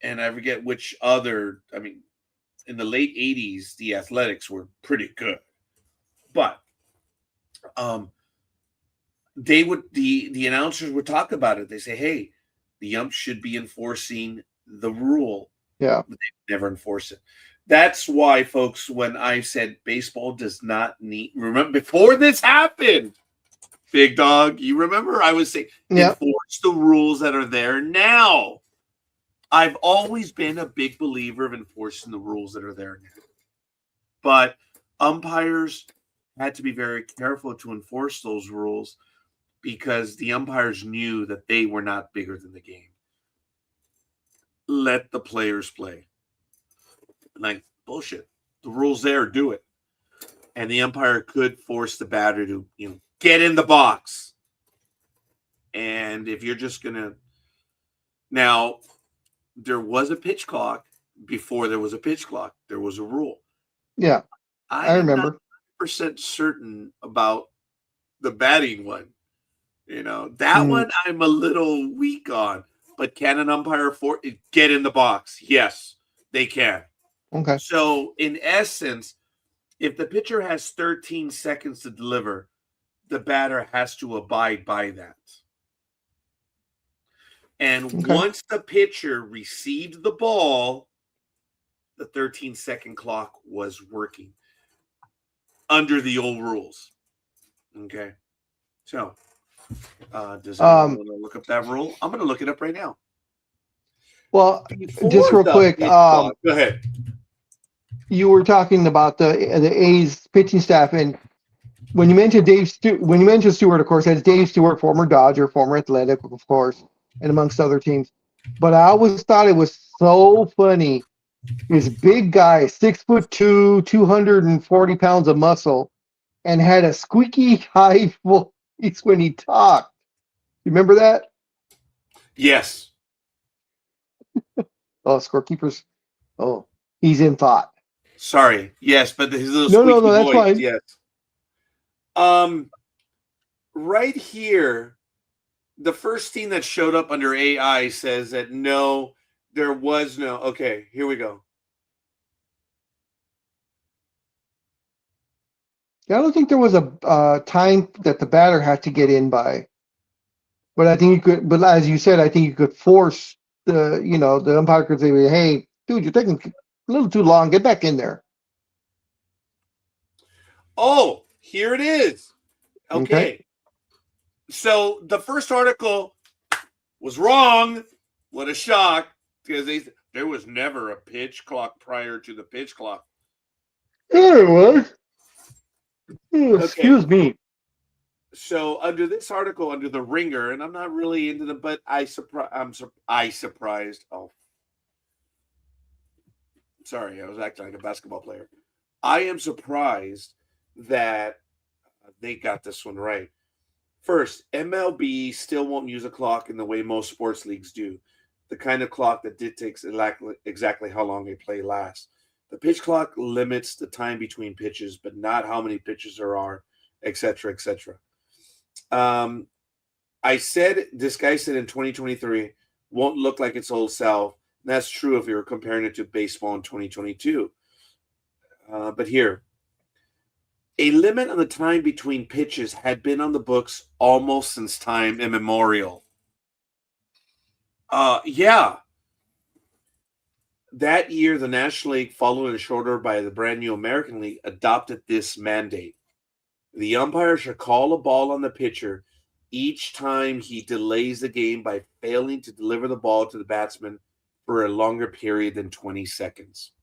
and I forget which other. I mean, in the late 80s, the Athletics were pretty good. But the announcers would talk about it. They say, hey, the umps should be enforcing the rule. Yeah. But they never enforce it. That's why, folks, when I said baseball does not need, remember before this happened, Big Dog, you remember I was saying enforce the rules that are there now. I've always been a big believer of enforcing the rules that are there now. But umpires had to be very careful to enforce those rules because the umpires knew that they were not bigger than the game. Let the players play. Like, bullshit. The rules there, do it. And the umpire could force the batter to, get in the box. And if you're just going to... Now, there was a pitch clock before there was a pitch clock. There was a rule. Yeah, I remember. I'm not 100% certain about the batting one. That one I'm a little weak on. But can an umpire get in the box? Yes, they can. Okay. So, in essence, if the pitcher has 13 seconds to deliver, the batter has to abide by that. And once the pitcher received the ball, the 13-second clock was working under the old rules. Okay. So, does anyone want to look up that rule? I'm going to look it up right now. Well, just real quick. Go ahead. You were talking about the A's pitching staff, and when you mentioned Stewart, of course, that's Dave Stewart, former Dodger, former Athletic, of course, and amongst other teams. But I always thought it was so funny. This big guy, 6'2", 240 pounds of muscle, and had a squeaky high voice when he talked. You remember that? Yes. Oh, scorekeepers. Oh, he's in thought. Sorry. Yes, but his little no, squeaky that's voice. fine. Yes. Right here, the first team that showed up under AI says that no, there was no. Okay, here we go. I don't think there was a time that the batter had to get in by, but I think you could. But as you said, I think you could force the umpire could say, "Hey, dude, you're taking a little too long. Get back in there." Oh, here it is. Okay. So the first article was wrong. What a shock, because there was never a pitch clock prior to the pitch clock. There it was. Excuse me. So under this article, under the Ringer, and I'm not really into them, but I surprised. Oh, sorry, I was acting like a basketball player. I am surprised that they got this one right. First, MLB still won't use a clock in the way most sports leagues do, the kind of clock that dictates exactly how long a play lasts. The pitch clock limits the time between pitches, but not how many pitches there are, etc., etc. This guy said in 2023 won't look like its old self. And that's true if you're comparing it to baseball in 2022. But here, a limit on the time between pitches had been on the books almost since time immemorial. Yeah. That year, the National League, followed in short order by the brand new American League, adopted this mandate. The umpire should call a ball on the pitcher each time he delays the game by failing to deliver the ball to the batsman for a longer period than 20 seconds.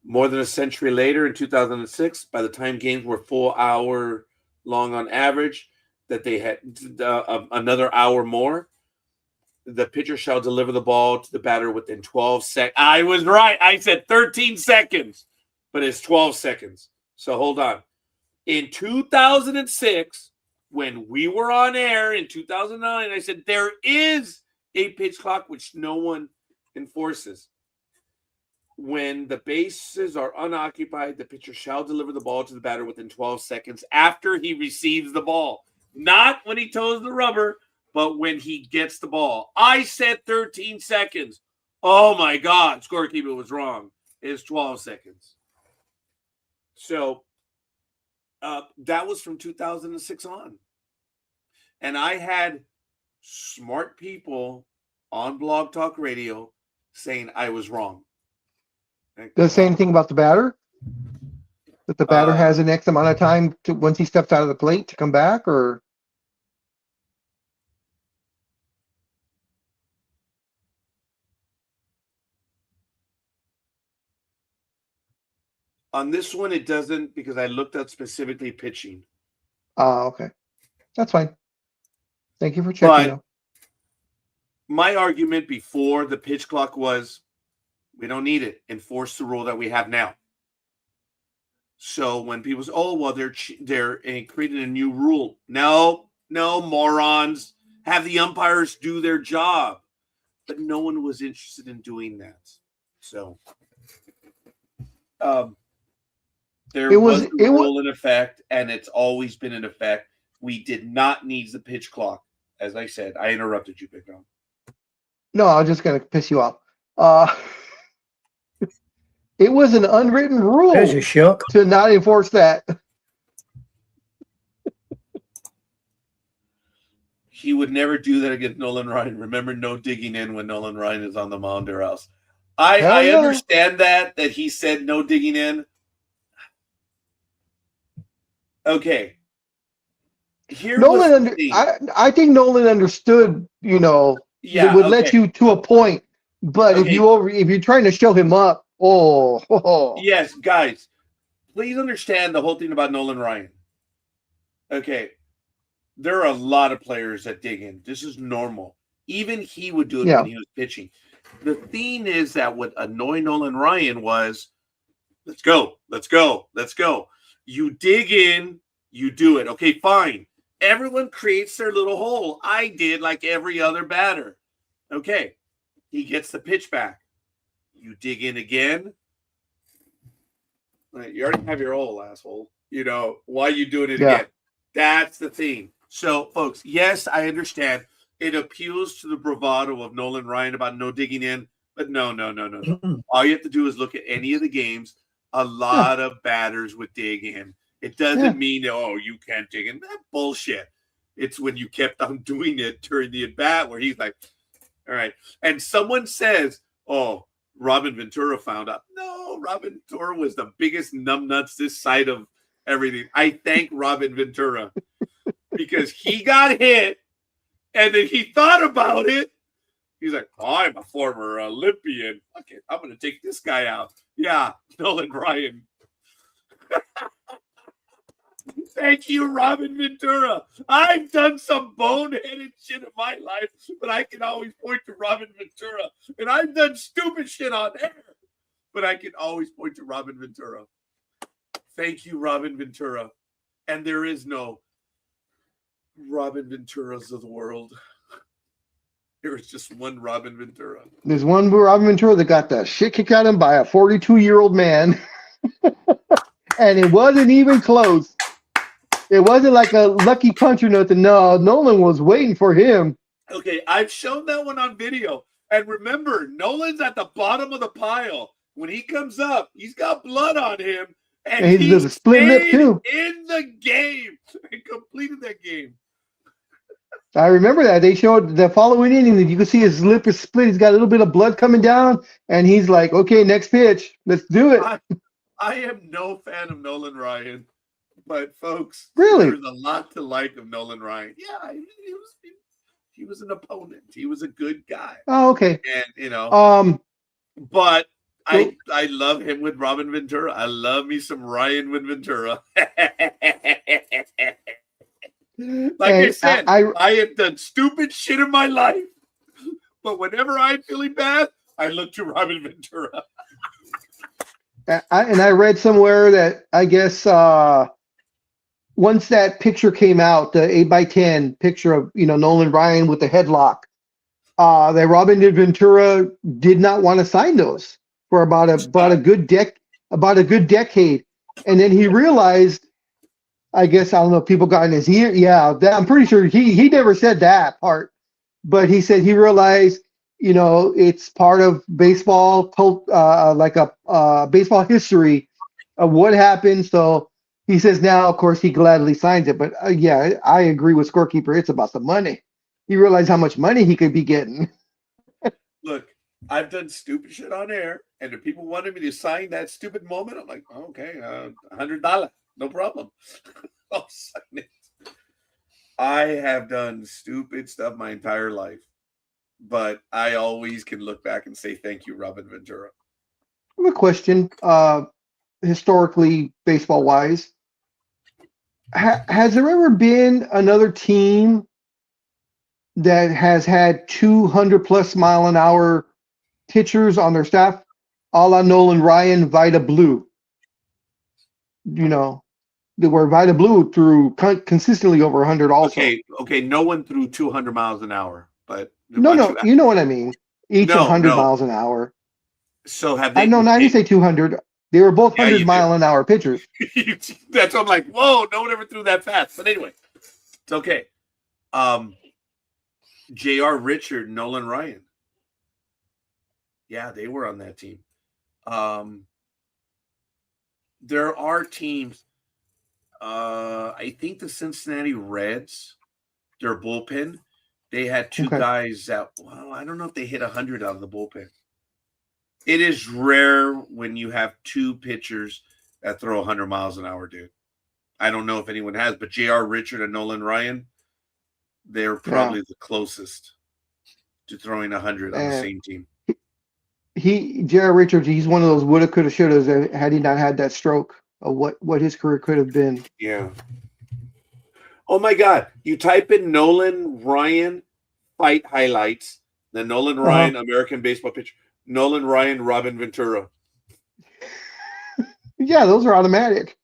More than a century later, in 2006, by the time games were 4 hour long on average, that they had another hour more, the pitcher shall deliver the ball to the batter within 12 seconds. I was right. I said 13 seconds, but it's 12 seconds. So hold on. In 2006, when we were on air in 2009, I said there is a pitch clock, which no one enforces. When the bases are unoccupied, the pitcher shall deliver the ball to the batter within 12 seconds after he receives the ball. Not when he toes the rubber, but when he gets the ball. I said 13 seconds. Oh, my God. Scorekeeper was wrong. It's 12 seconds. So that was from 2006 on. And I had smart people on Blog Talk Radio saying I was wrong. Does it say anything about the batter? That the batter has an X amount of time to once he steps out of the plate to come back, or on this one it doesn't, because I looked up specifically pitching. okay, that's fine. Thank you for checking. But my argument before the pitch clock was, we don't need it. Enforce the rule that we have now. So when people say, "Oh, well, they're creating a new rule," no, morons. Have the umpires do their job. But no one was interested in doing that. So there was a rule in effect, and it's always been in effect. We did not need the pitch clock. As I said, I interrupted you, Big Dom. No, I was just going to piss you off. It was an unwritten rule There's a shock. to not enforce that. He would never do that against Nolan Ryan. Remember, no digging in when Nolan Ryan is on the mound or else. I understand that he said no digging in. Okay. I think Nolan understood, Yeah, would let you to a point. But if you're trying to show him up, yes, guys, please understand the whole thing about Nolan Ryan. Okay, there are a lot of players that dig in. This is normal. Even he would do it when he was pitching. The thing is that what annoyed Nolan Ryan was, let's go. You dig in, you do it. Okay, fine. Everyone creates their little hole. I did, like every other batter. Okay, he gets the pitch back. You dig in again. You already have your hole, asshole. Why are you doing it again? That's the thing. So, folks, yes, I understand. It appeals to the bravado of Nolan Ryan about no digging in, but no. All you have to do is look at any of the games. A lot of batters would dig in. It doesn't mean, you can't dig in. That bullshit. It's when you kept on doing it during the at-bat where he's like, all right. And someone says, oh, Robin Ventura found out. No, Robin Ventura was the biggest numbnuts this side of everything. I thank Robin Ventura because he got hit and then he thought about it. He's like, I'm a former Olympian. Okay, I'm going to take this guy out. Yeah, Nolan Ryan. Thank you, Robin Ventura. I've done some boneheaded shit in my life, but I can always point to Robin Ventura. And I've done stupid shit on air, but I can always point to Robin Ventura. Thank you, Robin Ventura. And there is no Robin Venturas of the world. There is just one Robin Ventura. There's one Robin Ventura that got the shit kicked out of him by a 42-year-old man. And it wasn't even close. It wasn't like a lucky punch or nothing. No, Nolan was waiting for him. Okay, I've shown that one on video. And remember, Nolan's at the bottom of the pile. When he comes up, he's got blood on him. And he does a split lip too. In the game. And completed that game. I remember that. They showed the following inning that you could see his lip is split. He's got a little bit of blood coming down. And he's like, okay, next pitch. Let's do it. I am no fan of Nolan Ryan. But folks, really, there's a lot to like of Nolan Ryan. Yeah, he was an opponent. He was a good guy. Oh, okay. And but I love him with Robin Ventura. I love me some Ryan with Ventura. I said, I have done stupid shit in my life, but whenever I'm feeling bad, I look to Robin Ventura. I read somewhere that I guess once that picture came out, the 8x10 picture of Nolan Ryan with the headlock, that Robin Ventura did not want to sign those for about a good decade, and then he realized. I guess I don't know if people got in his ear. Yeah, I'm pretty sure he never said that part, but he said he realized, it's part of baseball, like a baseball history of what happened. So he says now, of course, he gladly signs it. But yeah, I agree with Scorekeeper. It's about the money. He realized how much money he could be getting. Look, I've done stupid shit on air, and if people wanted me to sign that stupid moment, I'm like, okay, $100, no problem. I'll sign it. I have done stupid stuff my entire life, but I always can look back and say thank you, Robin Ventura. I have a question, historically, baseball-wise. Has there ever been another team that has had 200-plus mile-an-hour pitchers on their staff, a la Nolan Ryan, Vida Blue? Where Vida Blue threw consistently over 100 also. Okay, no one threw 200 miles an hour, but no, you know what I mean. Each of 100 miles an hour. So have they? No, I didn't say 200. They were both 100-mile-an-hour pitchers. That's what I'm like, whoa, no one ever threw that fast. But anyway, it's okay. J.R. Richard, Nolan Ryan. Yeah, they were on that team. There are teams. I think the Cincinnati Reds, their bullpen, they had two guys that, I don't know if they hit 100 out of the bullpen. It is rare when you have two pitchers that throw 100 miles an hour, dude. I don't know if anyone has, but J.R. Richard and Nolan Ryan, they're probably the closest to throwing 100 on the same team. J.R. Richards, he's one of those woulda, coulda, shouldas had he not had that stroke of what his career could have been. Yeah. Oh my God! You type in Nolan Ryan fight highlights, then Nolan Ryan American baseball pitcher, Nolan Ryan Robin Ventura. Yeah, those are automatic.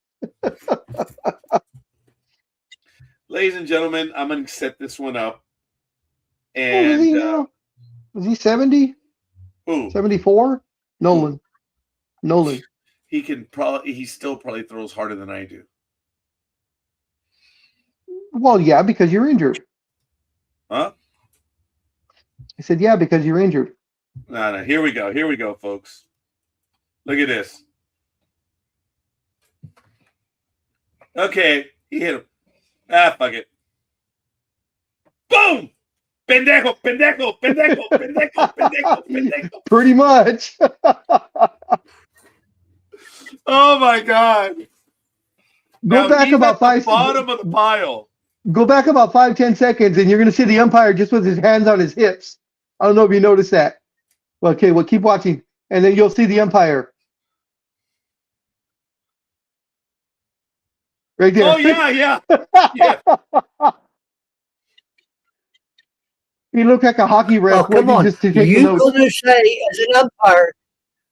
Ladies and gentlemen, I'm going to set this one up. And is he 70? Who? 74? Nolan. Nolan. He still probably throws harder than I do. Well, yeah, because you're injured. Huh? I said, yeah, because you're injured. No. Here we go, folks. Look at this. Okay, he hit him. Fuck it. Boom! Pendejo, pendejo, pendejo, pendejo, pendejo, pendejo. Pretty much. Oh my God. Go back about 5 seconds. Bottom of the pile. Go back about 5-10 seconds, and you're going to see the umpire just with his hands on his hips. I don't know if you noticed that. Okay, well, keep watching, and then you'll see the umpire. Right there. Oh, yeah. He looked like a hockey ref. Oh, come on. Just to take You're going to say, as an umpire,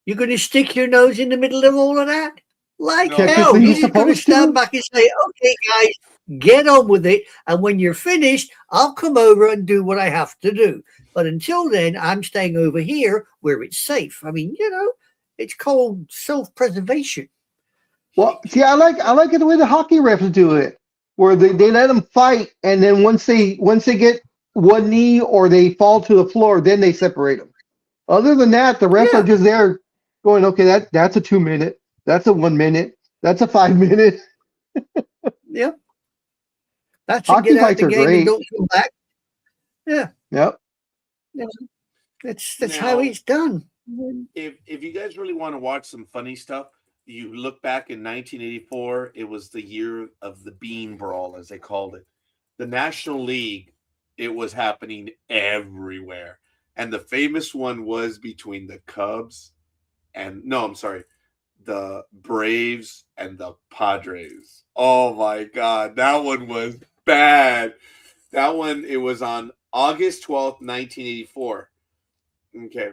you're going to stick your nose in the middle of all of that? Like hell. You're just going to stand back and say, okay, guys, get on with it. And when you're finished, I'll come over and do what I have to do. But until then, I'm staying over here where it's safe. I mean, it's called self-preservation. Well, see, I like it the way the hockey refs do it, where they let them fight, and then once they get one knee or they fall to the floor, then they separate them. Other than that, the refs are just there going, okay, that's a 2 minute, that's a 1 minute, that's a 5 minute. Yeah. That's hockey get out fights the are game great. And don't come back. Yeah. Yep. That's how it's done. If you guys really want to watch some funny stuff, you look back in 1984, it was the year of the Bean Brawl, as they called it. The National League, it was happening everywhere. And the famous one was between the Cubs the Braves and the Padres. Oh my God, that one was bad. That one, it was on August 12th, 1984. Okay.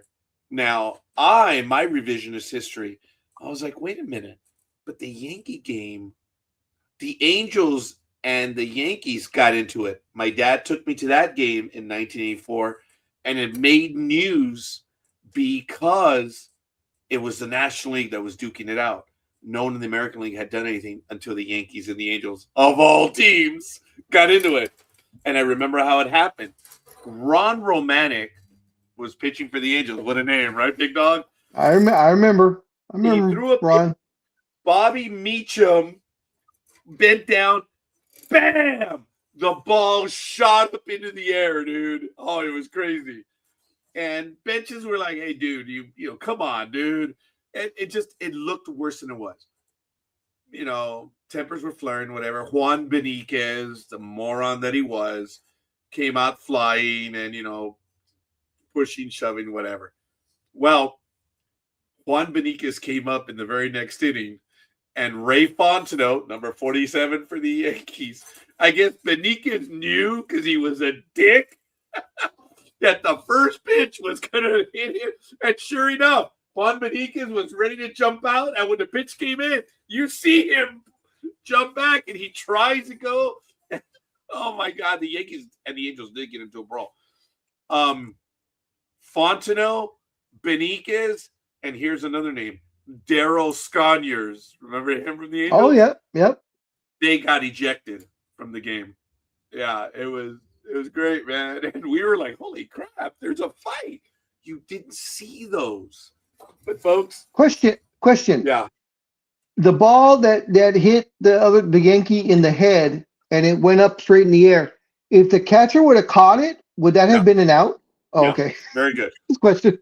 Now, my revisionist history, I was like, wait a minute, but the Yankee game, the Angels and the Yankees got into it. My dad took me to that game in 1984, And it made news because it was the National League that was duking it out. No one in the American League had done anything until the Yankees and the Angels, of all teams, got into it. And I remember how it happened. Ron Romanic was pitching for the Angels. What a name, right, Big Dog? I remember. He threw a Ron. Bobby Meacham bent down. Bam! The ball shot up into the air, dude. Oh, it was crazy. And benches were like, hey, dude, you know, come on, dude. And it looked worse than it was. You know, tempers were flaring, whatever. Juan Beniquez, the moron that he was, came out flying and, you know, pushing, shoving, whatever. Well, Juan Beniquez came up in the very next inning, and Ray Fontenot, number 47 for the Yankees, I guess Beniquez knew because he was a dick that the first pitch was going to hit him. And sure enough, Juan Beniquez was ready to jump out. And when the pitch came in, you see him jump back and he tries to go. Oh my God, the Yankees and the Angels did get into a brawl. Fontenot, Beniquez, and here's another name, Darryl Sconyers. Remember him from the Angels? Oh, yeah. Yep. They got ejected from the game. Yeah, it was great, man. And we were like, holy crap, there's a fight. You didn't see those. But folks. Question. Yeah. The ball that hit the Yankee in the head and it went up straight in the air. If the catcher would have caught it, would that have been an out? Oh, yeah. Okay. Very good. Question.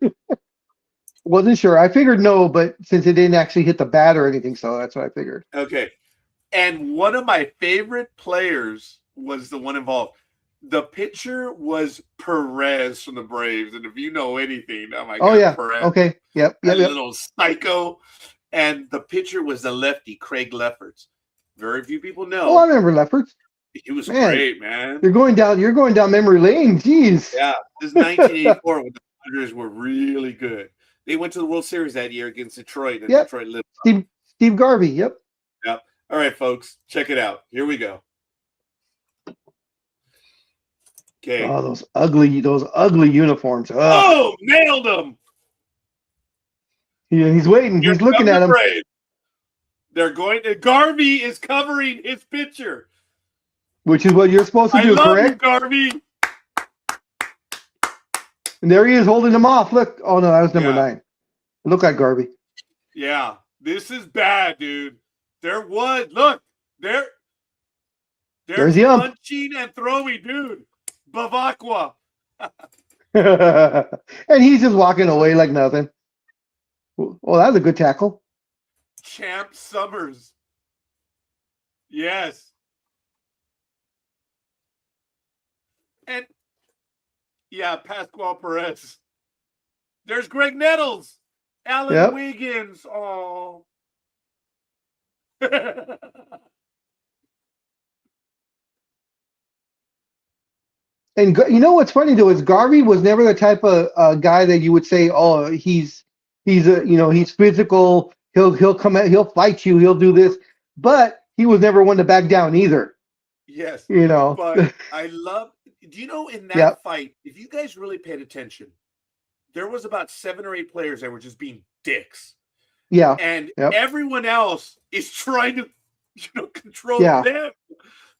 Wasn't sure. I figured no, but since it didn't actually hit the bat or anything, so that's what I figured. Okay. And one of my favorite players was the one involved. The pitcher was Perez from the Braves. And if you know anything, oh my God, yeah. Perez. Okay. Yep. Little psycho. And the pitcher was the lefty, Craig Lefferts. Very few people know. Oh, I remember Lefferts. He was great, man. You're going down memory lane. Jeez. Yeah. This is 1984 when the Dodgers were really good. They went to the World Series that year against Detroit. And Detroit lived. Steve Garvey. Yep. Yep. All right, folks. Check it out. Here we go. Okay. Oh, those ugly uniforms. Ugh. Oh, nailed him. Yeah, he's waiting. He's looking at him. Brave. They're going to Garvey is covering his pitcher. Which is what you're supposed to do, correct? You, Garvey. And there he is holding him off. Look. Oh no, that was number 9. Look at Garvey. Yeah. This is bad, dude. There's the ump. Punching and throwing, dude. Bavacqua. And he's just walking away like nothing. Oh, that was a good tackle. Champ Summers. Yes. And Pascual Perez. There's Greg Nettles. Alan Wiggins. Oh. And you know what's funny though is Garvey was never the type of guy that you would say, oh, he's physical. He'll come out, he'll fight you, he'll do this, but he was never one to back down either. Yes, but I love. Do you know in that fight, if you guys really paid attention, there was about 7 or 8 players that were just being dicks. Yeah, and everyone else is trying to control them,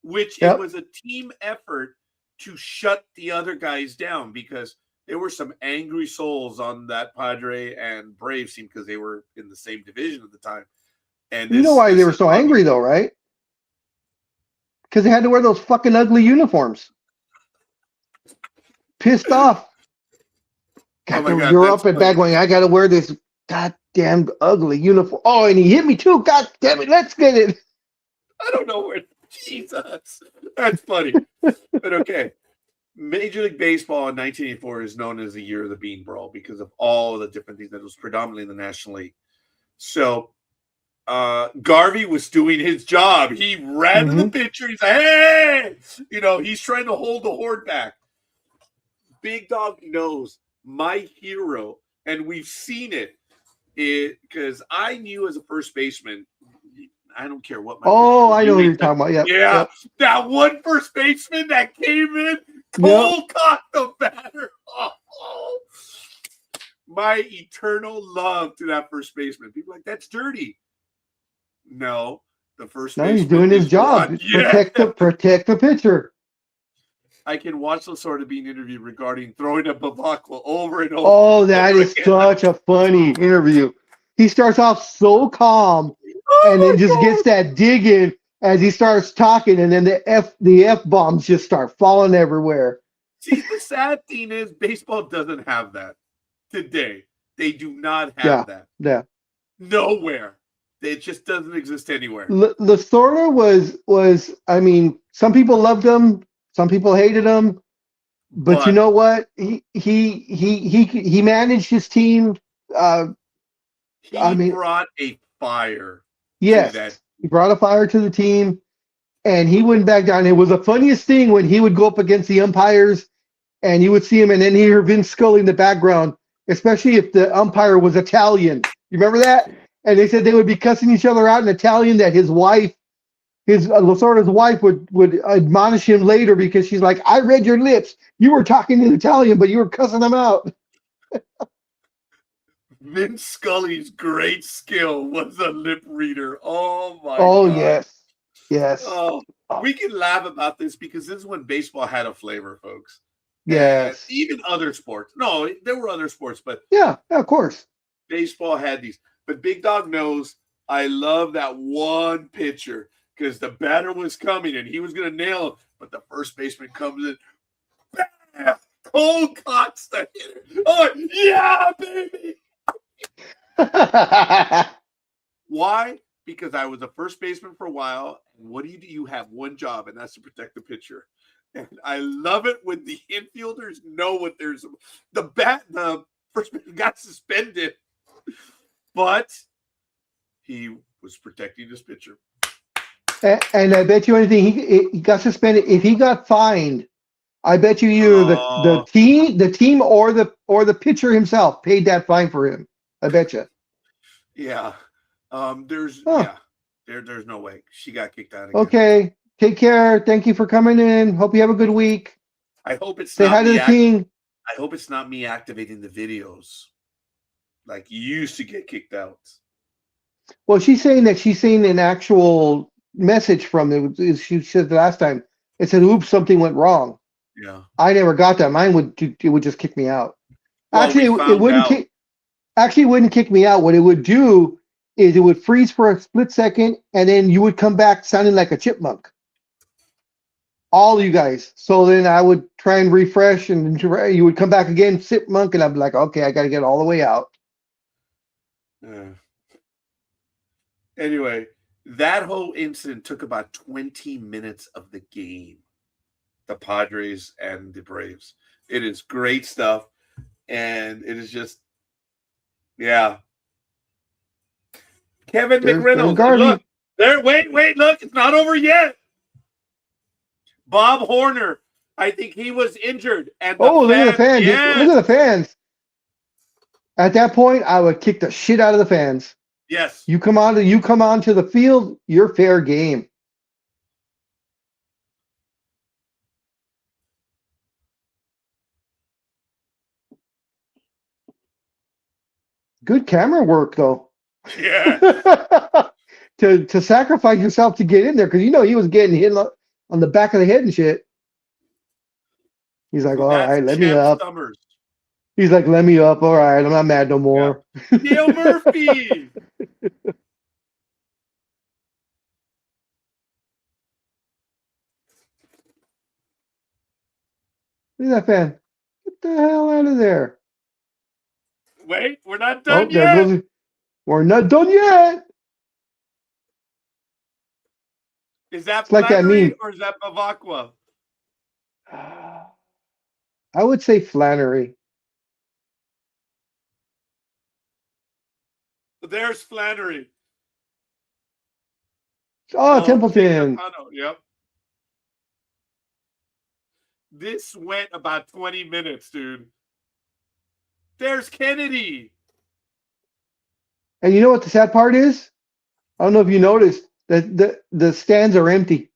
which it was a team effort to shut the other guys down because there were some angry souls on that Padre and Braves team because they were in the same division at the time. And you know why they were so angry though, right? Because they had to wear those fucking ugly uniforms. Pissed off. You're up at bat going, I got to wear this goddamn ugly uniform. Oh, and he hit me too. God damn it. Let's get it. I don't know where. Jesus. That's funny. But okay. Major League Baseball in 1984 is known as the year of the Bean Brawl because of all the different things that was predominantly in the National League. So Garvey was doing his job. He ran to the pitcher. He's like, hey! He's trying to hold the horde back. Big Dog knows my hero, and we've seen it because I knew as a first baseman, I don't care what. I know what you're talking about. Yeah. That one first baseman that came in Cole caught the batter. Oh. My eternal love to that first baseman. People are like, that's dirty. No, the first No, baseman he's doing his is job. one. Protect the pitcher. I can watch Lasorda being interviewed regarding throwing a Bavacqua over and over. Oh, that is again. such a funny interview. He starts off so calm and then just gets that dig in as he starts talking, and then the F bombs just start falling everywhere. See, the sad thing is baseball doesn't have that today. They do not have that. Yeah. Nowhere. It just doesn't exist anywhere. Lasorda was. I mean, some people loved him, some people hated him, but you know what? He managed his team. He brought a fire. Yes, he brought a fire to the team, and he went back down. It was the funniest thing when he would go up against the umpires, and you would see him, and then hear Vince Scully in the background, especially if the umpire was Italian. You remember that? And they said they would be cussing each other out in Italian. That his wife, Lasorda's wife, would admonish him later because she's like, "I read your lips. You were talking in Italian, but you were cussing them out." Vince Scully's great skill was a lip reader. Oh my God. Yes. Oh, we can laugh about this because this is when baseball had a flavor, folks. Yes. And even other sports. No, there were other sports, but yeah, of course. Baseball had these. But Big Dog knows I love that one pitcher because the batter was coming and he was going to nail him. But the first baseman comes in. Bam! Cole Cox the hitter. Oh, yeah, baby. Why? Because I was a first baseman for a while. And what do? You have one job, and that's to protect the pitcher. And I love it when the infielders know what there's the first baseman got suspended, but he was protecting his pitcher. And I bet you anything, he got suspended. If he got fined, I bet you either the team or the pitcher himself paid that fine for him. I bet you. Yeah. There's no way. She got kicked out again. Okay. Take care. Thank you for coming in. Hope you have a good week. I hope it's Say hi to the king. I hope it's not me activating the videos like you used to get kicked out. Well, she's saying an actual message from it. She said the last time it said, "Oops, something went wrong." Yeah. I never got that. Mine would just kick me out. Well, Actually, it wouldn't kick me out. What it would do is it would freeze for a split second, and then you would come back sounding like a chipmunk. All you guys. So then I would try and refresh, and you would come back again, chipmunk, and I'd be like, okay, I got to get all the way out. Anyway, that whole incident took about 20 minutes of the game. The Padres and the Braves. It is great stuff. And it is just, yeah. Kevin McReynolds. Look, there. Wait, look. It's not over yet. Bob Horner. I think he was injured. And look at the fans. Yeah. Look at the fans. At that point, I would kick the shit out of the fans. Yes. You come on to the field, you're fair game. Good camera work, though. Yeah. to sacrifice yourself to get in there, because he was getting hit on the back of the head and shit. He's like, all right, let me up. Summers. He's like, let me up. All right, I'm not mad no more. Yeah. Dale Murphy. Look at that fan. Get the hell out of there. Wait, we're not done yet. We're not done yet. Is that like that meme. or is that Bavacqua? I would say Flannery. There's Flannery. Oh, Templeton. Yep. This went about 20 minutes, dude. There's Kennedy. And you know what the sad part is? I don't know if you noticed that the stands are empty.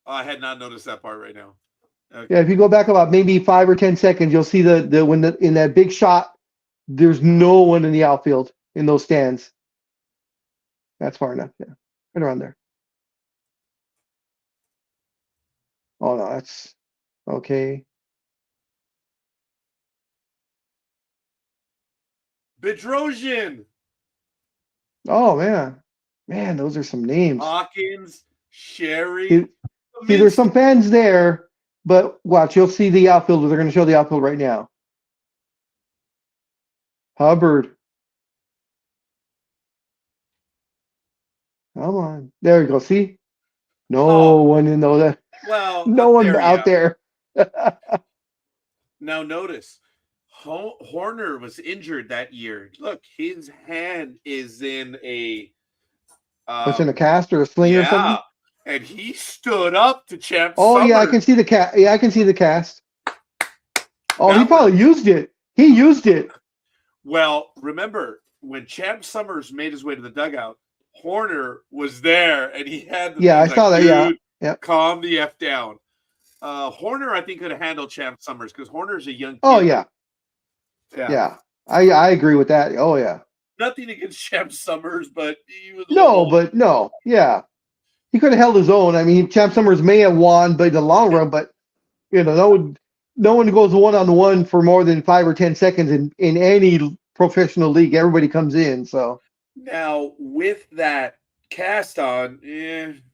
Oh, I had not noticed that part right now. Okay. Yeah, if you go back about maybe 5 or 10 seconds, you'll see in that big shot, there's no one in the outfield in those stands. That's far enough. Yeah, right around there. Oh no, that's okay. Bedrosian, Oh man, those are some names. Hawkins, Sherry. See, there's some fans there, but watch, you'll see the outfield. They're going to show the outfield right now. Hubbard. Come on. There you go. See? No one in those. Well, No one out there. Now notice, Horner was injured that year. Look, his hand is in a. What's in a cast or a sling or something? And he stood up to Champ Oh Summers. yeah, I can see the cast. Yeah, I can see the cast. Oh, That he probably used it. He used it. Well, remember when Champ Summers made his way to the dugout, Horner was there, and he had the I saw that. Yeah. Calm the F down. Horner, I think, could have handled Champ Summers because Horner's a young kid. Oh yeah. I agree with that. Oh yeah. Nothing against Champ Summers, but he was no. Yeah. He could have held his own. I mean, Champ Summers may have won, but in the long run, but no one goes 1-on-1 for more than 5 or 10 seconds in any professional league. Everybody comes in. So now with that cast on,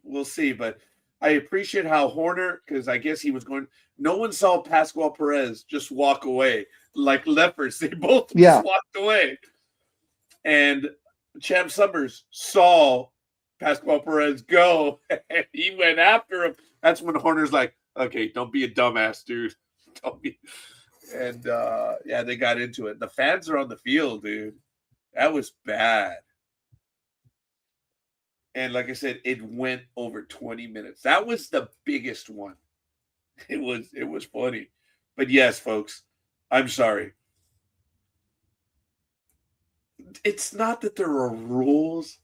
we'll see. But I appreciate how Horner, because I guess he was going. No one saw Pascual Perez just walk away like lepers. They both just walked away. And Champ Summers saw Pascual Perez go, and he went after him. That's when Horner's like, okay, don't be a dumbass, dude. Don't be. And they got into it. The fans are on the field, dude. That was bad. And like I said, it went over 20 minutes. That was the biggest one. It was funny. But yes, folks, I'm sorry. It's not that there are rules.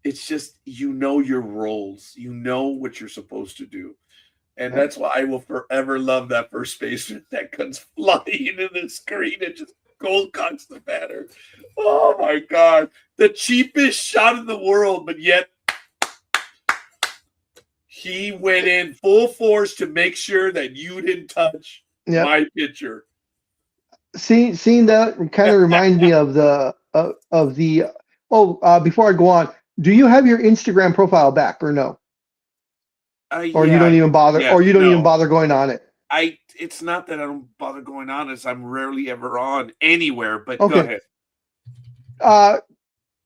It's just your roles. You know what you're supposed to do. And that's why I will forever love that first baseman that comes flying into the screen and just cold cocks the batter. Oh, my God. The cheapest shot in the world, but yet he went in full force to make sure that you didn't touch my pitcher. Seeing that kind of reminds me of before I go on, do you have your Instagram profile back or no? Or you don't even bother, even bother going on it? It's not that I don't bother going on, it's I'm rarely ever on anywhere, but go ahead.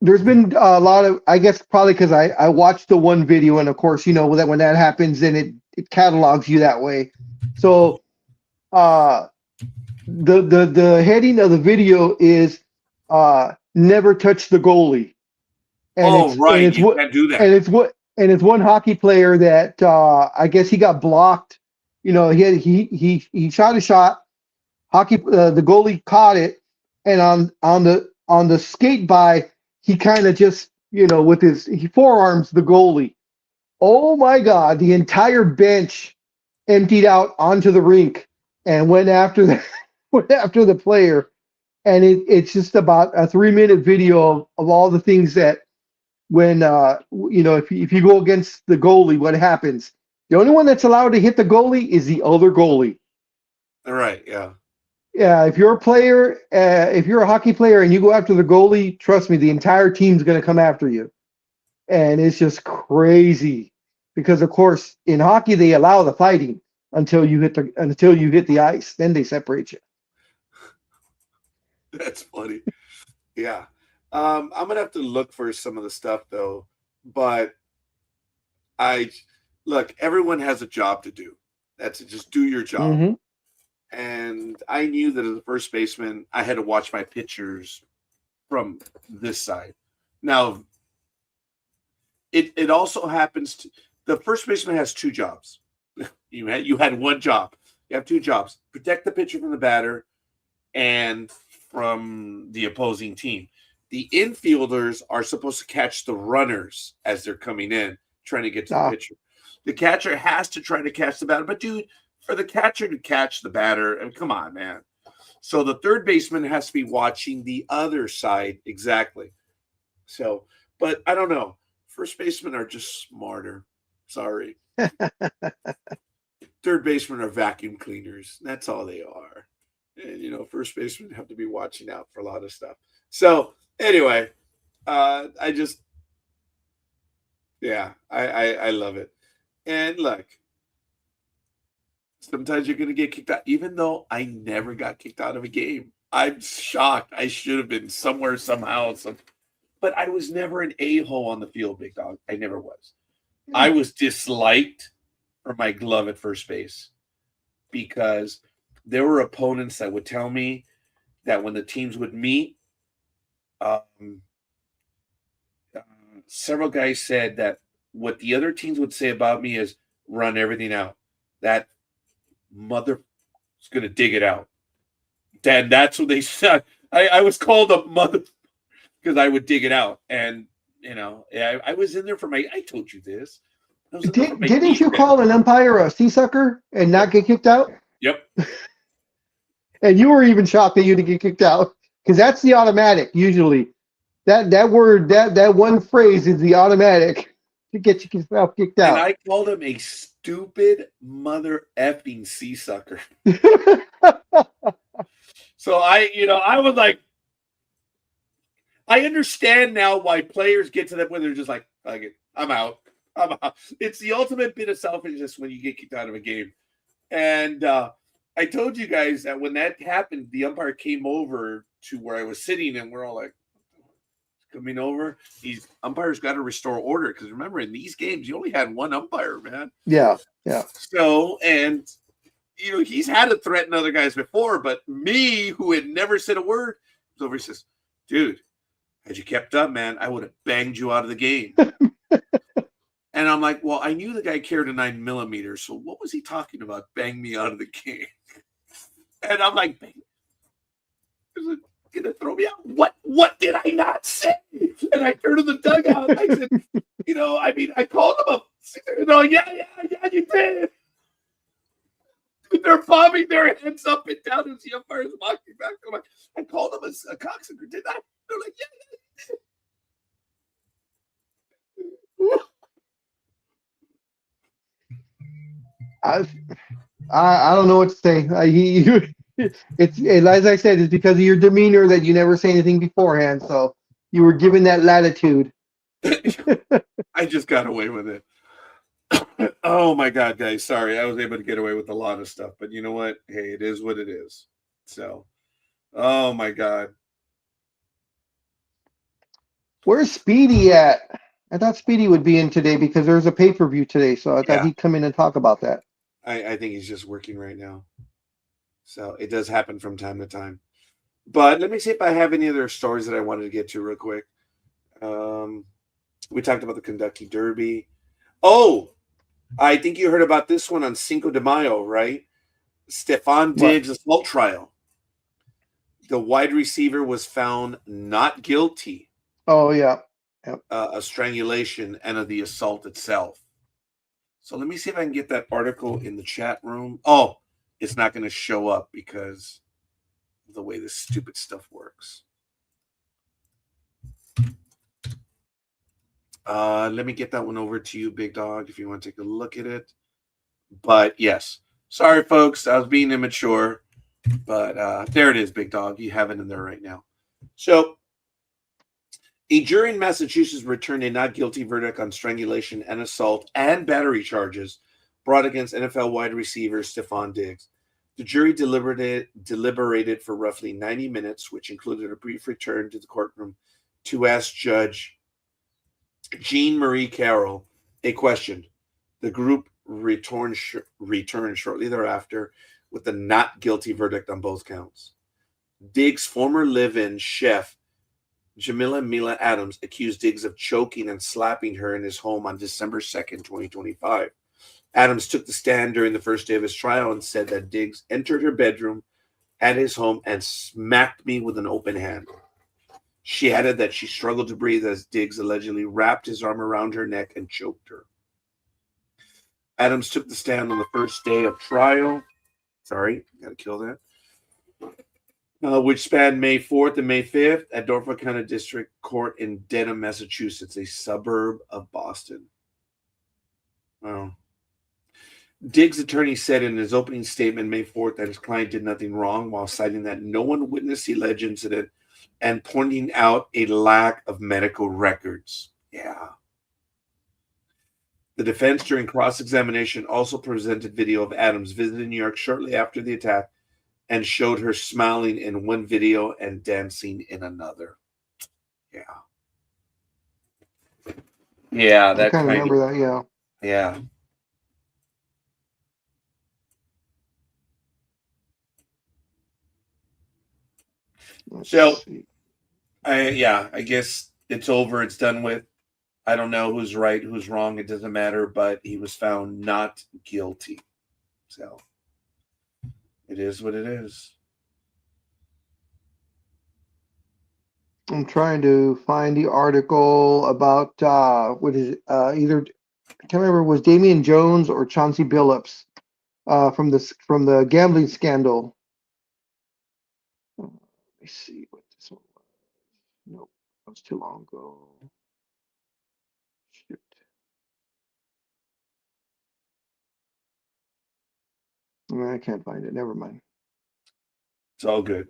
There's been a lot of, I guess probably because I watched the one video, and of course, that when that happens, then it catalogs you that way. So the heading of the video is never touch the goalie. And you can't do that. And it's one hockey player that I guess he got blocked. He shot a shot. The goalie caught it, and on the skate by, he kind of just with he forearms the goalie. Oh my God! The entire bench emptied out onto the rink and went after the player. And it's just about a 3-minute video of all the things that when if you go against the goalie, what happens? The only one that's allowed to hit the goalie is the other goalie. All right. Yeah. Yeah. If you're a player, if you're a hockey player and you go after the goalie, trust me, the entire team's going to come after you. And it's just crazy because, of course, in hockey they allow the fighting until you hit the ice. Then they separate you. That's funny. Yeah. I'm gonna have to look for some of the stuff though, but everyone has a job to do. That's it. Just do your job. Mm-hmm. And I knew that as a first baseman, I had to watch my pitchers from this side. Now, it also happens to the first baseman has 2 jobs. You had one job. You have 2 jobs: protect the pitcher from the batter and from the opposing team. The infielders are supposed to catch the runners as they're coming in, trying to get to the pitcher. The catcher has to try to catch the batter. But, dude, for the catcher to catch the batter, and come on, man. So the third baseman has to be watching the other side exactly. So, but I don't know. First basemen are just smarter. Sorry. Third basemen are vacuum cleaners. That's all they are. And, you know, first basemen have to be watching out for a lot of stuff. So, anyway, I just, yeah, I love it. And look, sometimes you're going to get kicked out, even though I never got kicked out of a game. I'm shocked. I should have been somewhere, somehow. But I was never an a-hole on the field, big dog. I never was. I was disliked for my glove at first base because there were opponents that would tell me that when the teams would meet, several guys said that what the other teams would say about me is run everything out. That mother is going to dig it out. And that's what they said. I was called a mother because I would dig it out. And, you know, I was in there for my, I told you this. Didn't you call an umpire a sea sucker and not get kicked out? Yep. And you were even shocked that you didn't get kicked out because that's the automatic usually. That word, that one phrase is the automatic to get yourself kicked out. And I called him a stupid mother effing sea sucker. So I was like, I understand now why players get to that when they're just like, I'm out. It's the ultimate bit of selfishness when you get kicked out of a game. And I told you guys that when that happened, the umpire came over to where I was sitting, and we're all like, coming over. These umpires got to restore order because remember, in these games, you only had one umpire, man. Yeah. So, and you know, he's had to threaten other guys before, but me, who had never said a word, was over. He says, "Dude, had you kept up, man, I would have banged you out of the game." And I'm like, well, I knew the guy carried a 9mm, so what was he talking about? Bang me out of the game. And I'm like, bang. Is it gonna throw me out? What did I not say? And I turned to the dugout. I said, you know, I mean, I called him a, you know, yeah, you did. They're bobbing their heads up and down as the umpire's walking back. I'm like, I called him a cocksucker, did I? They're like, yeah, you did. I don't know what to say. It's as I said, it's because of your demeanor that you never say anything beforehand. So you were given that latitude. I just got away with it. Oh my God, guys! Sorry, I was able to get away with a lot of stuff, but you know what? Hey, it is what it is. So, oh my God, where's Speedy at? I thought Speedy would be in today because there's a pay-per-view today, so I thought he'd come in and talk about that. I think he's just working right now. So it does happen from time to time. But let me see if I have any other stories that I wanted to get to real quick. We talked about the Kentucky Derby. Oh, I think you heard about this one on Cinco de Mayo, right? Stefan Diggs' assault trial. The wide receiver was found not guilty. Oh, yeah. Yep. Of strangulation and of the assault itself. So let me see if I can get that article in the chat room. Oh, it's not going to show up because of the way this stupid stuff works. Let me get that one over to you, Big Dog, if you want to take a look at it. But yes, sorry, folks, I was being immature. But there it is, Big Dog. You have it in there right now. So a jury in Massachusetts returned a not guilty verdict on strangulation and assault and battery charges brought against NFL wide receiver Stefan Diggs. The jury deliberated for roughly 90 minutes, which included a brief return to the courtroom to ask Judge Jean Marie Carroll a question. The group returned shortly thereafter with a not guilty verdict on both counts. Diggs' former live-in chef Jamila Mila Adams accused Diggs of choking and slapping her in his home on December 2nd, 2025. Adams took the stand during the first day of his trial and said that Diggs entered her bedroom at his home and smacked me with an open hand. She added that she struggled to breathe as Diggs allegedly wrapped his arm around her neck and choked her. Adams took the stand on the first day of trial. Sorry, got to kill that. Which spanned May 4th and May 5th at Norfolk County District Court in Dedham, Massachusetts, a suburb of Boston. Wow. Diggs' attorney said in his opening statement May 4th that his client did nothing wrong, while citing that no one witnessed the alleged incident and pointing out a lack of medical records. Yeah. The defense during cross-examination also presented video of Adams visiting New York shortly after the attack and showed her smiling in one video and dancing in another. Yeah. Yeah, that I kind of kind remember that. Yeah. Yeah. So, I guess it's over. It's done with. I don't know who's right, who's wrong. It doesn't matter, but he was found not guilty. So, it is what it is. I'm trying to find the article about what is it? Either I can't remember, it was Damian Jones or Chauncey Billups from the gambling scandal. Let me see what this one was. Nope, that was too long ago. Shoot. I can't find it. Never mind. It's all good.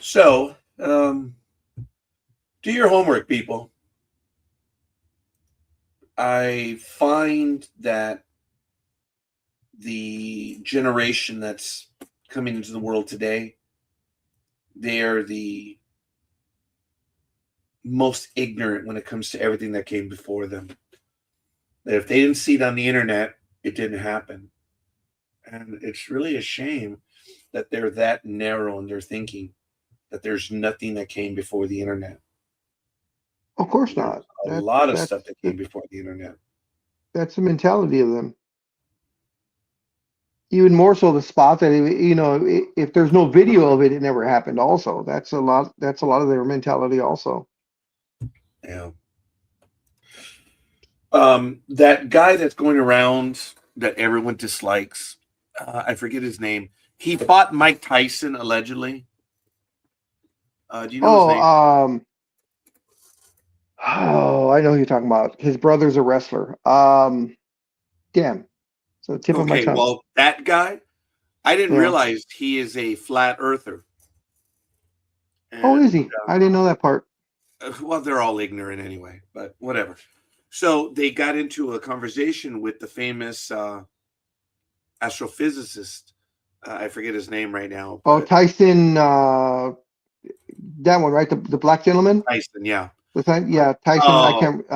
So, do your homework, people. I find that the generation that's coming into the world today, they are the most ignorant when it comes to everything that came before them. That if they didn't see it on the internet, it didn't happen. And it's really a shame that they're that narrow in their thinking, that there's nothing that came before the internet. Of course not. A lot of stuff that came before the internet. That's the mentality of them. Even more so the spot that, if there's no video of it, it never happened. Also, that's a lot of their mentality also. Yeah. That guy that's going around that everyone dislikes, I forget his name. He fought Mike Tyson allegedly. Do you know his name? I know who you're talking about. His brother's a wrestler. Damn. So tip of my tongue. Well, that guy, I didn't realize he is a flat earther. And, is he? I didn't know that part. Well, they're all ignorant anyway, but whatever. So they got into a conversation with the famous astrophysicist. I forget his name right now. Oh, Tyson. That one, right? The black gentleman. Tyson, yeah. Yeah, Tyson. I can't.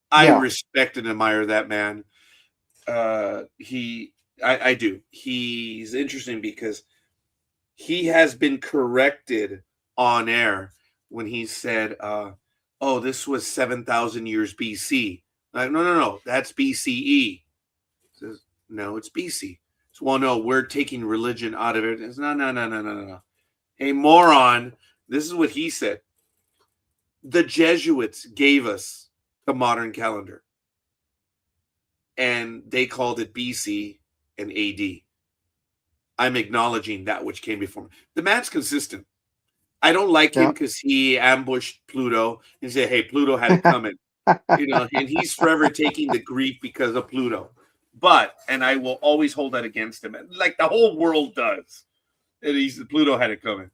I respect and admire that man. I do. He's interesting because he has been corrected on air when he said, "Oh, this was 7,000 years BC." Like, no, that's BCE. Says, no, it's BC. So, well, no, we're taking religion out of it. It's no. Hey, moron! This is what he said. The Jesuits gave us the modern calendar, and they called it BC and AD. I'm acknowledging that which came before me. The man's consistent. I don't like him because he ambushed Pluto and said, "Hey, Pluto had it coming," and he's forever taking the grief because of Pluto. And I will always hold that against him, like the whole world does. And Pluto had it coming,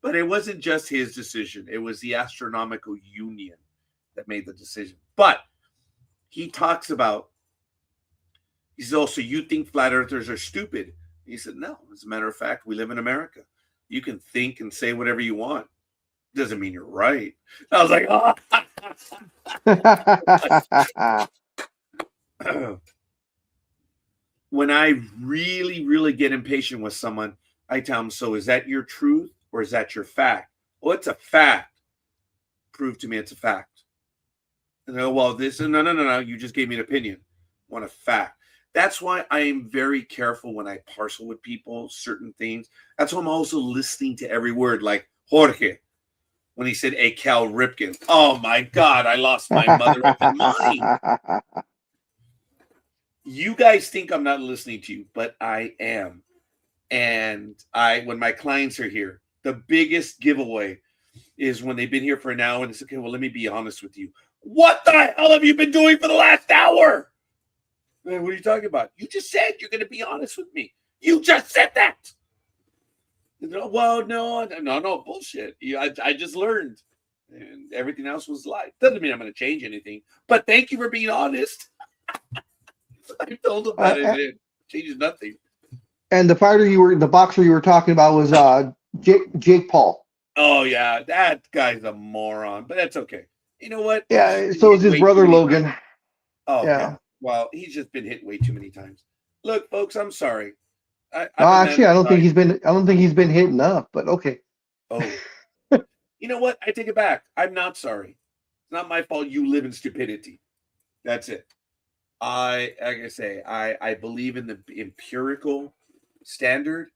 but it wasn't just his decision; it was the Astronomical Union that made the decision. But he talks about. He says, "Oh, so you think flat earthers are stupid?" He said, "No. As a matter of fact, we live in America. You can think and say whatever you want. Doesn't mean you're right." I was like, oh. When I really, really get impatient with someone, I tell them, "So is that your truth or is that your fact?" "Well, it's a fact." "Prove to me it's a fact." And they go, "Well, this, no. You just gave me an opinion." "I want a fact." That's why I am very careful when I parcel with people certain things. That's why I'm also listening to every word, like Jorge, when he said a Cal Ripken. Oh my God, I lost my mother effing mind. You guys think I'm not listening to you, but I am. And when my clients are here, the biggest giveaway is when they've been here for an hour and it's okay, well, let me be honest with you. What the hell have you been doing for the last hour? Man, what are you talking about? You just said you're going to be honest with me. You just said that. Well, no, bullshit. I just learned. And everything else was life. Doesn't mean I'm going to change anything. But thank you for being honest. I told him that it changes nothing. And the boxer you were talking about was Jake Paul. Oh yeah, that guy's a moron, but that's okay. You know what? Yeah, so is his brother Logan. Times. Oh yeah. Well, he's just been hit way too many times. Look, folks, I'm sorry. Actually, I don't think he's been hit enough, but okay. Oh, you know what? I take it back. I'm not sorry. It's not my fault. You live in stupidity. That's it. Like I say, I believe in the empirical standard,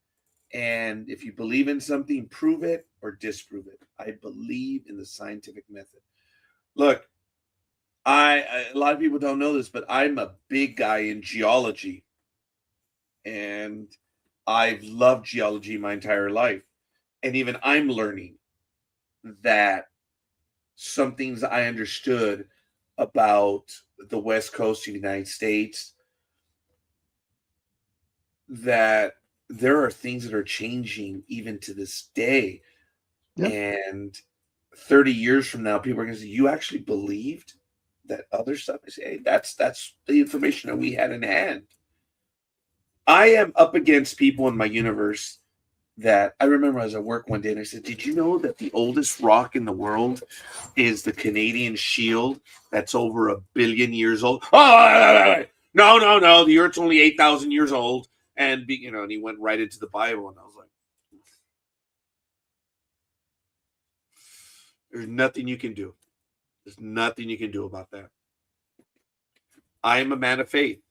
and if you believe in something, prove it or disprove it. I believe in the scientific method. Look, a lot of people don't know this, but I'm a big guy in geology, and I've loved geology my entire life, and even I'm learning that some things I understood about the West Coast of the United States, that there are things that are changing even to this day. Yep. And 30 years from now, people are going to say, you actually believed that other stuff? I say, hey, that's the information that we had in hand. I am up against people in my universe that I remember I was at work one day and I said, did you know that the oldest rock in the world is the Canadian Shield that's over 1 billion years old? Oh, no. The Earth's only 8,000 years old. And, and he went right into the Bible. And I was like, there's nothing you can do. There's nothing you can do about that. I am a man of faith.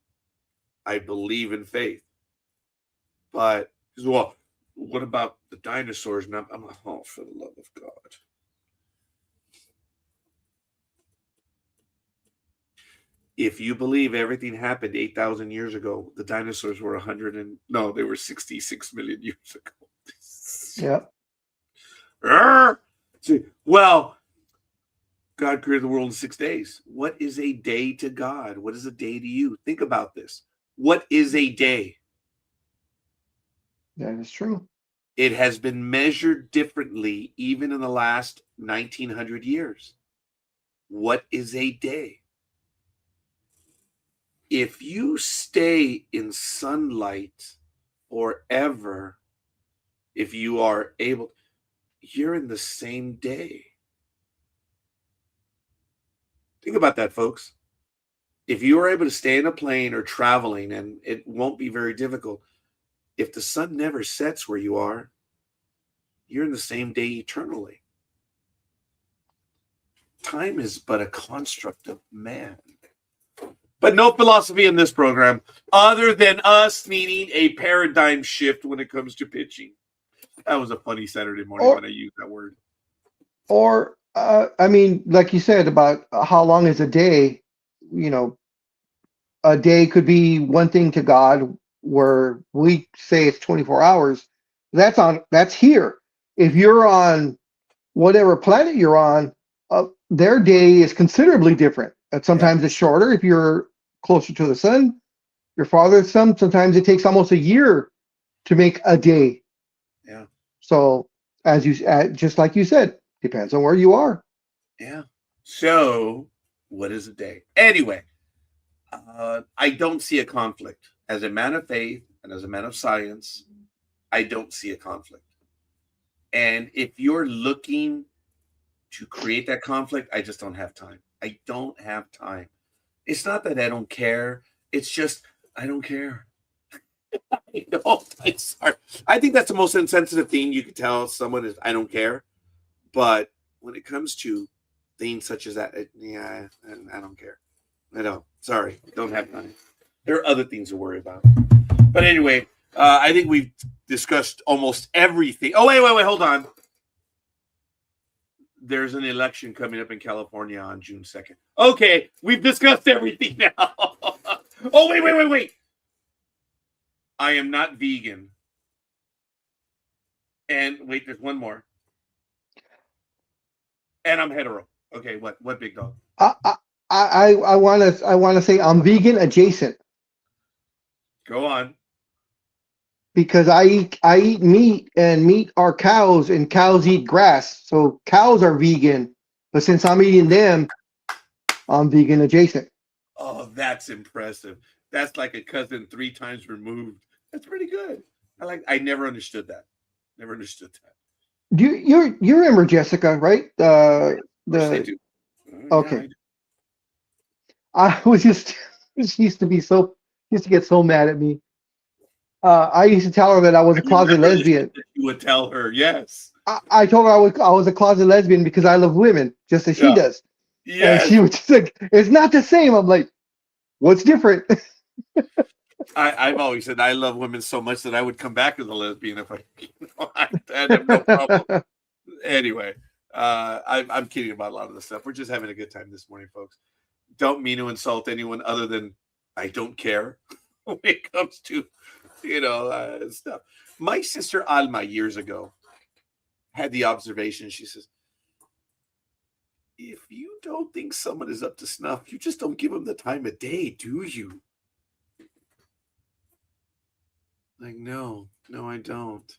I believe in faith. But, well, what about the dinosaurs? And I'm like, oh, for the love of God. If you believe everything happened 8,000 years ago, the dinosaurs were they were 66 million years ago. Yeah. Well, God created the world in 6 days. What is a day to God? What is a day to you? Think about this. What is a day? That is true. It has been measured differently even in the last 1900 years. What is a day? If you stay in sunlight forever, if you are able, you're in the same day. Think about that, folks. If you are able to stay in a plane or traveling, and it won't be very difficult, if the sun never sets where you are, you're in the same day eternally. Time is but a construct of man. But no philosophy in this program other than us needing a paradigm shift when it comes to pitching. That was a funny Saturday morning when I used that word. Or, I mean, like you said about how long is a day, a day could be one thing to God, where we say it's 24 hours. That's here. If you're on whatever planet you're on, their day is considerably different. And sometimes it's shorter if you're closer to the sun. You're farther than sun. Sometimes it takes almost a year to make a day. Yeah. So just like you said, depends on where you are. Yeah. So what is a day? Anyway, I don't see a conflict. As a man of faith and as a man of science, I don't see a conflict. And if you're looking to create that conflict, I just don't have time. I don't have time. It's not that I don't care. It's just I don't care. I'm sorry. I think that's the most insensitive thing you could tell someone is I don't care. But when it comes to things such as that, I don't care. I don't. Sorry, don't have time. There are other things to worry about. But anyway, I think we've discussed almost everything. Oh, wait, hold on. There's an election coming up in California on June 2nd. Okay, we've discussed everything now. Oh, wait. I am not vegan. And wait, there's one more. And I'm hetero. Okay, what big dog? I want to say I'm vegan adjacent Go on. because I eat meat, and meat are cows, and cows eat grass. So cows are vegan, but since I'm eating them, I'm vegan adjacent. Oh, that's impressive. That's like a cousin 3 times removed. That's pretty good. I never understood that. Never understood that. You remember Jessica, right? Of course I do. Okay. Yeah, I do. I was just she used to get so mad at me. I used to tell her that I was a closet Remember the shit lesbian. that you would tell her, yes. I told her I was a closet lesbian because I love women just as she Yeah. does. And Yes. she was just like, it's not the same. I'm like, what's different? I've always said I love women so much that I would come back as a lesbian if I have no problem. Anyway, I'm kidding about a lot of this stuff. We're just having a good time this morning, folks. Don't mean to insult anyone other than I don't care when it comes to, stuff. My sister Alma years ago had the observation. She says, if you don't think someone is up to snuff, you just don't give them the time of day, do you? Like, no, I don't.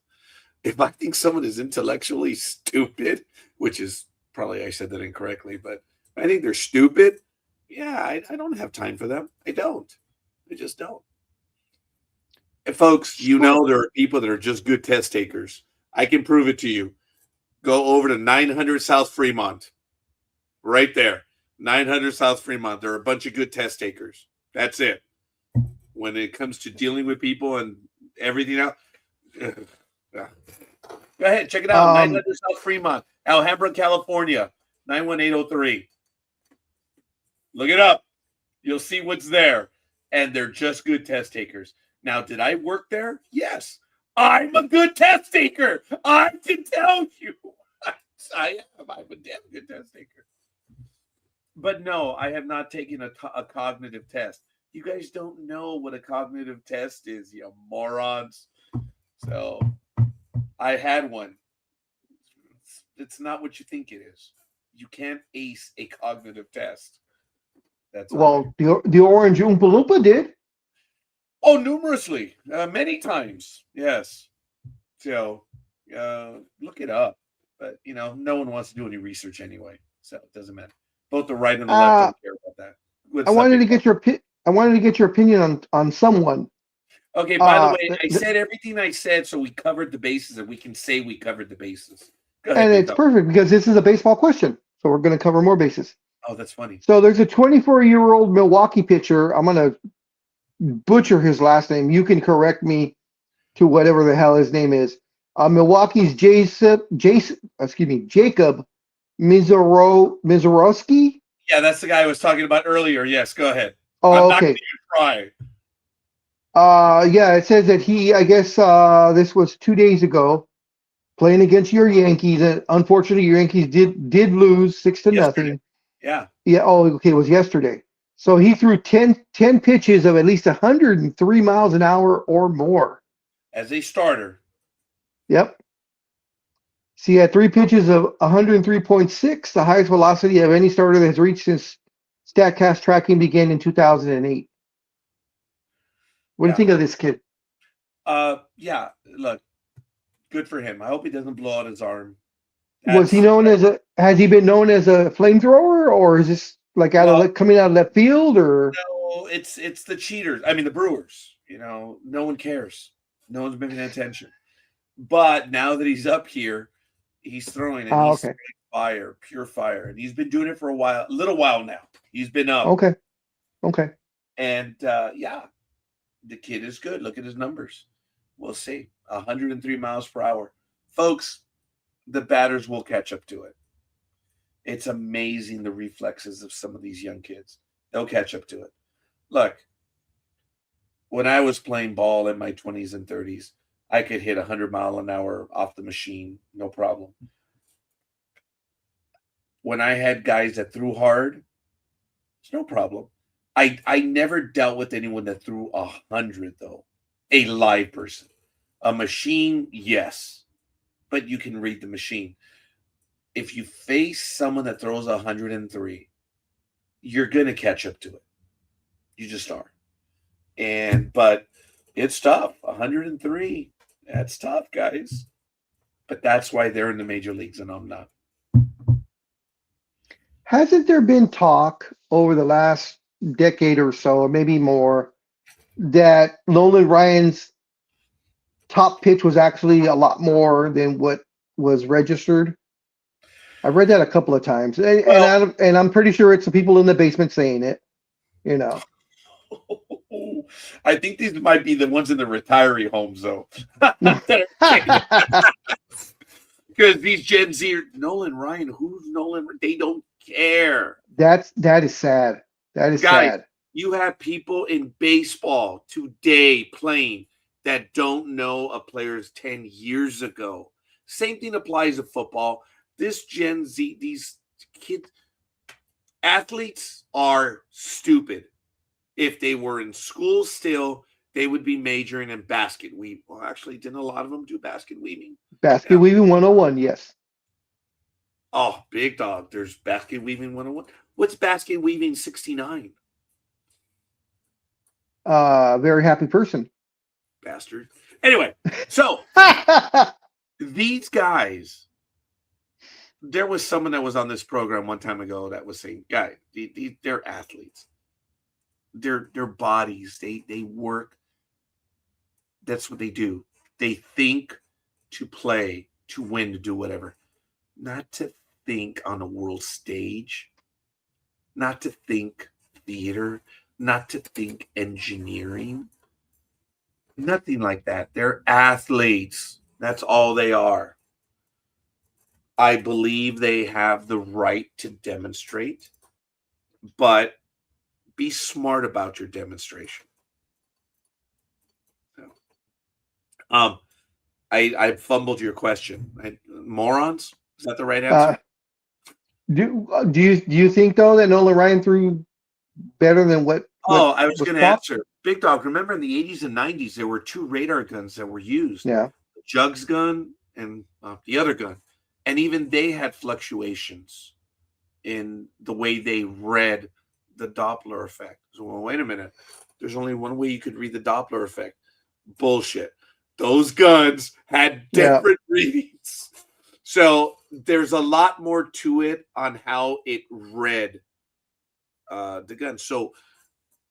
If I think someone is intellectually stupid, which is probably I said that incorrectly, but I think they're stupid, yeah, I don't have time for them. I don't. I just don't. And folks, there are people that are just good test takers. I can prove it to you. Go over to 900 South Fremont. Right there. 900 South Fremont. There are a bunch of good test takers. That's it. When it comes to dealing with people and everything else. Go ahead, check it out. 900 South Fremont, Alhambra, California, 91803. Look it up. You'll see what's there. And they're just good test takers. Now, did I work there? Yes. I'm a good test taker. I can tell you. I am. I'm a damn good test taker. But no, I have not taken a cognitive test. You guys don't know what a cognitive test is, you morons. So I had one. It's not what you think it is. You can't ace a cognitive test. That's well, the Orange Oompa Loompa did. Oh, numerously, many times. Yes. So look it up. But no one wants to do any research anyway, so it doesn't matter. Both the right and the left don't care about that. I wanted to get your opinion on someone. Okay, by the way, I said everything I said, so we covered the bases, and we can say we covered the bases. Go ahead, and it's perfect because this is a baseball question, so we're going to cover more bases. Oh, that's funny. So there's a 24-year-old Milwaukee pitcher. I'm going to butcher his last name. You can correct me to whatever the hell his name is. Milwaukee's Jacob Mizorowski. Yeah, that's the guy I was talking about earlier. Yes, go ahead. Oh, I'm okay. not going to try. Yeah, it says that I guess this was 2 days ago, playing against your Yankees. And unfortunately, your Yankees did lose 6-0. Yeah. Yeah. Oh, okay. It was yesterday. So he threw 10 pitches of at least 103 miles an hour or more. As a starter. Yep. So he had 3 pitches of 103.6, the highest velocity of any starter that has reached since StatCast tracking began in 2008. What do you think of this kid? Yeah, look, good for him. I hope he doesn't blow out his arm. Has he been known as a flamethrower, or is this like coming out of left field, or? No, it's the cheaters. I mean, the Brewers. No one cares. No one's paying attention. But now that he's up here, he's throwing and he's fire, pure fire, and he's been doing it for a little while now. He's been up. Okay. And the kid is good. Look at his numbers. We'll see. 103 miles per hour, folks. The batters will catch up to it. It's amazing the reflexes of some of these young kids. They'll catch up to it. Look, when I was playing ball in my 20s and 30s, I could hit 100-mile-an-hour off the machine, no problem. When I had guys that threw hard, it's no problem. I never dealt with anyone that threw 100, though. A live person. A machine, yes. But you can read the machine. If you face someone that throws 103, you're going to catch up to it. You just are. But it's tough. 103, that's tough, guys. But that's why they're in the major leagues and I'm not. Hasn't there been talk over the last decade or so, or maybe more, that Nolan Ryan's top pitch was actually a lot more than what was registered? I've read that a couple of times, and I'm pretty sure it's the people in the basement saying it. You know, I think these might be the ones in the retiree homes, though. Because these Gen Z, Nolan Ryan, who's Nolan? They don't care. that is sad. That is Guys, sad. you have people in baseball today playing that don't know a player's 10 years ago. Same thing applies to football. This Gen Z, these kids, athletes are stupid. If they were in school still, they would be majoring in basket weaving. Well, actually, didn't a lot of them do basket weaving? Basket weaving 101, yes. Oh, big dog. There's basket weaving 101. What's basket weaving 69? Very happy person. Bastard. Anyway, so these guys, there was someone that was on this program one time ago that was saying, guys, they're athletes. Their bodies, they work. That's what they do. They think to play, to win, to do whatever. Not to think on a world stage. Not to think theater. Not to think engineering. Nothing like that. They're athletes. That's all they are. I believe they have the right to demonstrate, but be smart about your demonstration. So, I fumbled your question. Morons? Is that the right answer? Do you think though that Nolan Ryan threw better than what? I was going to answer. Big dog. Remember in the 80s and 90s, there were two radar guns that were used. Yeah. The Jugs gun and the other gun. And even they had fluctuations in the way they read the Doppler effect. So, well, wait a minute. There's only one way you could read the Doppler effect. Bullshit. Those guns had different readings. So there's a lot more to it on how it read the gun. So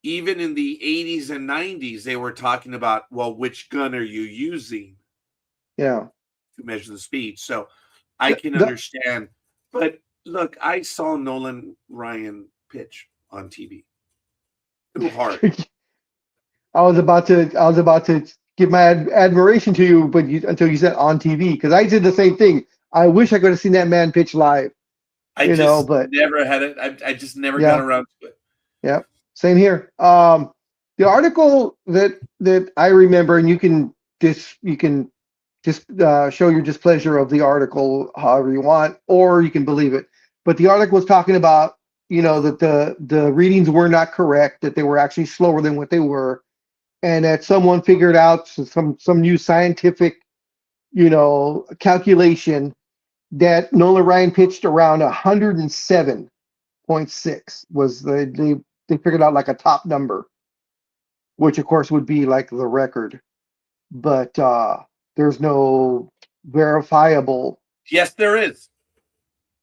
even in the 80s and 90s, they were talking about, well, which gun are you using? Yeah. To measure the speed. So I can understand. But look, I saw Nolan Ryan pitch on TV. Too hard. I was about to give my admiration to you, but until you said on TV, because I did the same thing. I wish I could have seen that man pitch live. I never had it. I just never got around to it. Yeah, same here. The article that I remember, and you can just show your displeasure of the article however you want, or you can believe it. But the article was talking about, that the readings were not correct, that they were actually slower than what they were, and that someone figured out some new scientific, calculation that Nolan Ryan pitched around 107.6 was they figured out like a top number, which of course would be like the record, but there's no verifiable. Yes, there is.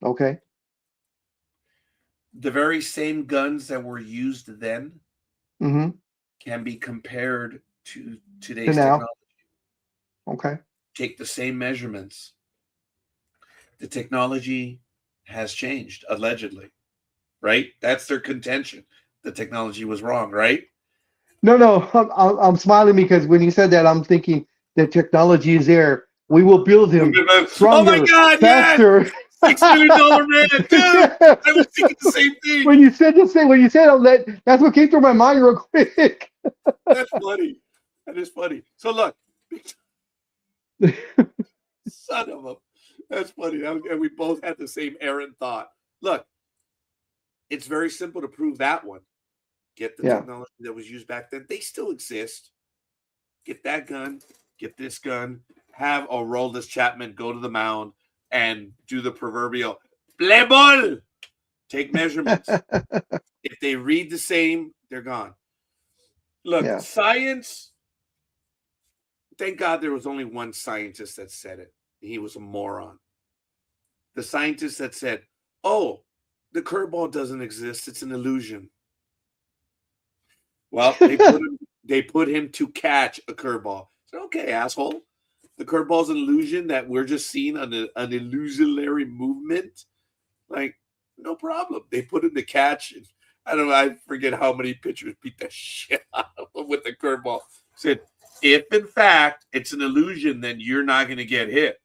Okay. The very same guns that were used then can be compared to today's technology. Okay. Take the same measurements. The technology has changed, allegedly, right? That's their contention. The technology was wrong, right? No, I'm smiling because when you said that, I'm thinking the technology is there. We will build him stronger, oh my God, faster. Yes! $6 million man, dude. I was thinking the same thing. When you said all that, that's what came through my mind real quick. That's funny. That is funny. So look, son of a, that's funny. And we both had the same errant thought. Look, it's very simple to prove that one. Get the technology that was used back then. They still exist. Get that gun, get this gun, have Aroldis Chapman go to the mound and do the proverbial play ball. Take measurements. If they read the same, they're gone. Look, science, thank God there was only one scientist that said it. He was a moron. The scientist that said, oh, the curveball doesn't exist. It's an illusion. Well, they put him to catch a curveball. So, okay, asshole. The curveball's an illusion that we're just seeing an illusionary movement. Like, no problem. They put him to catch. And I don't know. I forget how many pitchers beat the shit out of him with the curveball. Said, if in fact it's an illusion, then you're not going to get hit.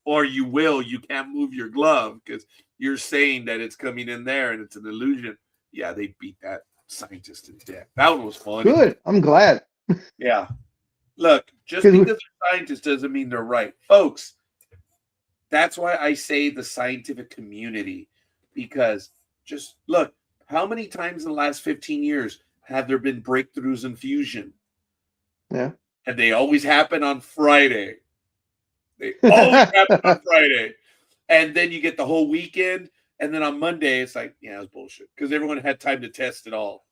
Or you will. You can't move your glove because you're saying that it's coming in there and it's an illusion. Yeah, they beat that scientist to death. That one was funny. Good. I'm glad. Yeah. Look, just because they're scientists doesn't mean they're right. Folks, that's why I say the scientific community. Because just look, how many times in the last 15 years have there been breakthroughs in fusion? Yeah. And they always happen on Friday. They always happen on Friday. And then you get the whole weekend. And then on Monday, it's like, yeah, it was bullshit. Because everyone had time to test it all.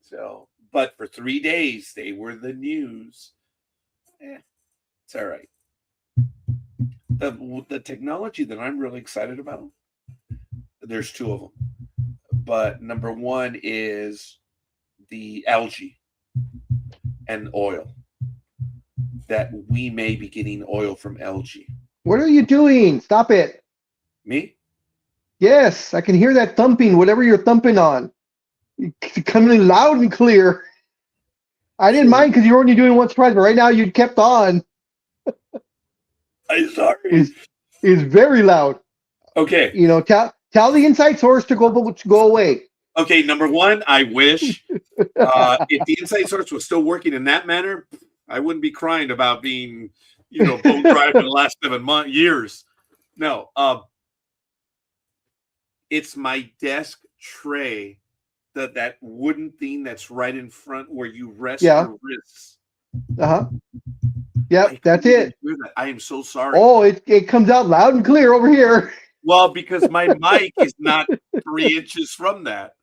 So, but for 3 days, they were the news. It's all right. The technology that I'm really excited about, there's two of them. But number one is the algae and oil. That we may be getting oil from algae. What are you doing? Stop it. Me? Yes, I can hear that thumping, whatever you're thumping on. It's coming loud and clear. I didn't mind because you were only doing one surprise, but right now you kept on. I'm sorry. It's very loud. Okay. You know, tell the inside source to go away. Okay, number one, I wish if the inside source was still working in that manner, I wouldn't be crying about being, boat driving the last 7 years. No, it's my desk tray, that wooden thing that's right in front where you rest your wrists. Yep, that's it. I am so sorry. Oh, it comes out loud and clear over here. Well, because my mic is not 3 inches from that.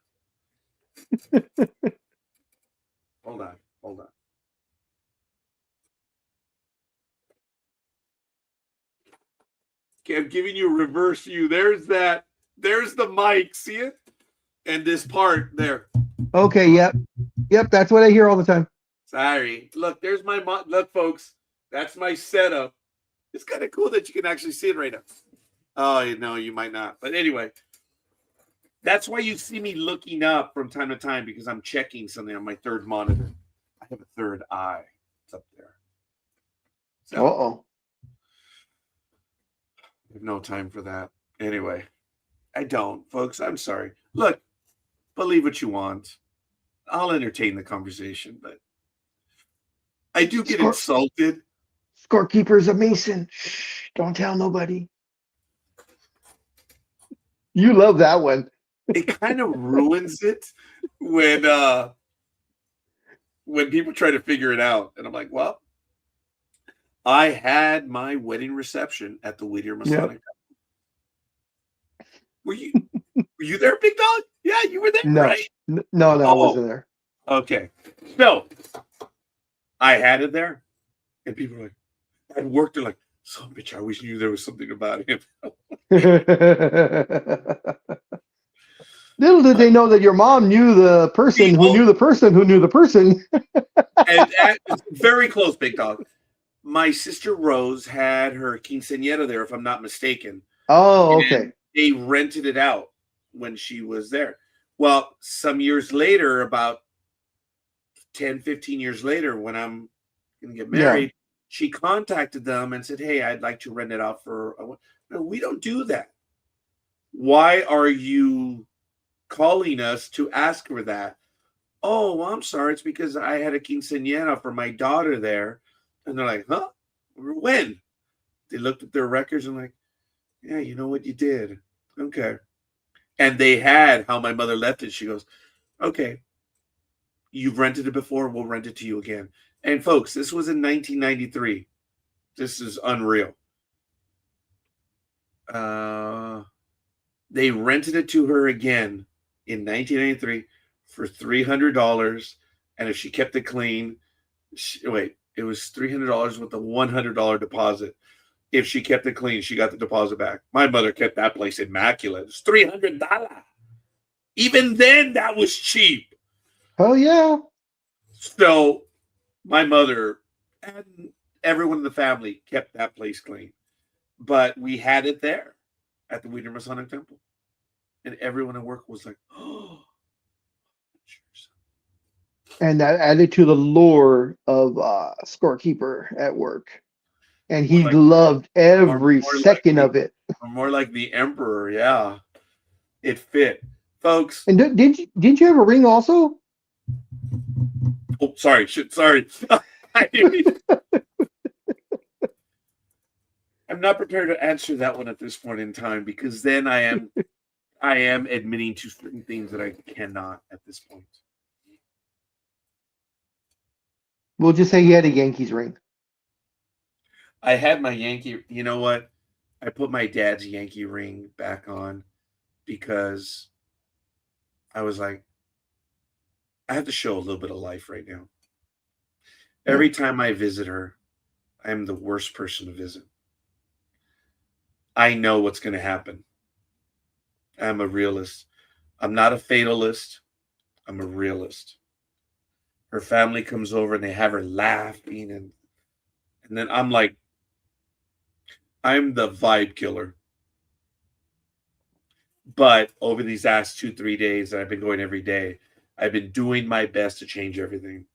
Hold on. Okay, I'm giving you a reverse view. There's that. There's the mic. See it? And this part there. Okay, yep. Yep, that's what I hear all the time. Sorry. Look, there's my mic. Look, folks. That's my setup. It's kind of cool that you can actually see it right now. Oh, no, you might not. But anyway, that's why you see me looking up from time to time, because I'm checking something on my third monitor. I have a third eye. It's up there. So, Uh-oh. I have no time for that. Anyway, I don't, folks. I'm sorry. Look, believe what you want. I'll entertain the conversation, but I do get insulted. Scorekeeper's a Mason. Shh, don't tell nobody. You love that one. It kind of ruins it when people try to figure it out. And I'm like, well, I had my wedding reception at the Whittier Masonic. Yep. Were you there, Big Dog? Yeah, you were there, no. right? No, I wasn't there. Okay. So I had it there. And people were like, at work, they're like, so bitch, I wish you knew there was something about him. Little did they know that your mom knew the person who knew the person who knew the person. And very close, Big Dog. My sister Rose had her quinceañera there, if I'm not mistaken. Oh, okay. And they rented it out when she was there. Well, some years later, about 10, 15 years later, when I'm going to get married, she contacted them and said, hey, I'd like to rent it out for no, we don't do that. Why are you calling us to ask for that? Oh, well, I'm sorry. It's because I had a quinceañera for my daughter there. And they're like, huh? When? They looked at their records and like, yeah, you know what you did. Okay. And they had how my mother left it. She goes, okay, you've rented it before. We'll rent it to you again. And folks, this was in 1993. This is unreal. They rented it to her again in 1993 for $300. And if she kept it clean, it was $300 with a $100 deposit. If she kept it clean, she got the deposit back. My mother kept that place immaculate. It's $300. Even then, that was cheap. Oh yeah. So my mother and everyone in the family kept that place clean. But we had it there at the Wiener Masonic Temple. And everyone at work was like, oh. And that added to the lore of scorekeeper at work. And he loved every second of it. More like the emperor, yeah. It fit. Folks. And did you have a ring also? Oh, sorry. I'm not prepared to answer that one at this point in time, because then I am admitting to certain things that I cannot at this point. We'll just say he had a Yankees ring. I had my Yankee. You know what? I put my dad's Yankee ring back on because I was like, I have to show a little bit of life right now. Every time I visit her, I'm the worst person to visit. I know what's going to happen. I'm a realist. I'm not a fatalist. I'm a realist. Her family comes over and they have her laughing, and then I'm like, I'm the vibe killer. But over these last 2-3 days that I've been going every day, I've been doing my best to change everything.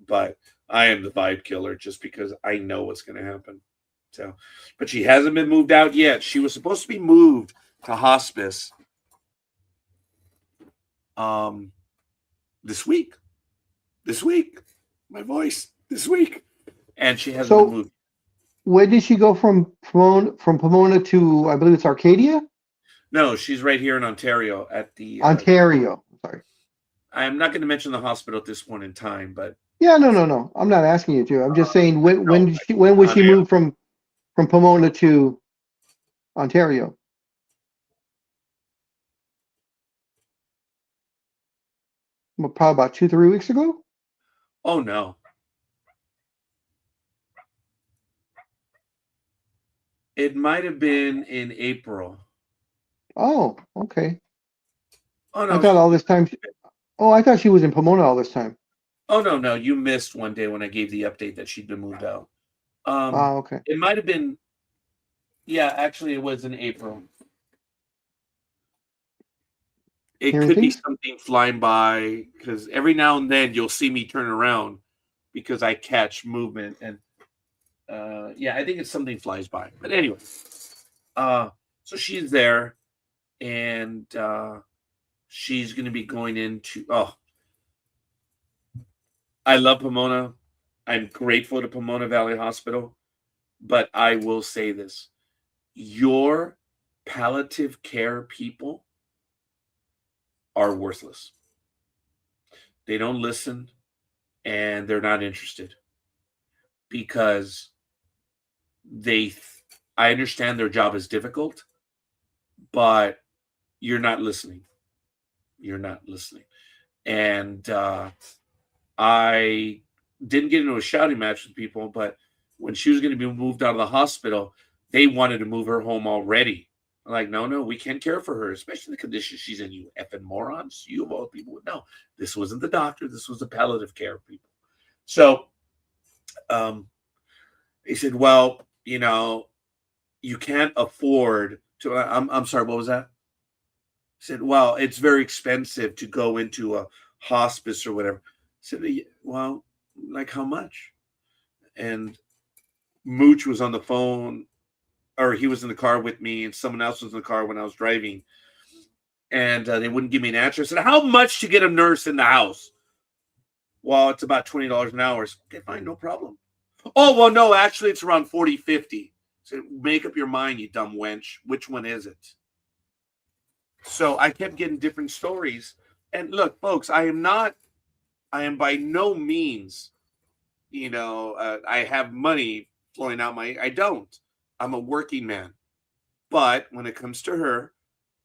But I am the vibe killer just because I know what's going to happen. So, but she hasn't been moved out yet. She was supposed to be moved to hospice this week. My voice this week. And she hasn't been moved. Where did she go from Pomona to, I believe it's Arcadia? No, she's right here in Ontario at the Ontario. Sorry. I'm not going to mention the hospital at this point in time, but yeah, no. I'm not asking you to. I'm just saying when was she moved from Pomona to Ontario? Probably about 2-3 weeks ago. Oh no. It might have been in April. Oh, okay. Oh no. I thought all this time. I thought she was in Pomona all this time. Oh no. You missed one day when I gave the update that she'd been moved out. Okay. It might have been. Yeah, actually, it was in April. It could be something flying by, because every now and then you'll see me turn around because I catch movement, and yeah, I think it's something flies by. But anyway, so she's there, and she's going to be going into. Oh, I love Pomona. I'm grateful to Pomona Valley Hospital, but I will say this: your palliative care people are worthless. They don't listen, and they're not interested, because I understand their job is difficult, but you're not listening. And I didn't get into a shouting match with people, but when she was going to be moved out of the hospital, they wanted to move her home already. I'm like, no, we can't care for her, especially the condition she's in. You effing morons. You of all people would know. This wasn't the doctor. This was the palliative care people. So they said, well, you can't afford to. I'm sorry, what was that? I said, well, it's very expensive to go into a hospice or whatever. I said, well, like how much? And Mooch was on the phone, or he was in the car with me, and someone else was in the car when I was driving, and they wouldn't give me an answer. I said, how much to get a nurse in the house? Well, it's about $20 an hour. Okay, fine, no problem. Oh, well, no, actually, it's around 40, 50. So make up your mind, you dumb wench. Which one is it? So I kept getting different stories. And look, folks, I am by no means, I have money flowing out I don't. I'm a working man. But when it comes to her,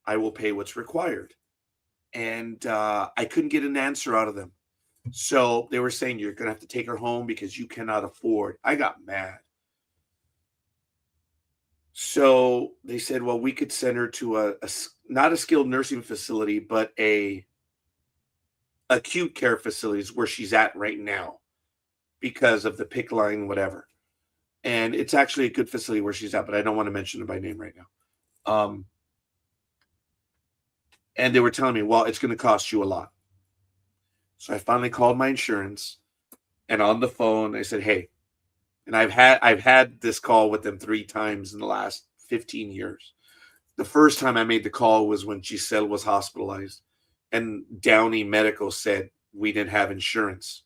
I will pay what's required. And I couldn't get an answer out of them. So they were saying, you're going to have to take her home because you cannot afford. I got mad. So they said, well, we could send her to not a skilled nursing facility, but a acute care facilities where she's at right now because of the PIC line, whatever. And it's actually a good facility where she's at, but I don't want to mention it by name right now. And they were telling me, well, it's going to cost you a lot. So I finally called my insurance, and on the phone, I said, hey, and I've had this call with them 3 times in the last 15 years. The first time I made the call was when Giselle was hospitalized, and Downey Medical said we didn't have insurance.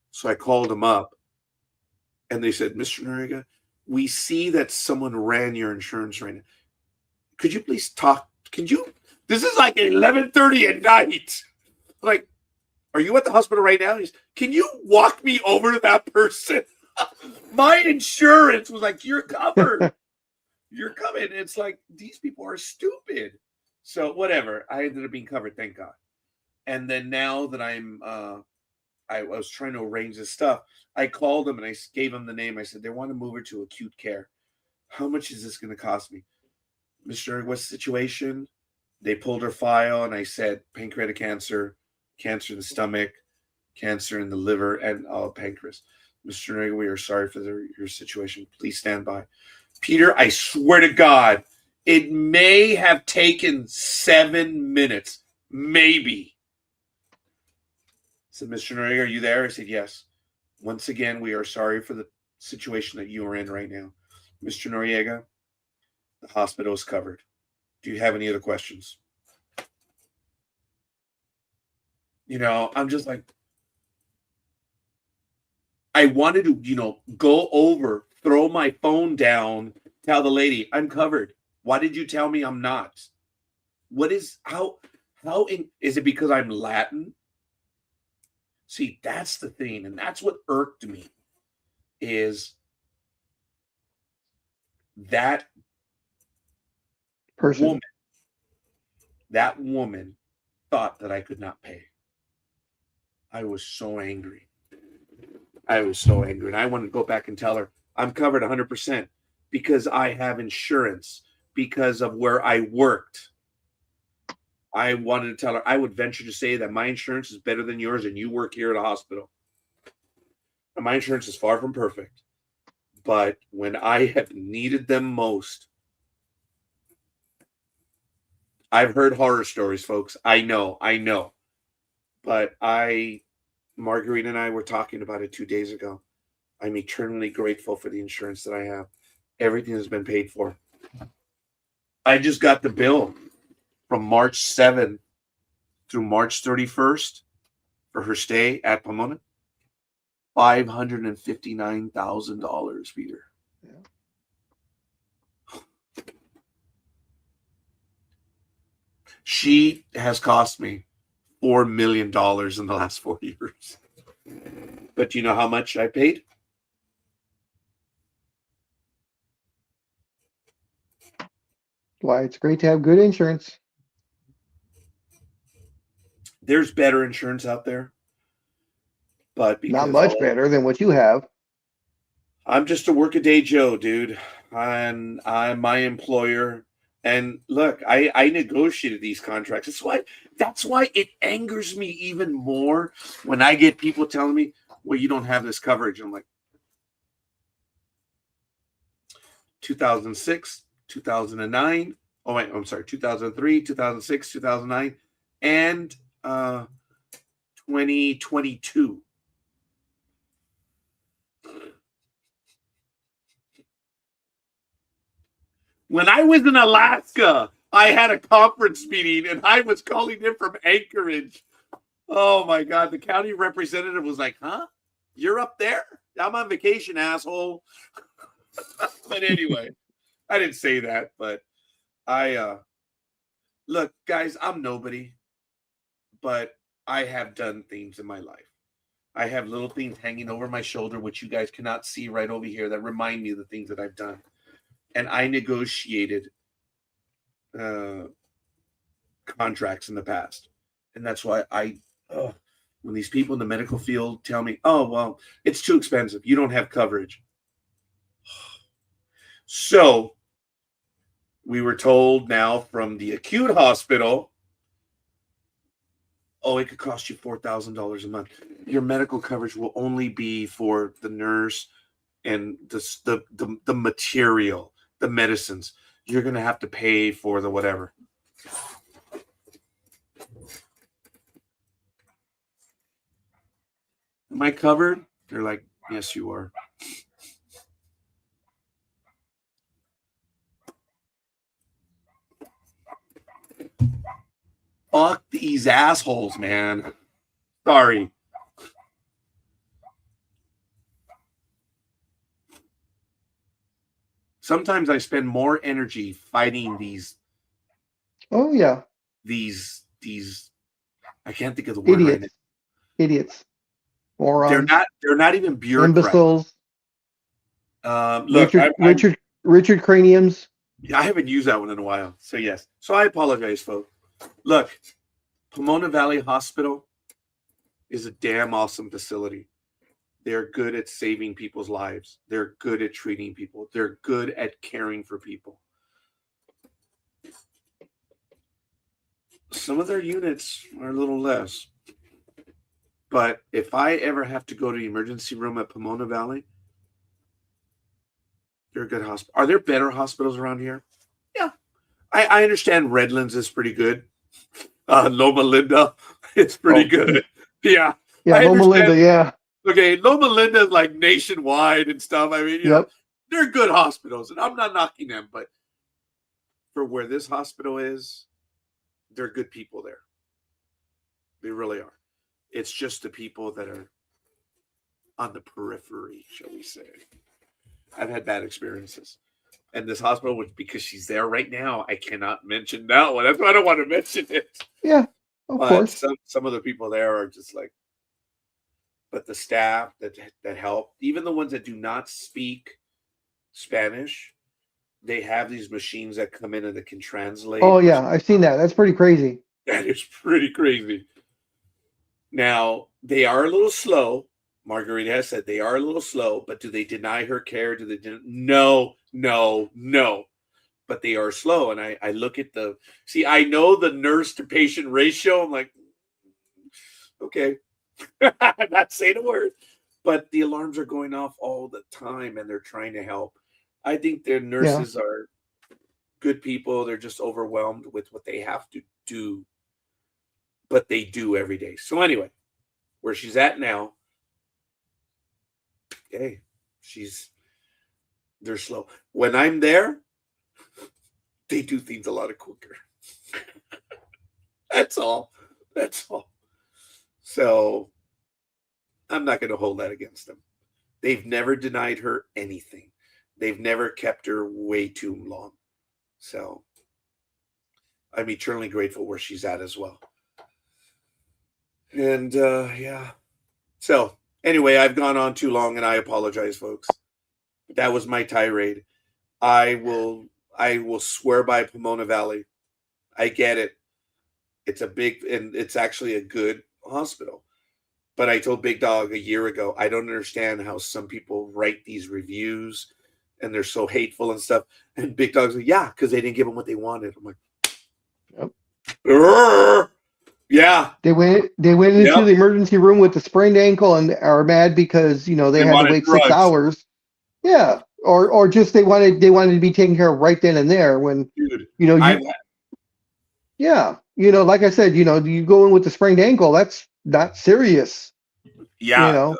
So I called them up, and they said, Mr. Noriega, we see that someone ran your insurance right now. Could you please talk? This is like 11:30 at night. Like, are you at the hospital right now? Can you walk me over to that person? My insurance was like, you're covered. You're coming. It's like, these people are stupid. So whatever. I ended up being covered, thank God. And then now that I was trying to arrange this stuff, I called them and I gave them the name. I said, they want to move her to acute care. How much is this going to cost me? Mr. What's the situation? They pulled her file and I said, pancreatic cancer, cancer in the stomach, cancer in the liver, and pancreas. Mr. Noriega, we are sorry for your situation. Please stand by. Peter, I swear to God, it may have taken 7 minutes. Maybe. I said, Mr. Noriega, are you there? I said, yes. Once again, we are sorry for the situation that you are in right now. Mr. Noriega, the hospital is covered. Do you have any other questions? I'm just like, I wanted to, go over, throw my phone down, tell the lady, I'm covered. Why did you tell me I'm not? Is it because I'm Latin? See, that's the thing. And that's what irked me is that person. That woman thought that I could not pay. I was so angry. And I wanted to go back and tell her I'm covered 100% because I have insurance because of where I worked. I wanted to tell her I would venture to say that my insurance is better than yours and you work here at a hospital. And my insurance is far from perfect. But when I have needed them most, I've heard horror stories, folks. I know. But Marguerite and I were talking about it 2 days ago. I'm eternally grateful for the insurance that I have. Everything has been paid for. I just got the bill from March 7th through March 31st for her stay at Pomona. $559,000, Peter. Yeah. She has cost me $4 million in the last 4 years. But do you know how much I paid? Why it's great to have good insurance. There's better insurance out there. But Not much better than what you have. I'm just a workaday Joe, dude. And I'm my employer. And look, I negotiated these contracts. That's why it angers me even more when I get people telling me, well, you don't have this coverage. I'm like, 2006, 2009. Oh, wait, I'm sorry, 2003, 2006, 2009, and 2022. When I was in Alaska, I had a conference meeting and I was calling in from Anchorage. Oh my God. The county representative was like, huh? You're up there? I'm on vacation, asshole. But anyway, I didn't say that, but look, guys, I'm nobody, but I have done things in my life. I have little things hanging over my shoulder, which you guys cannot see right over here, that remind me of the things that I've done. And I negotiated contracts in the past. And that's why when these people in the medical field tell me, oh, well, it's too expensive, you don't have coverage. So we were told now from the acute hospital, oh, it could cost you $4,000 a month. Your medical coverage will only be for the nurse and the material, the medicines. You're going to have to pay for the whatever. Am I covered? They're like, yes, you are. Fuck these assholes, man. Sorry. Sometimes I spend more energy fighting these. Oh yeah. These. I can't think of the word right now. Idiots. Morons. They're not even bureaucrats. Imbeciles. Look, Richard Craniums. I haven't used that one in a while. So yes. So I apologize, folks. Look, Pomona Valley Hospital is a damn awesome facility. They're good at saving people's lives. They're good at treating people. They're good at caring for people. Some of their units are a little less. But if I ever have to go to the emergency room at Pomona Valley, they're a good hospital. Are there better hospitals around here? Yeah. I understand Redlands is pretty good. Loma Linda, it's pretty good. Yeah. Yeah, Loma Linda, yeah. Okay, Loma Linda is like nationwide and stuff. I mean, you know, they're good hospitals, and I'm not knocking them, but for where this hospital is, they're good people there. They really are. It's just the people that are on the periphery, shall we say. I've had bad experiences. And this hospital, because she's there right now, I cannot mention that one. That's why I don't want to mention it. Yeah, of course. Some of the people there are just like, but the staff that help, even the ones that do not speak Spanish, they have these machines that come in and that can translate. Oh, yeah, I've seen that. That's pretty crazy. That is pretty crazy. Now, they are a little slow. Margarita has said they are a little slow, but do they deny her care? Do they no. But they are slow. And I look at I know the nurse to patient ratio. I'm like, okay. I'm not saying a word. But the alarms are going off all the time and they're trying to help. I think their nurses are good people. They're just overwhelmed with what they have to do. But they do every day. So anyway, where she's at now, hey, they're slow. When I'm there, they do things a lot quicker. That's all. So I'm not going to hold that against them. They've never denied her anything. They've never kept her way too long. So I'm eternally grateful where she's at as well. And yeah. So anyway, I've gone on too long and I apologize, folks. That was my tirade. I will swear by Pomona Valley. I get it. It's and it's actually a good hospital. But I told Big Dog a year ago, I don't understand how some people write these reviews and they're so hateful and stuff. And Big Dog's like, yeah, because they didn't give them what they wanted. I'm like, yep. Yeah. They went into the emergency room with the sprained ankle and are mad because, they had to wait 6 hours. Yeah. Or just they wanted to be taken care of right then and there when, yeah. Like I said, you go in with the sprained ankle, that's not serious. Yeah.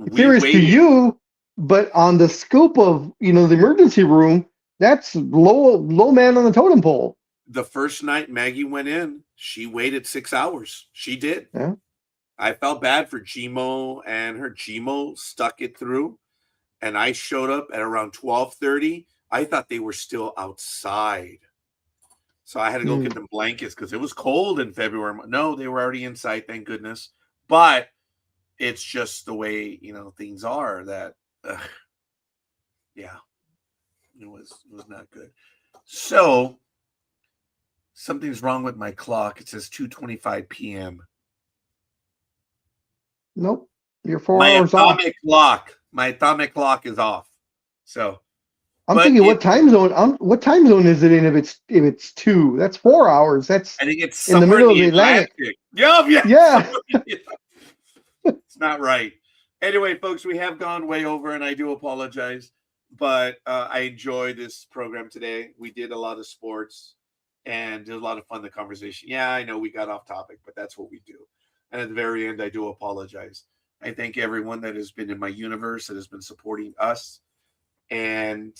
It's serious to you, but on the scope of, the emergency room, that's low man on the totem pole. The first night Maggie went in, she waited 6 hours. She did. Yeah. I felt bad for Gmo and her. Gmo stuck it through, and I showed up at around 12:30. I thought they were still outside, so I had to go get them blankets because it was cold in February. No, they were already inside, thank goodness. But it's just the way things are. That yeah, it was not good. So something's wrong with my clock. It says 2:25 p.m. Nope. You're 4 hours off. My atomic clock is off. So I'm thinking, what time zone? What time zone is it in? If it's 2, that's 4 hours. That's I think it's in the middle of the Atlantic. Yeah. It's not right. Anyway, folks, we have gone way over, and I do apologize. But I enjoyed this program today. We did a lot of sports, and it was a lot of fun. The conversation. Yeah, I know we got off topic, but that's what we do. And at the very end, I do apologize. I thank everyone that has been in my universe, that has been supporting us. And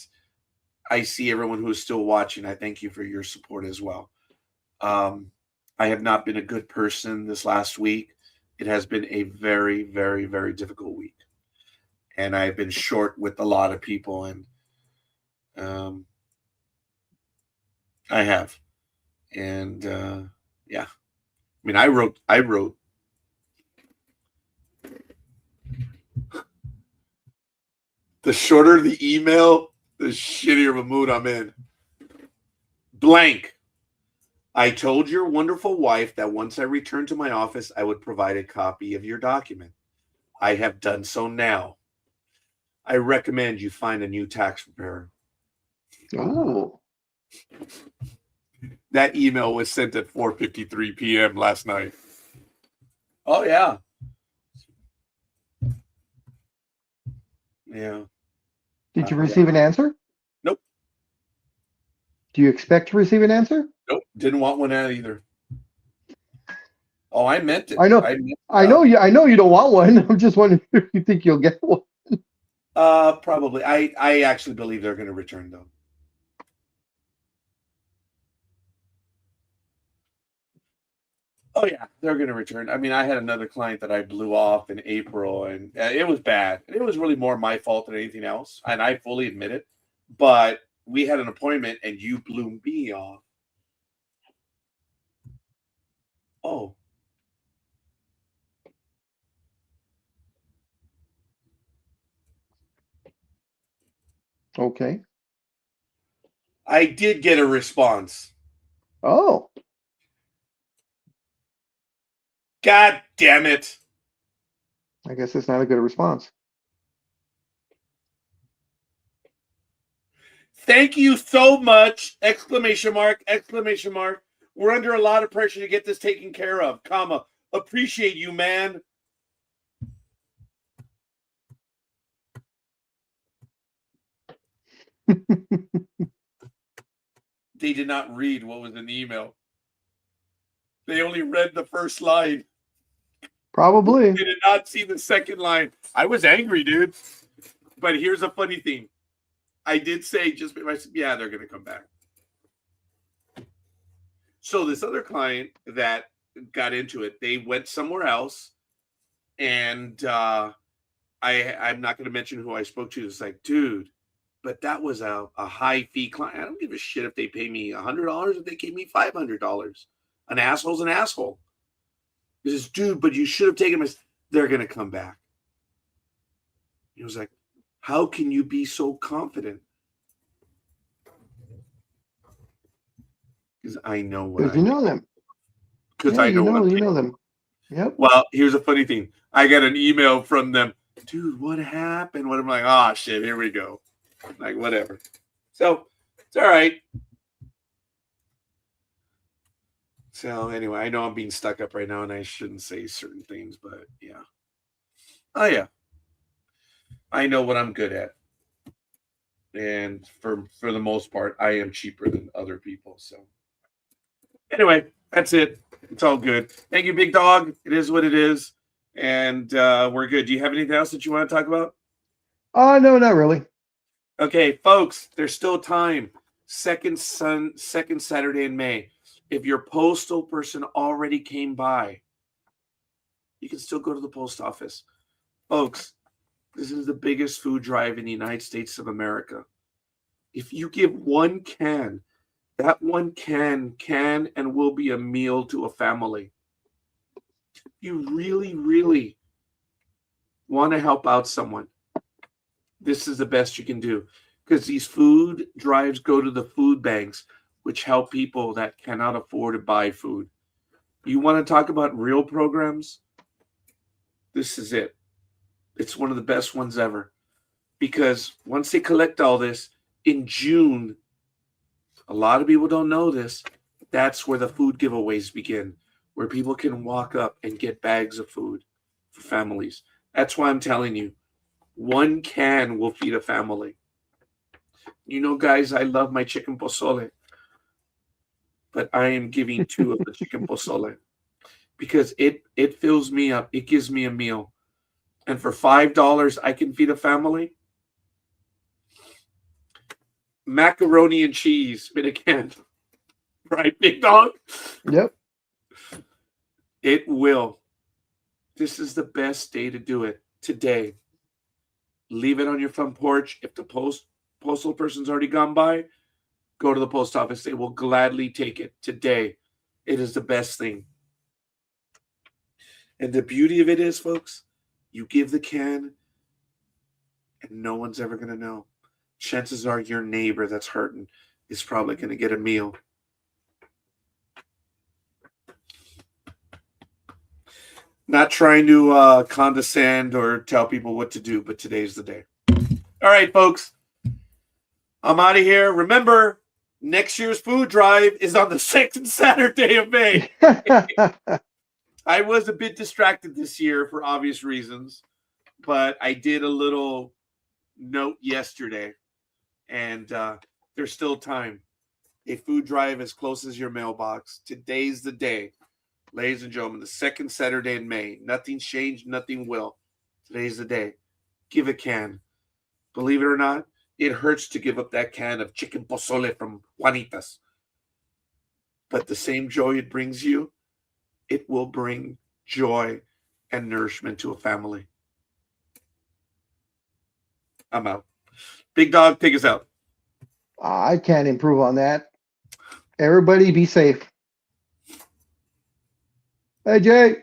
I see everyone who is still watching. I thank you for your support as well. I have not been a good person this last week. It has been a very, very, very difficult week. And I've been short with a lot of people. And I have. And yeah. I mean, I wrote the shorter the email, the shittier of a mood I'm in. Blank. I told your wonderful wife that once I returned to my office, I would provide a copy of your document. I have done so now. I recommend you find a new tax preparer. Oh. That email was sent at 4:53 p.m. last night. Oh, yeah. Yeah. Did you receive an answer? Nope. Do you expect to receive an answer? Nope. Didn't want one out either. Oh, I meant it. I know. I know you don't want one. I'm just wondering if you think you'll get one. Probably. I actually believe they're going to return, though. Oh, yeah, they're going to return. I mean, I had another client that I blew off in April, and it was bad. It was really more my fault than anything else, and I fully admit it. But we had an appointment, and you blew me off. Oh. Okay. I did get a response. Oh. God damn it. I guess it's not a good response. Thank you so much! Exclamation mark, exclamation mark. We're under a lot of pressure to get this taken care of, comma. Appreciate you, man. They did not read what was in the email. They only read the first line. Probably. They did not see the second line. I was angry, dude. But here's a funny thing. I did say yeah, they're going to come back. So this other client that got into it, they went somewhere else. And I'm not going to mention who I spoke to. It's like, dude, but that was a high fee client. I don't give a shit if they pay me $100, if they gave me $500. An asshole's an asshole. He says, dude, but you should have taken my. They're going to come back. He was like, how can you be so confident? Because I know what Because you know them. Because I know you know them. Yep. Well, here's a funny thing. I got an email from them. Dude, what happened? What I'm like, oh shit, here we go. Like, whatever. So it's all right. So anyway, I know I'm being stuck up right now and I shouldn't say certain things, but yeah. Oh yeah. I know what I'm good at. And for the most part, I am cheaper than other people. So anyway, that's it. It's all good. Thank you, big dog. It is what it is. And we're good. Do you have anything else that you want to talk about? No, not really. Okay, folks, there's still time. Second Saturday in May. If your postal person already came by, You can still go to the post office. Folks, this is the biggest food drive in the United States of America. If you give one can, that one can and will be a meal to a family. You really, really want to help out someone, this is the best you can do, because these food drives go to the food banks, which help people that cannot afford to buy food. You want to talk about real programs? This is it. It's one of the best ones ever, because once they collect all this in June, a lot of people don't know this, that's where the food giveaways begin, where people can walk up and get bags of food for families. That's why I'm telling you, one can will feed a family. You know, guys, I love my chicken pozole, but I am giving 2 of the chicken pozole because it fills me up. It gives me a meal. And for $5, I can feed a family. Macaroni and cheese in a can. Right, big dog? Yep. It will. This is the best day to do it. Today. Leave it on your front porch. If the postal person's already gone by, go to the post office. They will gladly take it today. It is the best thing. And the beauty of it is, folks, you give the can and no one's ever going to know. Chances are your neighbor that's hurting is probably going to get a meal. Not trying to condescend or tell people what to do, but today's the day. All right, folks. I'm out of here. Remember, next year's food drive is on the 2nd Saturday of May. I was a bit distracted this year for obvious reasons, but I did a little note yesterday, and there's still time. A food drive as close as your mailbox. Today's the day. Ladies and gentlemen, the 2nd Saturday in May. Nothing's changed. Nothing will. Today's the day. Give a can. Believe it or not, it hurts to give up that can of chicken pozole from Juanita's. But the same joy it brings you, it will bring joy and nourishment to a family. I'm out. Big Dog, take us out. I can't improve on that. Everybody be safe. Hey, Jay.